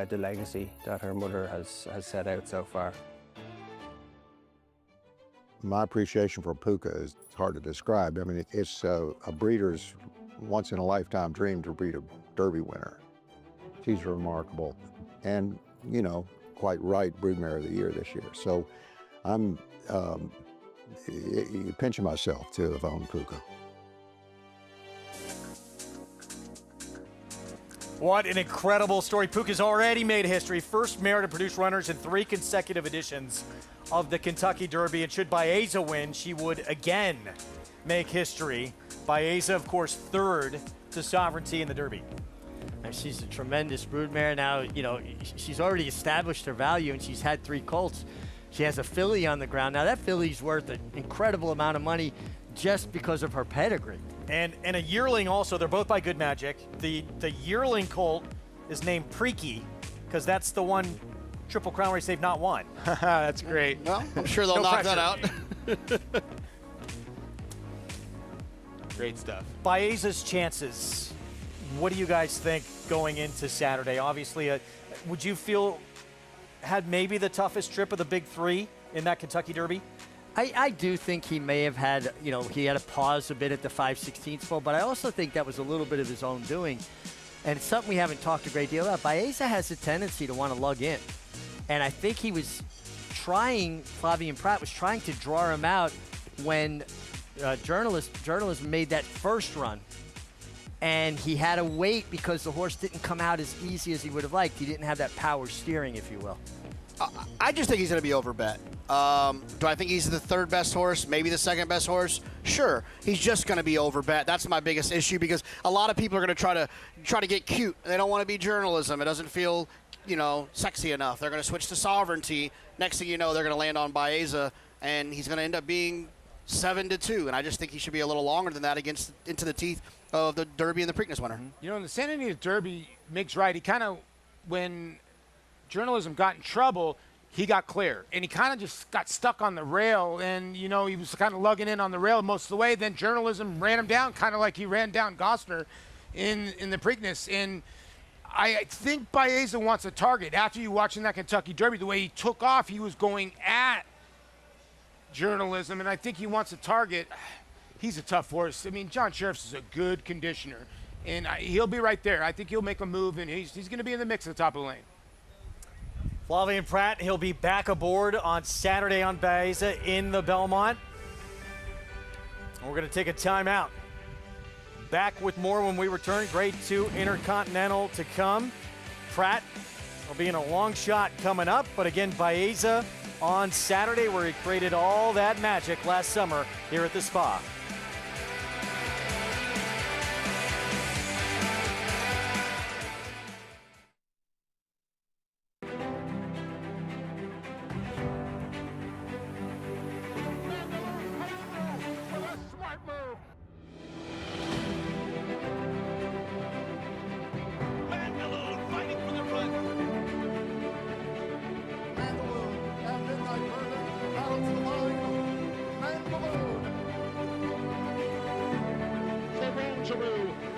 the legacy that her mother has set out so far. My appreciation for Puka is hard to describe. I mean, it's a breeder's once-in-a-lifetime dream to breed a Derby winner. She's remarkable and, you know, quite right broodmare of the year this year. So I'm pinching myself to have owned Puka. What an incredible story. Puka's already made history. First mare to produce runners in 3 consecutive editions of the Kentucky Derby. And should Baeza win, she would again make history. Baeza, of course, 3rd to Sovereignty in the Derby. And she's a tremendous broodmare. Now, you know, she's already established her value, and she's had 3 colts. She has a filly on the ground. Now, that filly's worth an incredible amount of money just because of her pedigree. And a yearling also. They're both by Good Magic. The yearling colt is named Preaky because that's the one Triple Crown race they've not won. That's great. Well, I'm sure they'll knock that out. Great stuff. Baeza's chances, what do you guys think going into Saturday? Obviously, would you feel had maybe the toughest trip of the big 3 in that Kentucky Derby? I do think he may have had, you know, he had to pause a bit at the 5/16 foal, but I also think that was a little bit of his own doing. And it's something we haven't talked a great deal about. Baeza has a tendency to want to lug in. And I think he was trying, Flavien Prat was trying to draw him out when journalism made that first run. And he had to wait because the horse didn't come out as easy as he would have liked. He didn't have that power steering, if you will. I just think he's going to be overbet. Do I think he's the 3rd best horse, maybe the 2nd best horse? Sure. He's just going to be overbet. That's my biggest issue because a lot of people are going to try to get cute. They don't want to be journalism. It doesn't feel, you know, sexy enough. They're going to switch to Sovereignty. Next thing you know, they're going to land on Baeza, and he's going to end up being 7-2. And I just think he should be a little longer than that into the teeth of the Derby and the Preakness winner. You know, in the Santa Anita Derby, Mick's right. He kind of, when journalism got in trouble, he got clear. And he kind of just got stuck on the rail. And, you know, he was kind of lugging in on the rail most of the way. Then journalism ran him down, kind of like he ran down Gostner in the Preakness. And I think Baeza wants a target. After you watching that Kentucky Derby, the way he took off, he was going at journalism. And I think he wants a target. He's a tough horse. I mean, John Sheriff's is a good conditioner. And he'll be right there. I think he'll make a move, and he's going to be in the mix at the top of the lane. Flavien Prat, he'll be back aboard on Saturday on Baeza in the Belmont. We're going to take a timeout. Back with more when we return. Grade 2 Intercontinental to come. Prat will be in a long shot coming up, but again, Baeza on Saturday where he created all that magic last summer here at the Spa.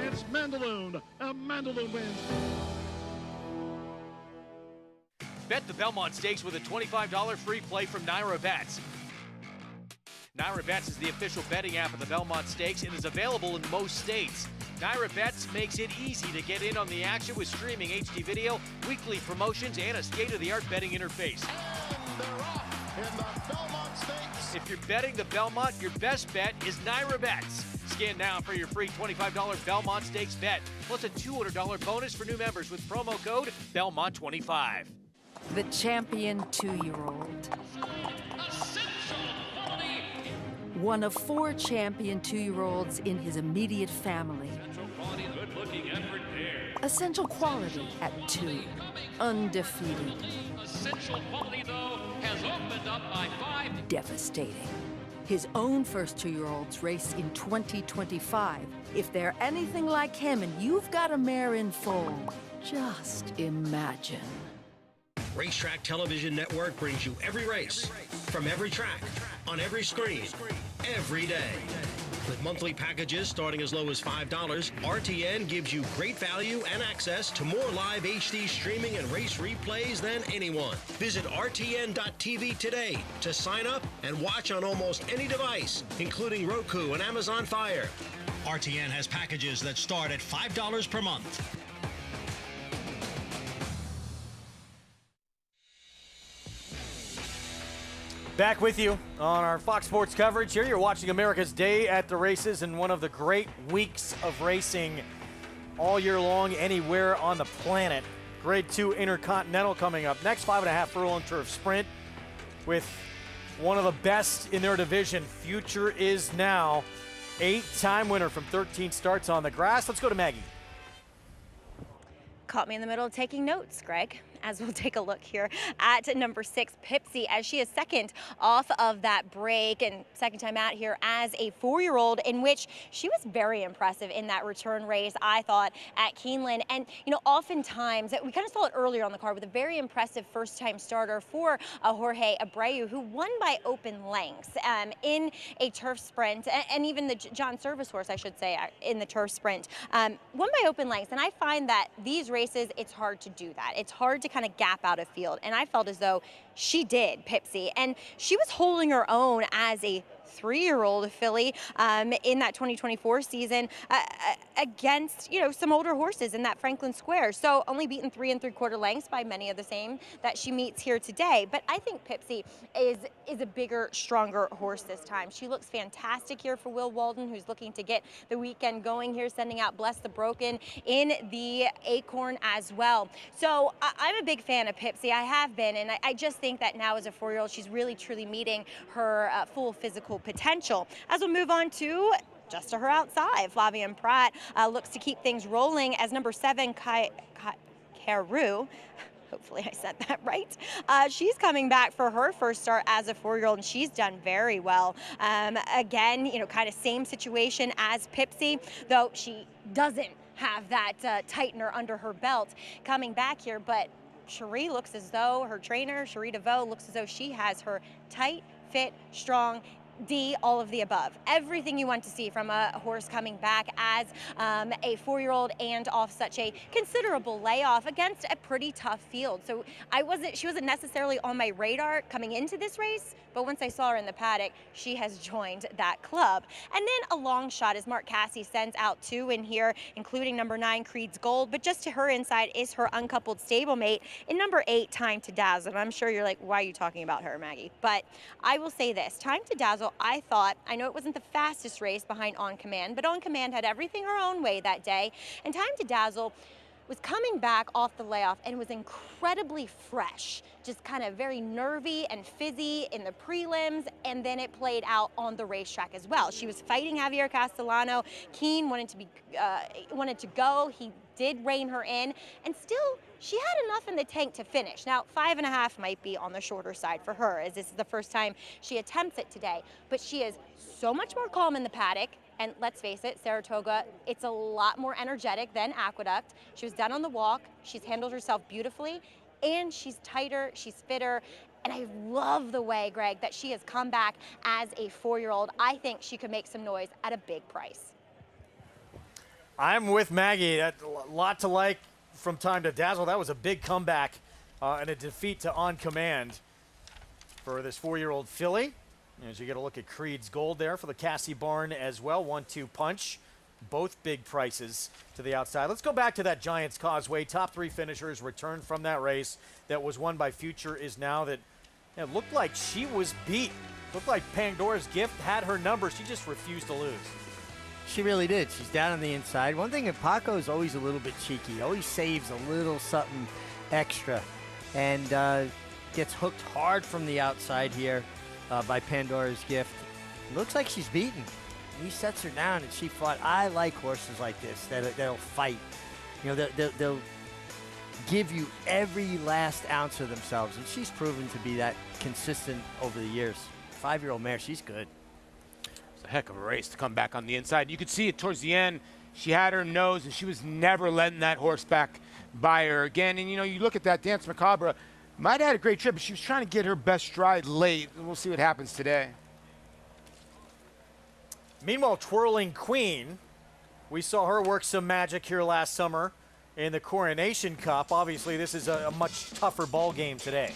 It's Mandaloun, and Mandaloun wins. Bet the Belmont Stakes with a $25 free play from Naira Bets. Naira Bets is the official betting app of the Belmont Stakes and is available in most states. Naira Bets makes it easy to get in on the action with streaming HD video, weekly promotions, and a state-of-the-art betting interface. And they're off in the Belmont Stakes. If you're betting the Belmont, your best bet is Naira Bets. Scan now for your free $25 Belmont Stakes bet, plus a $200 bonus for new members with promo code Belmont25. The champion 2-year-old. one of 4 champion 2-year-olds in his immediate family. Essential quality at 2, undefeated. Essential quality, though, has opened up by 5. Devastating. His own first 2-year-olds race in 2025. If they're anything like him and you've got a mare in foal, just imagine. Racetrack Television Network brings you every race, from every track, on every screen, every day. With monthly packages starting as low as $5, RTN gives you great value and access to more live HD streaming and race replays than anyone. Visit RTN.tv today to sign up and watch on almost any device, including Roku and Amazon Fire. RTN has packages that start at $5 per month. Back with you on our Fox Sports coverage here. You're watching America's Day at the Races and one of the great weeks of racing all year long anywhere on the planet. Grade 2 Intercontinental coming up next. 5.5 furlong turf sprint with one of the best in their division. Future Is Now. 8-time winner from 13 starts on the grass. Let's go to Maggie. Caught me in the middle of taking notes, Greg, as we'll take a look here at number 6, Pipsy, as she is second off of that break and second time out here as a 4-year-old, in which she was very impressive in that return race, I thought, at Keeneland. And, you know, oftentimes, we kind of saw it earlier on the card with a very impressive first-time starter for Jorge Abreu, who won by open lengths in a turf sprint, and even the John Service horse, I should say, in the turf sprint, won by open lengths. And I find that these races, it's hard to do that. It's hard to kind of gap out a field, and I felt as though she did, Pipsy, and she was holding her own as a 3-year-old filly in that 2024 season against, you know, some older horses in that Franklin Square. So only beaten 3 3/4 lengths by many of the same that she meets here today. But I think Pipsy is a bigger, stronger horse this time. She looks fantastic here for Will Walden, who's looking to get the weekend going here, sending out Bless the Broken in the Acorn as well. So I'm a big fan of Pipsy. I have been, and I just think that now as a 4-year-old, she's really truly meeting her full physical potential. As we'll move on to just to her outside, Flavien Prat looks to keep things rolling as number 7, Carew. Hopefully I said that right. She's coming back for her first start as a 4-year-old, and she's done very well. Again, you know, kind of same situation as Pipsy, though she doesn't have that tightener under her belt coming back here. But Cherie looks as though, her trainer, Cherie DeVoe, looks as though she has her tight, fit, strong, D, all of the above. Everything you want to see from a horse coming back as a 4-year-old and off such a considerable layoff against a pretty tough field. So she wasn't necessarily on my radar coming into this race, but once I saw her in the paddock, she has joined that club. And then a long shot as Mark Casse sends out 2 in here, including number 9, Creed's Gold, but just to her inside is her uncoupled stablemate in number 8, Time to Dazzle. And I'm sure you're like, why are you talking about her, Maggie? But I will say this, Time to Dazzle, I know it wasn't the fastest race behind On Command, but On Command had everything her own way that day. And Time to Dazzle was coming back off the layoff and was incredibly fresh, just kind of very nervy and fizzy in the prelims, and then it played out on the racetrack as well. She was fighting Javier Castellano. Keene wanted to go. He did rein her in, and still she had enough in the tank to finish. Now, 5.5 might be on the shorter side for her, as this is the first time she attempts it today, but she is so much more calm in the paddock. And let's face it, Saratoga, it's a lot more energetic than Aqueduct. She was done on the walk. She's handled herself beautifully, and she's tighter, she's fitter. And I love the way, Greg, that she has come back as a 4-year-old. I think she could make some noise at a big price. I'm with Maggie. A lot to like from Time to Dazzle. That was a big comeback and a defeat to On Command for this 4-year-old filly. As you get a look at Creed's Gold there for the Casse barn as well. 1-2 punch. Both big prices to the outside. Let's go back to that Giants Causeway. Top 3 finishers returned from that race that was won by Future Is Now. That it looked like she was beat. Looked like Pandora's Gift had her number. She just refused to lose. She really did. She's down on the inside. One thing, Paco is always a little bit cheeky. Always saves a little something extra. And gets hooked hard from the outside here by Pandora's Gift. Looks like she's beaten. He sets her down, and she fought. I like horses like this that'll fight. You know, they'll give you every last ounce of themselves, and she's proven to be that consistent over the years. 5-year-old mare, she's good. It's a heck of a race to come back on the inside. You could see it towards the end. She had her nose, and she was never letting that horse back by her again. And, you know, you look at that Danse Macabre, might have had a great trip, but she was trying to get her best stride late. We'll see what happens today. Meanwhile, Twirling Queen, we saw her work some magic here last summer in the Coronation Cup. Obviously, this is a much tougher ball game today.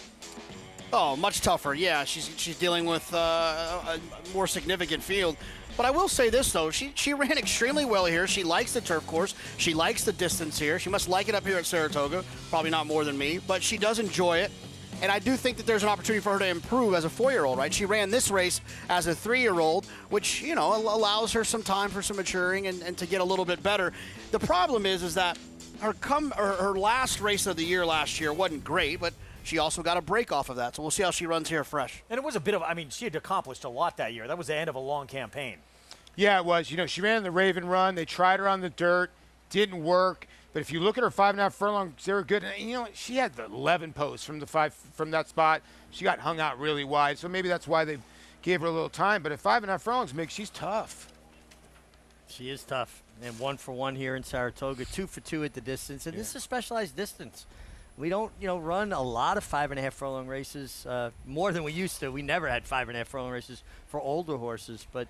Oh, much tougher. Yeah, she's dealing with a more significant field. But I will say this, though. She ran extremely well here. She likes the turf course. She likes the distance here. She must like it up here at Saratoga. Probably not more than me, but she does enjoy it. And I do think that there's an opportunity for her to improve as a 4-year-old, right? She ran this race as a 3-year-old, which, you know, allows her some time for some maturing and to get a little bit better. The problem is that her last race of the year last year wasn't great, but she also got a break off of that. So we'll see how she runs here fresh. And it was a bit of, I mean, she had accomplished a lot that year. That was the end of a long campaign. Yeah, it was. You know, she ran the Raven Run. They tried her on the dirt. Didn't work. But if you look at her 5.5 furlongs, they were good. And, you know, she had the 11 posts from that spot. She got hung out really wide. So maybe that's why they gave her a little time. But at 5.5 furlongs, Mick, she's tough. She is tough. And 1 for 1 here in Saratoga, 2 for 2 at the distance. And this is specialized distance. We don't, you know, run a lot of 5.5 furlong races, more than we used to. We never had 5.5 furlong races for older horses. But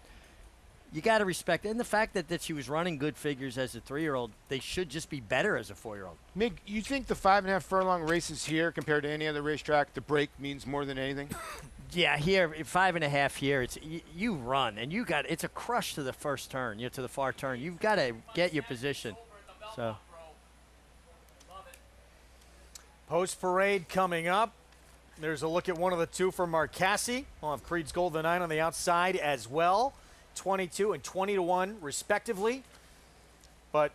you got to respect it. And the fact that she was running good figures as a 3-year-old, they should just be better as a 4-year-old. Mick, you think the 5.5 furlong races here compared to any other racetrack, the break means more than anything? Yeah, here, 5.5 here, it's you run, and it's a crush to the first turn, to the far turn. You've got to get your position. So, Post parade coming up. There's a look at one of the two from Marcassi. We'll have Creed's Golden 9 on the outside as well. 22 and 20-1 respectively. But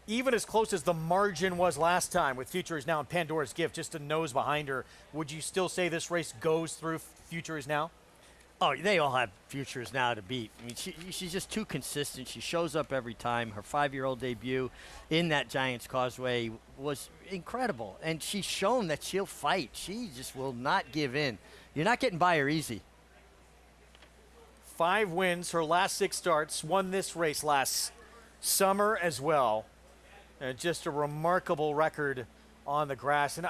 even as close as the margin was last time with Future Is Now and Pandora's Gift, just a nose behind her, would you still say this race goes through Future Is Now? Oh, they all have Future Is Now to beat. I mean, she's just too consistent. She shows up every time. Her 5-year-old debut in that Giants Causeway was incredible. And she's shown that she'll fight. She just will not give in. You're not getting by her easy. 5 wins, her last 6 starts, won this race last summer as well. And just a remarkable record on the grass. And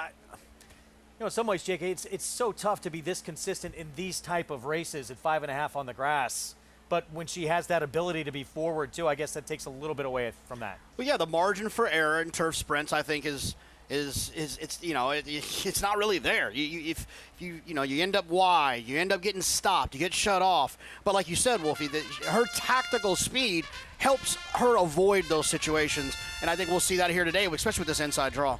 in some ways, Jake, it's so tough to be this consistent in these type of races at 5.5 on the grass. But when she has that ability to be forward too, I guess that takes a little bit away from that. Well, yeah, the margin for error in turf sprints, I think, is it's not really there. If you end up wide, you end up getting stopped, you get shut off. But like you said, Wolfie, her tactical speed helps her avoid those situations, and I think we'll see that here today, especially with this inside draw.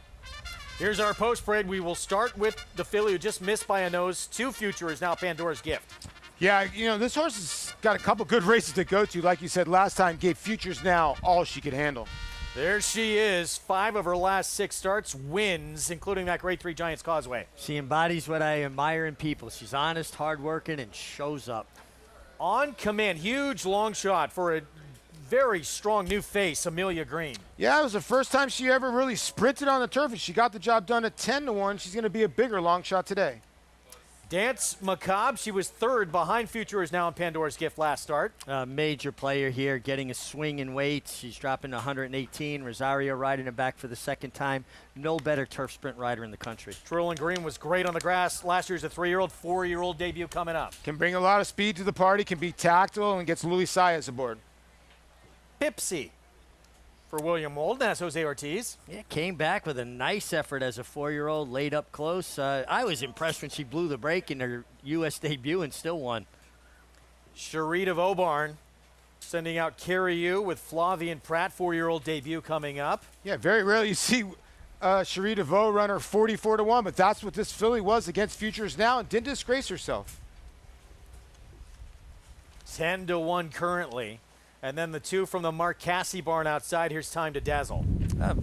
Here's our post parade. We will start with the filly who just missed by a nose. 2 Future Is Now Pandora's Gift. Yeah, this horse has got a couple good races to go to. Like you said last time, gave Future Is Now all she could handle. There she is. 5 of her last 6 starts, wins, including that Grade 3 Giants Causeway. She embodies what I admire in people. She's honest, hardworking, and shows up. On command, huge long shot for a very strong new face, Amelia Green. Yeah, it was the first time she ever really sprinted on the turf, and she got the job done at 10-1. She's going to be a bigger long shot today. Danse Macabre, she was 3rd behind Future Is Now in Pandora's Gift last start. Major player here, getting a swing in weight. She's dropping 118. Rosario riding it back for the 2nd time. No better turf sprint rider in the country. Twirling Green was great on the grass last year as a 3-year-old, 4-year-old debut coming up. Can bring a lot of speed to the party, can be tactile, and gets Luis Saez aboard. Pipsy for William Molden, as Jose Ortiz. Yeah, came back with a nice effort as a 4-year-old, laid up close. I was impressed when she blew the break in her U.S. debut and still won. Sharita Vauban sending out Carry You with Flavian Pratt, 4-year-old debut coming up. Yeah, very rarely you see Sharita Vauban run her 44-1, but that's what this filly was against Future Is Now and didn't disgrace herself. 10-1 currently. And then the 2 from the Marcassi barn outside. Here's Time to Dazzle.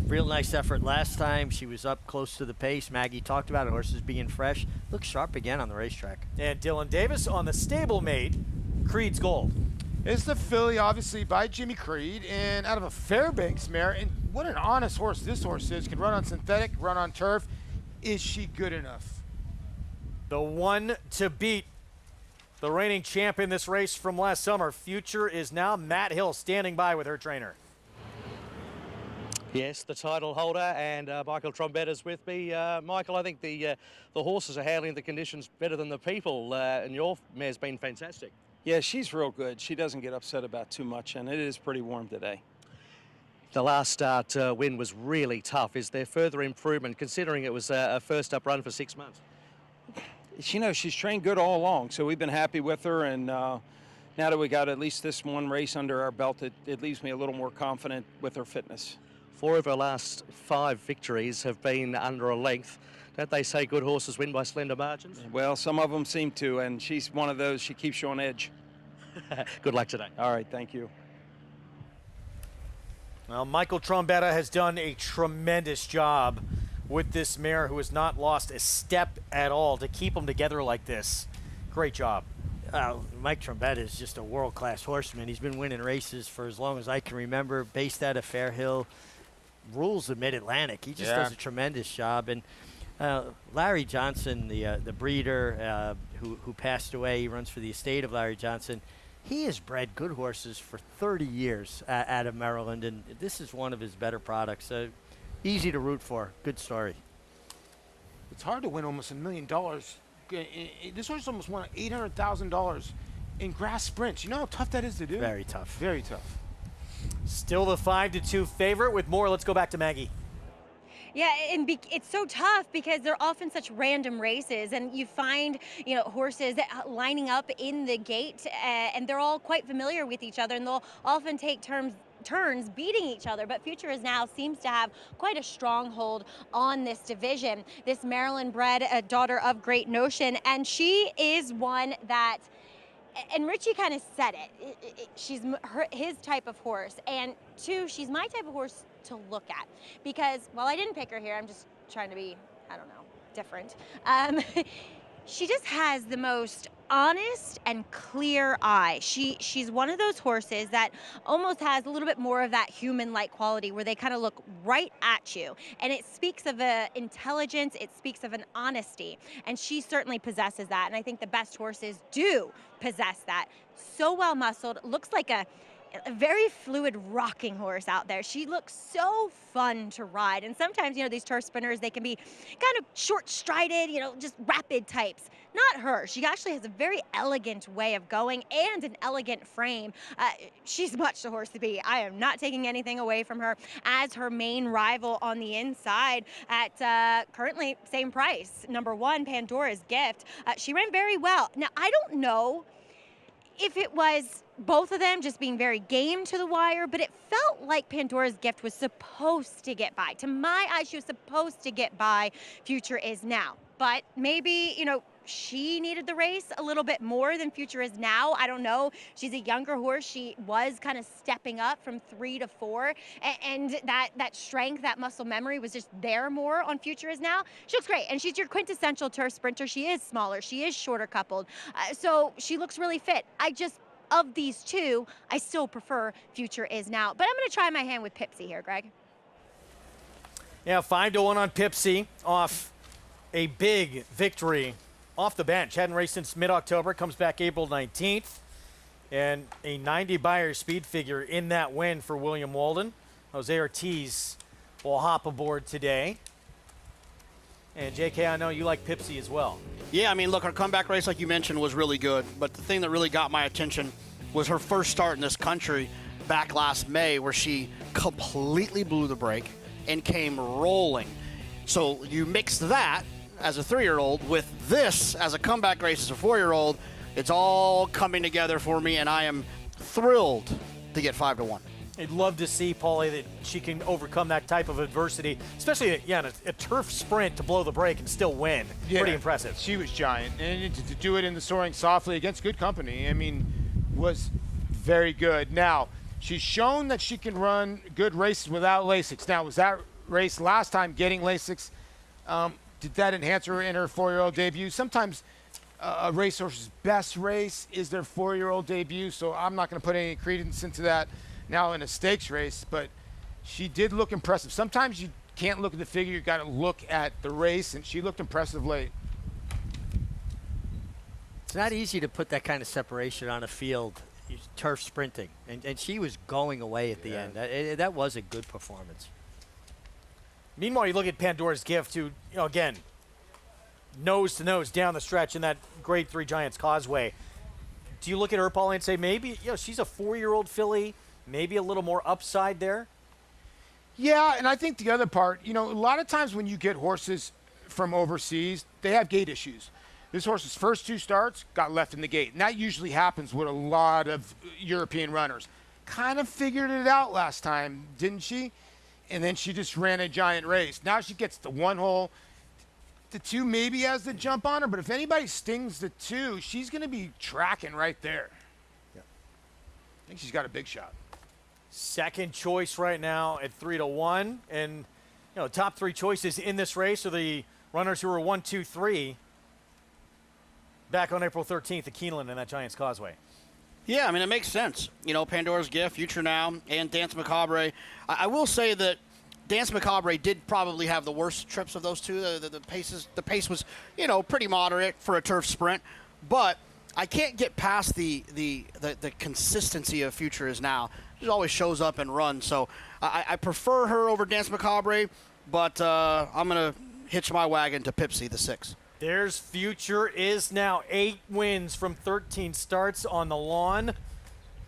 Real nice effort last time. She was up close to the pace. Maggie talked about it, horses being fresh. Looks sharp again on the racetrack. And Dylan Davis on the stablemate Creed's Gold. It's the filly, obviously, by Jimmy Creed, and out of a Fairbanks mare. And what an honest horse this horse is. Can run on synthetic, run on turf. Is she good enough? The one to beat the reigning champion this race from last summer. Future Is Now. Matt Hill standing by with her trainer. Yes, the title holder, and Michael Trombetta's with me. Michael, I think the horses are handling the conditions better than the people, and your mare's been fantastic. Yeah, she's real good. She doesn't get upset about too much, and it is pretty warm today. The last start win was really tough. Is there further improvement, considering it was a first-up run for 6 months? You know, she's trained good all along, so we've been happy with her, and now that we got at least this one race under our belt, it leaves me a little more confident with her fitness. 4 of her last 5 victories have been under a length. Don't they say good horses win by slender margins? Well, some of them seem to, and she's one of those. She keeps you on edge. Good luck today. All right, thank you. Well, Michael Trombetta has done a tremendous job with this mare, who has not lost a step at all, to keep them together like this. Great job. Mike Trombetta is just a world-class horseman. He's been winning races for as long as I can remember, based out of Fairhill. Rules of Mid-Atlantic. He just does a tremendous job. And Larry Johnson, the breeder who passed away, he runs for the estate of Larry Johnson. He has bred good horses for 30 years out of Maryland, and this is one of his better products. Easy to root for. Good story. It's hard to win almost $1 million. This horse almost won $800,000 in grass sprints. You know how tough that is to do? Very tough. Very tough. Still the 5-2 favorite. With more, let's go back to Maggie. Yeah, and it's so tough because they're often such random races, and you find, horses lining up in the gate, and they're all quite familiar with each other, and they'll often take turns beating each other. But Future Is Now seems to have quite a stronghold on this division. This Maryland bred, a daughter of Great Notion, and she is one that, and Richie kind of said it, she's his type of horse, and 2, she's my type of horse to look at, because while I didn't pick her here, I'm just trying to be, I don't know, different. She just has the most honest and clear eye. She's one of those horses that almost has a little bit more of that human-like quality, where they kind of look right at you, and it speaks of an intelligence, it speaks of an honesty, and she certainly possesses that. And I think the best horses do possess that. So well muscled, looks like a very fluid rocking horse out there. She looks so fun to ride. And sometimes, these turf sprinters, they can be kind of short-strided, just rapid types. Not her. She actually has a very elegant way of going and an elegant frame. She's much the horse to be. I am not taking anything away from her as her main rival on the inside at currently same price. Number 1, Pandora's Gift. She ran very well. Now, I don't know if it was both of them just being very game to the wire, but it felt like Pandora's Gift was supposed to get by. To my eyes, she was supposed to get by Future Is Now. But maybe, she needed the race a little bit more than Future Is Now. I don't know. She's a younger horse. She was kind of stepping up from 3 to 4. And that strength, that muscle memory was just there more on Future Is Now. She looks great. And she's your quintessential turf sprinter. She is smaller. She is shorter coupled. So she looks really fit. Of these 2, I still prefer Future Is Now. But I'm going to try my hand with Pipsy here, Greg. Yeah, 5-1 on Pipsy off a big victory off the bench. Hadn't raced since mid-October. Comes back April 19th. And a 90 buyer speed figure in that win for William Walden. Jose Ortiz will hop aboard today. And JK, I know you like Pipsy as well. Yeah, I mean, look, her comeback race, like you mentioned, was really good. But the thing that really got my attention was her first start in this country back last May, where she completely blew the brake and came rolling. So you mix that as a 3-year-old with this as a comeback race as a 4-year-old, it's all coming together for me, and I am thrilled to get 5-1. I'd love to see, Paulie, that she can overcome that type of adversity, especially in a turf sprint to blow the brake and still win. Yeah, pretty impressive. She was giant. And to do it in the Soaring Softly against good company, was very good. Now, she's shown that she can run good races without Lasix. Now, was that race last time getting Lasix? Did that enhance her in her 4-year-old debut? Sometimes a racehorse's best race is their 4-year-old debut, so I'm not going to put any credence into that now in a stakes race, but she did look impressive. Sometimes you can't look at the figure, you got to look at the race, and she looked impressive late. It's not easy to put that kind of separation on a field, turf sprinting, and she was going away at the end. That was a good performance. Meanwhile, you look at Pandora's Gift, who, again, nose to nose down the stretch in that Grade 3 Giants Causeway. Do you look at her, Paulie, and say maybe, she's a 4-year-old filly, maybe a little more upside there? Yeah, and I think the other part, a lot of times when you get horses from overseas, they have gait issues. This horse's first 2 starts got left in the gate, and that usually happens with a lot of European runners. Kind of figured it out last time, didn't she? And then she just ran a giant race. Now she gets the 1 hole. The 2 maybe has the jump on her, but if anybody stings the 2, she's going to be tracking right there. Yeah. I think she's got a big shot. Second choice right now at 3-1, and top 3 choices in this race are the runners who were 1, 2, 3 back on April 13th at Keeneland in that Giants Causeway. Yeah, I mean, it makes sense. Pandora's Gift, Future Now, and Dance Macabre. I will say that Dance Macabre did probably have the worst trips of those 2. The pace was, pretty moderate for a turf sprint, but I can't get past the consistency of Future Is Now. She always shows up and runs, so I prefer her over Dance Macabre, but I'm going to hitch my wagon to Pipsy, the 6. There's Future Is Now. 8 wins from 13 starts on the lawn.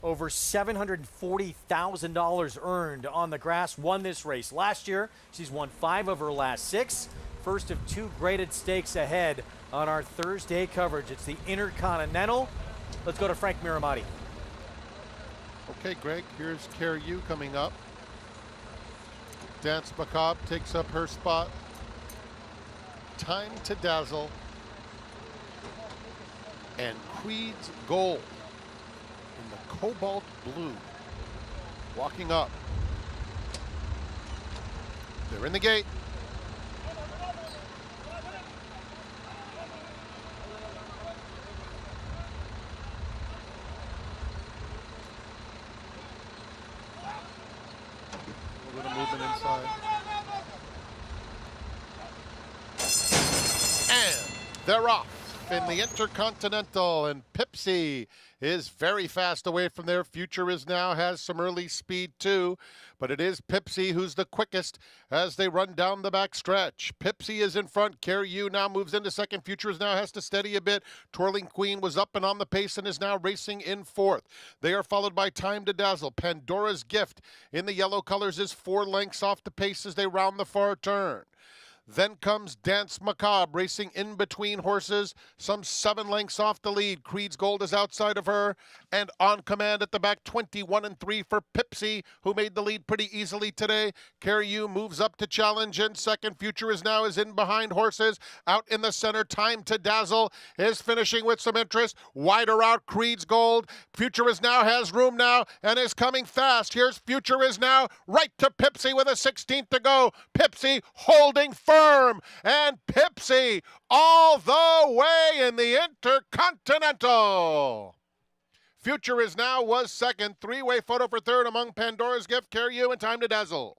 Over $740,000 earned on the grass. Won this race last year. She's won 5 of her last 6. First of 2 graded stakes ahead on our Thursday coverage. It's the Intercontinental. Let's go to Frank Miramati. Okay, Greg, here's Carriou coming up. Dance Macabre takes up her spot. Time to Dazzle. And Creed's Gold in the cobalt blue. Walking up. They're in the gate. A little movement inside. And they're off in the Intercontinental, and Pipsy is very fast away from there. Future Is Now has some early speed too, but it is Pipsy who's the quickest as they run down the back stretch. Pipsy is in front. Carriou now moves into second. Future Is Now has to steady a bit. Twirling Queen was up and on the pace and is now racing in 4th. They are followed by Time to Dazzle. Pandora's Gift in the yellow colors is 4 lengths off the pace as they round the far turn. Then comes Dance Macabre racing in between horses, some 7 lengths off the lead. Creed's Gold is outside of her, and on command at the back, 21-3 for Pipsy, who made the lead pretty easily today. Carriou moves up to challenge in second. Future Is Now is in behind horses. Out in the center, Time to Dazzle is finishing with some interest. Wider out, Creed's Gold. Future Is Now has room now and is coming fast. Here's Future Is Now right to Pipsy with a 16th to go. Pipsy holding firm. And Pipsy all the way in the Intercontinental. Future Is Now was second. 3-way photo for third among Pandora's Gift, Carriou, and Time to Dazzle.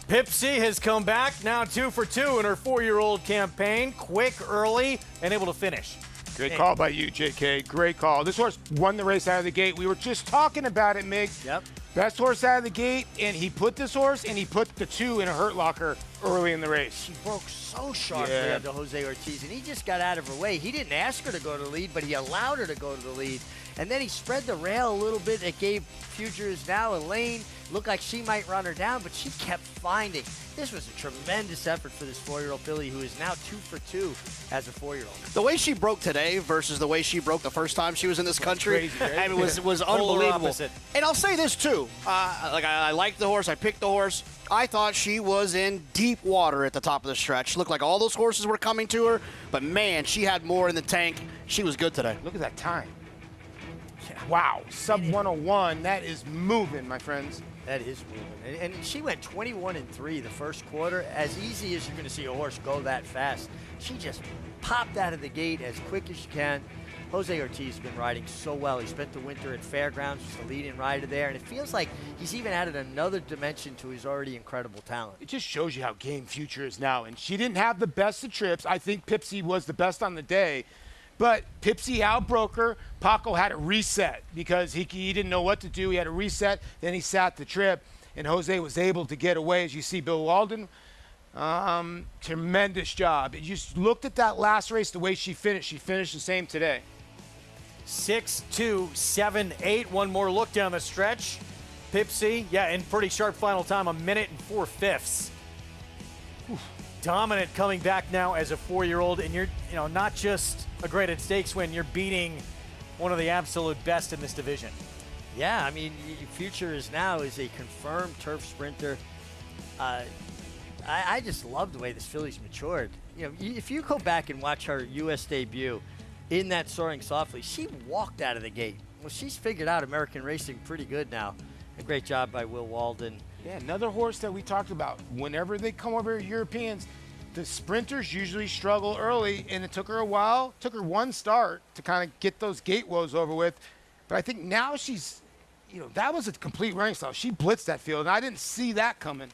Pipsy has come back, now 2 for 2 in her 4-year-old campaign. Quick, early, and able to finish. Great call by you, JK. Great call. This horse won the race out of the gate. We were just talking about it, Mig. Yep. Best horse out of the gate, and he put this horse and he put the 2 in a hurt locker early in the race. She broke so sharply onto Jose Ortiz, and he just got out of her way. He didn't ask her to go to the lead, but he allowed her to go to the lead. And then he spread the rail a little bit. It gave Future Is Now a lane. Looked like she might run her down, but she kept finding. This was a tremendous effort for this 4-year-old filly who is now 2 for 2 as a 4-year-old. The way she broke today versus the way she broke the first time she was in this country, crazy, right? I mean, was unbelievable. Opposite. And I'll say this too. I liked the horse. I picked the horse. I thought she was in deep water at the top of the stretch. Looked like all those horses were coming to her, but man, she had more in the tank. She was good today. Look at that time. Yeah. Wow, sub 101. That is moving, my friends. That is moving. And she went 21-3 the first quarter. As easy as you're going to see a horse go that fast. She just popped out of the gate as quick as she can. Jose Ortiz has been riding so well. He spent the winter at Fairgrounds, was the leading rider there, and it feels like he's even added another dimension to his already incredible talent. It just shows you how game future is now. And she didn't have the best of trips. I think Pipsy was the best on the day. But Pipsy outbroke her. Paco had to reset because he didn't know what to do. He had to reset. Then he sat the trip, and Jose was able to get away. As you see, Bill Walden, tremendous job. You just looked at that last race, the way she finished. She finished the same today. 6-2, 7-8. One more look down the stretch. Pipsy, yeah, in pretty sharp final time, 1 minute and 4/5. Dominant coming back now as a 4-year-old, and you're, not just a graded stakes win, you're beating one of the absolute best in this division. Yeah, I mean, Future is a confirmed turf sprinter. I just love the way this filly's matured. If you go back and watch her U.S. debut in that Soaring Softly, she walked out of the gate. Well, she's figured out American racing pretty good now. A great job by Will Walden. Yeah, another horse that we talked about. Whenever they come over Europeans, the sprinters usually struggle early, and it took her a while. Took her one start to kind of get those gate woes over with. But I think now she's, that was a complete running style. She blitzed that field, and I didn't see that coming.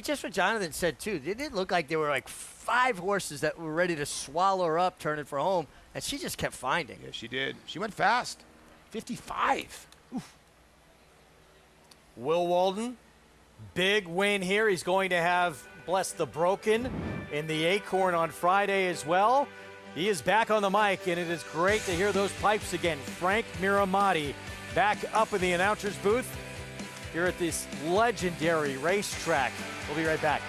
Just what Jonathan said, too. It didn't look like there were like 5 horses that were ready to swallow her up, turn it for home, and she just kept finding. Yeah, she did. She went fast. 55. Oof. Will Walden, big win here. He's going to have Bless the Broken in the Acorn on Friday as well. He is back on the mic, and it is great to hear those pipes again. Frank Miramati back up in the announcer's booth here at this legendary racetrack. We'll be right back.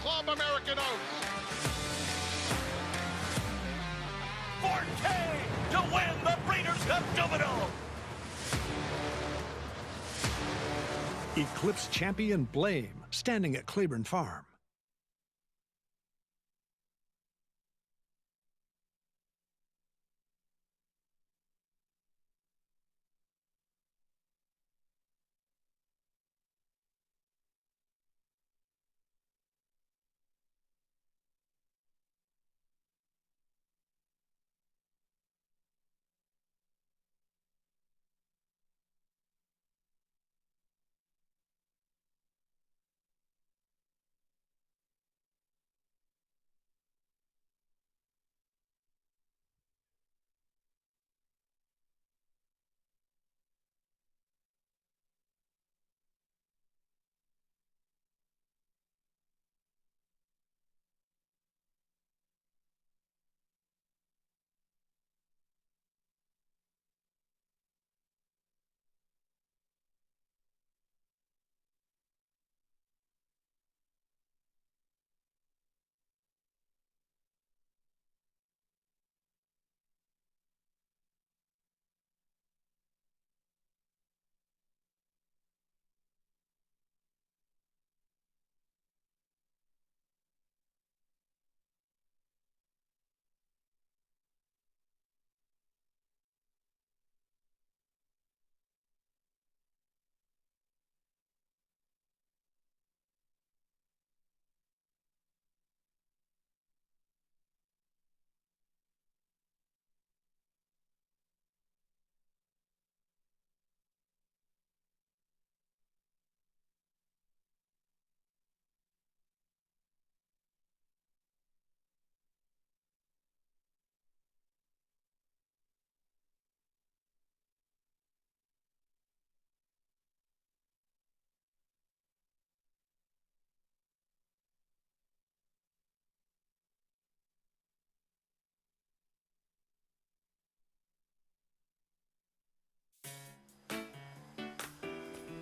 Club American Oaks. Forte to win the Breeders' Cup Juvenile. Eclipse champion Blame, standing at Claiborne Farm.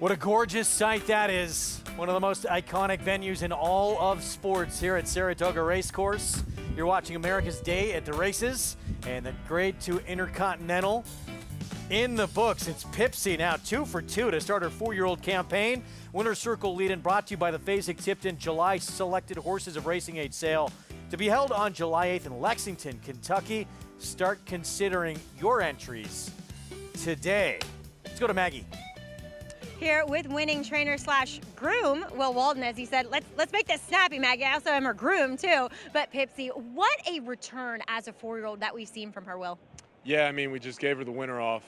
What a gorgeous sight that is. One of the most iconic venues in all of sports here at Saratoga Racecourse. You're watching America's Day at the Races, and the Grade 2 Intercontinental in the books. It's Pipsy now 2 for 2 to start her 4-year-old campaign. Winner's Circle lead-in brought to you by the Fasig-Tipton July Selected Horses of Racing Age sale to be held on July 8th in Lexington, Kentucky. Start considering your entries today. Let's go to Maggie. Here with winning trainer / groom, Will Walden, as he said, let's make this snappy, Maggie. I also am her groom too. But Pipsy, what a return as a 4-year-old that we've seen from her, Will. Yeah, I mean, we just gave her the winter off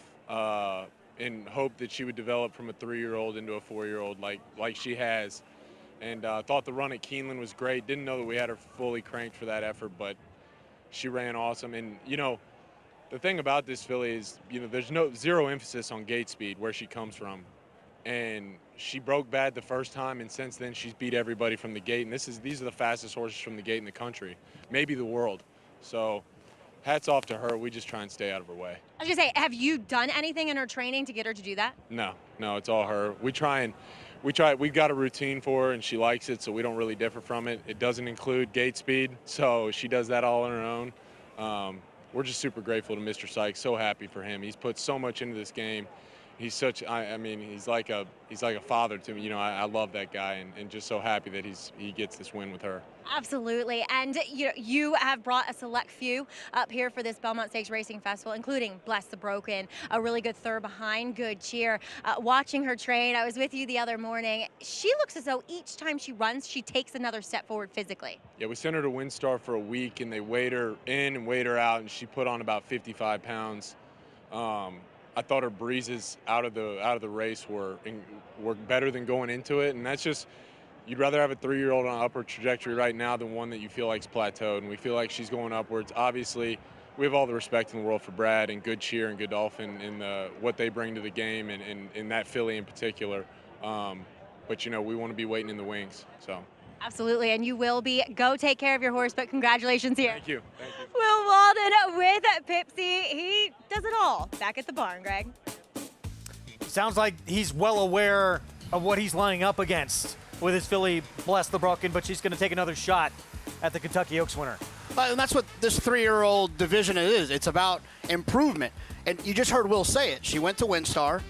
in hope that she would develop from a 3-year-old into a 4-year-old like she has. And thought the run at Keeneland was great. Didn't know that we had her fully cranked for that effort, but she ran awesome. And, you know, the thing about this filly is, you know, there's zero emphasis on gate speed where she comes from. And she broke bad the first time, and since then she's beat everybody from the gate. And these are the fastest horses from the gate in the country, maybe the world. So hats off to her. We just try and stay out of her way. I was gonna say, have you done anything in her training to get her to do that? No, it's all her. We've got a routine for her, and she likes it, so we don't really differ from it. It doesn't include gate speed, so she does that all on her own. We're just super grateful to Mr. Sykes. So happy for him. He's put so much into this game. He's such, I mean, he's like a father to me. You know, I love that guy, and just so happy that he gets this win with her. Absolutely. And you have brought a select few up here for this Belmont Stakes Racing Festival, including Bless the Broken, a really good third behind Good Cheer. Watching her train, I was with you the other morning. She looks as though each time she runs, she takes another step forward physically. Yeah, we sent her to WinStar for a week, and they weighed her in and weighed her out, and she put on about 55 pounds. I thought her breezes out of the race were better than going into it, and that's just, you'd rather have a 3-year-old on an upward trajectory right now than one that you feel like's plateaued, and we feel like she's going upwards. Obviously, we have all the respect in the world for Brad and Good Cheer and Godolphin and what they bring to the game and that filly in particular. But, you know, we want to be waiting in the wings, so. Absolutely, and you will be. Go take care of your horse, but congratulations here. Thank you. Will Walden with Pipsy. He does it all back at the barn, Greg. Sounds like he's well aware of what he's lining up against with his filly, Bless the Broken, but she's going to take another shot at the Kentucky Oaks winner. And that's what this 3-year-old division is. It's about improvement. And you just heard Will say it. She went to WinStar.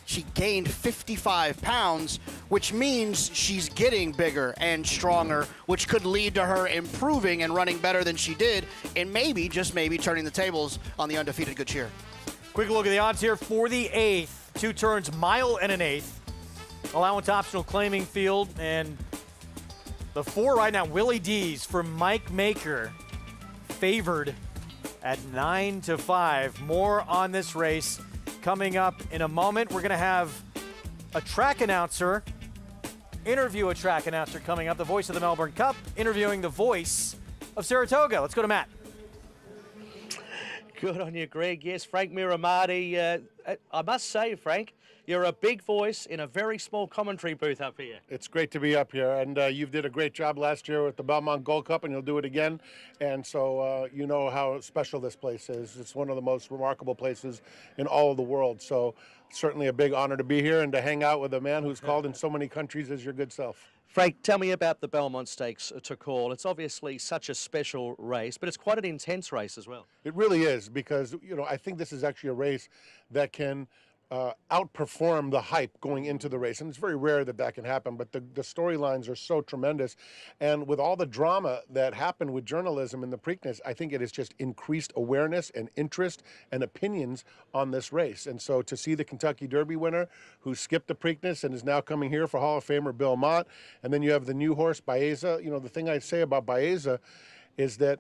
She gained 55 pounds, which means she's getting bigger and stronger, which could lead to her improving and running better than she did, and maybe, just maybe, turning the tables on the undefeated Good Cheer. Quick look at the odds here for the 8th. 2 turns, mile and an 1/8. Allowance optional claiming field, and the 4 right now, Willie D's for Mike Maker, favored at 9-5. More on this race coming up in a moment. We're going to have a track announcer interview a track announcer coming up, the voice of the Melbourne Cup, interviewing the voice of Saratoga. Let's go to Matt. Good on you, Greg. Yes, Frank Miramati. I must say, Frank, you're a big voice in a very small commentary booth up here. It's great to be up here, and you did a great job last year with the Belmont Gold Cup, and you'll do it again. And so you know how special this place is. It's one of the most remarkable places in all of the world. So certainly a big honor to be here and to hang out with a man who's called in so many countries as your good self. Frank, tell me about the Belmont Stakes to call. It's obviously such a special race, but it's quite an intense race as well. It really is, because I think this is actually a race that can outperform the hype going into the race. And it's very rare that can happen, but the storylines are so tremendous. And with all the drama that happened with journalism in the Preakness, I think it has just increased awareness and interest and opinions on this race. And so to see the Kentucky Derby winner who skipped the Preakness and is now coming here for Hall of Famer Bill Mott, and then you have the new horse, Baeza. The thing I say about Baeza is that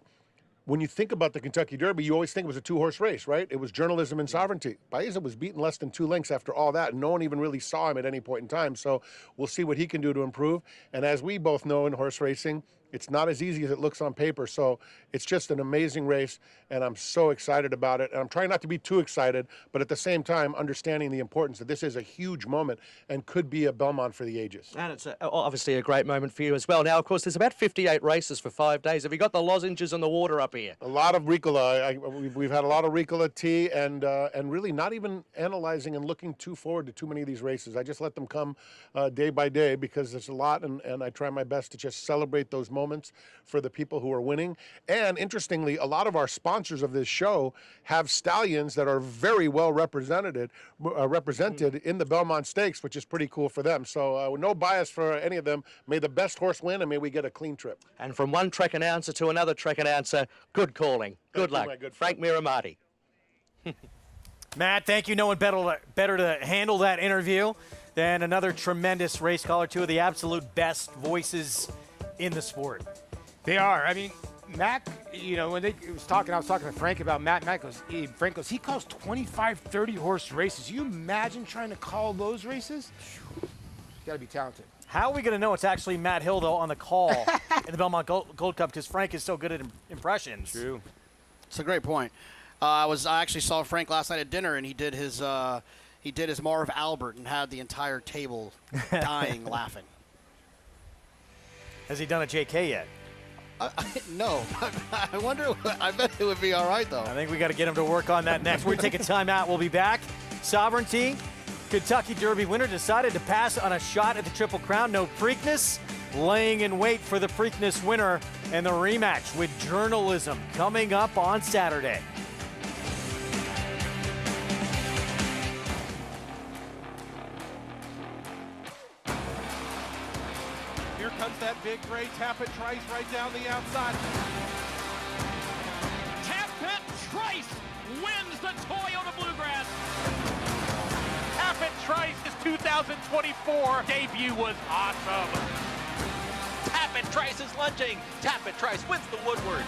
when you think about the Kentucky Derby, you always think it was a 2-horse race, right? It was journalism and sovereignty. Baeza was beaten less than 2 lengths after all that, and no one even really saw him at any point in time. So we'll see what he can do to improve. And as we both know in horse racing, It's not as easy as it looks on paper. So it's just an amazing race, and I'm so excited about it. And I'm trying not to be too excited, but at the same time, understanding the importance that this is a huge moment and could be a Belmont for the ages. And it's obviously a great moment for you as well. Now, of course, there's about 58 races for 5 days. Have you got the lozenges and the water up here? A lot of Ricola. We've had a lot of Ricola tea, and really not even analyzing and looking too forward to too many of these races. I just let them come day by day because there's a lot, and I try my best to just celebrate those moments for the people who are winning. And interestingly, a lot of our sponsors of this show have stallions that are very well represented in the Belmont Stakes, which is pretty cool for them. So no bias for any of them. May the best horse win, and may we get a clean trip. And from one Trek announcer to another Trek announcer, good calling. Good luck. Frank Miramati. Matt, thank you. No one better to handle that interview than another tremendous race caller, two of the absolute best voices in the sport. They are. I mean, Matt, when I was talking to Frank about Matt. Frank goes, he calls 25, 30 horse races. You imagine trying to call those races? You got to be talented. How are we going to know it's actually Matt Hill, though, on the call in the Belmont Gold Cup? Because Frank is so good at impressions. True. It's a great point. I actually saw Frank last night at dinner, and he did his Marv Albert and had the entire table dying laughing. Has he done a JK yet? No. I wonder. I bet it would be all right, though. I think we got to get him to work on that next. We're going to take a timeout. We'll be back. Sovereignty, Kentucky Derby winner, decided to pass on a shot at the Triple Crown. No Preakness, laying in wait for the Preakness winner, and the rematch with Journalism coming up on Saturday. Here comes that big gray Tappet Trice right down the outside. Tappet Trice wins the Toyota Bluegrass. Tappet Trice's 2024 debut was awesome. Tappet Trice is lunging. Tappet Trice wins the Woodward.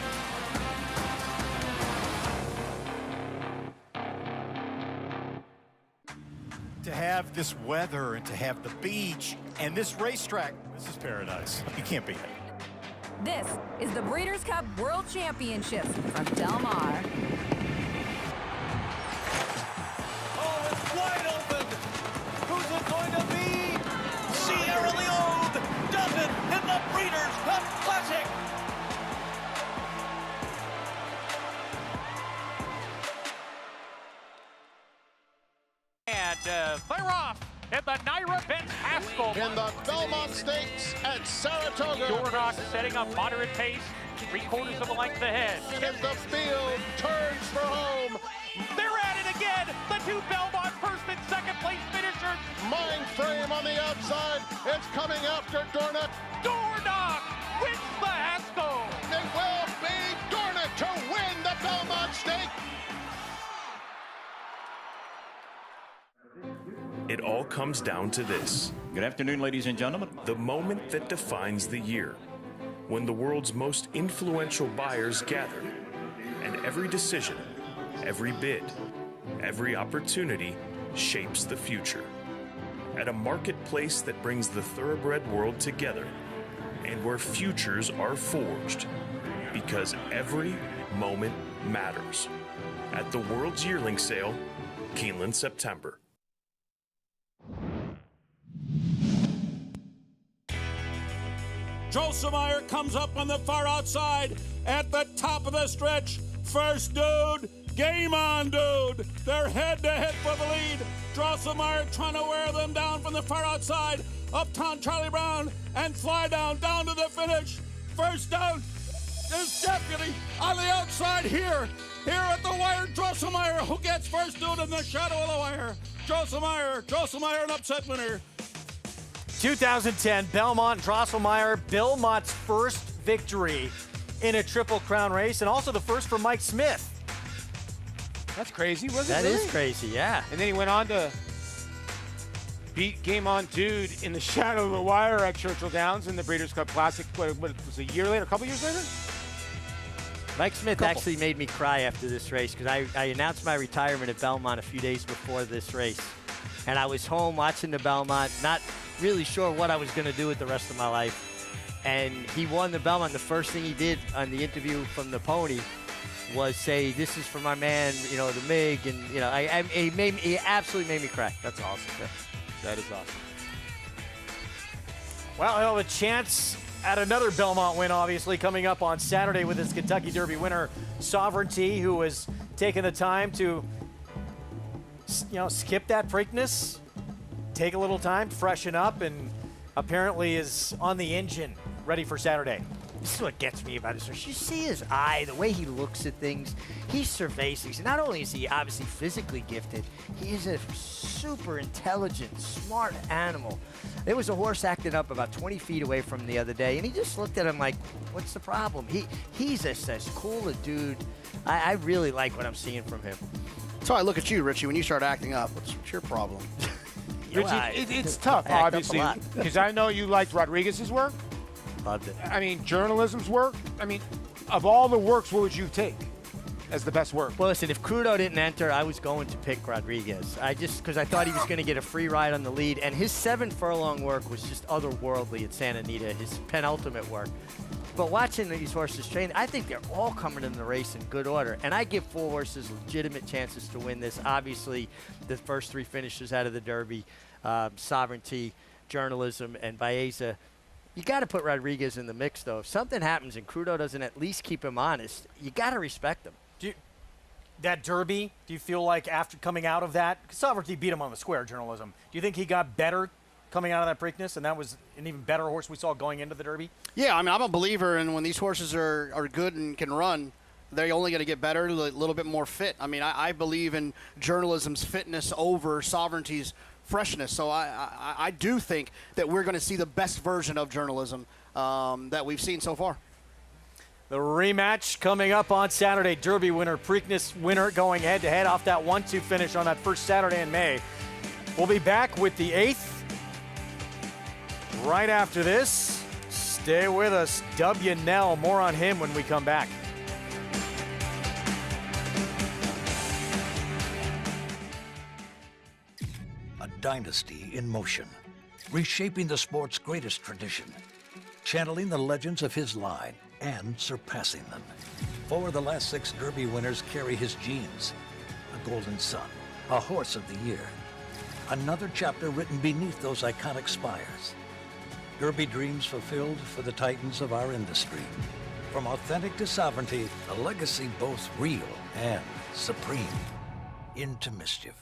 To have this weather and to have the beach and this racetrack, this is paradise. You can't beat it. This is the Breeders' Cup World Championships from Del Mar. Oh, it's wide open. Who's it going to be? Sierra Leone does it in the Breeders' Cup Classic. And they're off at the Naira Betts Haskell. In the Belmont Stakes at Saratoga. Dornoch setting up moderate pace, 3/4 of a length ahead. As the field turns for home. They're at it again. The two Belmont first and second place finishers. Mind Frame on the outside. It's coming after Dornoch. Dornoch wins the Haskell. It will be Dornoch to win the Belmont Stake. It all comes down to this. Good afternoon, ladies and gentlemen. The moment that defines the year, when the world's most influential buyers gather, and every decision, every bid, every opportunity shapes the future. At a marketplace that brings the thoroughbred world together, and where futures are forged, because every moment matters. At the World's Yearling Sale, Keeneland, September. Drosselmeyer comes up on the far outside at the top of the stretch. First dude, game on dude. They're head to head for the lead. Drosselmeyer trying to wear them down from the far outside. Uptown Charlie Brown and Fly down to the finish. First down is Deputy on the outside here at the wire. Drosselmeyer who gets first dude in the shadow of the wire. Drosselmeyer an upset winner. 2010 Belmont Drosselmeyer, Belmont's first victory in a Triple Crown race, and also the first for Mike Smith. That's crazy, wasn't it? That is crazy, yeah. And then he went on to beat Game On Dude in the shadow of the wire at Churchill Downs in the Breeders' Cup Classic. What was it, a year later, a couple years later? Mike Smith actually made me cry after this race because I announced my retirement at Belmont a few days before this race. And I was home watching the Belmont, not really sure what I was going to do with the rest of my life. and he won the Belmont. The first thing he did on the interview from the pony was say, "This is for my man, the Mig," and he absolutely made me cry. That's awesome. That is awesome. Well, he'll have a chance at another Belmont win, obviously, coming up on Saturday with his Kentucky Derby winner, Sovereignty, who has taken the time to, skip that Preakness, take a little time, freshen up, and apparently is on the engine, ready for Saturday. This is what gets me about this horse. You see his eye, the way he looks at things. He surveys things. Not only is he obviously physically gifted, he is a super intelligent, smart animal. There was a horse acting up about 20 feet away from him the other day, and he just looked at him like, what's the problem? He's just as cool a dude. I really like what I'm seeing from him. So I look at you, Richie, when you start acting up. What's your problem? Richie, it's tough, obviously, because I know you liked Rodriguez's work. Loved it. I mean, journalism's work. I mean, of all the works, what would you take as the best work? Well, listen, if Crudo didn't enter, I was going to pick Rodriguez. Because I thought he was going to get a free ride on the lead, and his 7-furlong work was just otherworldly at Santa Anita, his penultimate work. But watching these horses train, I think they're all coming in the race in good order, and I give 4 horses legitimate chances to win this. Obviously, the first 3 finishers out of the Derby, Sovereignty, Journalism, and Baeza. You got to put Rodriguez in the mix, though. If something happens and Crudo doesn't at least keep him honest, you got to respect him. That Derby, do you feel like after coming out of that, Sovereignty beat him on the square, Journalism. Do you think he got better coming out of that Preakness, and that was an even better horse we saw going into the Derby? Yeah, I mean, I'm a believer in when these horses are good and can run, they're only going to get better, a little bit more fit. I mean, I believe in Journalism's fitness over Sovereignty's freshness. So I do think that we're going to see the best version of Journalism that we've seen so far. The rematch coming up on Saturday. Derby winner, Preakness winner going head-to-head off that 1-2 finish on that first Saturday in May. We'll be back with the 8th right after this. Stay with us. W. Nell, more on him when we come back. A dynasty in motion, reshaping the sport's greatest tradition, channeling the legends of his line and surpassing them. 4 of the last 6 Derby winners carry his genes. A Golden Son, a Horse of the Year. Another chapter written beneath those iconic spires. Derby dreams fulfilled for the titans of our industry. From authentic to sovereignty, a legacy both real and supreme. Into mischief.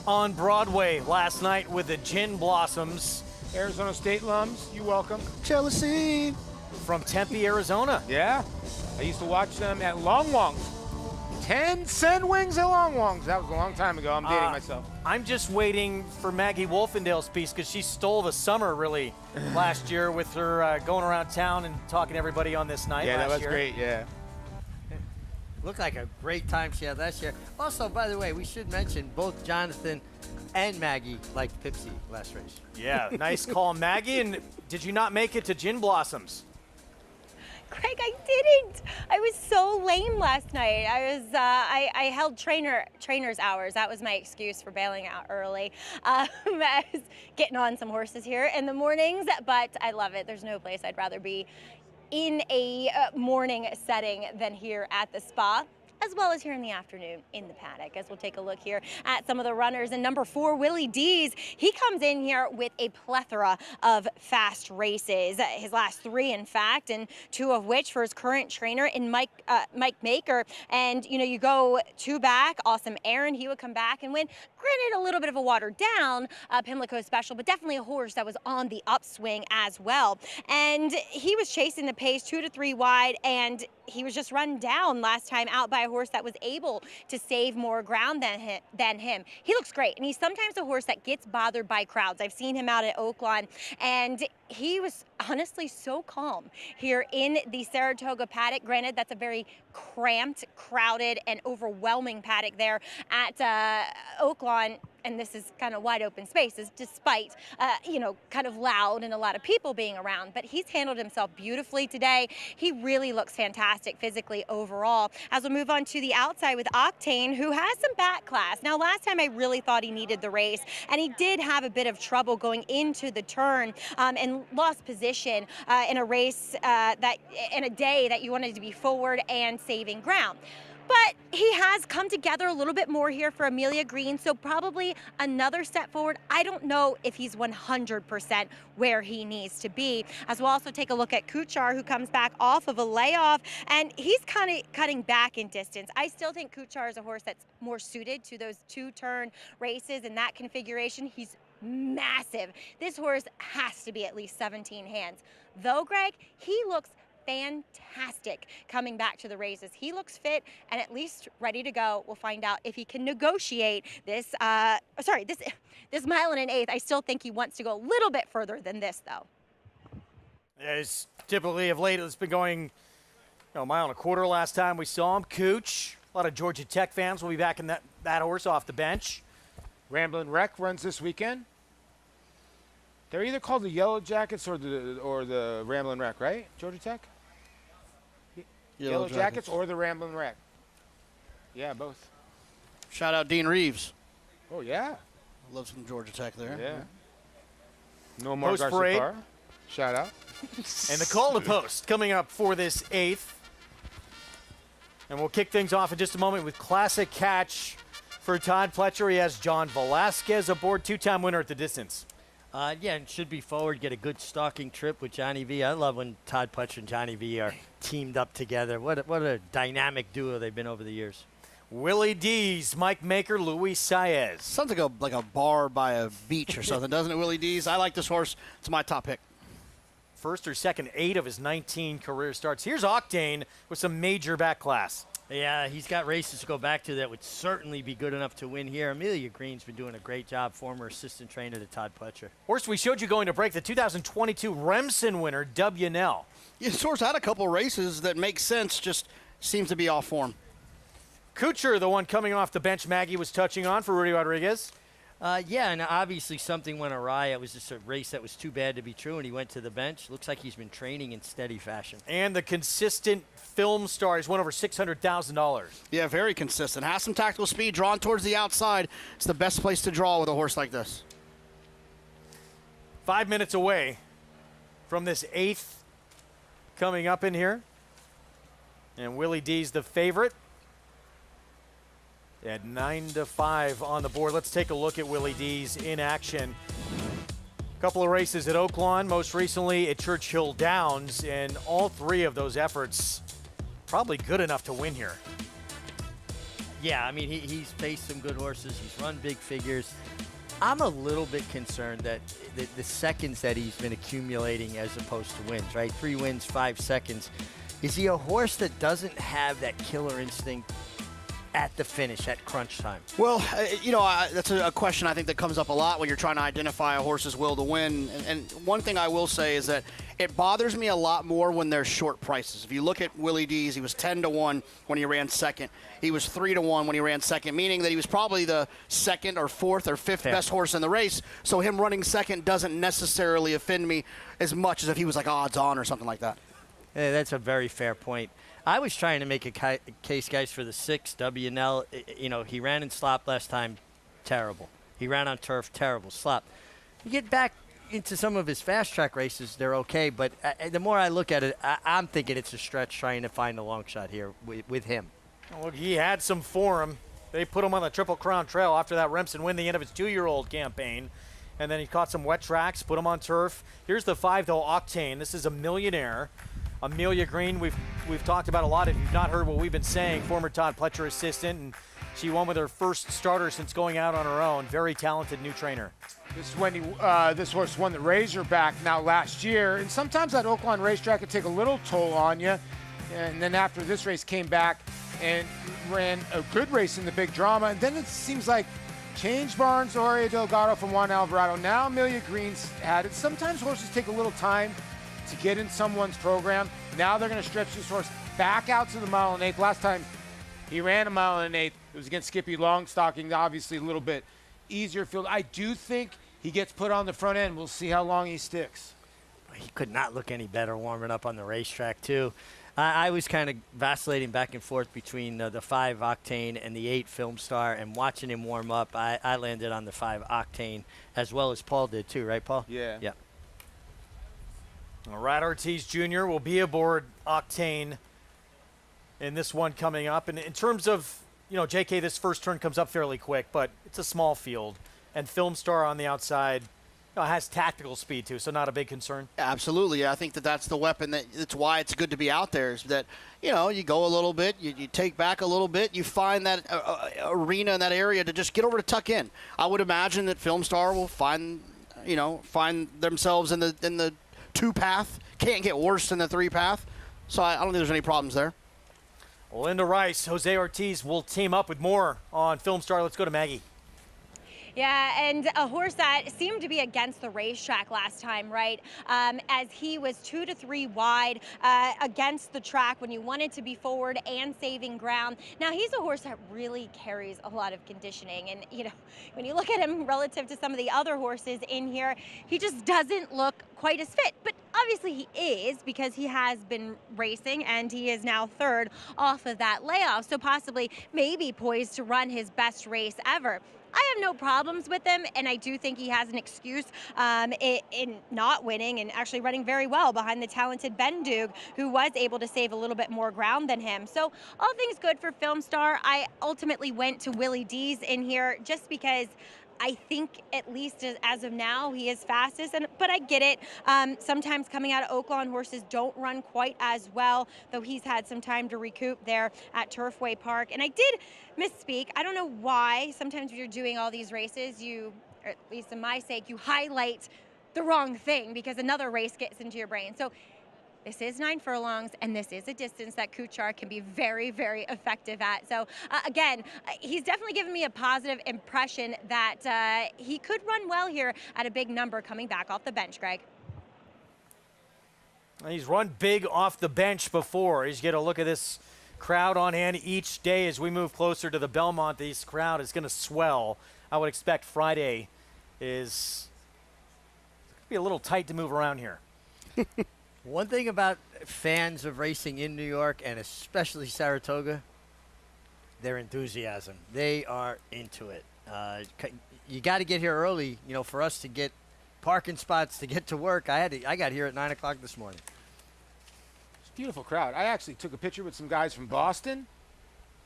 on Broadway last night with the Gin Blossoms. Arizona State alums, you welcome. Jealousy. From Tempe, Arizona. Yeah, I used to watch them at Long Wongs. 10-cent wings at Long Wongs. That was a long time ago. I'm dating myself. I'm just waiting for Maggie Wolfendale's piece because she stole the summer really last year with her going around town and talking to everybody on this night. Yeah, last that was year. great. Yeah. Looked like a great time she had last year. Also, by the way, we should mention both Jonathan and Maggie liked Pepsi last race. Yeah, nice call, Maggie. And did you not make it to Gin Blossoms? Craig, I didn't. I was so lame last night. I held trainer's hours. That was my excuse for bailing out early. I was getting on some horses here in the mornings, but I love it. There's no place I'd rather be in a morning setting than here at the spa, as well as here in the afternoon in the paddock, as we'll take a look here at some of the runners. And number 4, Willie Dees, he comes in here with a plethora of fast races. His last 3, in fact, and 2 of which for his current trainer in Mike Maker. And, you know, you go 2 back, Awesome Aaron, he would come back and win. Granted, a little bit of a watered down Pimlico special, but definitely a horse that was on the upswing as well. And he was chasing the pace 2 to 3 wide, and he was just run down last time out by a horse that was able to save more ground than him. He looks great, and he's sometimes a horse that gets bothered by crowds. I've seen him out at Oaklawn, and he was honestly so calm here in the Saratoga paddock. Granted, that's a very cramped, crowded, and overwhelming paddock there at Oaklawn. And this is kind of wide open spaces, despite, you know, kind of loud and a lot of people being around. But he's handled himself beautifully today. He really looks fantastic physically overall. As we move on to the outside with Octane, who has some back class. Now, last time I really thought he needed the race, and he did have a bit of trouble going into the turn and lost position in a race in a day that you wanted to be forward and saving ground. But he has come together a little bit more here for Amelia Green, so probably another step forward. I don't know if he's 100% where he needs to be. As we'll also take a look at Kuchar, who comes back off of a layoff, and he's kind of cutting back in distance. I still think Kuchar is a horse that's more suited to those 2-turn races and that configuration. He's massive. This horse has to be at least 17 hands. Though, Greg, he looks fantastic coming back to the races. He looks fit and at least ready to go. We'll find out if he can negotiate this mile and an eighth. I still think he wants to go a little bit further than this, though. Yeah, it's typically of late, it's been going a mile and a quarter last time we saw him. Cooch, a lot of Georgia Tech fans will be backing that horse off the bench. Ramblin' Wreck runs this weekend. They're either called the Yellow Jackets or the Ramblin' Wreck, right? Georgia Tech? Yellow Jackets or the Ramblin' Wreck? Yeah, both. Shout out Dean Reeves. Oh, yeah. Love some Georgia Tech there. Yeah. No more Garcia. Shout out. And the call to post coming up for this 8th. And we'll kick things off in just a moment with Classic Catch for Todd Pletcher. He has John Velasquez aboard, 2-time winner at the distance. Yeah, and should be forward, get a good stalking trip with Johnny V. I love when Todd Pletcher and Johnny V are teamed up together. What a dynamic duo they've been over the years. Willie Dees, Mike Maker, Luis Saez. Sounds like a bar by a beach or something, doesn't it, Willie Dees? I like this horse. It's my top pick. First or second 8 of his 19 career starts. Here's Octane with some major back class. Yeah, he's got races to go back to that would certainly be good enough to win here. Amelia Green's been doing a great job, former assistant trainer to Todd Pletcher. Horse we showed you going to break, the 2022 Remsen winner, W. Nell. Yeah, this horse had a couple races that make sense, just seems to be off form. Kuchar, the one coming off the bench Maggie was touching on for Rudy Rodriguez. Yeah, and obviously something went awry. It was just a race that was too bad to be true, and he went to the bench. Looks like he's been training in steady fashion. And the consistent film star, he's won over $600,000. Yeah, very consistent. Has some tactical speed, drawn towards the outside. It's the best place to draw with a horse like this. 5 minutes away from this 8th coming up in here. And Willie Dees the favorite at 9-5 on the board. Let's take a look at Willie Dees in action. A couple of races at Oaklawn, most recently at Churchill Downs, and all 3 of those efforts probably good enough to win here. Yeah, I mean, he's faced some good horses. He's run big figures. I'm a little bit concerned that the seconds that he's been accumulating as opposed to wins, right? 3 wins, 5 seconds. Is he a horse that doesn't have that killer instinct at the finish, at crunch time? Well, that's a question I think that comes up a lot when you're trying to identify a horse's will to win. And one thing I will say is that it bothers me a lot more when there's short prices. If you look at Willie D's, he was 10-1 when he ran second. He was 3-1 when he ran second, meaning that he was probably the second or fourth or fifth best horse in the race. So him running second doesn't necessarily offend me as much as if he was like odds on or something like that. Yeah, that's a very fair point. I was trying to make a case, guys, for the 6, WNL. He ran in slop last time, terrible. He ran on turf, terrible, slop. You get back into some of his fast track races, they're okay, but the more I look at it, I'm thinking it's a stretch trying to find a long shot here with him. Well, he had some for him. They put him on the Triple Crown Trail after that Remsen win, the end of his 2-year-old campaign. And then he caught some wet tracks, put him on turf. Here's the 5, though, Octane. This is a millionaire. Amelia Green, we've talked about a lot. If you've not heard what we've been saying, former Todd Pletcher assistant, and she won with her first starter since going out on her own. Very talented new trainer. This is when this horse won the Razorback now last year, and sometimes that Oaklawn racetrack could take a little toll on you. And then after this race came back and ran a good race in the Big Drama, and then it seems like Change Barnes, Jorge Delgado from Juan Alvarado. Now Amelia Green's had it. Sometimes horses take a little time to get in someone's program. Now they're going to stretch this horse back out to the 1 1/8. Last time he ran a 1 1/8. It was against Skippy Longstocking, obviously a little bit easier field. I do think he gets put on the front end. We'll see how long he sticks. He could not look any better warming up on the racetrack, too. I was kind of vacillating back and forth between the 5 Octane and the 8 Film Star, and watching him warm up, I landed on the 5 Octane, as well as Paul did, too, right, Paul? Yeah. Yeah. Rad Ortiz Jr. will be aboard Octane in this one coming up. And in terms of, JK, this first turn comes up fairly quick, but it's a small field. And Film Star on the outside has tactical speed, too, so not a big concern. Absolutely. I think that's the weapon. That's why it's good to be out there, is that, you go a little bit, you take back a little bit, you find that arena in that area to just get over to tuck in. I would imagine that Film Star will find themselves in the 2 path. Can't get worse than the 3 path. So I don't think there's any problems there. Linda Rice, Jose Ortiz will team up with more on Film Star. Let's go to Maggie. Yeah, and a horse that seemed to be against the racetrack last time, right? As he was 2 to 3 wide against the track when you wanted to be forward and saving ground. Now, he's a horse that really carries a lot of conditioning. And, when you look at him relative to some of the other horses in here, he just doesn't look quite as fit. But obviously he is, because he has been racing and he is now 3rd off of that layoff. So possibly maybe poised to run his best race ever. I have no problems with him, and I do think he has an excuse in not winning and actually running very well behind the talented Ben Duke, who was able to save a little bit more ground than him. So all things good for Film Star. I ultimately went to Willie D's in here just because I think, at least as of now, he is fastest, but I get it. Sometimes coming out of Oaklawn, horses don't run quite as well, though he's had some time to recoup there at Turfway Park. And I did misspeak. I don't know why. Sometimes when you're doing all these races, or at least in my sake, you highlight the wrong thing because another race gets into your brain. So this is 9 furlongs, and this is a distance that Kuchar can be very, very effective at. So, again, he's definitely given me a positive impression that he could run well here at a big number coming back off the bench, Greg. He's run big off the bench before. He's going to look at this crowd on hand each day as we move closer to the Belmont. This crowd is going to swell. I would expect Friday is going to be a little tight to move around here. One thing about fans of racing in New York, and especially Saratoga, their enthusiasm. They are into it. You got to get here early, for us to get parking spots to get to work. I got here at 9 o'clock this morning. It's a beautiful crowd. I actually took a picture with some guys from Boston,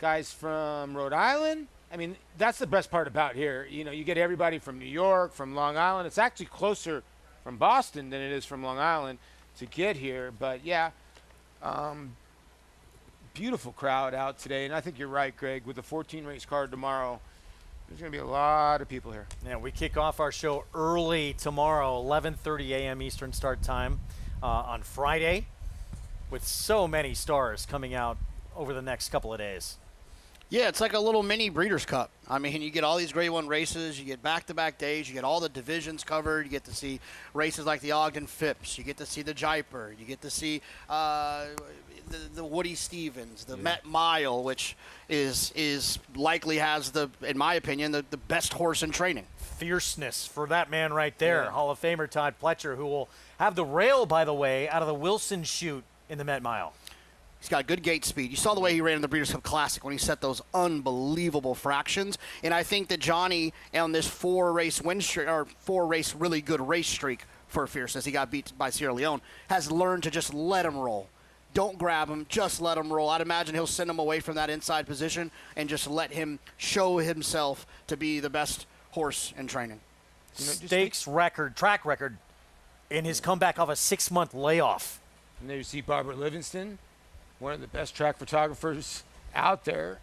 guys from Rhode Island. I mean, that's the best part about here. You get everybody from New York, from Long Island. It's actually closer from Boston than it is from Long Island to get here. But yeah, beautiful crowd out today, and I think you're right, Greg. With the 14-race card tomorrow, there's going to be a lot of people here. Yeah, we kick off our show early tomorrow, 11:30 a.m. Eastern start time on Friday, with so many stars coming out over the next couple of days. Yeah, it's like a little mini Breeders' Cup. I mean, you get all these Grade 1 races, you get back-to-back days, you get all the divisions covered, you get to see races like the Ogden Phipps, you get to see the Jaipur, you get to see the Woody Stevens, the Met Mile, which is likely has in my opinion, the best horse in training. Fierceness for that man right there, Hall of Famer Todd Pletcher, who will have the rail, by the way, out of the Wilson chute in the Met Mile. He's got good gate speed. You saw the way he ran in the Breeders' Cup Classic when he set those unbelievable fractions. And I think that Johnny, on this 4-race win streak, or 4-race really good race streak for Fierceness, he got beat by Sierra Leone, has learned to just let him roll. Don't grab him, just let him roll. I'd imagine he'll send him away from that inside position and just let him show himself to be the best horse in training. Stakes record, track record, in his comeback off a 6-month layoff. And there you see Barbara Livingston, one of the best track photographers out there.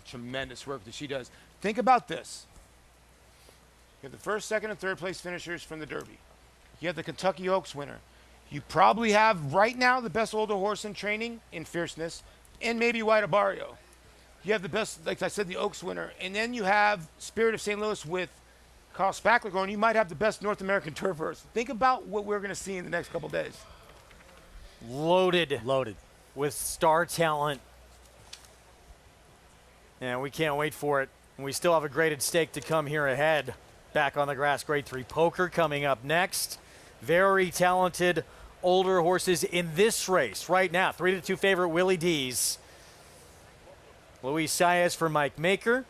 Tremendous work that she does. Think about this. You have the first, second, and third place finishers from the Derby. You have the Kentucky Oaks winner. You probably have right now the best older horse in training in Fierceness, and maybe White Barrio. You have the best, like I said, the Oaks winner. And then you have Spirit of St. Louis with Carl Spackler going. You might have the best North American turf horse. Think about what we're going to see in the next couple days. Loaded with star talent. And we can't wait for it. And we still have a graded stake to come here ahead. Back on the grass, Grade 3 Poker coming up next. Very talented older horses in this race right now. 3-2 favorite Willie D's. Luis Saez for Mike Maker.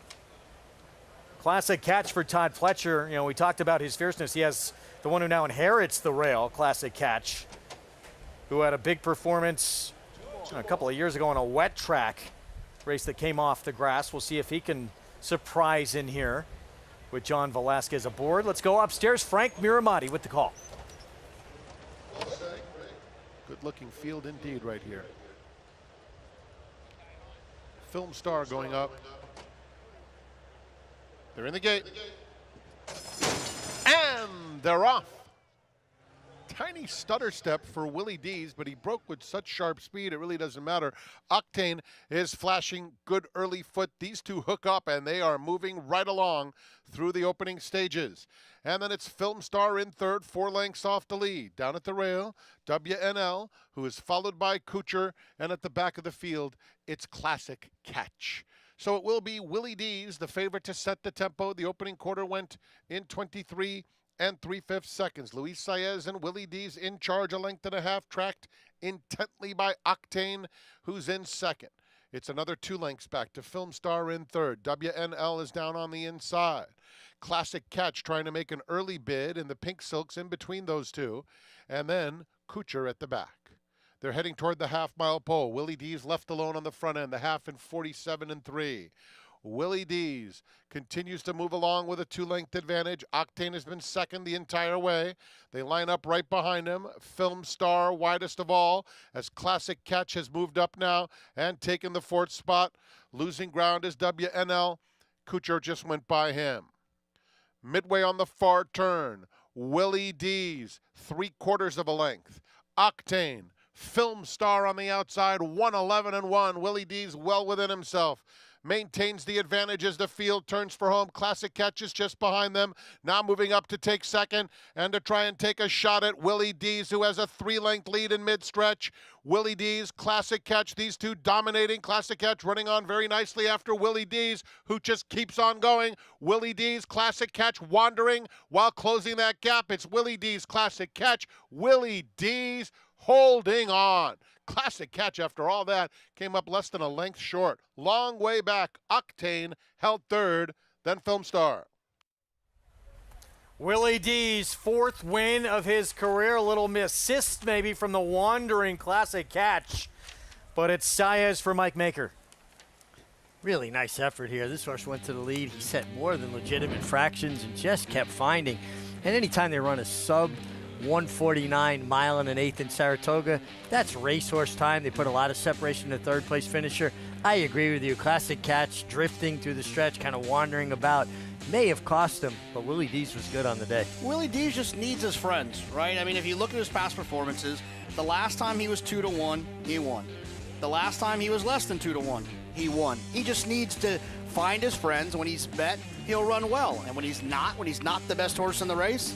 Classic Catch for Todd Pletcher. You know, we talked about his fierceness. He has the one who now inherits the rail, Classic Catch, who had a big performance a couple of years ago on a wet track race that came off the grass. We'll see if he can surprise in here with John Velasquez aboard. Let's go upstairs. Frank Miramati with the call. Good-looking field indeed right here. Film Star going up. They're in the gate. And they're off. Tiny stutter step for Willie D's, but he broke with such sharp speed, it really doesn't matter. Octane is flashing good early foot. These two hook up, and they are moving right along through the opening stages. And then it's Film Star in third, 4 lengths off the lead. Down at the rail, WNL, who is followed by Kuchar, and at the back of the field, it's Classic Catch. So it will be Willie D's, the favorite to set the tempo. The opening quarter went in 23 and 3/5 seconds. Luis Saez and Willie D's in charge, a length and a half, tracked intently by Octane, who's in second. It's another 2 lengths back to Film Star in third. WNL is down on the inside. Classic Catch trying to make an early bid in the pink silks in between those two. And then Kuchar at the back. They're heading toward the half-mile pole. Willie D's left alone on the front end, the half in 47 and 3. Willie D's continues to move along with a 2-length advantage. Octane has been second the entire way. They line up right behind him. Film Star widest of all, as Classic Catch has moved up now and taken the 4th spot. Losing ground is WNL. Kuchar just went by him. Midway on the far turn, Willie D's 3/4 of a length. Octane, Film Star on the outside, 1:11 and 1. Willie D's well within himself. Maintains the advantage as the field turns for home. Classic Catch is just behind them. Now moving up to take second and to try and take a shot at Willie D's, who has a 3-length lead in mid-stretch. Willie D's, Classic Catch, these two dominating. Classic Catch running on very nicely after Willie D's, who just keeps on going. Willie D's, Classic Catch wandering while closing that gap. It's Willie D's, Classic Catch. Willie D's holding on. Classic Catch, after all that, came up less than a length short. Long way back. Octane held third, then Film Star. Willie D's 4th win of his career. A little assist maybe from the wandering Classic Catch, but it's Saez for Mike Maker. Really nice effort here. This horse went to the lead. He set more than legitimate fractions and just kept finding. And anytime they run a sub 149, mile and an eighth in Saratoga. That's racehorse time. They put a lot of separation to third place finisher. I agree with you. Classic Catch drifting through the stretch, kind of wandering about. May have cost him, but Willie Dees was good on the day. Willie Dees just needs his friends, right? I mean, if you look at his past performances, the last time he was 2-1, he won. The last time he was less than 2-1, he won. He just needs to find his friends. When he's bet, he'll run well. And when he's not the best horse in the race,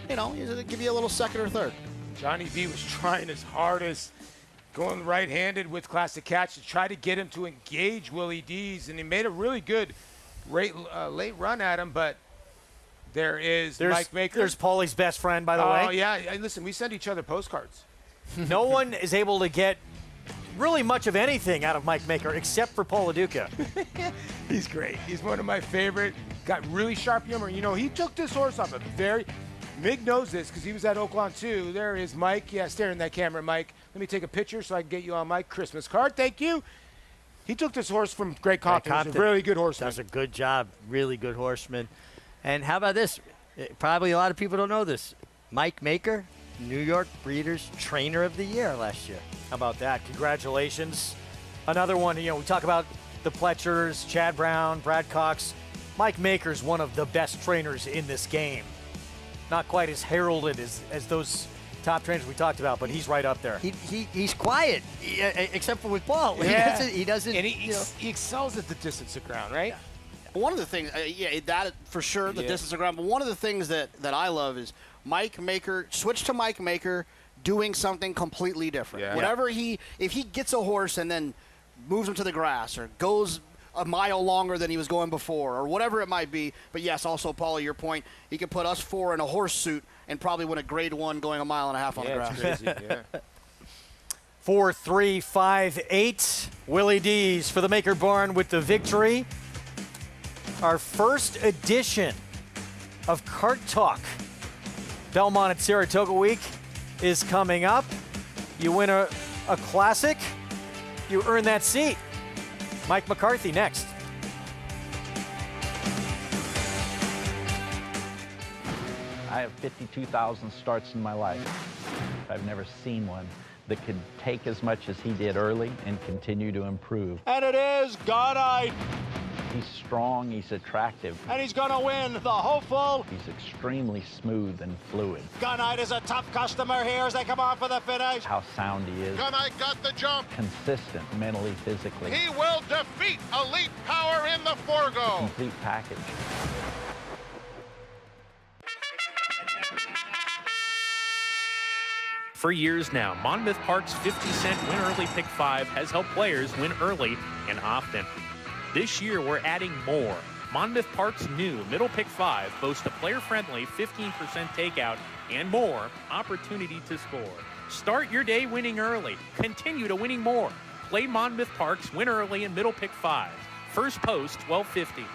he'll give you a little second or third. Johnny B was trying his hardest, going right-handed with Classic Catch to try to get him to engage Willie Dees, and he made a really good late run at him, but there's Mike Maker. There's Paulie's best friend, by the way. Oh, yeah. Listen, we send each other postcards. No one is able to get really much of anything out of Mike Maker except for Paul LaDuca. He's great. He's one of my favorite. Got really sharp humor. He took this horse off Mig knows this because he was at Oaklawn too. There is Mike. Yeah, staring at that camera, Mike. Let me take a picture so I can get you on my Christmas card. Thank you. He took this horse from Greg Compton. He's a really good horseman. Does a good job. Really good horseman. And how about this? Probably a lot of people don't know this. Mike Maker, New York Breeders' Trainer of the Year last year. How about that? Congratulations. Another one, we talk about the Pletchers, Chad Brown, Brad Cox. Mike Maker's one of the best trainers in this game. Not quite as heralded as those top trainers we talked about, but he's right up there. He's quiet, except for with Paul. Yeah. He doesn't. And he excels at the distance of ground, right? Yeah. One of the things, that for sure, the distance of ground. But one of the things that I love is Mike Maker, switch to Mike Maker doing something completely different. Yeah. If he gets a horse and then moves him to the grass or goes a mile longer than he was going before or whatever it might be. But yes, also, Paulie, your point, he could put us four in a horse suit and probably win a grade 1 going a mile and a half on the grass. Crazy. Yeah. 4-3-5-8. Willie Dees for the Maker Barn with the victory. Our first edition of Cart Talk Belmont at Saratoga Week is coming up. You win a classic, you earn that seat. Mike McCarthy next. I have 52,000 starts in my life. I've never seen one that could take as much as he did early and continue to improve. And it is Gunite. He's strong, he's attractive. And he's going to win the hopeful. He's extremely smooth and fluid. Gunite is a tough customer here as they come on for the finish. How sound he is. Gunite got the jump. Consistent mentally, physically. He will defeat Elite Power in the Forgo. Complete package. For years now, Monmouth Park's 50-cent Win Early Pick 5 has helped players win early and often. This year, we're adding more. Monmouth Park's new Middle Pick 5 boasts a player-friendly 15% takeout and more opportunity to score. Start your day winning early. Continue to winning more. Play Monmouth Park's Win Early and Middle Pick 5. First post, 1250.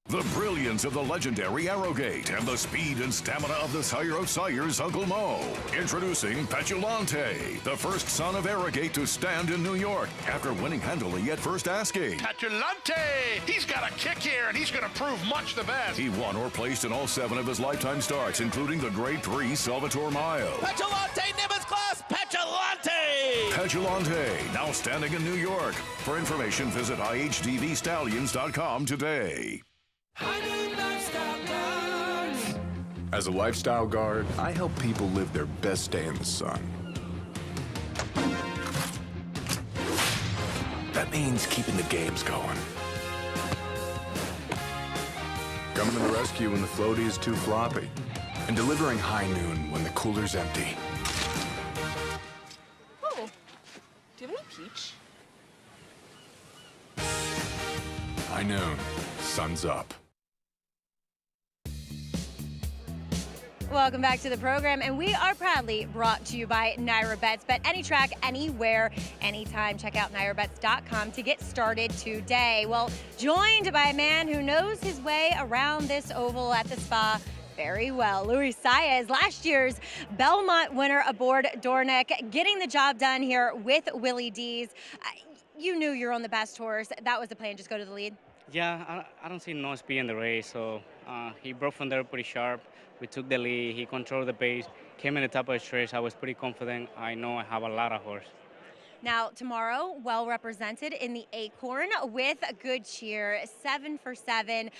The brilliance of the legendary Arrowgate and the speed and stamina of the sire of sires, Uncle Mo. Introducing Petulante, the first son of Arrowgate to stand in New York after winning handily at first asking. Petulante! He's got a kick here, and he's going to prove much the best. He won or placed in all 7 of his lifetime starts, including the Grade 3 Salvatore Mile. Petulante, Nimbus class, Petulante! Petulante, now standing in New York. For information, visit IHDVStallions.com today. As a lifestyle guard, I help people live their best day in the sun. That means keeping the games going. Coming to the rescue when the floaty is too floppy. And delivering high noon when the cooler's empty. Oh, do you have any peach? High noon, sun's up. Welcome back to the program, and we are proudly brought to you by Naira Bets. Bet any track, anywhere, anytime. Check out NairaBets.com to get started today. Well, joined by a man who knows his way around this oval at the spa very well. Luis Saez, last year's Belmont winner aboard Dornick, getting the job done here with Willie Dees. You knew you were on the best horse. That was the plan, just go to the lead. Yeah, I don't see no speed in the race, so he broke from there pretty sharp. We took the lead, he controlled the pace, came in the top of the stretch. I was pretty confident. I know I have a lot of horse. Now, tomorrow, well represented in the Acorn with Good Cheer, 7 for 7.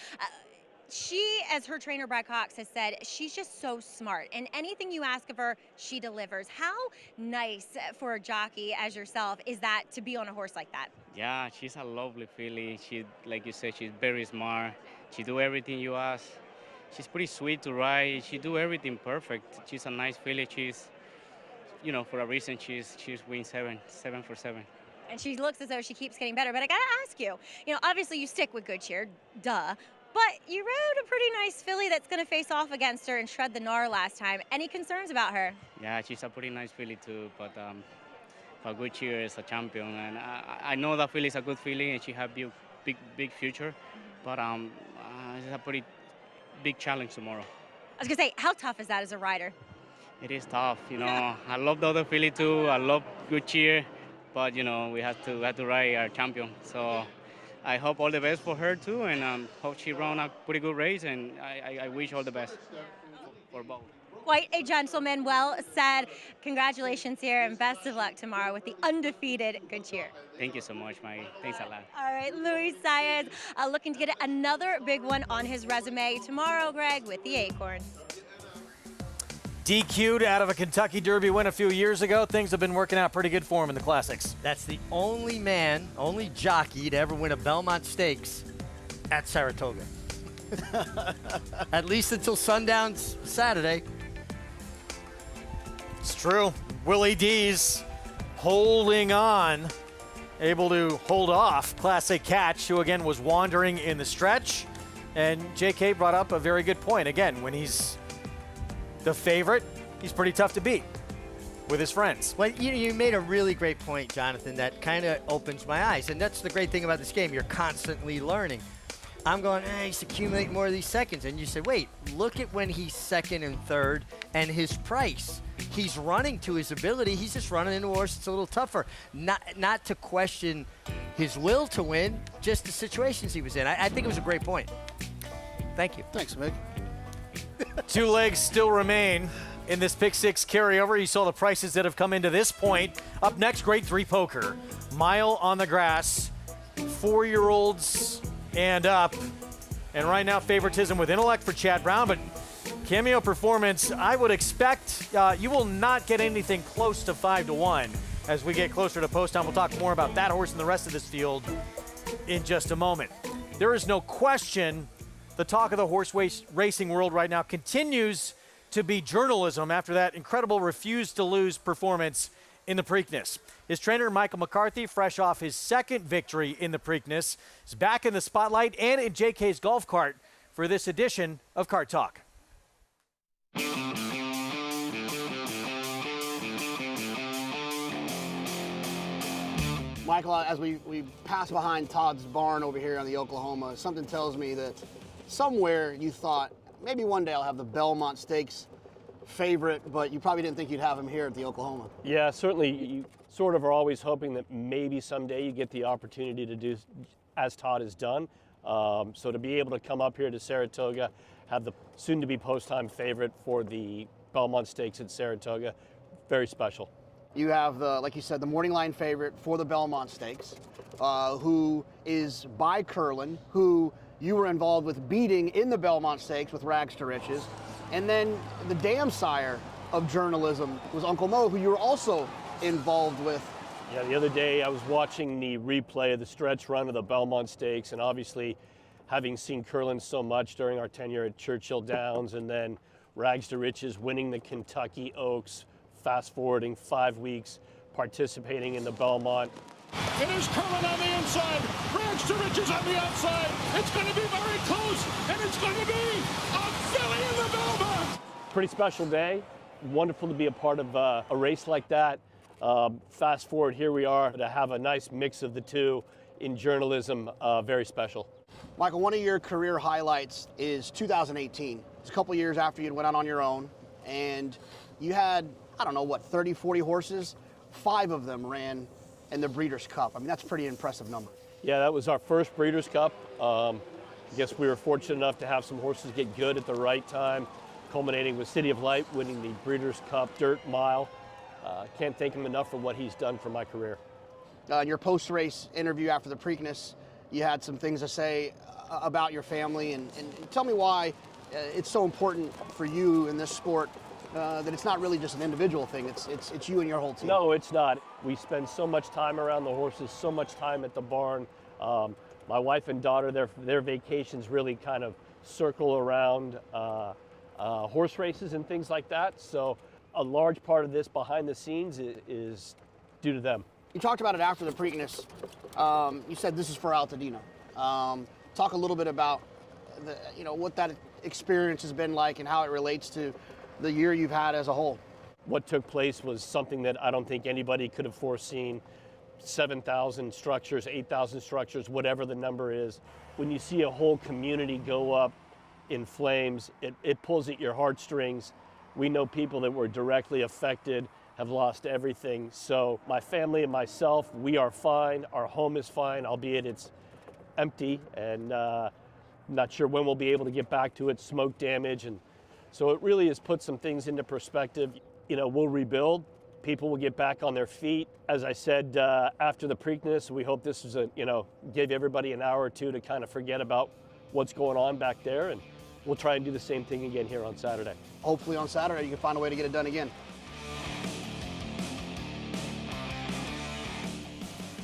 She, as her trainer Brad Cox has said, she's just so smart, and anything you ask of her, she delivers. How nice for a jockey as yourself is that to be on a horse like that? Yeah, she's a lovely filly. She, like you said, she's very smart. She do everything you ask. She's pretty sweet to ride. She do everything perfect. She's a nice filly. She's, you know, for a reason she's win 7 for 7. And she looks as though she keeps getting better. But I gotta ask you, obviously you stick with Good Cheer, duh. But you rode a pretty nice filly that's going to face off against her and shred the gnar last time. Any concerns about her? Yeah, she's a pretty nice filly too, but Good Cheer is a champion, and I know that filly is a good filly and she has big future, but it's a pretty big challenge tomorrow. I was going to say, how tough is that as a rider? It is tough, I love the other filly too. I love Good Cheer, but we have to ride our champion. So I hope all the best for her too, and hope she run a pretty good race, and I wish all the best for both. Quite a gentleman, well said. Congratulations here, and best of luck tomorrow with the undefeated Good Cheer. Thank you so much, Maggie. Thanks a lot. All right, Luis Saez looking to get another big one on his resume tomorrow, Greg, with the Acorn. DQ'd out of a Kentucky Derby win a few years ago. Things have been working out pretty good for him in the Classics. That's the only jockey to ever win a Belmont Stakes at Saratoga. At least until sundown Saturday. It's true. Willie D's holding on, able to hold off Classic Catch, who again was wandering in the stretch. And JK brought up a very good point. Again, when he's the favorite, he's pretty tough to beat with his friends. Well, you made a really great point, Jonathan, that kind of opens my eyes. And that's the great thing about this game. You're constantly learning. I'm going, he's accumulating more of these seconds. And you say, wait, look at when he's second and third and his price. He's running to his ability. He's just running into a horse that's a little tougher. Not to question his will to win, just the situations he was in. I think it was a great point. Thank you. Thanks, Mick. 2 legs still remain in this pick 6 carryover. You saw the prices that have come into this point. Up next, grade 3 poker. Mile on the grass, 4-year-olds and up. And right now, favoritism with intellect for Chad Brown, but Cameo Performance, I would expect you will not get anything close to 5-1 as we get closer to post time. We'll talk more about that horse and the rest of this field in just a moment. There is no question the talk of the horse racing world right now continues to be journalism after that incredible refuse to lose performance in the Preakness. His trainer, Michael McCarthy, fresh off his second victory in the Preakness, is back in the spotlight and in JK's golf cart for this edition of Cart Talk. Michael, as we pass behind Todd's barn over here on the Oklahoma, something tells me that somewhere you thought maybe one day I'll have the Belmont Stakes favorite, but you probably didn't think you'd have him here at the Oklahoma. Yeah, certainly you sort of are always hoping that maybe someday you get the opportunity to do as Todd has done. So to be able to come up here to Saratoga, have the soon-to-be post-time favorite for the Belmont Stakes at Saratoga, very special. You have, like you said, the morning line favorite for the Belmont Stakes, who is by Curlin, who you were involved with beating in the Belmont Stakes with Rags to Riches. And then the damn sire of journalism was Uncle Mo, who you were also involved with. Yeah, the other day I was watching the replay of the stretch run of the Belmont Stakes, and obviously having seen Curlin so much during our tenure at Churchill Downs, and then Rags to Riches winning the Kentucky Oaks, fast forwarding 5 weeks, participating in the Belmont. It is Curlin on the inside, Rags to Riches on the outside. It's going to be very close, and it's going to be a filly in the Belmont. Pretty special day. Wonderful to be a part of a race like that. Fast forward, here we are to have a nice mix of the two in journalism, very special. Michael, one of your career highlights is 2018. It's a couple years after you went out on your own, and you had, I don't know, what, 30, 40 horses? 5 of them ran in the Breeders' Cup. I mean, that's a pretty impressive number. Yeah, that was our first Breeders' Cup. I guess we were fortunate enough to have some horses get good at the right time, culminating with City of Light winning the Breeders' Cup Dirt Mile. Can't thank him enough for what he's done for my career. In your post-race interview after the Preakness, you had some things to say about your family, and tell me why it's so important for you in this sport that it's not really just an individual thing. It's you and your whole team. No, it's not. We spend so much time around the horses, so much time at the barn. My wife and daughter, their vacations really kind of circle around horse races and things like that. So a large part of this behind the scenes is due to them. You talked about it after the Preakness. You said this is for Altadena. Talk a little bit about what that experience has been like and how it relates to the year you've had as a whole. What took place was something that I don't think anybody could have foreseen. 7,000 structures, 8,000 structures, whatever the number is. When you see a whole community go up in flames, it pulls at your heartstrings. We know people that were directly affected, have lost everything. So my family and myself, we are fine. Our home is fine, albeit it's empty, and not sure when we'll be able to get back to it, smoke damage. And so it really has put some things into perspective. We'll rebuild. People will get back on their feet. As I said after the Preakness, we hope this is gave everybody an hour or two to kind of forget about what's going on back there, and we'll try and do the same thing again here on Saturday. Hopefully on Saturday you can find a way to get it done again.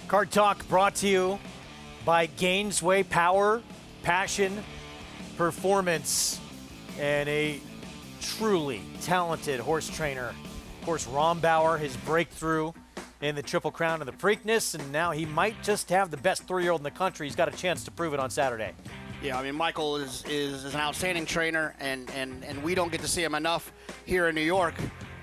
Card Talk brought to you by Gainesway Power, Passion, Performance, and a truly talented horse trainer. Of course, Rombauer, his breakthrough in the Triple Crown and the Preakness, and now he might just have the best 3-year-old in the country. He's got a chance to prove it on Saturday. Yeah, I mean, Michael is an outstanding trainer, and we don't get to see him enough here in New York.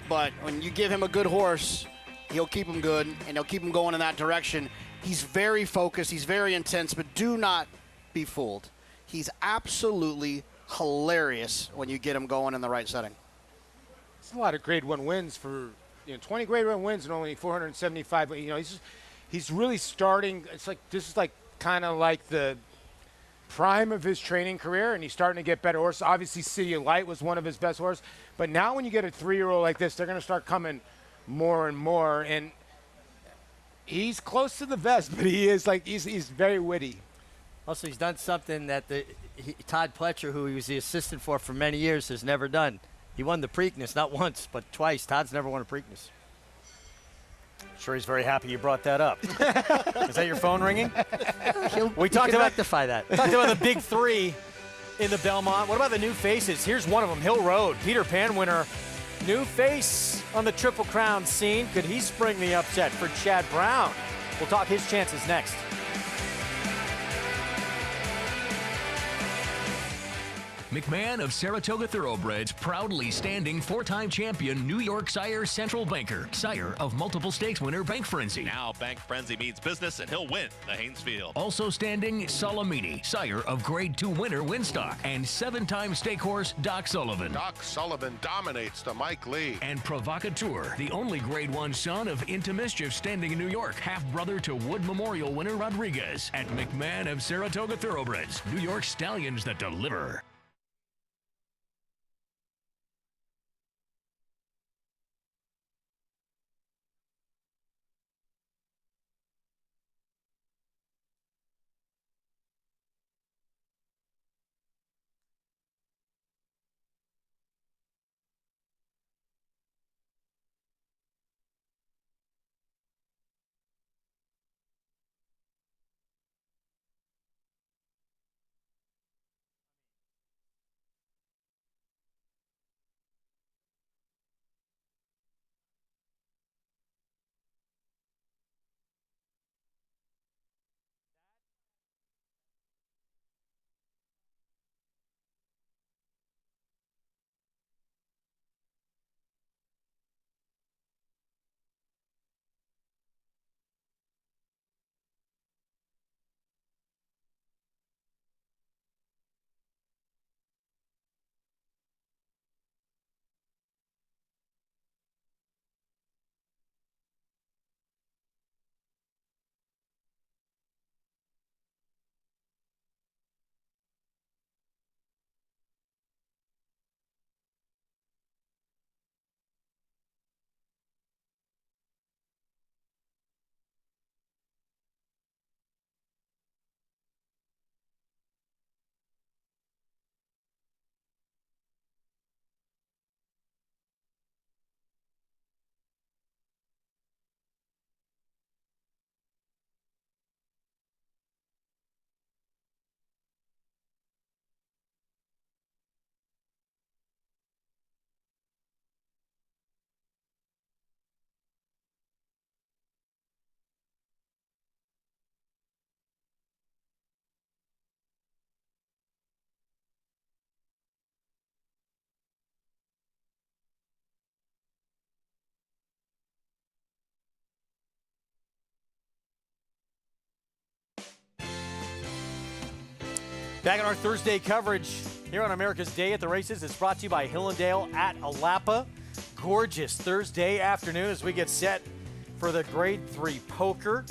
But when you give him a good horse, he'll keep him good, and he'll keep him going in that direction. He's very focused, he's very intense, but do not be fooled. He's absolutely hilarious when you get him going in the right setting. It's a lot of Grade 1 wins for 20 Grade 1 wins and only 475. But he's really starting. This is kind of like the prime of his training career, and he's starting to get better horses. Obviously, City of Light was one of his best horses, but now when you get a 3-year-old like this, they're going to start coming more and more. And he's close to the best, but he's very witty. Also, he's done something that Todd Pletcher, who he was the assistant for many years, has never done. He won the Preakness, not once, but twice. Todd's never won a Preakness. Sure, he's very happy you brought that up. Is that your phone ringing? We talked about rectify that. Talked about the big three in the Belmont. What about the new faces? Here's one of them, Hill Road, Peter Pan winner. New face on the Triple Crown scene. Could he spring the upset for Chad Brown? We'll talk his chances next. McMahon of Saratoga Thoroughbreds, proudly standing 4-time champion New York sire Central Banker, sire of multiple stakes winner Bank Frenzy. Now Bank Frenzy means business, and he'll win the Haynesfield. Also standing Salamini, sire of Grade 2 winner Winstock, and 7-time stake horse Doc Sullivan. Doc Sullivan dominates to Mike Lee. And Provocateur, the only Grade 1 son of Into Mischief standing in New York, half-brother to Wood Memorial winner Rodriguez. At McMahon of Saratoga Thoroughbreds, New York stallions that deliver. Back in our Thursday coverage here on America's Day at the Races. It's brought to you by Hillendale at Alapa. Gorgeous Thursday afternoon as we get set for the Grade 3 Poker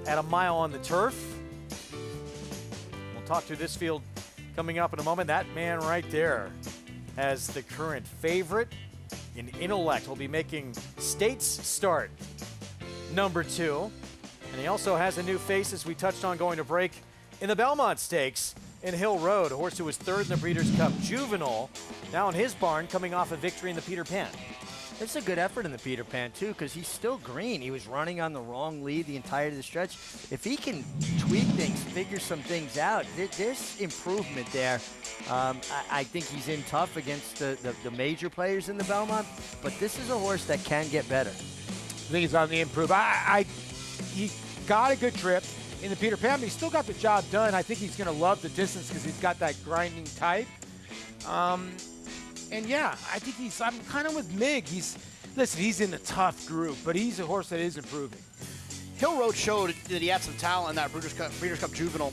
at a mile on the turf. We'll talk through this field coming up in a moment. That man right there has the current favorite in Intellect. Will be making State's start number 2. And he also has a new face, as we touched on going to break, in the Belmont Stakes in Hill Road, a horse who was 3rd in the Breeders' Cup Juvenile, now in his barn, coming off a victory in the Peter Pan. It's a good effort in the Peter Pan, too, because he's still green. He was running on the wrong lead the entire stretch. If he can tweak things, figure some things out, there's improvement there. I think he's in tough against the major players in the Belmont, but this is a horse that can get better. I think he's on the improve. He got a good trip in the Peter Pan, but he still got the job done. I think he's going to love the distance because he's got that grinding type. And yeah, I think I'm kind of with Mig. He's in a tough group, but he's a horse that is improving. Hill Road showed that he had some talent in that Breeders' Cup Juvenile,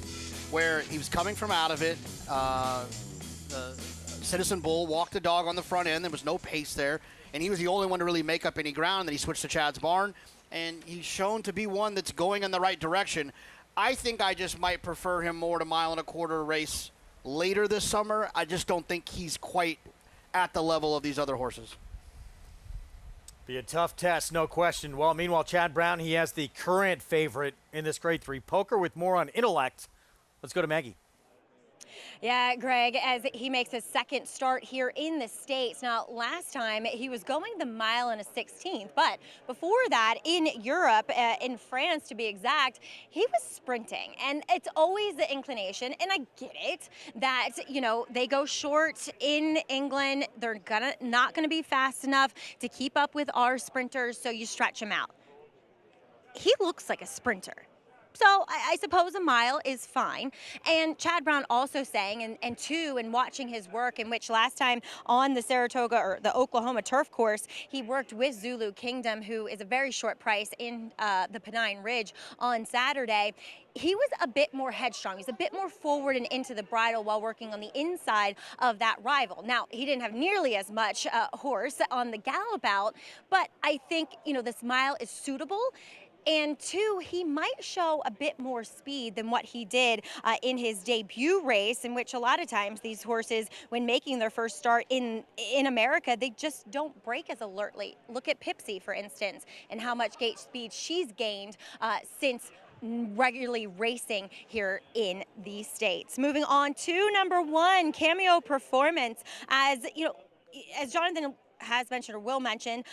where he was coming from out of it. Citizen Bull walked the dog on the front end. There was no pace there, and he was the only one to really make up any ground. And then he switched to Chad's barn, and he's shown to be one that's going in the right direction. I think I just might prefer him more to mile and a quarter race later this summer. I just don't think he's quite at the level of these other horses. Be a tough test, no question. Well, meanwhile, Chad Brown, he has the current favorite in this Grade 3 Poker with more on Intellect. Let's go to Maggie. Yeah, Greg, as he makes his second start here in the States. Now, last time he was going the mile and a 16th, but before that, in Europe, in France to be exact, he was sprinting. And it's always the inclination, and I get it, that, you know, they go short in England. They're not gonna be fast enough to keep up with our sprinters, so you stretch him out. He looks like a sprinter. So I suppose a mile is fine. And Chad Brown also saying, and two, and watching his work, in which last time on the Saratoga or the Oklahoma turf course, he worked with Zulu Kingdom, who is a very short price in the Pennine Ridge on Saturday. He was a bit more headstrong. He's a bit more forward and into the bridle while working on the inside of that rival. Now, he didn't have nearly as much horse on the gallop out, but I think, you know, this mile is suitable. And two, he might show a bit more speed than what he did in his debut race, in which a lot of times these horses, when making their first start in America, they just don't break as alertly. Look at Pipsy, for instance, and how much gate speed she's gained since regularly racing here in the States. Moving on to number 1, Cameo Performance. As you know, as Jonathan has mentioned or will mention,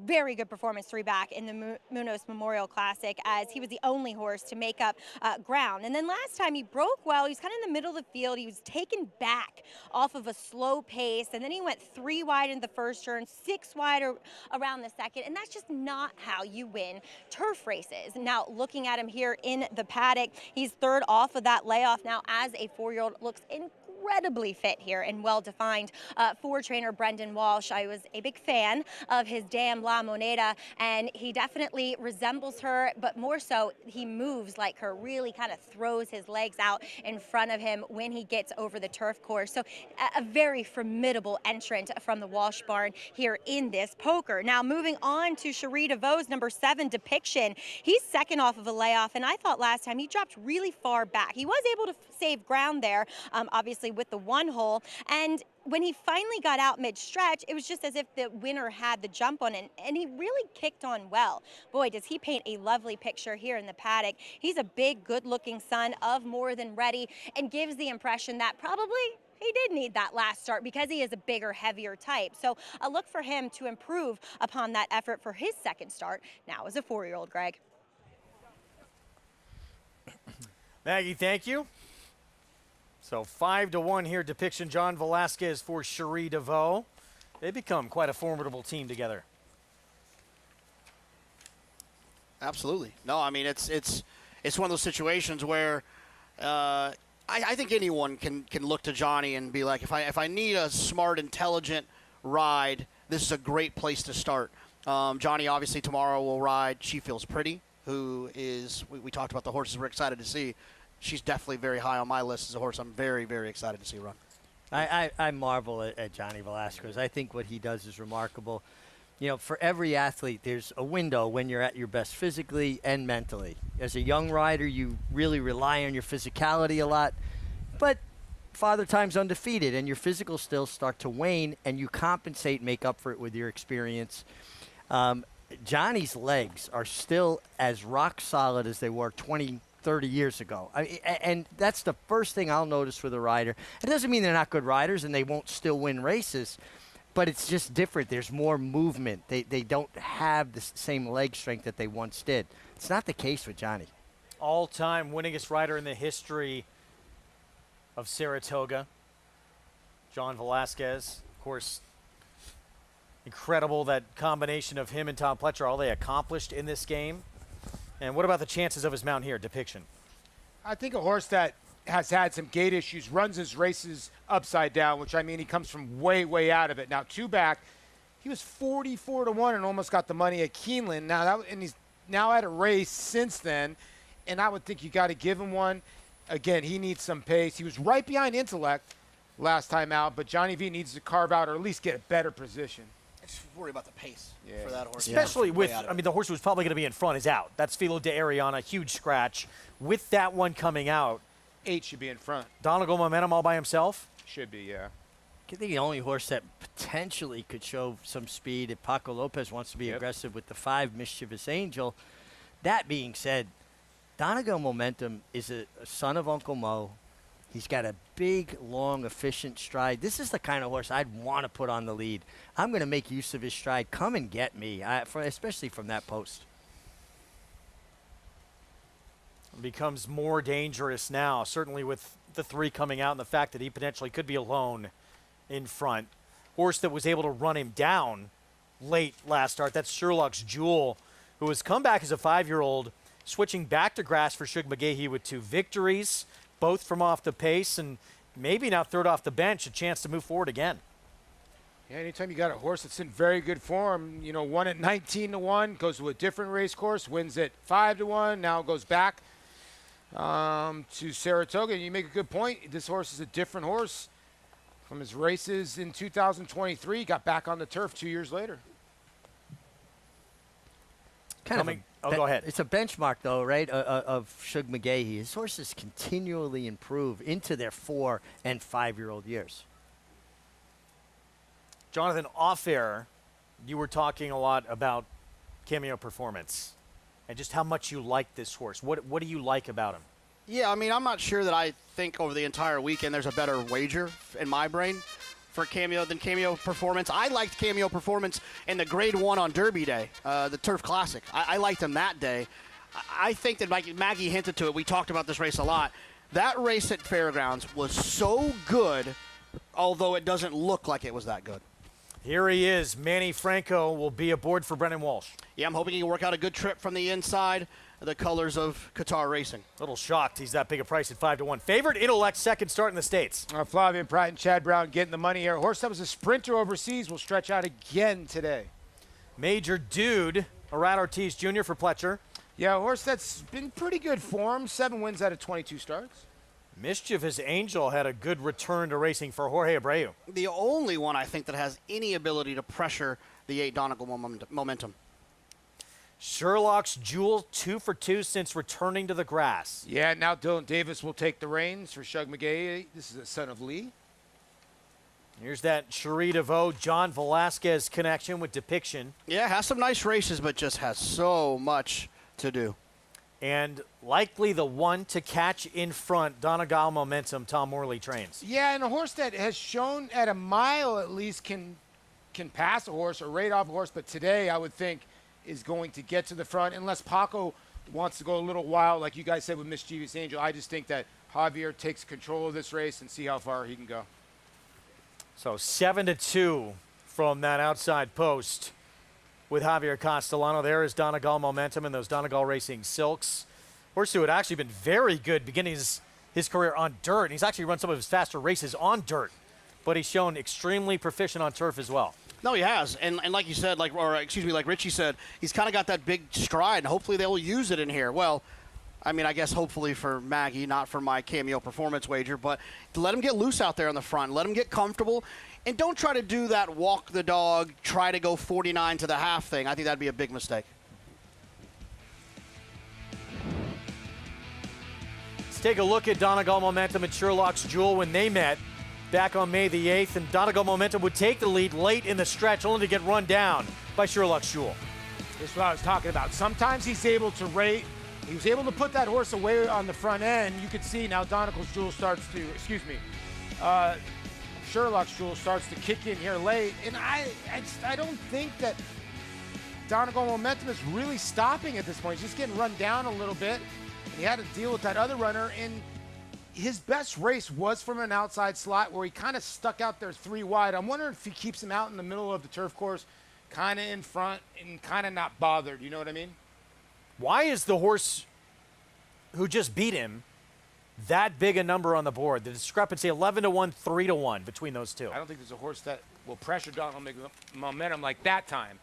very good performance 3 back in the Munoz Memorial Classic, as he was the only horse to make up ground. And then last time he broke well. He was kind of in the middle of the field. He was taken back off of a slow pace, and then he went 3 wide in the first turn, 6 wide around the second, and that's just not how you win turf races. Now, looking at him here in the paddock, he's 3rd off of that layoff now as a 4-year-old. Looks incredibly fit here and well-defined for trainer Brendan Walsh. I was a big fan of his Dam La Moneda, and he definitely resembles her, but more so, he moves like her, really kind of throws his legs out in front of him when he gets over the turf course. So a very formidable entrant from the Walsh barn here in this poker. Now, moving on to Cherie DeVoe's number 7, Depiction. He's 2nd off of a layoff, and I thought last time he dropped really far back. He was able to save ground there, obviously with the 1 hole, and when he finally got out mid-stretch, it was just as if the winner had the jump on it, and he really kicked on well. Boy, does he paint a lovely picture here in the paddock. He's a big, good-looking son of More Than Ready, and gives the impression that probably he did need that last start because he is a bigger, heavier type. So a look for him to improve upon that effort for his 2nd start now as a 4-year-old, Greg. Maggie, thank you. So 5-1 here, Depiction, John Velasquez for Cherie DeVoe. They become quite a formidable team together. Absolutely. No, I mean, it's one of those situations where I think anyone can look to Johnny and be like, if I need a smart, intelligent ride, this is a great place to start. Johnny obviously tomorrow will ride She Feels Pretty, who is, we talked about the horses we're excited to see. she's definitely very high on my list as a horse I'm very, very excited to see run. I marvel at Johnny Velasquez. I think what he does is remarkable. You know, for every athlete, there's a window when you're at your best physically and mentally. As a young rider, you really rely on your physicality a lot. But Father Time's undefeated, and your physical skills start to wane, and you compensate, make up for it with your experience. Johnny's legs are still as rock solid as they were 20, 30 years ago. And that's the first thing I'll notice for the rider. It doesn't mean they're not good riders and they won't still win races, but it's just different. There's more movement. They don't have the same leg strength that they once did. It's not the case with Johnny. All-time winningest rider in the history of Saratoga, John Velasquez. Of course, incredible that combination of him and Tom Pletcher, all they accomplished in this game. And what about the chances of his mount here, Depiction? I think a horse that has had some gait issues runs his races upside down, which I mean he comes from way, way out of it. Now, two back, he was 44-1 and almost got the money at Keeneland. And he's now at a race since then, and I would think you got to give him one. Again, he needs some pace. He was right behind Intellect last time out, but Johnny V needs to carve out or at least get a better position. I just worry about the pace for that horse. Especially with, I mean, the horse who's probably going to be in front is out. That's Filo de Ariana, huge scratch. With that one coming out, 8 should be in front. Donegal Momentum all by himself? Should be, yeah. I think the only horse that potentially could show some speed if Paco Lopez wants to be aggressive with the 5, Mischievous Angel. That being said, Donegal Momentum is a son of Uncle Mo. He's got a big, long, efficient stride. This is the kind of horse I'd want to put on the lead. I'm going to make use of his stride. Come and get me, especially from that post. It becomes more dangerous now, certainly with the 3 coming out and the fact that he potentially could be alone in front. Horse that was able to run him down late last start. That's Sherlock's Jewel, who has come back as a 5-year-old, switching back to grass for Shug McGahee with 2 victories, both from off the pace, and maybe now third off the bench, a chance to move forward again. Yeah, anytime you got a horse that's in very good form, you know, won at 19-1, goes to a different race course, wins at 5-1, now goes back to Saratoga. You make a good point. This horse is a different horse from his races in 2023. Got back on the turf 2 years later. Go ahead. It's a benchmark, though, right, of Shug McGahee. His horses continually improve into their 4- and 5-year-old years. Jonathan, off air, you were talking a lot about Cameo Performance and just how much you like this horse. What do you like about him? Yeah, I mean, I'm not sure that I think over the entire weekend there's a better wager in my brain for Cameo than Cameo Performance. I liked Cameo Performance in the Grade 1 on Derby Day, the Turf Classic. I liked him that day. I think that Maggie hinted to it. We talked about this race a lot. That race at Fairgrounds was so good, although it doesn't look like it was that good. Here he is. Manny Franco will be aboard for Brendan Walsh. Yeah, I'm hoping he can work out a good trip from the inside, the colors of Qatar Racing. A little shocked he's that big a price at 5-1. Favorite, Intellect, second start in the States. Flavian Pratt and Chad Brown getting the money here. A horse that was a sprinter overseas will stretch out again today. Major Dude, Arad Ortiz Jr. for Pletcher. Yeah, a horse that's been pretty good form. 7 wins out of 22 starts. Mischievous Angel had a good return to racing for Jorge Abreu. The only one I think that has any ability to pressure the 8 Donegal Momentum. Sherlock's Jewel, 2 for 2 since returning to the grass. Yeah, now Dylan Davis will take the reins for Shug McGahee. This is a son of Lee. Here's that Cherie DeVoe, John Velasquez connection with Depiction. Yeah, has some nice races, but just has so much to do. And likely the one to catch in front, Donegal Momentum, Tom Morley trains. Yeah, and a horse that has shown at a mile at least can pass a horse or rate off a horse, but today I would think is going to get to the front unless Paco wants to go a little wild, like you guys said with Mischievous Angel. I just think that Javier takes control of this race and see how far he can go. So 7-2 from that outside post with Javier Castellano. There is Donegal Momentum and those Donegal Racing Silks. Horse who had actually been very good beginning his career on dirt. And he's actually run some of his faster races on dirt, but he's shown extremely proficient on turf as well. No, he has, and like you said, like Richie said, he's kind of got that big stride, and hopefully they'll use it in here. Well, I mean, I guess hopefully for Maggie, not for my cameo performance wager, but to let him get loose out there on the front, let him get comfortable, and don't try to do that walk the dog, try to go 49 to the half thing. I think that'd be a big mistake. Let's take a look at Donegal Momentum and Sherlock's Jewel when they met back on May the 8th, and Donegal Momentum would take the lead late in the stretch, only to get run down by Sherlock's Jewel. This is what I was talking about. Sometimes he's able to rate. He was able to put that horse away on the front end. You can see now Donegal's Jewel starts to, Sherlock's Jewel starts to kick in here late. And I don't think that Donegal Momentum is really stopping at this point. He's just getting run down a little bit. And he had to deal with that other runner. And his best race was from an outside slot where he kind of stuck out there 3 wide. I'm wondering if he keeps him out in the middle of the turf course, kind of in front and kind of not bothered. You know what I mean? Why is the horse who just beat him that big a number on the board? The discrepancy 11-1, 3-1 between those two. I don't think there's a horse that will pressure Donegal Momentum like that time.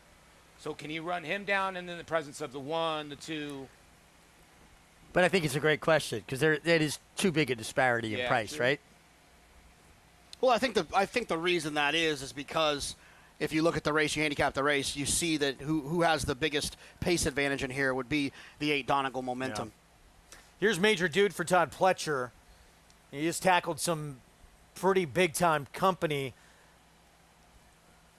So can he run him down and in the presence of the 1, the 2? But I think it's a great question because there it is too big a disparity in price, true. right? Well, I think the reason that is because if you look at the race, you handicap the race, you see that who has the biggest pace advantage in here would be the 8 Donegal Momentum. Yeah. Here's Major Dude for Todd Pletcher. He just tackled some pretty big-time company.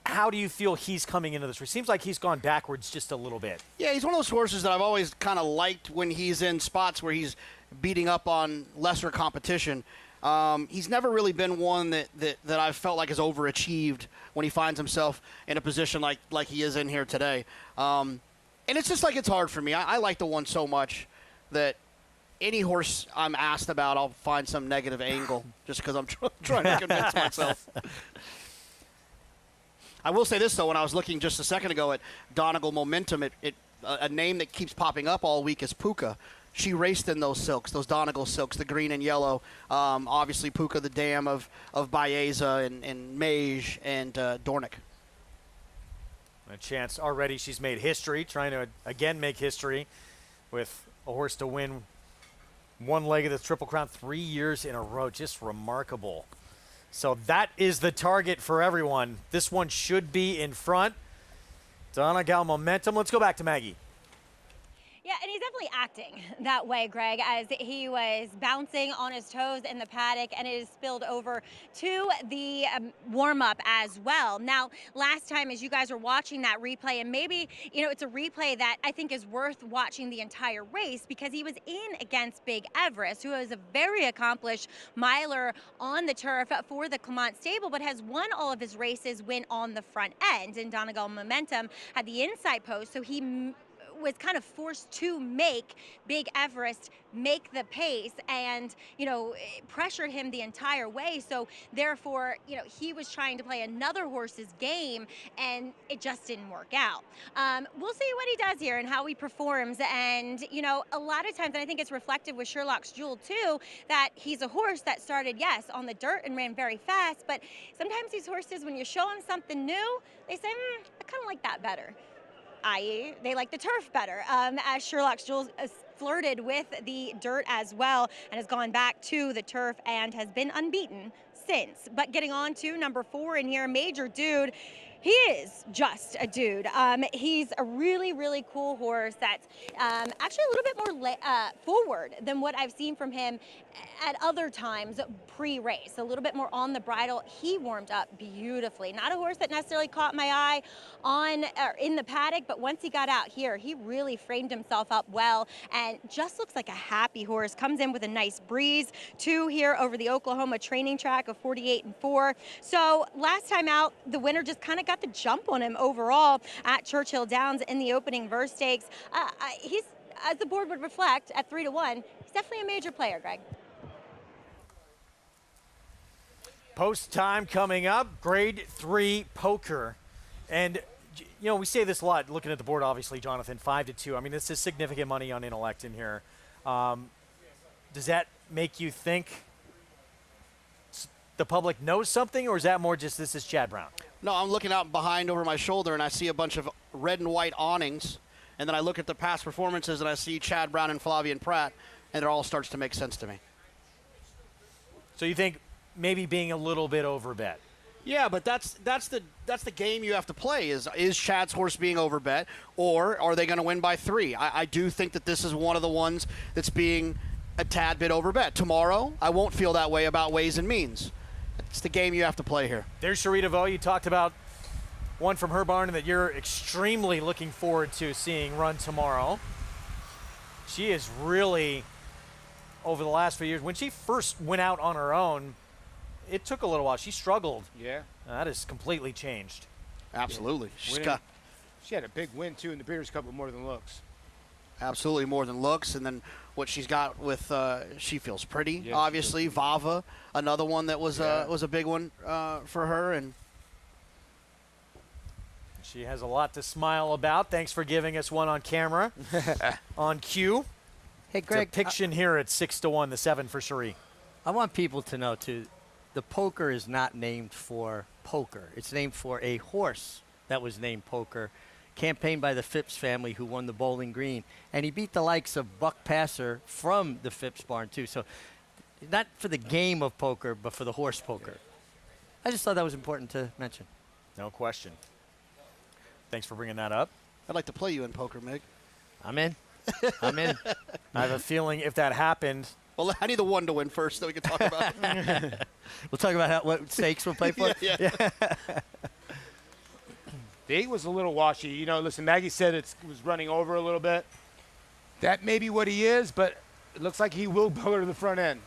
How do you feel he's coming into this race? Seems like he's gone backwards just a little bit. Yeah, he's one of those horses that I've always kind of liked when he's in spots where he's beating up on lesser competition. He's never really been one that I've felt like has overachieved when he finds himself in a position like he is in here today. And it's just like it's hard for me. I like the one so much that any horse I'm asked about, I'll find some negative angle just because I'm trying to convince myself. I will say this, though. When I was looking just a second ago at Donegal Momentum, a name that keeps popping up all week is Puka. She raced in those silks, those Donegal silks, the green and yellow. Obviously, Puka, the dam of Baeza and Mage and Dornick. A chance already. She's made history, trying to, again, make history with a horse to win one leg of the Triple Crown 3 years in a row. Just remarkable. So that is the target for everyone. This one should be in front. Donegal Momentum. Let's go back to Maggie. Yeah, and he's definitely acting that way, Greg, as he was bouncing on his toes in the paddock, and it has spilled over to the warm-up as well. Now, last time, as you guys were watching that replay, and maybe, it's a replay that I think is worth watching the entire race because he was in against Big Everest, who is a very accomplished miler on the turf for the Clement stable, but has won all of his races when on the front end. And Donegal Momentum had the inside post, so he was kind of forced to make Big Everest make the pace and, pressured him the entire way. So therefore, he was trying to play another horse's game and it just didn't work out. We'll see what he does here and how he performs. And, a lot of times, and I think it's reflective with Sherlock's Jewel too, that he's a horse that started, yes, on the dirt and ran very fast. But sometimes these horses, when you show them something new, they say, I kind of like that better. I.e., they like the turf better, as Sherlock's Jewel flirted with the dirt as well and has gone back to the turf and has been unbeaten since. But getting on to number 4 in here, Major Dude. He is just a dude. He's a really, really cool horse that's actually a little bit more forward than what I've seen from him at other times pre-race. A little bit more on the bridle. He warmed up beautifully. Not a horse that necessarily caught my eye in the paddock, but once he got out here, he really framed himself up well and just looks like a happy horse. Comes in with a nice breeze. 2 here over the Oklahoma training track of 48-4. So last time out, the winner just kind of got the jump on him overall at Churchill Downs in the opening verse stakes. He's, as the board would reflect, at 3-1, he's definitely a major player, Greg. Post time coming up, grade 3 poker. And, we say this a lot, looking at the board, obviously, Jonathan, 5-2. I mean, this is significant money on Intellect in here. Does that make you think the public knows something, or is that more just this is Chad Brown? No, I'm looking out behind over my shoulder, and I see a bunch of red and white awnings, And then I look at the past performances and I see Chad Brown and Flavien Prat, and it all starts to make sense to me. So you think maybe being a little bit overbet? Yeah, but that's the game you have to play. Is Chad's horse being overbet, or are they going to win by 3? I do think that this is one of the ones that's being a tad bit overbet. Tomorrow, I won't feel that way about Ways and Means. It's the game you have to play here. There's Sharita Vo. You talked about one from her barn that you're extremely looking forward to seeing run tomorrow. She is really, over the last few years, when she first went out on her own, it took a little while. She struggled. Yeah. That has completely changed. Absolutely. Yeah. She had a big win, too, in the Breeders' Cup with More Than Looks. Absolutely more than looks. And then what she's got with She Feels Pretty, yeah, obviously. Vava, another one that was a big one for her. And she has a lot to smile about. Thanks for giving us one on camera. On cue. Hey, Greg. Depiction here at 6-1, the 7 for Cherie. I want people to know, too, the Poker is not named for poker. It's named for a horse that was named Poker, campaigned by the Phipps family, who won the Bowling Green. And he beat the likes of Buck Passer from the Phipps barn, too. So not for the game of poker, but for the horse poker. I just thought that was important to mention. No question. Thanks for bringing that up. I'd like to play you in poker, Mig. I'm in. I'm in. I have a feeling if that happened. Well, I need the one to win first, so we can talk about it. We'll talk about what stakes we'll play for. Yeah. The 8 was a little washy. You know, listen, Maggie said it was running over a little bit. That may be what he is, but it looks like he will go to the front end.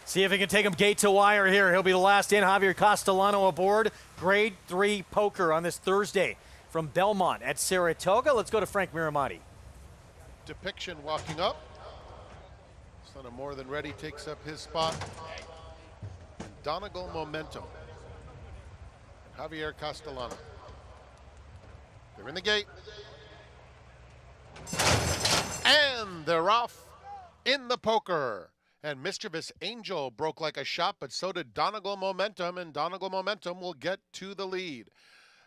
See if he can take him gate to wire here. He'll be the last in. Javier Castellano aboard. Grade 3 poker on this Thursday from Belmont at Saratoga. Let's go to Frank Miramati. Depiction walking up. Son of More Than Ready takes up his spot. And Donegal Momentum. And Javier Castellano. They're in the gate. And they're off in the poker. And Mischievous Angel broke like a shot, but so did Donegal Momentum, and Donegal Momentum will get to the lead.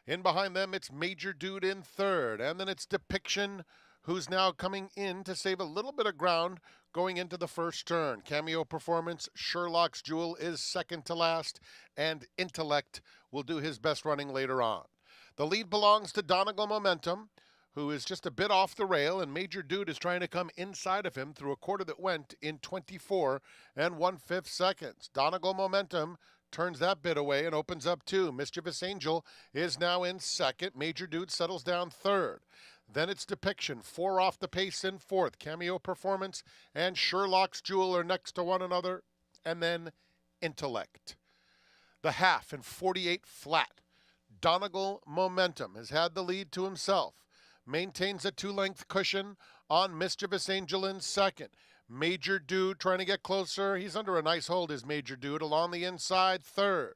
In behind them, it's Major Dude in third, and then it's Depiction, who's now coming in to save a little bit of ground going into the first turn. Cameo Performance, Sherlock's Jewel is second to last, and Intellect will do his best running later on. The lead belongs to Donegal Momentum, who is just a bit off the rail, and Major Dude is trying to come inside of him through a quarter that went in 24 1/5 seconds. Donegal Momentum turns that bit away and opens up 2. Mischievous Angel is now in second. Major Dude settles down third. Then it's Depiction, 4 off the pace in fourth. Cameo Performance and Sherlock's Jewel are next to one another, and then Intellect. The half in 48 flat. Donegal Momentum has had the lead to himself. Maintains a 2-length cushion on Mischievous Angel in second. Major Dude trying to get closer. He's under a nice hold, is Major Dude, along the inside, third.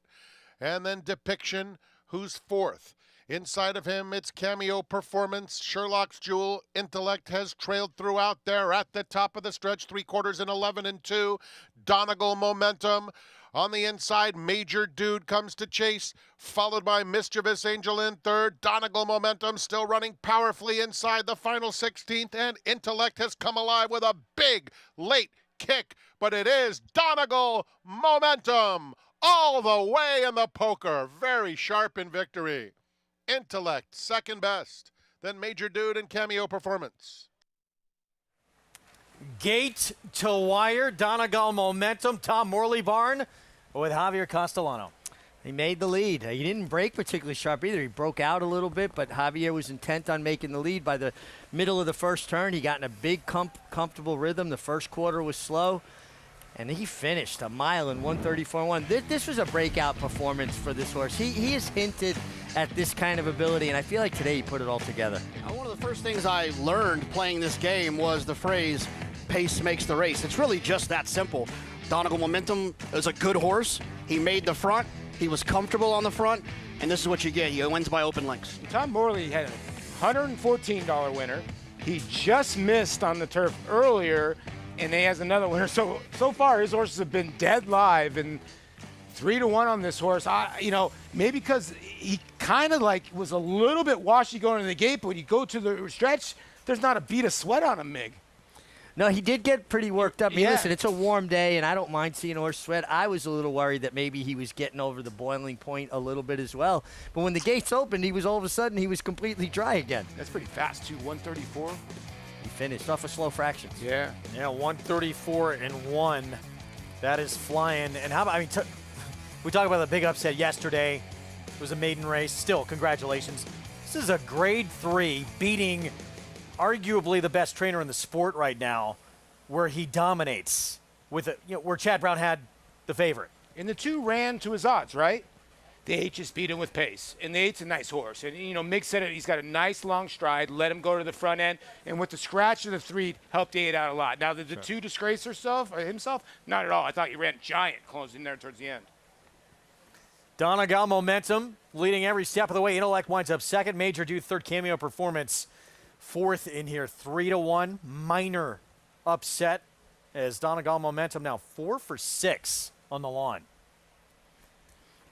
And then Depiction, who's fourth. Inside of him, it's Cameo Performance, Sherlock's Jewel. Intellect has trailed throughout there at the top of the stretch, 3/4 in 11 2. Donegal Momentum. On the inside, Major Dude comes to chase, followed by Mischievous Angel in third. Donegal Momentum still running powerfully inside the final 16th, and Intellect has come alive with a big late kick, but it is Donegal Momentum all the way in the poker. Very sharp in victory. Intellect second best, then Major Dude and Cameo Performance. Gate to wire, Donegal Momentum, Tom Morley barn with Javier Castellano. He made the lead. He didn't break particularly sharp either. He broke out a little bit, but Javier was intent on making the lead by the middle of the first turn. He got in a big, comfortable rhythm. The first quarter was slow, and he finished a mile in 1:34.1. This was a breakout performance for this horse. He has hinted at this kind of ability, and I feel like today he put it all together. One of the first things I learned playing this game was the phrase, pace makes the race. It's really just that simple. Donegal Momentum is a good horse. He made the front. He was comfortable on the front, and this is what you get. He wins by open lengths. Tom Morley had a $114 winner. He just missed on the turf earlier, and he has another winner. So far, his horses have been dead live, and 3-1 on this horse. Maybe because he kind of like was a little bit washy going to the gate, but when you go to the stretch, there's not a bead of sweat on him, Mig. No, he did get pretty worked up. I mean, Yeah. listen, it's a warm day, and I don't mind seeing horse sweat. I was a little worried that maybe he was getting over the boiling point a little bit as well. But when the gates opened, he was all of a sudden, he was completely dry again. That's pretty fast, too, 134. He finished off of slow fractions. Yeah. Yeah, 134-1. That is flying. And how about, I mean, we talked about the big upset yesterday. It was a maiden race. Still, congratulations. This is a grade 3 beating arguably the best trainer in the sport right now, where he dominates with where Chad Brown had the favorite. And the two ran to his odds, right? The H just beat him with pace. And the 8's a nice horse. And, Mick said it, he's got a nice long stride, let him go to the front end. And with the scratch of the 3, helped the 8 out a lot. Now, did the 2 disgrace himself? Not at all. I thought he ran giant closing there towards the end. Donegal Momentum leading every step of the way. Intellect winds up second. Major Dude third. Cameo Performance fourth in here. 3-1. Minor upset as Donegal Momentum now 4 for 6 on the lawn.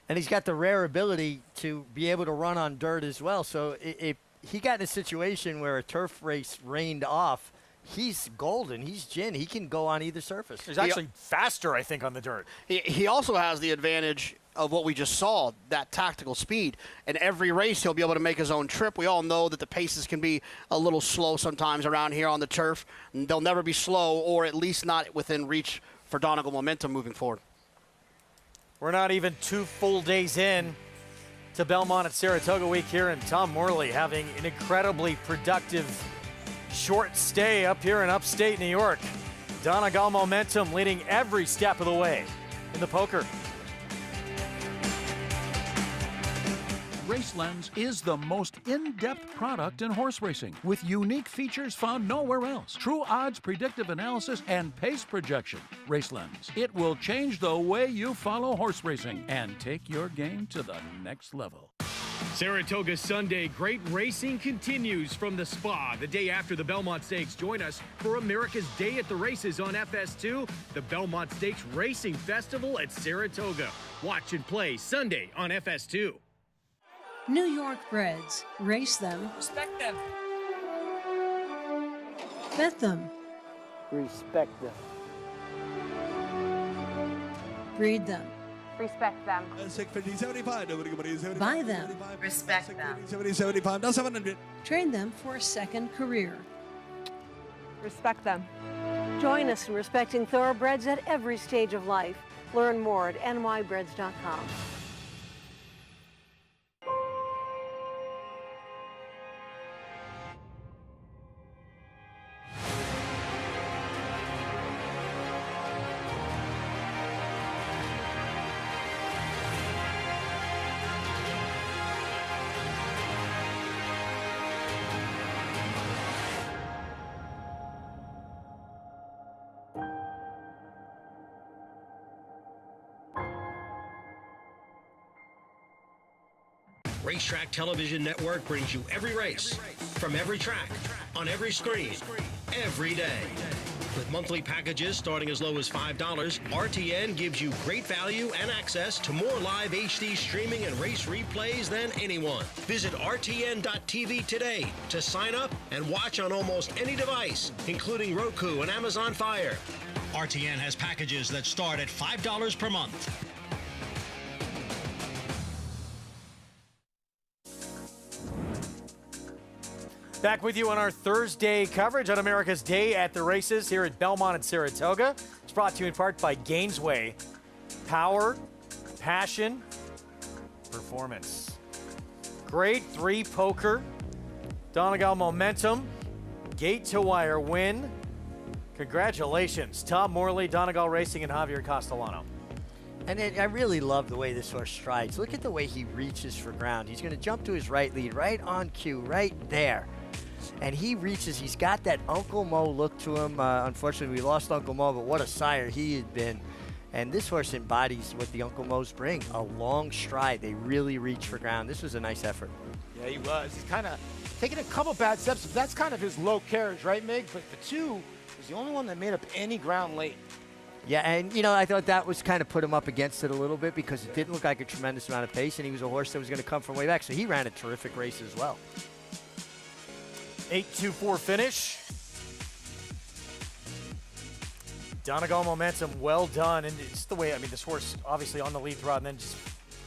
And he's got the rare ability to be able to run on dirt as well. So if he got in a situation where a turf race rained off, he's golden. He's gin. He can go on either surface. He's actually faster, I think, on the dirt. He also has the advantage of what we just saw, that tactical speed. In every race, he'll be able to make his own trip. We all know that the paces can be a little slow sometimes around here on the turf. And they'll never be slow, or at least not within reach for Donegal Momentum moving forward. We're not even 2 full days in to Belmont at Saratoga week here, and Tom Morley having an incredibly productive short stay up here in upstate New York. Donegal Momentum leading every step of the way in the poker. RaceLens is the most in-depth product in horse racing, with unique features found nowhere else. True odds, predictive analysis, and pace projection. RaceLens. It will change the way you follow horse racing and take your game to the next level. Saratoga Sunday great racing continues from the Spa. The day after the Belmont Stakes, join us for America's Day at the Races on FS2, the Belmont Stakes Racing Festival at Saratoga. Watch and play Sunday on FS2. New York breds. Race them. Respect them. Bet them. Respect them. Breed them. Respect them. Buy them. Respect them. Train them for a second career. Respect them. Join us in respecting thoroughbreds at every stage of life. Learn more at nybreds.com. Racetrack Television Network brings you every race, from every track, on every screen, every day. With monthly packages starting as low as $5, RTN gives you great value and access to more live HD streaming and race replays than anyone. Visit RTN.tv today to sign up and watch on almost any device, including Roku and Amazon Fire. RTN has packages that start at $5 per month. Back with you on our Thursday coverage on America's Day at the Races here at Belmont and Saratoga. It's brought to you in part by Gainesway. Power, passion, performance. Grade 3 poker. Donegal Momentum. Gate to wire win. Congratulations, Tom Morley, Donegal Racing, and Javier Castellano. And I really love the way this horse strides. Look at the way he reaches for ground. He's going to jump to his right lead, right on cue, right there. And he reaches, he's got that Uncle Mo look to him. Unfortunately, we lost Uncle Mo, but what a sire he had been. And this horse embodies what the Uncle Mo's bring, a long stride. They really reach for ground. This was a nice effort. Yeah, he was. He's kind of taking a couple bad steps. That's kind of his low carriage, right, Mig? But the 2 was the only one that made up any ground late. Yeah, and, you know, I thought that was kind of put him up against it a little bit because it didn't look like a tremendous amount of pace, and he was a horse that was going to come from way back. So he ran a terrific race as well. 8-2-4 finish. Donegal momentum, well done. And it's the way, I mean, this horse obviously on the lead throughout and then just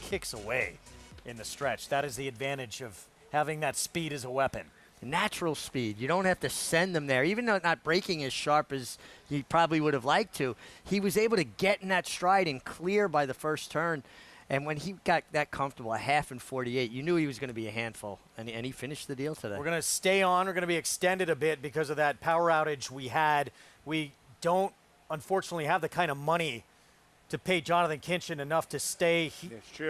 kicks away in the stretch. That is the advantage of having that speed as a weapon. Natural speed. You don't have to send them there. Even though not breaking as sharp as he probably would have liked to, he was able to get in that stride and clear by the first turn. And when he got that comfortable, a half in 48, you knew he was going to be a handful. And he finished the deal today. We're going to stay on. We're going to be extended a bit because of that power outage we had. We don't, unfortunately, have the kind of money to pay Jonathan Kinchin enough to stay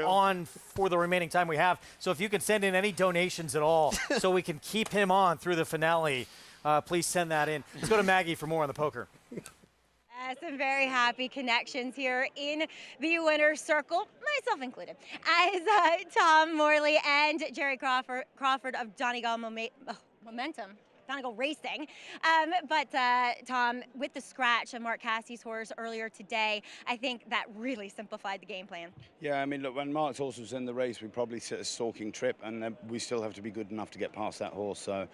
on for the remaining time we have. So if you can send in any donations at all so we can keep him on through the finale, please send that in. Let's go to Maggie for more on the poker. Some very happy connections here in the winner's circle, myself included, as Tom Morley and Jerry Crawford of Donegal Momentum. Donegal Racing. But Tom, with the scratch of Mark Cassie's horse earlier today, I think that really simplified the game plan. Yeah, I mean, look, when Mark's horse was in the race, we probably set a stalking trip, and we still have to be good enough to get past that horse. So,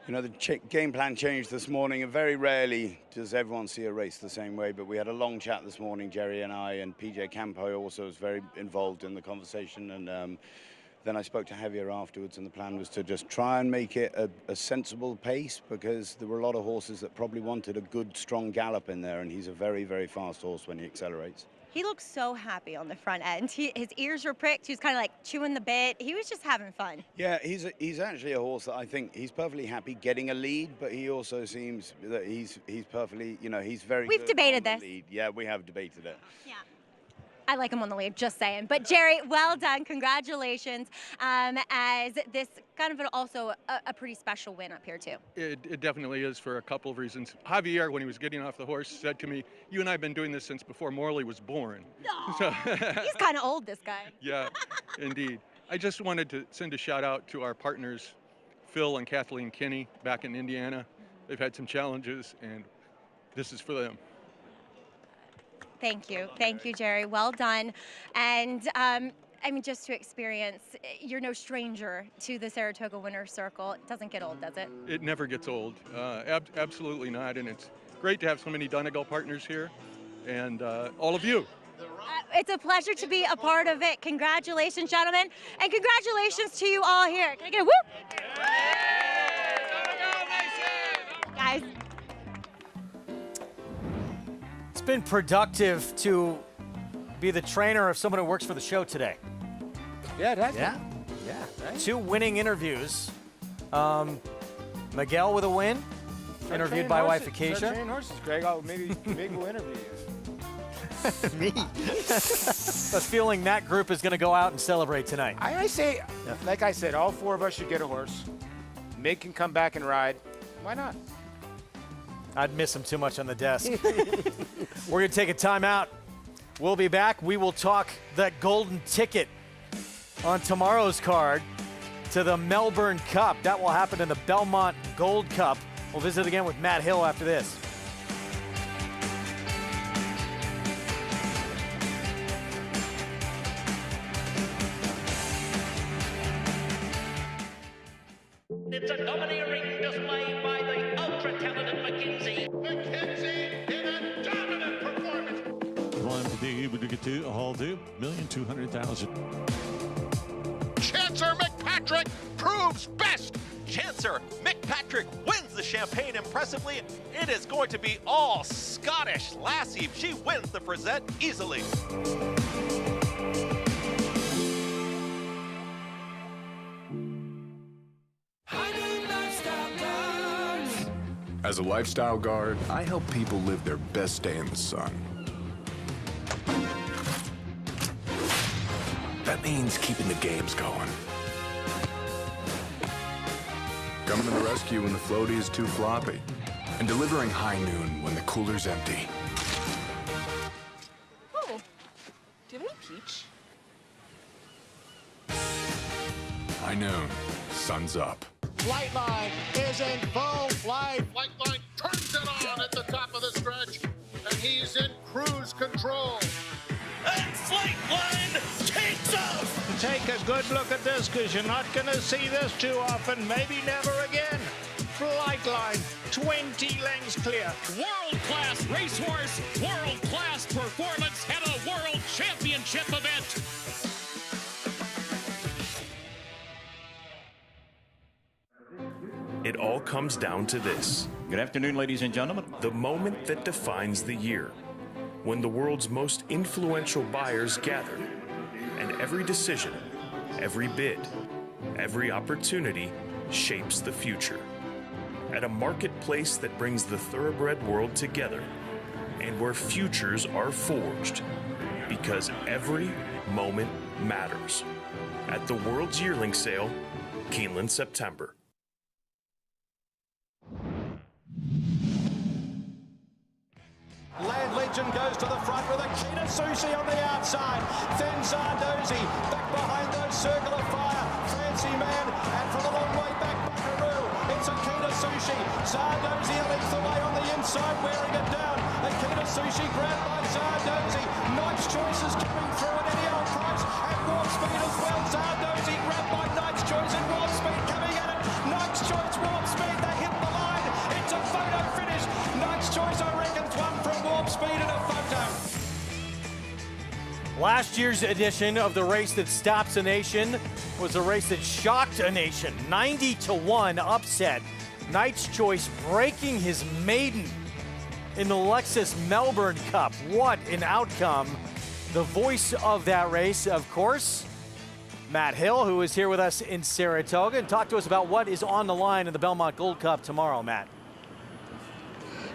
you know, the game plan changed this morning, and very rarely does everyone see a race the same way. But we had a long chat this morning, Jerry and I, and PJ Campo also was very involved in the conversation. And then I spoke to Javier afterwards, and the plan was to just try and make it a sensible pace, because there were a lot of horses that probably wanted a good, strong gallop in there, and he's a very, very fast horse when he accelerates. He looked so happy on the front end. His ears were pricked. He was kind of like chewing the bit. He was just having fun. Yeah, he's actually a horse that I think he's perfectly happy getting a lead, but he also seems that he's perfectly, you know, he's very We've good debated on the this. lead. Yeah, we have debated it. Yeah. I like him on the lead, just saying. But Jerry, well done. Congratulations. As this kind of also a pretty special win up here, too. It definitely is for a couple of reasons. Javier, when he was getting off the horse, said to me, "You and I have been doing this since before Morley was born." So, he's kind of old, this guy. Yeah, indeed. I just wanted to send a shout out to our partners, Phil and Kathleen Kinney, back in Indiana. They've had some challenges, and this is for them. Thank you. Thank you, Jerry. Well done. And I mean, just to experience, you're no stranger to the Saratoga Winner's Circle. It doesn't get old, does it? It never gets old. Absolutely not. And it's great to have so many Donegal partners here, and all of you. It's a pleasure to be a part of it. Congratulations, gentlemen. And congratulations to you all here. Can I get a whoop? Guys. It's been productive to be the trainer of someone who works for the show today. Yeah, it has. Yeah. Right? 2 winning interviews. Miguel with a win, interviewed by wife Acacia. Training horses, Greg. Maybe we'll interview you. Me. But feeling that group is going to go out and celebrate tonight. I say, like I said, all 4 of us should get a horse. Mick can come back and ride. Why not? I'd miss him too much on the desk. We're going to take a timeout. We'll be back. We will talk that golden ticket on tomorrow's card to the Melbourne Cup. That will happen in the Belmont Gold Cup. We'll visit again with Matt Hill after this. It's a domineering display by the ultra-talented McKenzie. McKenzie in a dominant performance. One to be able to get to a whole 2,200,000. Chancer McPatrick proves best. Chancer McPatrick wins the Champagne impressively. It is going to be all Scottish Lassie. She wins the Frisette easily. As a lifestyle guard, I help people live their best day in the sun. That means keeping the games going. Coming to the rescue when the floaty is too floppy. And delivering high noon when the cooler's empty. Oh, do you have any peach? High noon, sun's up. Flightline is in full flight. Flightline turns it on at the top of the stretch, and he's in cruise control. And Flightline takes off. Take a good look at this, because you're not going to see this too often, maybe never again. Flightline, 20 lengths clear. World-class racehorse, world-class performance at a world championship event. It all comes down to this. Good afternoon, ladies and gentlemen. The moment that defines the year, when the world's most influential buyers gather, and every decision, every bid, every opportunity shapes the future. At a marketplace that brings the thoroughbred world together, and where futures are forged, because every moment matters. At the World's Yearling Sale, Keeneland, September. Land Legend goes to the front with Akita Sushi on the outside. Then Zardozi back behind those Circle of Fire. Fancy Man, and from a long way back, Buckaroo. It's Akita Sushi. Zardozi leads the way on the inside, wearing it down. Akita Sushi grabbed by Zardozi. Knight's Choice is coming through at any old price. And Warp Speed as well. Zardozi grabbed by Knight's Choice and Warp Speed coming at it. Knight's Choice, Warp Speed, they hit the line. It's a photo finish. Knight's Choice, I reckon, one from Warp Speed and a photo. Last year's edition of the race that stops a nation was a race that shocked a nation. 90-1 upset. Knight's Choice breaking his maiden in the Lexus Melbourne Cup. What an outcome. The voice of that race, of course, Matt Hill, who is here with us in Saratoga, and talk to us about what is on the line in the Belmont Gold Cup tomorrow, Matt.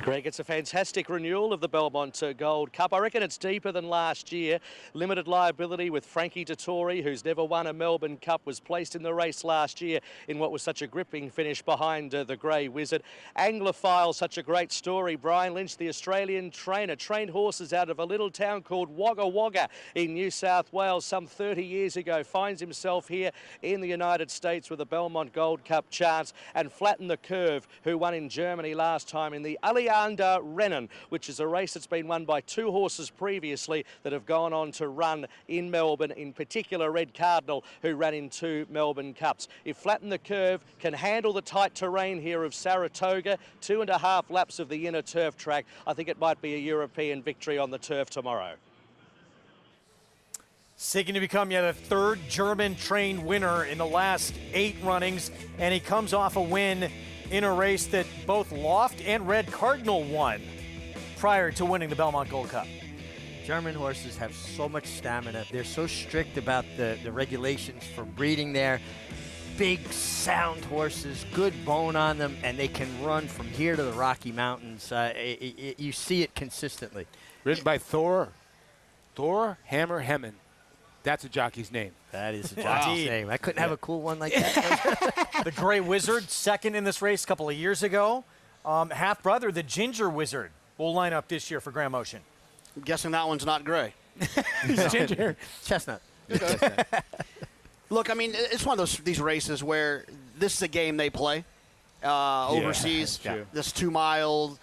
Greg, it's a fantastic renewal of the Belmont Gold Cup. I reckon it's deeper than last year. Limited liability with Frankie Dettori, who's never won a Melbourne Cup, was placed in the race last year in what was such a gripping finish behind the Grey Wizard. Anglophile, such a great story. Brian Lynch, the Australian trainer, trained horses out of a little town called Wagga Wagga in New South Wales some 30 years ago. Finds himself here in the United States with a Belmont Gold Cup chance, and Flatten the Curve, who won in Germany last time in the Allianz Rennen, which is a race that's been won by two horses previously that have gone on to run in Melbourne, in particular Red Cardinal, who ran in 2 Melbourne Cups. If Flatten the Curve can handle the tight terrain here of Saratoga, 2.5 laps of the inner turf track, I think it might be a European victory on the turf tomorrow. Seeking to become yet a third German-trained winner in the last 8 runnings, and he comes off a win in a race that both Loft and Red Cardinal won prior to winning the Belmont Gold Cup. German horses have so much stamina. They're so strict about the regulations for breeding there. Big, sound horses, good bone on them, and they can run from here to the Rocky Mountains. You see it consistently. Written by Thor Hammer Hemmen. That's a jockey's name. That is a jockey's name. I couldn't have a cool one like that. The Grey Wizard, second in this race a couple of years ago. Half-brother, the Ginger Wizard, will line up this year for Graham Ocean. I'm guessing that one's not gray. He's ginger. Chestnut. Look, I mean, it's one of these races where this is a game they play overseas. Yeah. This 2-mile,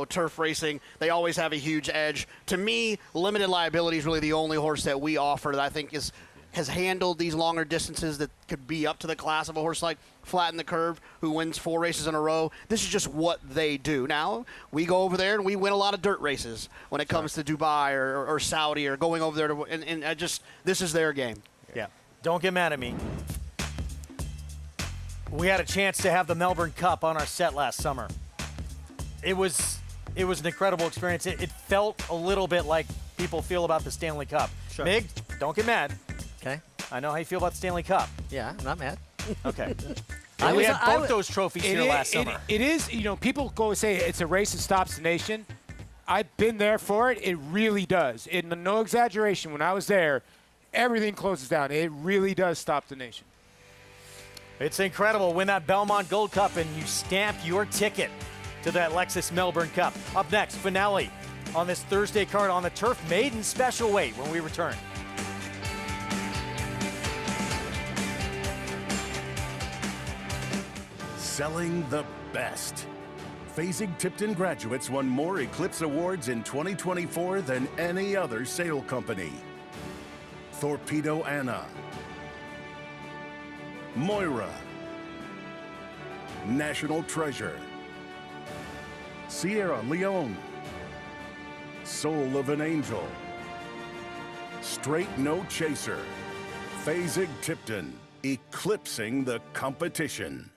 turf racing, they always have a huge edge. To me, Limited Liability is really the only horse that we offer that I think has handled these longer distances that could be up to the class of a horse like Flatten the Curve, who wins 4 races in a row. This is just what they do. Now, we go over there and we win a lot of dirt races when it comes to Dubai or Saudi or going over there and this is their game. Yeah. Don't get mad at me. We had a chance to have the Melbourne Cup on our set last summer. It was an incredible experience. It felt a little bit like people feel about the Stanley Cup. Sure. Mig, don't get mad. Okay. I know how you feel about the Stanley Cup. Yeah, I'm not mad. Okay. We had both those trophies here last summer. It is, people go and say it's a race that stops the nation. I've been there for it. It really does. No exaggeration. When I was there, everything closes down. It really does stop the nation. It's incredible. Win that Belmont Gold Cup and you stamp your ticket to that Lexus Melbourne Cup. Up next, finale on this Thursday card on the turf, maiden special weight when we return. Selling the best. Fasig-Tipton graduates won more Eclipse Awards in 2024 than any other sail company. Torpedo Anna, Moira, National Treasure, Sierra Leone, Soul of an Angel, Straight No Chaser, Fasig-Tipton, eclipsing the competition.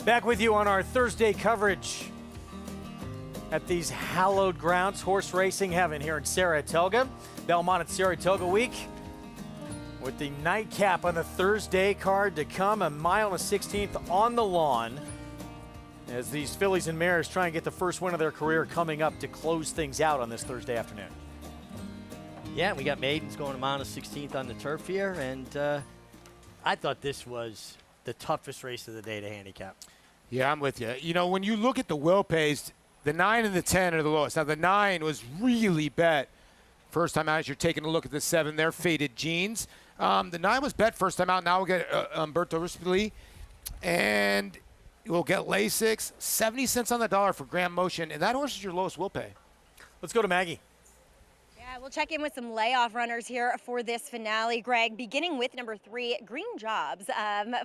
Back with you on our Thursday coverage at these hallowed grounds, horse racing heaven here in Saratoga. Belmont at Saratoga week with the nightcap on the Thursday card to come, a mile and a 16th on the lawn as these fillies and mares try and get the first win of their career coming up to close things out on this Thursday afternoon. Yeah, we got maidens going a mile and 16th on the turf here, and I thought this was the toughest race of the day to handicap. Yeah, I'm with you. You know, when you look at the will pays, the 9 and the 10 are the lowest. Now, the 9 was really bet first time out. As you're taking a look at the 7, they're Faded Jeans. The 9 was bet first time out. Now we'll get Umberto Rispoli, and we'll get Lasix. 70 cents on the dollar for Grand Motion, and that horse is your lowest will pay. Let's go to Maggie. Yeah, we'll check in with some layoff runners here for this finale, Greg, beginning with number 3, Green Jobs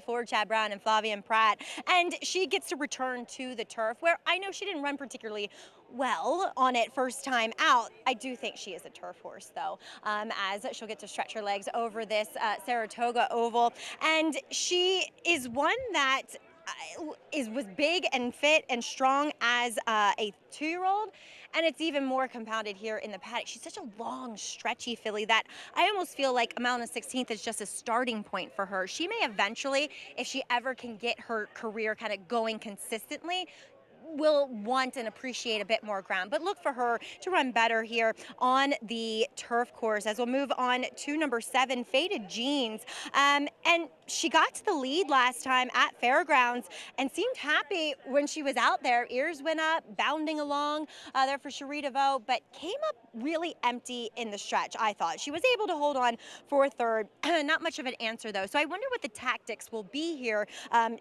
for Chad Brown and Flavian Pratt. And she gets to return to the turf, where I know she didn't run particularly well on it first time out. I do think she is a turf horse, though, as she'll get to stretch her legs over this Saratoga oval. And she is one that was big and fit and strong as a 2-year-old. And it's even more compounded here in the paddock. She's such a long, stretchy filly that I almost feel like a mile and a 16th is just a starting point for her. She may eventually, if she ever can get her career kind of going consistently, will want and appreciate a bit more ground. But look for her to run better here on the turf course as we'll move on to number 7, Faded Jeans. And she got to the lead last time at Fairgrounds and seemed happy when she was out there. Ears went up, bounding along there for Cherie DeVoe, but came up really empty in the stretch, I thought. She was able to hold on for third. Not much of an answer, though. So I wonder what the tactics will be here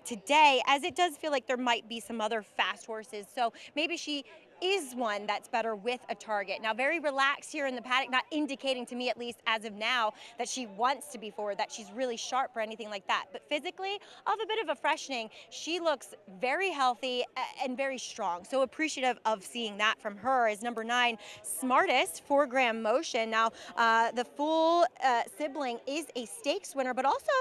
today, as it does feel like there might be some other fast horses. So maybe she is one that's better with a target. Now, very relaxed here in the paddock, not indicating to me, at least as of now, that she wants to be forward, that she's really sharp or anything like that. But physically, off a bit of a freshening, she looks very healthy and very strong. So appreciative of seeing that from her. Is number 9, Smartest, 4 Graham Motion. Now, the full sibling is a stakes winner, but also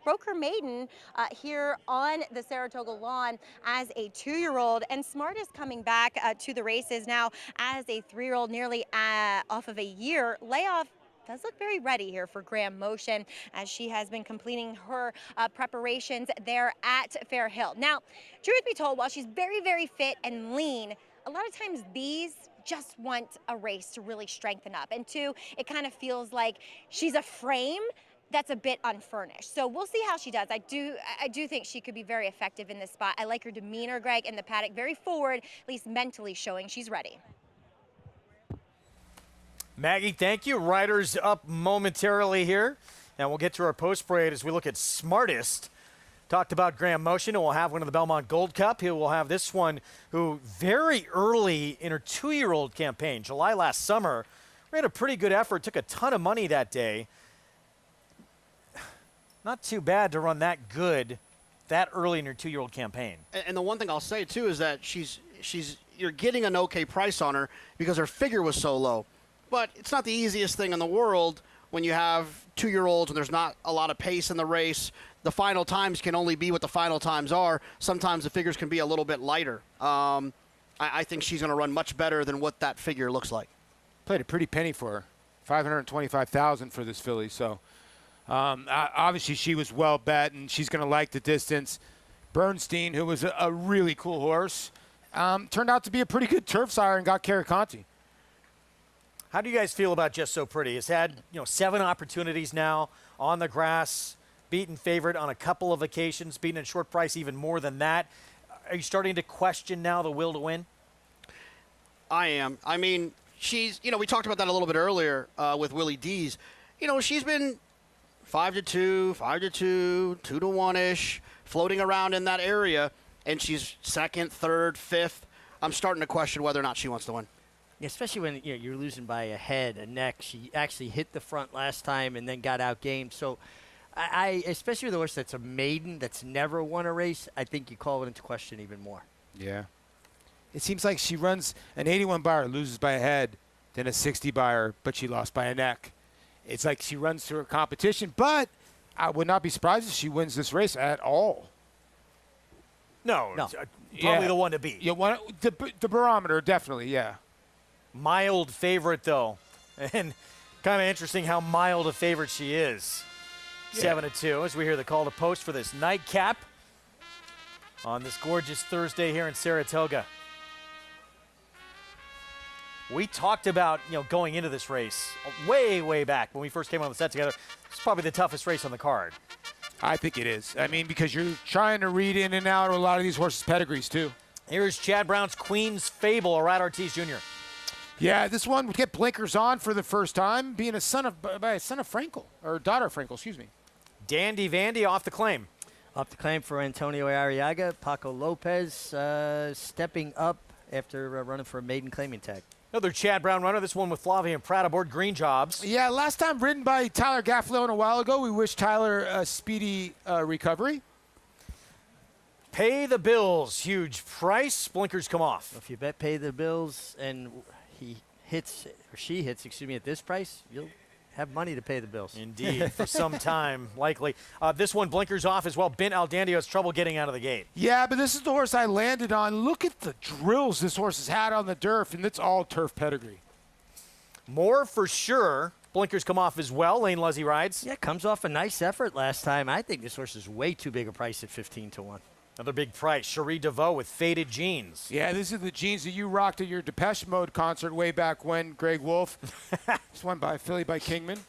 broke her maiden here on the Saratoga lawn as a 2-year-old, and Smartest coming back to the races now as a 3-year-old, nearly off of a year layoff. Does look very ready here for Graham Motion, as she has been completing her preparations there at Fair Hill. Now, truth be told, while she's very, very fit and lean, a lot of times these just want a race to really strengthen up. And 2, it kind of feels like she's a frame that's a bit unfurnished. So we'll see how she does. I do think she could be very effective in this spot. I like her demeanor, Greg, in the paddock, very forward, at least mentally showing she's ready. Maggie, thank you. Riders up momentarily here, and we'll get to our post parade as we look at Smartest. Talked about Graham Motion, who will have one of the Belmont Gold Cup. He will have this one, who very early in her 2-year-old campaign, July last summer, ran a pretty good effort, took a ton of money that day. Not too bad to run that good that early in your 2-year-old campaign. And the one thing I'll say, too, is that you're getting an okay price on her because her figure was so low. But it's not the easiest thing in the world when you have 2-year-olds and there's not a lot of pace in the race. The final times can only be what the final times are. Sometimes the figures can be a little bit lighter. I think she's going to run much better than what that figure looks like. Played a pretty penny for her, $525,000 for this filly. So obviously she was well bet, and she's going to like the distance. Bernstein, who was a really cool horse, turned out to be a pretty good turf sire and got Carriconti. How do you guys feel about Just So Pretty? Has had 7 opportunities now on the grass, beaten favorite on a couple of occasions, beaten at short price even more than that. Are you starting to question now the will to win? I am. I mean, she's, we talked about that a little bit earlier with Willie Dees. She's been 5-2, 5-2, 2-1-ish, floating around in that area, and she's 2nd, 3rd, 5th. I'm starting to question whether or not she wants to win. Yeah, especially when you're losing by a head, a neck. She actually hit the front last time and then got outgamed. So I especially with a horse that's a maiden that's never won a race, I think you call it into question even more. Yeah. It seems like she runs an 81 buyer, loses by a head, then a 60 buyer, but she lost by a neck. It's like she runs through her competition, but I would not be surprised if she wins this race at all. No. Probably the one to beat. Yeah, the barometer, definitely, yeah. Mild favorite, though. And kind of interesting how mild a favorite she is. 7-2 as we hear the call to post for this nightcap on this gorgeous Thursday here in Saratoga. We talked about, going into this race way, way back when we first came on the set together. It's probably the toughest race on the card. I think it is. I mean, because you're trying to read in and out of a lot of these horses' pedigrees, too. Here's Chad Brown's Queen's Fable, Irad Ortiz Jr. Yeah, this one would get blinkers on for the first time, being by a son of Frankel, or daughter of Frankel, excuse me. Dandy Vandy off the claim. Off the claim for Antonio Arriaga. Paco Lopez stepping up after running for a maiden claiming tag. Another Chad Brown runner, this one with Flavien Prat aboard Green Jobs. Yeah, last time ridden by Tyler Gaffalione a while ago. We wish Tyler a speedy recovery. Pay the bills, huge price. Blinkers come off. If you bet Pay the Bills and he hits, or she hits, at this price, you'll have money to pay the bills. Indeed, for some time, likely. This one blinkers off as well. Bint Aldandio has trouble getting out of the gate. Yeah, but this is the horse I landed on. Look at the drills this horse has had on the turf, and it's all turf pedigree. More for sure. Blinkers come off as well. Lane Luzzy rides. Yeah, comes off a nice effort last time. I think this horse is way too big a price at 15-1. Another big price, Cherie DeVoe with Faded Jeans. Yeah, these are the jeans that you rocked at your Depeche Mode concert way back when, Greg Wolf. This one by Philly by Kingman.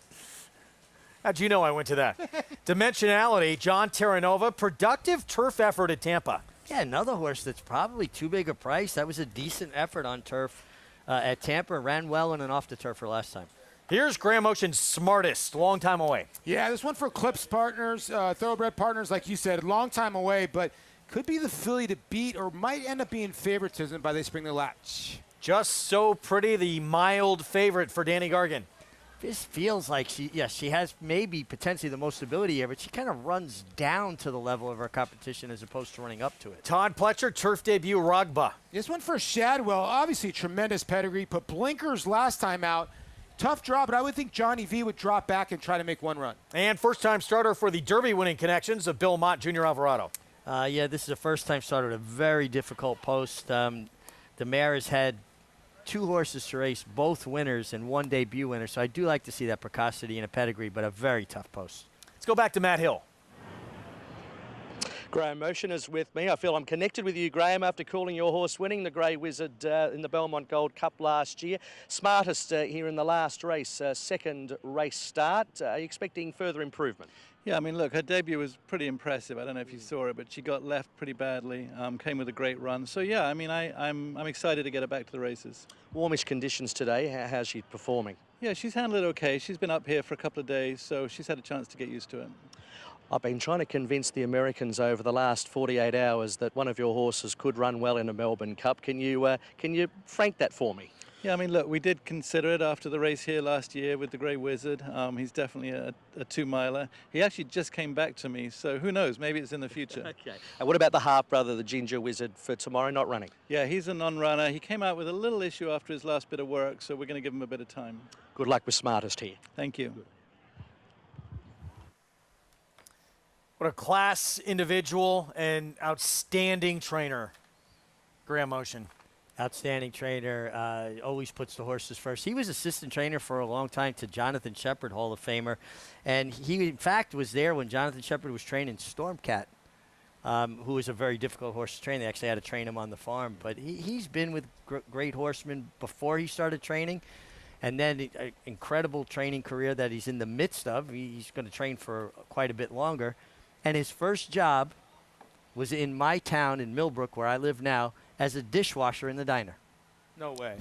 How'd you know I went to that? Dimensionality, John Terranova, productive turf effort at Tampa. Yeah, another horse that's probably too big a price. That was a decent effort on turf at Tampa. Ran well in and off the turf for last time. Here's Graham Motion's Smartest, long time away. Yeah, this one for Clips partners, thoroughbred partners, like you said, long time away, but could be the filly to beat or might end up being favoritism by They Spring the Latch. Just So Pretty, the mild favorite for Danny Gargan. This feels like she has maybe potentially the most ability here, but she kind of runs down to the level of her competition as opposed to running up to it. Todd Pletcher, turf debut, Rogba. This one for Shadwell, obviously tremendous pedigree, put blinkers last time out. Tough draw, but I would think Johnny V would drop back and try to make one run. And first-time starter for the Derby-winning connections of Bill Mott, Junior Alvarado. Yeah, this is a first-time starter at a very difficult post. The mare has had 2 horses to race, both winners and 1 debut winner, so I do like to see that precocity and a pedigree, but a very tough post. Let's go back to Matt Hill. Graham Motion is with me. I feel I'm connected with you, Graham, after calling your horse winning the Grey Wizard in the Belmont Gold Cup last year. Smartest here in the last race, second race start. Are you expecting further improvement? Yeah, I mean, look, her debut was pretty impressive. I don't know if you saw it, but she got left pretty badly, came with a great run. So, yeah, I mean, I'm excited to get her back to the races. Warmish conditions today. How's she performing? Yeah, she's handled it okay. She's been up here for a couple of days, so she's had a chance to get used to it. I've been trying to convince the Americans over the last 48 hours that one of your horses could run well in a Melbourne Cup. Can you frank that for me? Yeah, I mean, look, we did consider it after the race here last year with the Grey Wizard. He's definitely a 2-miler. He actually just came back to me, so who knows? Maybe it's in the future. Okay. And what about the half brother, the Ginger Wizard, for tomorrow, not running? Yeah, he's a non-runner. He came out with a little issue after his last bit of work, so we're going to give him a bit of time. Good luck with Smartest here. Thank you. What a class individual and outstanding trainer, Graham Motion. Outstanding trainer, always puts the horses first. He was assistant trainer for a long time to Jonathan Shepard, Hall of Famer. And he, in fact, was there when Jonathan Shepard was training Stormcat, who was a very difficult horse to train. They actually had to train him on the farm. But he's been with great horsemen before he started training. And then an incredible training career that he's in the midst of. He's going to train for quite a bit longer. And his first job was in my town in Millbrook, where I live now, as a dishwasher in the diner. No way.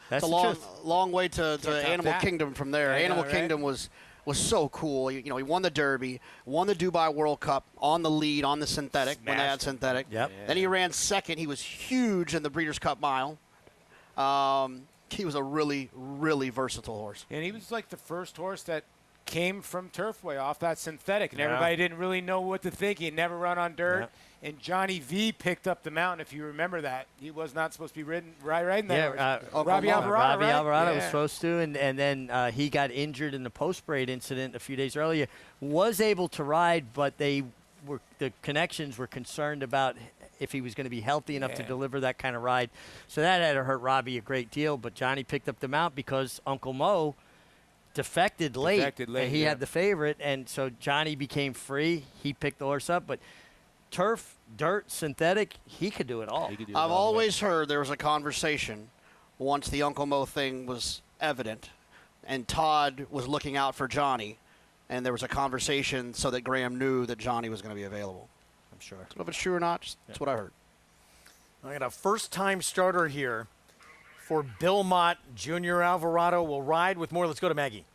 That's a long way to Animal Kingdom from there. Animal Kingdom was so cool. You know, he won the Derby, won the Dubai World Cup on the lead, on the synthetic, when they had synthetic. Yep. Yeah. Then he ran second. He was huge in the Breeders' Cup Mile. He was a really, really versatile horse. And he was like the first horse that came from Turfway off that synthetic, and everybody didn't really know what to think. He had never run on dirt, and Johnny V picked up the mountain, if you remember that. He was not supposed to be riding that horse. Robbie Alvarado, Robbie Alvarado was supposed to, and then he got injured in the post-braid incident a few days earlier. Was able to ride, but the connections were concerned about if he was going to be healthy enough to deliver that kind of ride. So that had to hurt Robbie a great deal, but Johnny picked up the mount because Uncle Mo defected late, and he had the favorite, and so Johnny became free. He picked the horse up, but turf, dirt, synthetic, he could do it all. I've always heard there was a conversation once the Uncle Mo thing was evident, and Todd was looking out for Johnny, and there was a conversation so that Graham knew that Johnny was going to be available. I'm sure. So if it's true or not, that's what I heard. I got a first-time starter here for Bill Mott. Junior Alvarado will ride with more. Let's go to Maggie.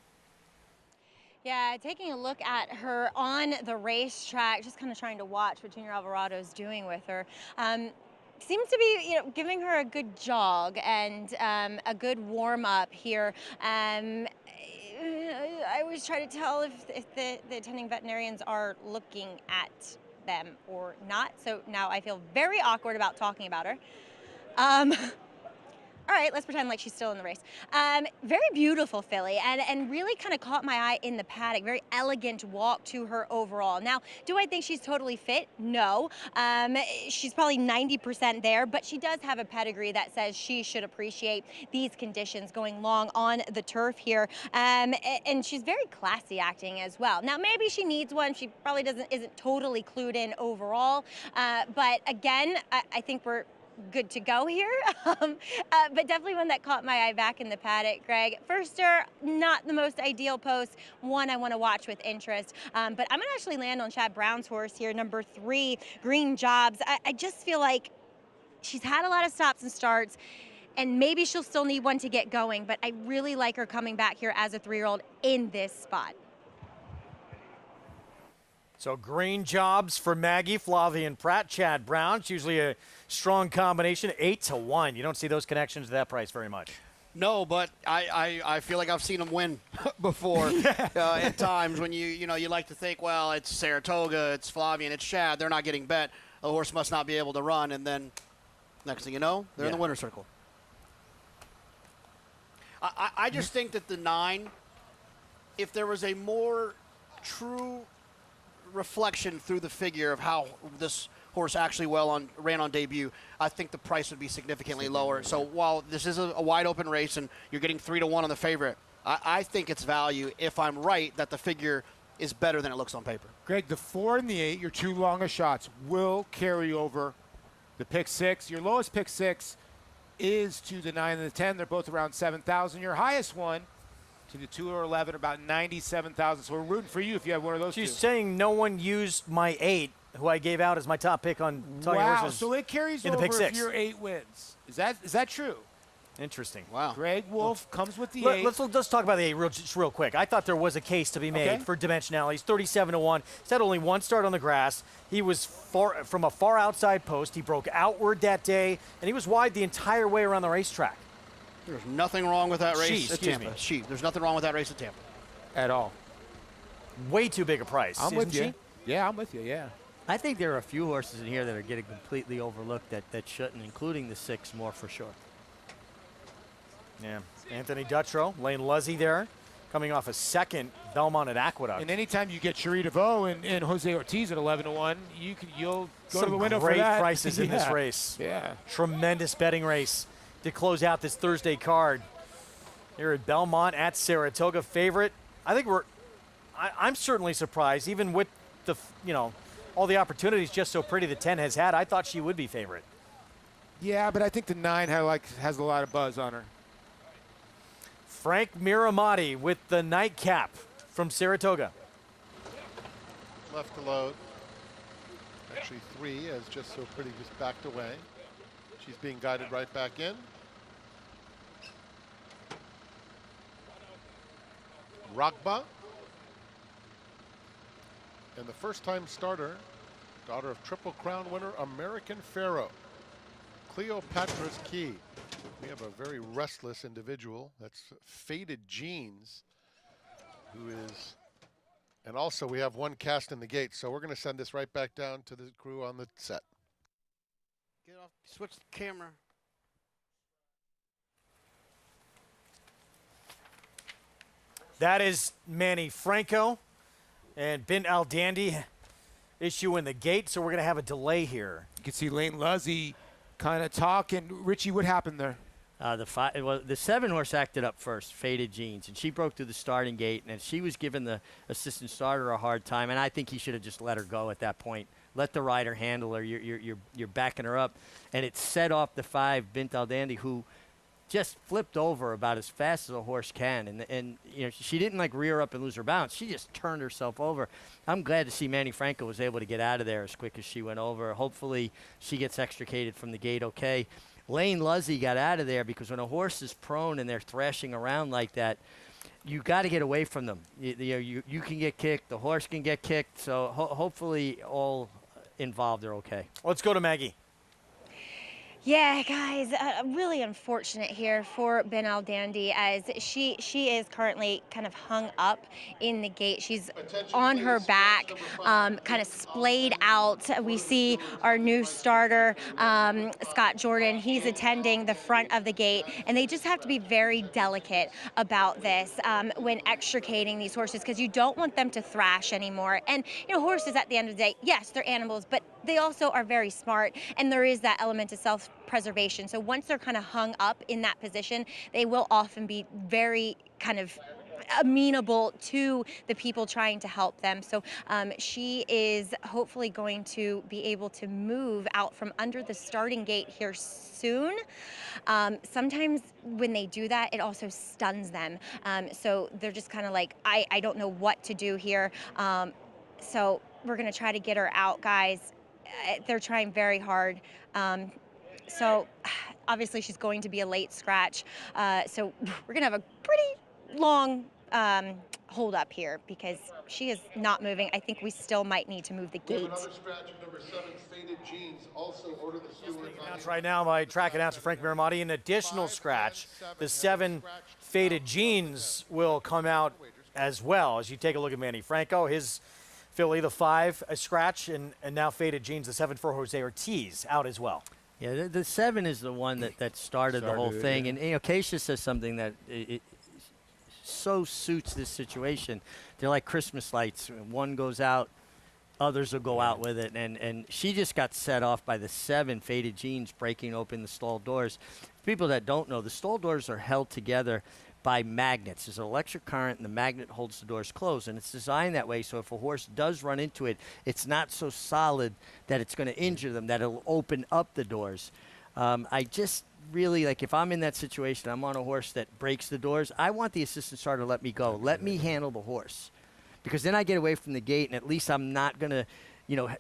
Yeah, taking a look at her on the racetrack, just kind of trying to watch what Junior Alvarado is doing with her. Seems to be, giving her a good jog and a good warm-up here. I always try to tell if the attending veterinarians are looking at them or not. So now I feel very awkward about talking about her. All right, let's pretend like she's still in the race. Very beautiful filly, and really kind of caught my eye in the paddock. Very elegant walk to her overall. Now, do I think she's totally fit? No. She's probably 90% there, but she does have a pedigree that says she should appreciate these conditions going long on the turf here. And she's very classy acting as well. Now, maybe she needs one. She probably isn't totally clued in overall. But again, I think we're good to go here, but definitely one that caught my eye back in the paddock, Greg. Firster, not the most ideal post, one I want to watch with interest, but I'm going to actually land on Chad Brown's horse here, number 3, Green Jobs. I just feel like she's had a lot of stops and starts, and maybe she'll still need one to get going, but I really like her coming back here as a 3-year-old in this spot. So green jobs for Maggie, Flavien Prat, Chad Brown. It's usually a strong combination, 8-1. You don't see those connections at that price very much. No, but I feel like I've seen them win before at times when you like to think, well, it's Saratoga, it's Flavien, it's Chad. They're not getting bet. The horse must not be able to run, and then next thing you know, they're in the winner's circle. I just think that the 9, if there was a more true reflection through the figure of how this horse actually ran on debut, I think the price would be significantly lower. So while this is a wide open race and you're getting 3-1 on the favorite, I think it's value if I'm right that the figure is better than it looks on paper. Greg, the 4 and the 8, your 2 longest shots, will carry over the pick 6. Your lowest pick 6 is to the 9 and the 10. They're both around 7,000. Your highest one to the 2 or 11, about 97,000. So we're rooting for you if you have one of those. She's saying no one used my 8, who I gave out as my top pick on Talking Horses. So it carries in over the pick 6. if your 8 wins. Is that true? Interesting. Wow. Greg Wolf comes with the 8. Let's talk about the 8 real quick. I thought there was a case to be made for dimensionality. He's 37-1. He's had only one start on the grass. He was from a far outside post. He broke outward that day, and he was wide the entire way around the racetrack. There's nothing wrong with that race at Tampa. There's nothing wrong with that race at Tampa. At all. Way too big a price. I'm with you. Yeah, I'm with you, yeah. I think there are a few horses in here that are getting completely overlooked that shouldn't, including the 6 more for sure. Yeah, Anthony Dutrow, Lane Luzzy there, coming off a second Belmont at Aqueduct. And anytime you get Cherie DeVoe and Jose Ortiz at 11-1, you'll go Some to the window for great that. prices in this race. Yeah. Tremendous betting race to close out this Thursday card. Here at Belmont at Saratoga, favorite. I think I'm certainly surprised, even with the all the opportunities just so pretty the 10 has had. I thought she would be favorite. Yeah, but I think the 9 has a lot of buzz on her. Frank Miramati with the nightcap from Saratoga. Left to load. Actually 3, as Just So Pretty just backed away. She's being guided right back in. Ragba. And the first-time starter, daughter of Triple Crown winner American Pharoah, Cleopatra's Key. We have a very restless individual. That's Faded Jeans, who is, and also we have one cast in the gate, so we're going to send this right back down to the crew on the set. Get off, switch the camera. That is Manny Franco and Bint Al Dandy issuing the gate, so we're going to have a delay here. You can see Lane Luzzy kind of talking. Richie, what happened there? The 7 horse acted up first, Faded Jeans, and she broke through the starting gate, and she was giving the assistant starter a hard time, and I think he should have just let her go at that point. Let the rider handle her. You're backing her up, and it set off the 5, Bint Al Dandy, who just flipped over about as fast as a horse can, and she didn't rear up and lose her balance. She just turned herself over. I'm glad to see Manny Franco was able to get out of there as quick as she went over. Hopefully she gets extricated from the gate okay. Lane Luzzy got out of there because when a horse is prone and they're thrashing around like that, you got to get away from them. You can get kicked, the horse can get kicked, so hopefully all involved are okay. Let's go to Maggie. Yeah, guys, really unfortunate here for Bint Al Dandy, as she is currently kind of hung up in the gate. She's on her back, kind of splayed out. We see our new starter, Scott Jordan. He's attending the front of the gate, and they just have to be very delicate about this when extricating these horses, because you don't want them to thrash anymore. And horses at the end of the day, yes, they're animals, but they also are very smart, and there is that element of self-preservation. So once they're kind of hung up in that position, they will often be very kind of amenable to the people trying to help them. So she is hopefully going to be able to move out from under the starting gate here soon. Sometimes when they do that, it also stuns them. So they're just kind of like, I don't know what to do here. So we're going to try to get her out, guys. They're trying very hard. So obviously she's going to be a late scratch. So we're going to have a pretty long hold up here because she is not moving. I think we still might need to move the gate. Another scratch of number 7, Faded Jeans. Also order the stewards on Announced right now by track announcer Frank Miramotti, an additional scratch. The 7 Faded Jeans will come out as well. As you take a look at Manny Franco, his filly, the 5, a scratch, and now Faded Jeans, the 7 for Jose Ortiz, out as well. Yeah, the 7 is the one that started the whole thing. And, Keisha says something that it so suits this situation. They're like Christmas lights. One goes out, others will go out with it. And she just got set off by the 7 Faded Jeans breaking open the stall doors. People that don't know, the stall doors are held together by magnets. There's an electric current, and the magnet holds the doors closed. And it's designed that way so if a horse does run into it, it's not so solid that it's going to injure them, that it'll open up the doors. I just really, like, if I'm in that situation, I'm on a horse that breaks the doors, I want the assistant starter to let me go. Let me handle the horse. Because then I get away from the gate, and at least I'm not going to,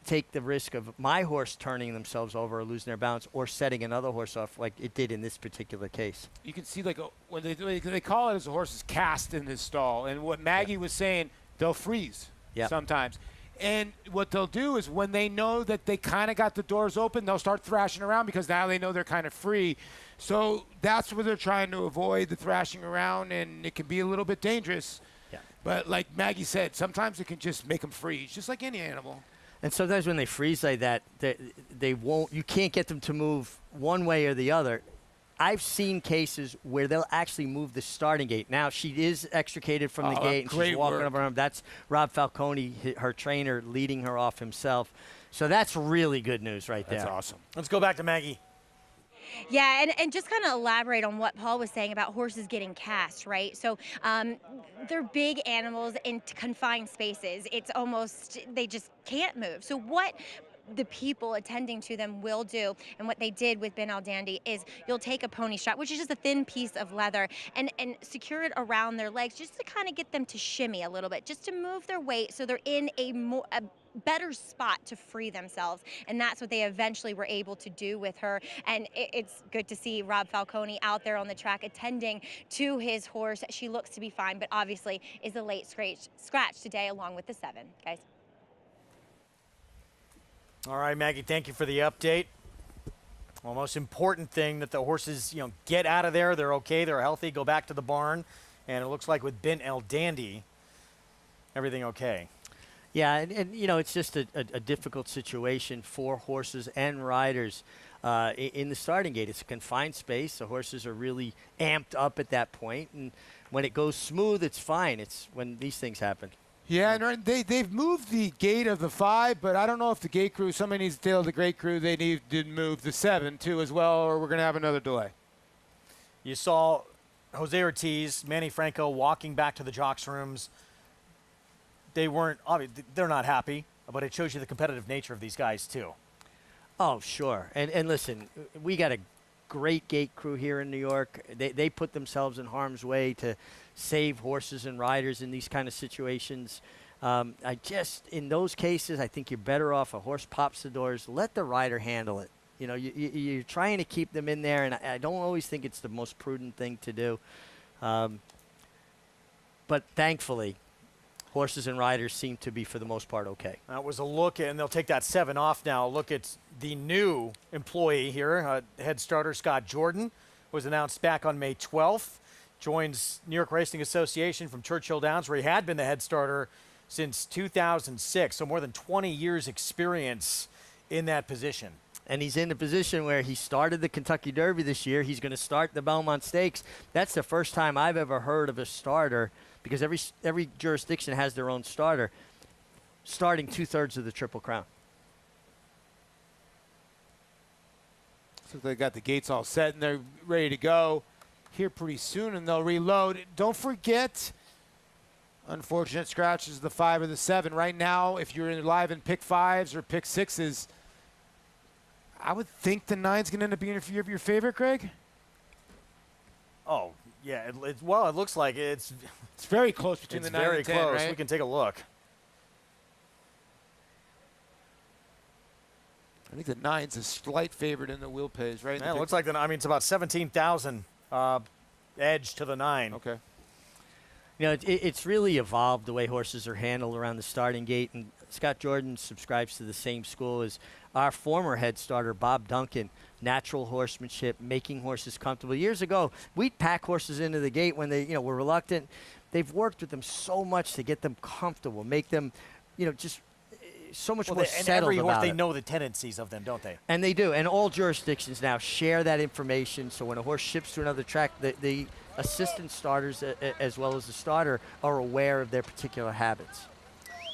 take the risk of my horse turning themselves over or losing their balance or setting another horse off like it did in this particular case. You can see, like, when they call it as a horse is cast in his stall. And what Maggie was saying, they'll freeze sometimes. And what they'll do is when they know that they kind of got the doors open, they'll start thrashing around because now they know they're kind of free. So that's what they're trying to avoid, the thrashing around, and it can be a little bit dangerous. Yeah. But like Maggie said, sometimes it can just make them freeze, just like any animal. And sometimes when they freeze like that, they won't. You can't get them to move one way or the other. I've seen cases where they'll actually move the starting gate. Now, she is extricated from the gate, and she's walking over him. That's Rob Falcone, her trainer, leading her off himself. So that's really good news right there. That's awesome. Let's go back to Maggie. Yeah, and just kind of elaborate on what Paul was saying about horses getting cast, right? So they're big animals in confined spaces. It's almost, they just can't move. So what the people attending to them will do, and what they did with Ben Aldandy, is you'll take a pony strap, which is just a thin piece of leather, and secure it around their legs just to kind of get them to shimmy a little bit, just to move their weight so they're in a better spot to free themselves. And that's what they eventually were able to do with her. And it's good to see Rob Falcone out there on the track attending to his horse. She looks to be fine, but obviously is a late scratch today along with the 7, guys. All right, Maggie, thank you for the update. Well, most important thing that the horses, get out of there. They're okay. They're healthy. Go back to the barn. And it looks like with Ben Aldandy, everything okay. Yeah, and it's just a difficult situation for horses and riders in the starting gate. It's a confined space. The horses are really amped up at that point. And when it goes smooth, it's fine. It's when these things happen. Yeah, and they've moved the gate of the 5, but I don't know if the gate crew, somebody needs to tell the gate crew they need to move the 7 too as well, or we're going to have another delay. You saw Jose Ortiz, Manny Franco walking back to the jocks rooms. They're not happy, but it shows you the competitive nature of these guys too. Oh, sure. And listen, we got a great gate crew here in New York. They put themselves in harm's way to save horses and riders in these kind of situations. In those cases, I think you're better off. A horse pops the doors, let the rider handle it. You're trying to keep them in there, and I don't always think it's the most prudent thing to do. But thankfully, horses and riders seem to be, for the most part, okay. That was a look, and they'll take that 7 off now. Look at the new employee here. Head starter Scott Jordan was announced back on May 12th. Joins New York Racing Association from Churchill Downs, where he had been the head starter since 2006. So more than 20 years experience in that position. And he's in a position where he started the Kentucky Derby this year. He's going to start the Belmont Stakes. That's the first time I've ever heard of a starter, because every jurisdiction has their own starter, starting 2/3 of the Triple Crown. So they got the gates all set and they're ready to go here pretty soon, and they'll reload. Don't forget, unfortunate scratches, the 5 or the 7. Right now, if you're live in pick 5s or pick 6s, I would think the 9's going to end up being your favorite, Craig? Oh, yeah. It looks like it's very close between the 9 and 10, very close. right? We can take a look. I think the 9's a slight favorite in the wheel pays, right? Yeah, it looks like it's about 17,000 edge to the 9. Okay. You know, it's really evolved the way horses are handled around the starting gate, and Scott Jordan subscribes to the same school as our former head starter, Bob Duncan. Natural horsemanship, making horses comfortable. Years ago, we'd pack horses into the gate when they, were reluctant. They've worked with them so much to get them comfortable, make them, just so much more settled every horse, about they it. know the tendencies of them, don't they? And they do. And all jurisdictions now share that information. So when a horse ships to another track, the assistant starters as well as the starter are aware of their particular habits.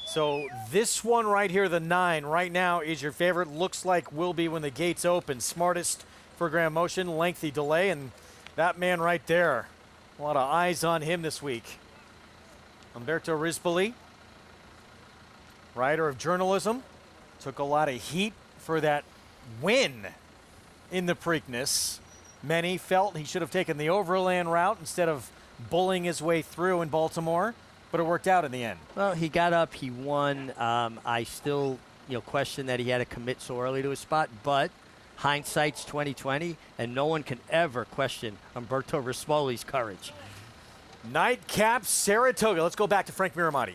So this one right here, the 9, right now is your favorite. Looks like will be when the gates open. Smartest for Grand Motion, lengthy delay, and that man right there. A lot of eyes on him this week. Umberto Rispoli, writer of journalism, took a lot of heat for that win in the Preakness. Many felt he should have taken the overland route instead of bullying his way through in Baltimore. But it worked out in the end. Well, he got up, he won. I still, question that he had to commit so early to his spot, but hindsight's 20/20, and no one can ever question Umberto Rispoli's courage. Nightcap Saratoga. Let's go back to Frank Miramati.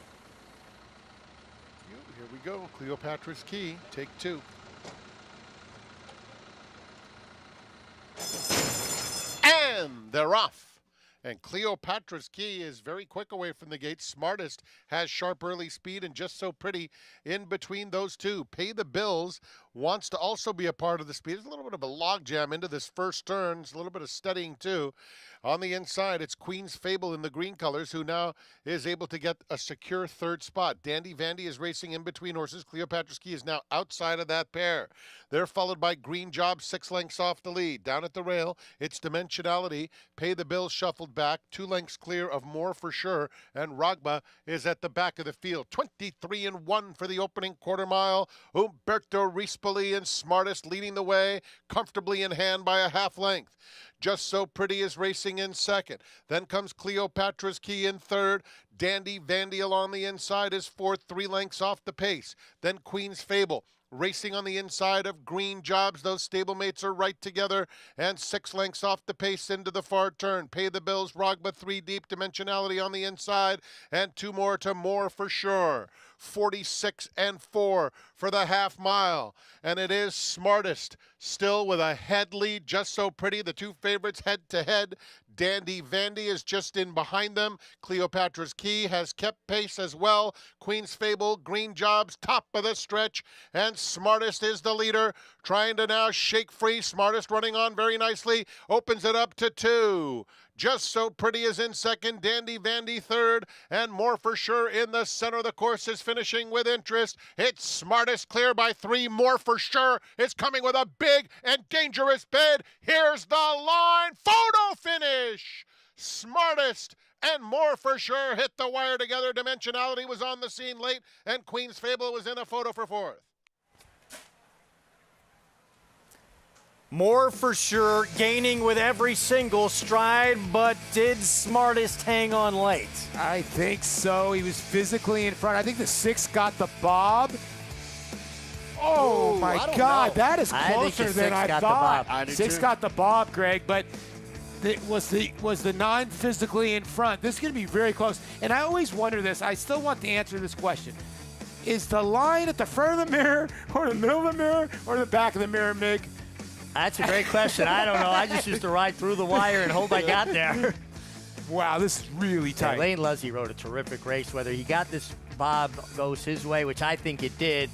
Here we go. Cleopatra's Key, take 2. And they're off. And Cleopatra's Key is very quick away from the gate. Smartest has sharp early speed and Just So Pretty in between those two. Pay the Bills wants to also be a part of the speed. There's a little bit of a logjam into this first turn. It's a little bit of studying too. On the inside, it's Queen's Fable in the green colors, who now is able to get a secure third spot. Dandy Vandy is racing in between horses. Cleopatra's Key is now outside of that pair. They're followed by Green Job, 6 lengths off the lead. Down at the rail, it's Dimensionality. Pay the Bills shuffled back, 2 lengths clear of More For Sure, and Ragba is at the back of the field. 23-1 for the opening quarter mile. Umberto Rispoli and Smartest leading the way, comfortably in hand by a half length. Just So Pretty is racing in second. Then comes Cleopatra's Key in third. Dandy Vandy along the inside is fourth, 3 lengths off the pace. Then Queen's Fable racing on the inside of Green Jobs. Those stablemates are right together and 6 lengths off the pace into the far turn. Pay the Bills, Ragba 3 deep, Dimensionality on the inside, and 2 more to More For Sure. 46-4 for the half mile. And it is Smartest still with a head lead. Just So Pretty, the 2 favorites head to head. Dandy Vandy is just in behind them. Cleopatra's Key has kept pace as well. Queen's Fable, Green Jobs, top of the stretch. And Smartest is the leader, trying to now shake free. Smartest running on very nicely. Opens it up to 2. Just So Pretty is in second, Dandy Vandy third, and More For Sure in the center of the course is finishing with interest. It's Smartest clear by 3. More For Sure is coming with a big and dangerous bid. Here's the line. Photo finish. Smartest and More For Sure hit the wire together. Dimensionality was on the scene late, and Queen's Fable was in a photo for 4th. More For Sure gaining with every single stride, but did Smartest hang on late? I think so. He was physically in front. I think the 6 got the bob. Oh, my God. That is closer than I thought. 6 got the bob, Greg, but was the 9 physically in front? This is going to be very close. And I always wonder this. I still want to answer this question. Is the line at the front of the mirror or the middle of the mirror or the back of the mirror, Mig? That's a great question. I don't know. I just used to ride through the wire and hope I got there. Wow, this is really tight. Yeah, Lane Leslie rode a terrific race. Whether he got this bob goes his way, which I think it did,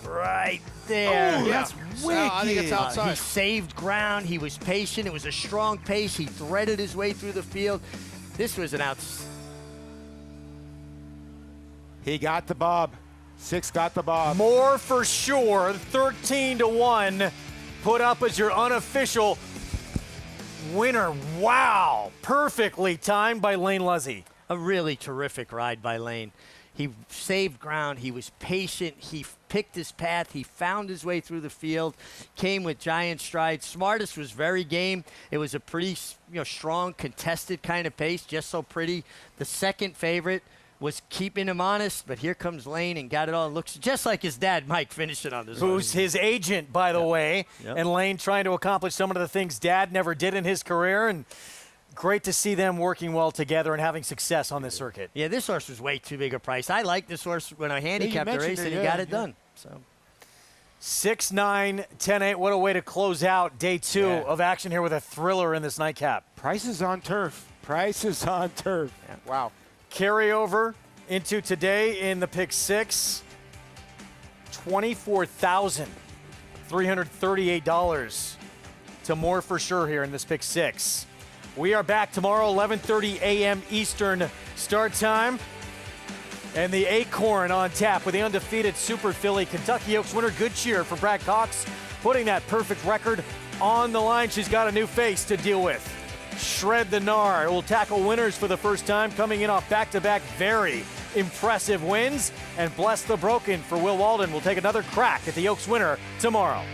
right there. Oh, that's wicked. I think it's outside. He saved ground. He was patient. It was a strong pace. He threaded his way through the field. This was an He got the bob. 6 got the bob. More For Sure, 13-1. Put up as your unofficial winner. Wow. Perfectly timed by Lane Leslie. A really terrific ride by Lane. He saved ground. He was patient. He picked his path. He found his way through the field, came with giant strides. Smartest was very game. It was a pretty strong, contested kind of pace, Just So Pretty. The second favorite was keeping him honest, but here comes Lane and got it all. Looks just like his dad, Mike, finishing on this. Who's his agent, by the way. Yep. And Lane trying to accomplish some of the things Dad never did in his career. And Great to see them working well together and having success on this circuit. Yeah, this horse was way too big a price. I liked this horse when I handicapped the race, and he got it done. So 6-9, 10-8. What a way to close out day 2 of action here with a thriller in this nightcap. Prices on turf. Prices on turf. Yeah. Wow. Carryover into today in the pick 6. $24,338 to more for sure here in this pick 6. We are back tomorrow, 11:30 a.m. Eastern start time. And the Acorn on tap with the undefeated Super Filly Kentucky Oaks winner. Good cheer for Brad Cox, putting that perfect record on the line. She's got a new face to deal with. Shred the Gnar will tackle winners for the first time, coming in off back-to-back very impressive wins. And Bless the Broken for Will Walden will take another crack at the Oaks winner tomorrow.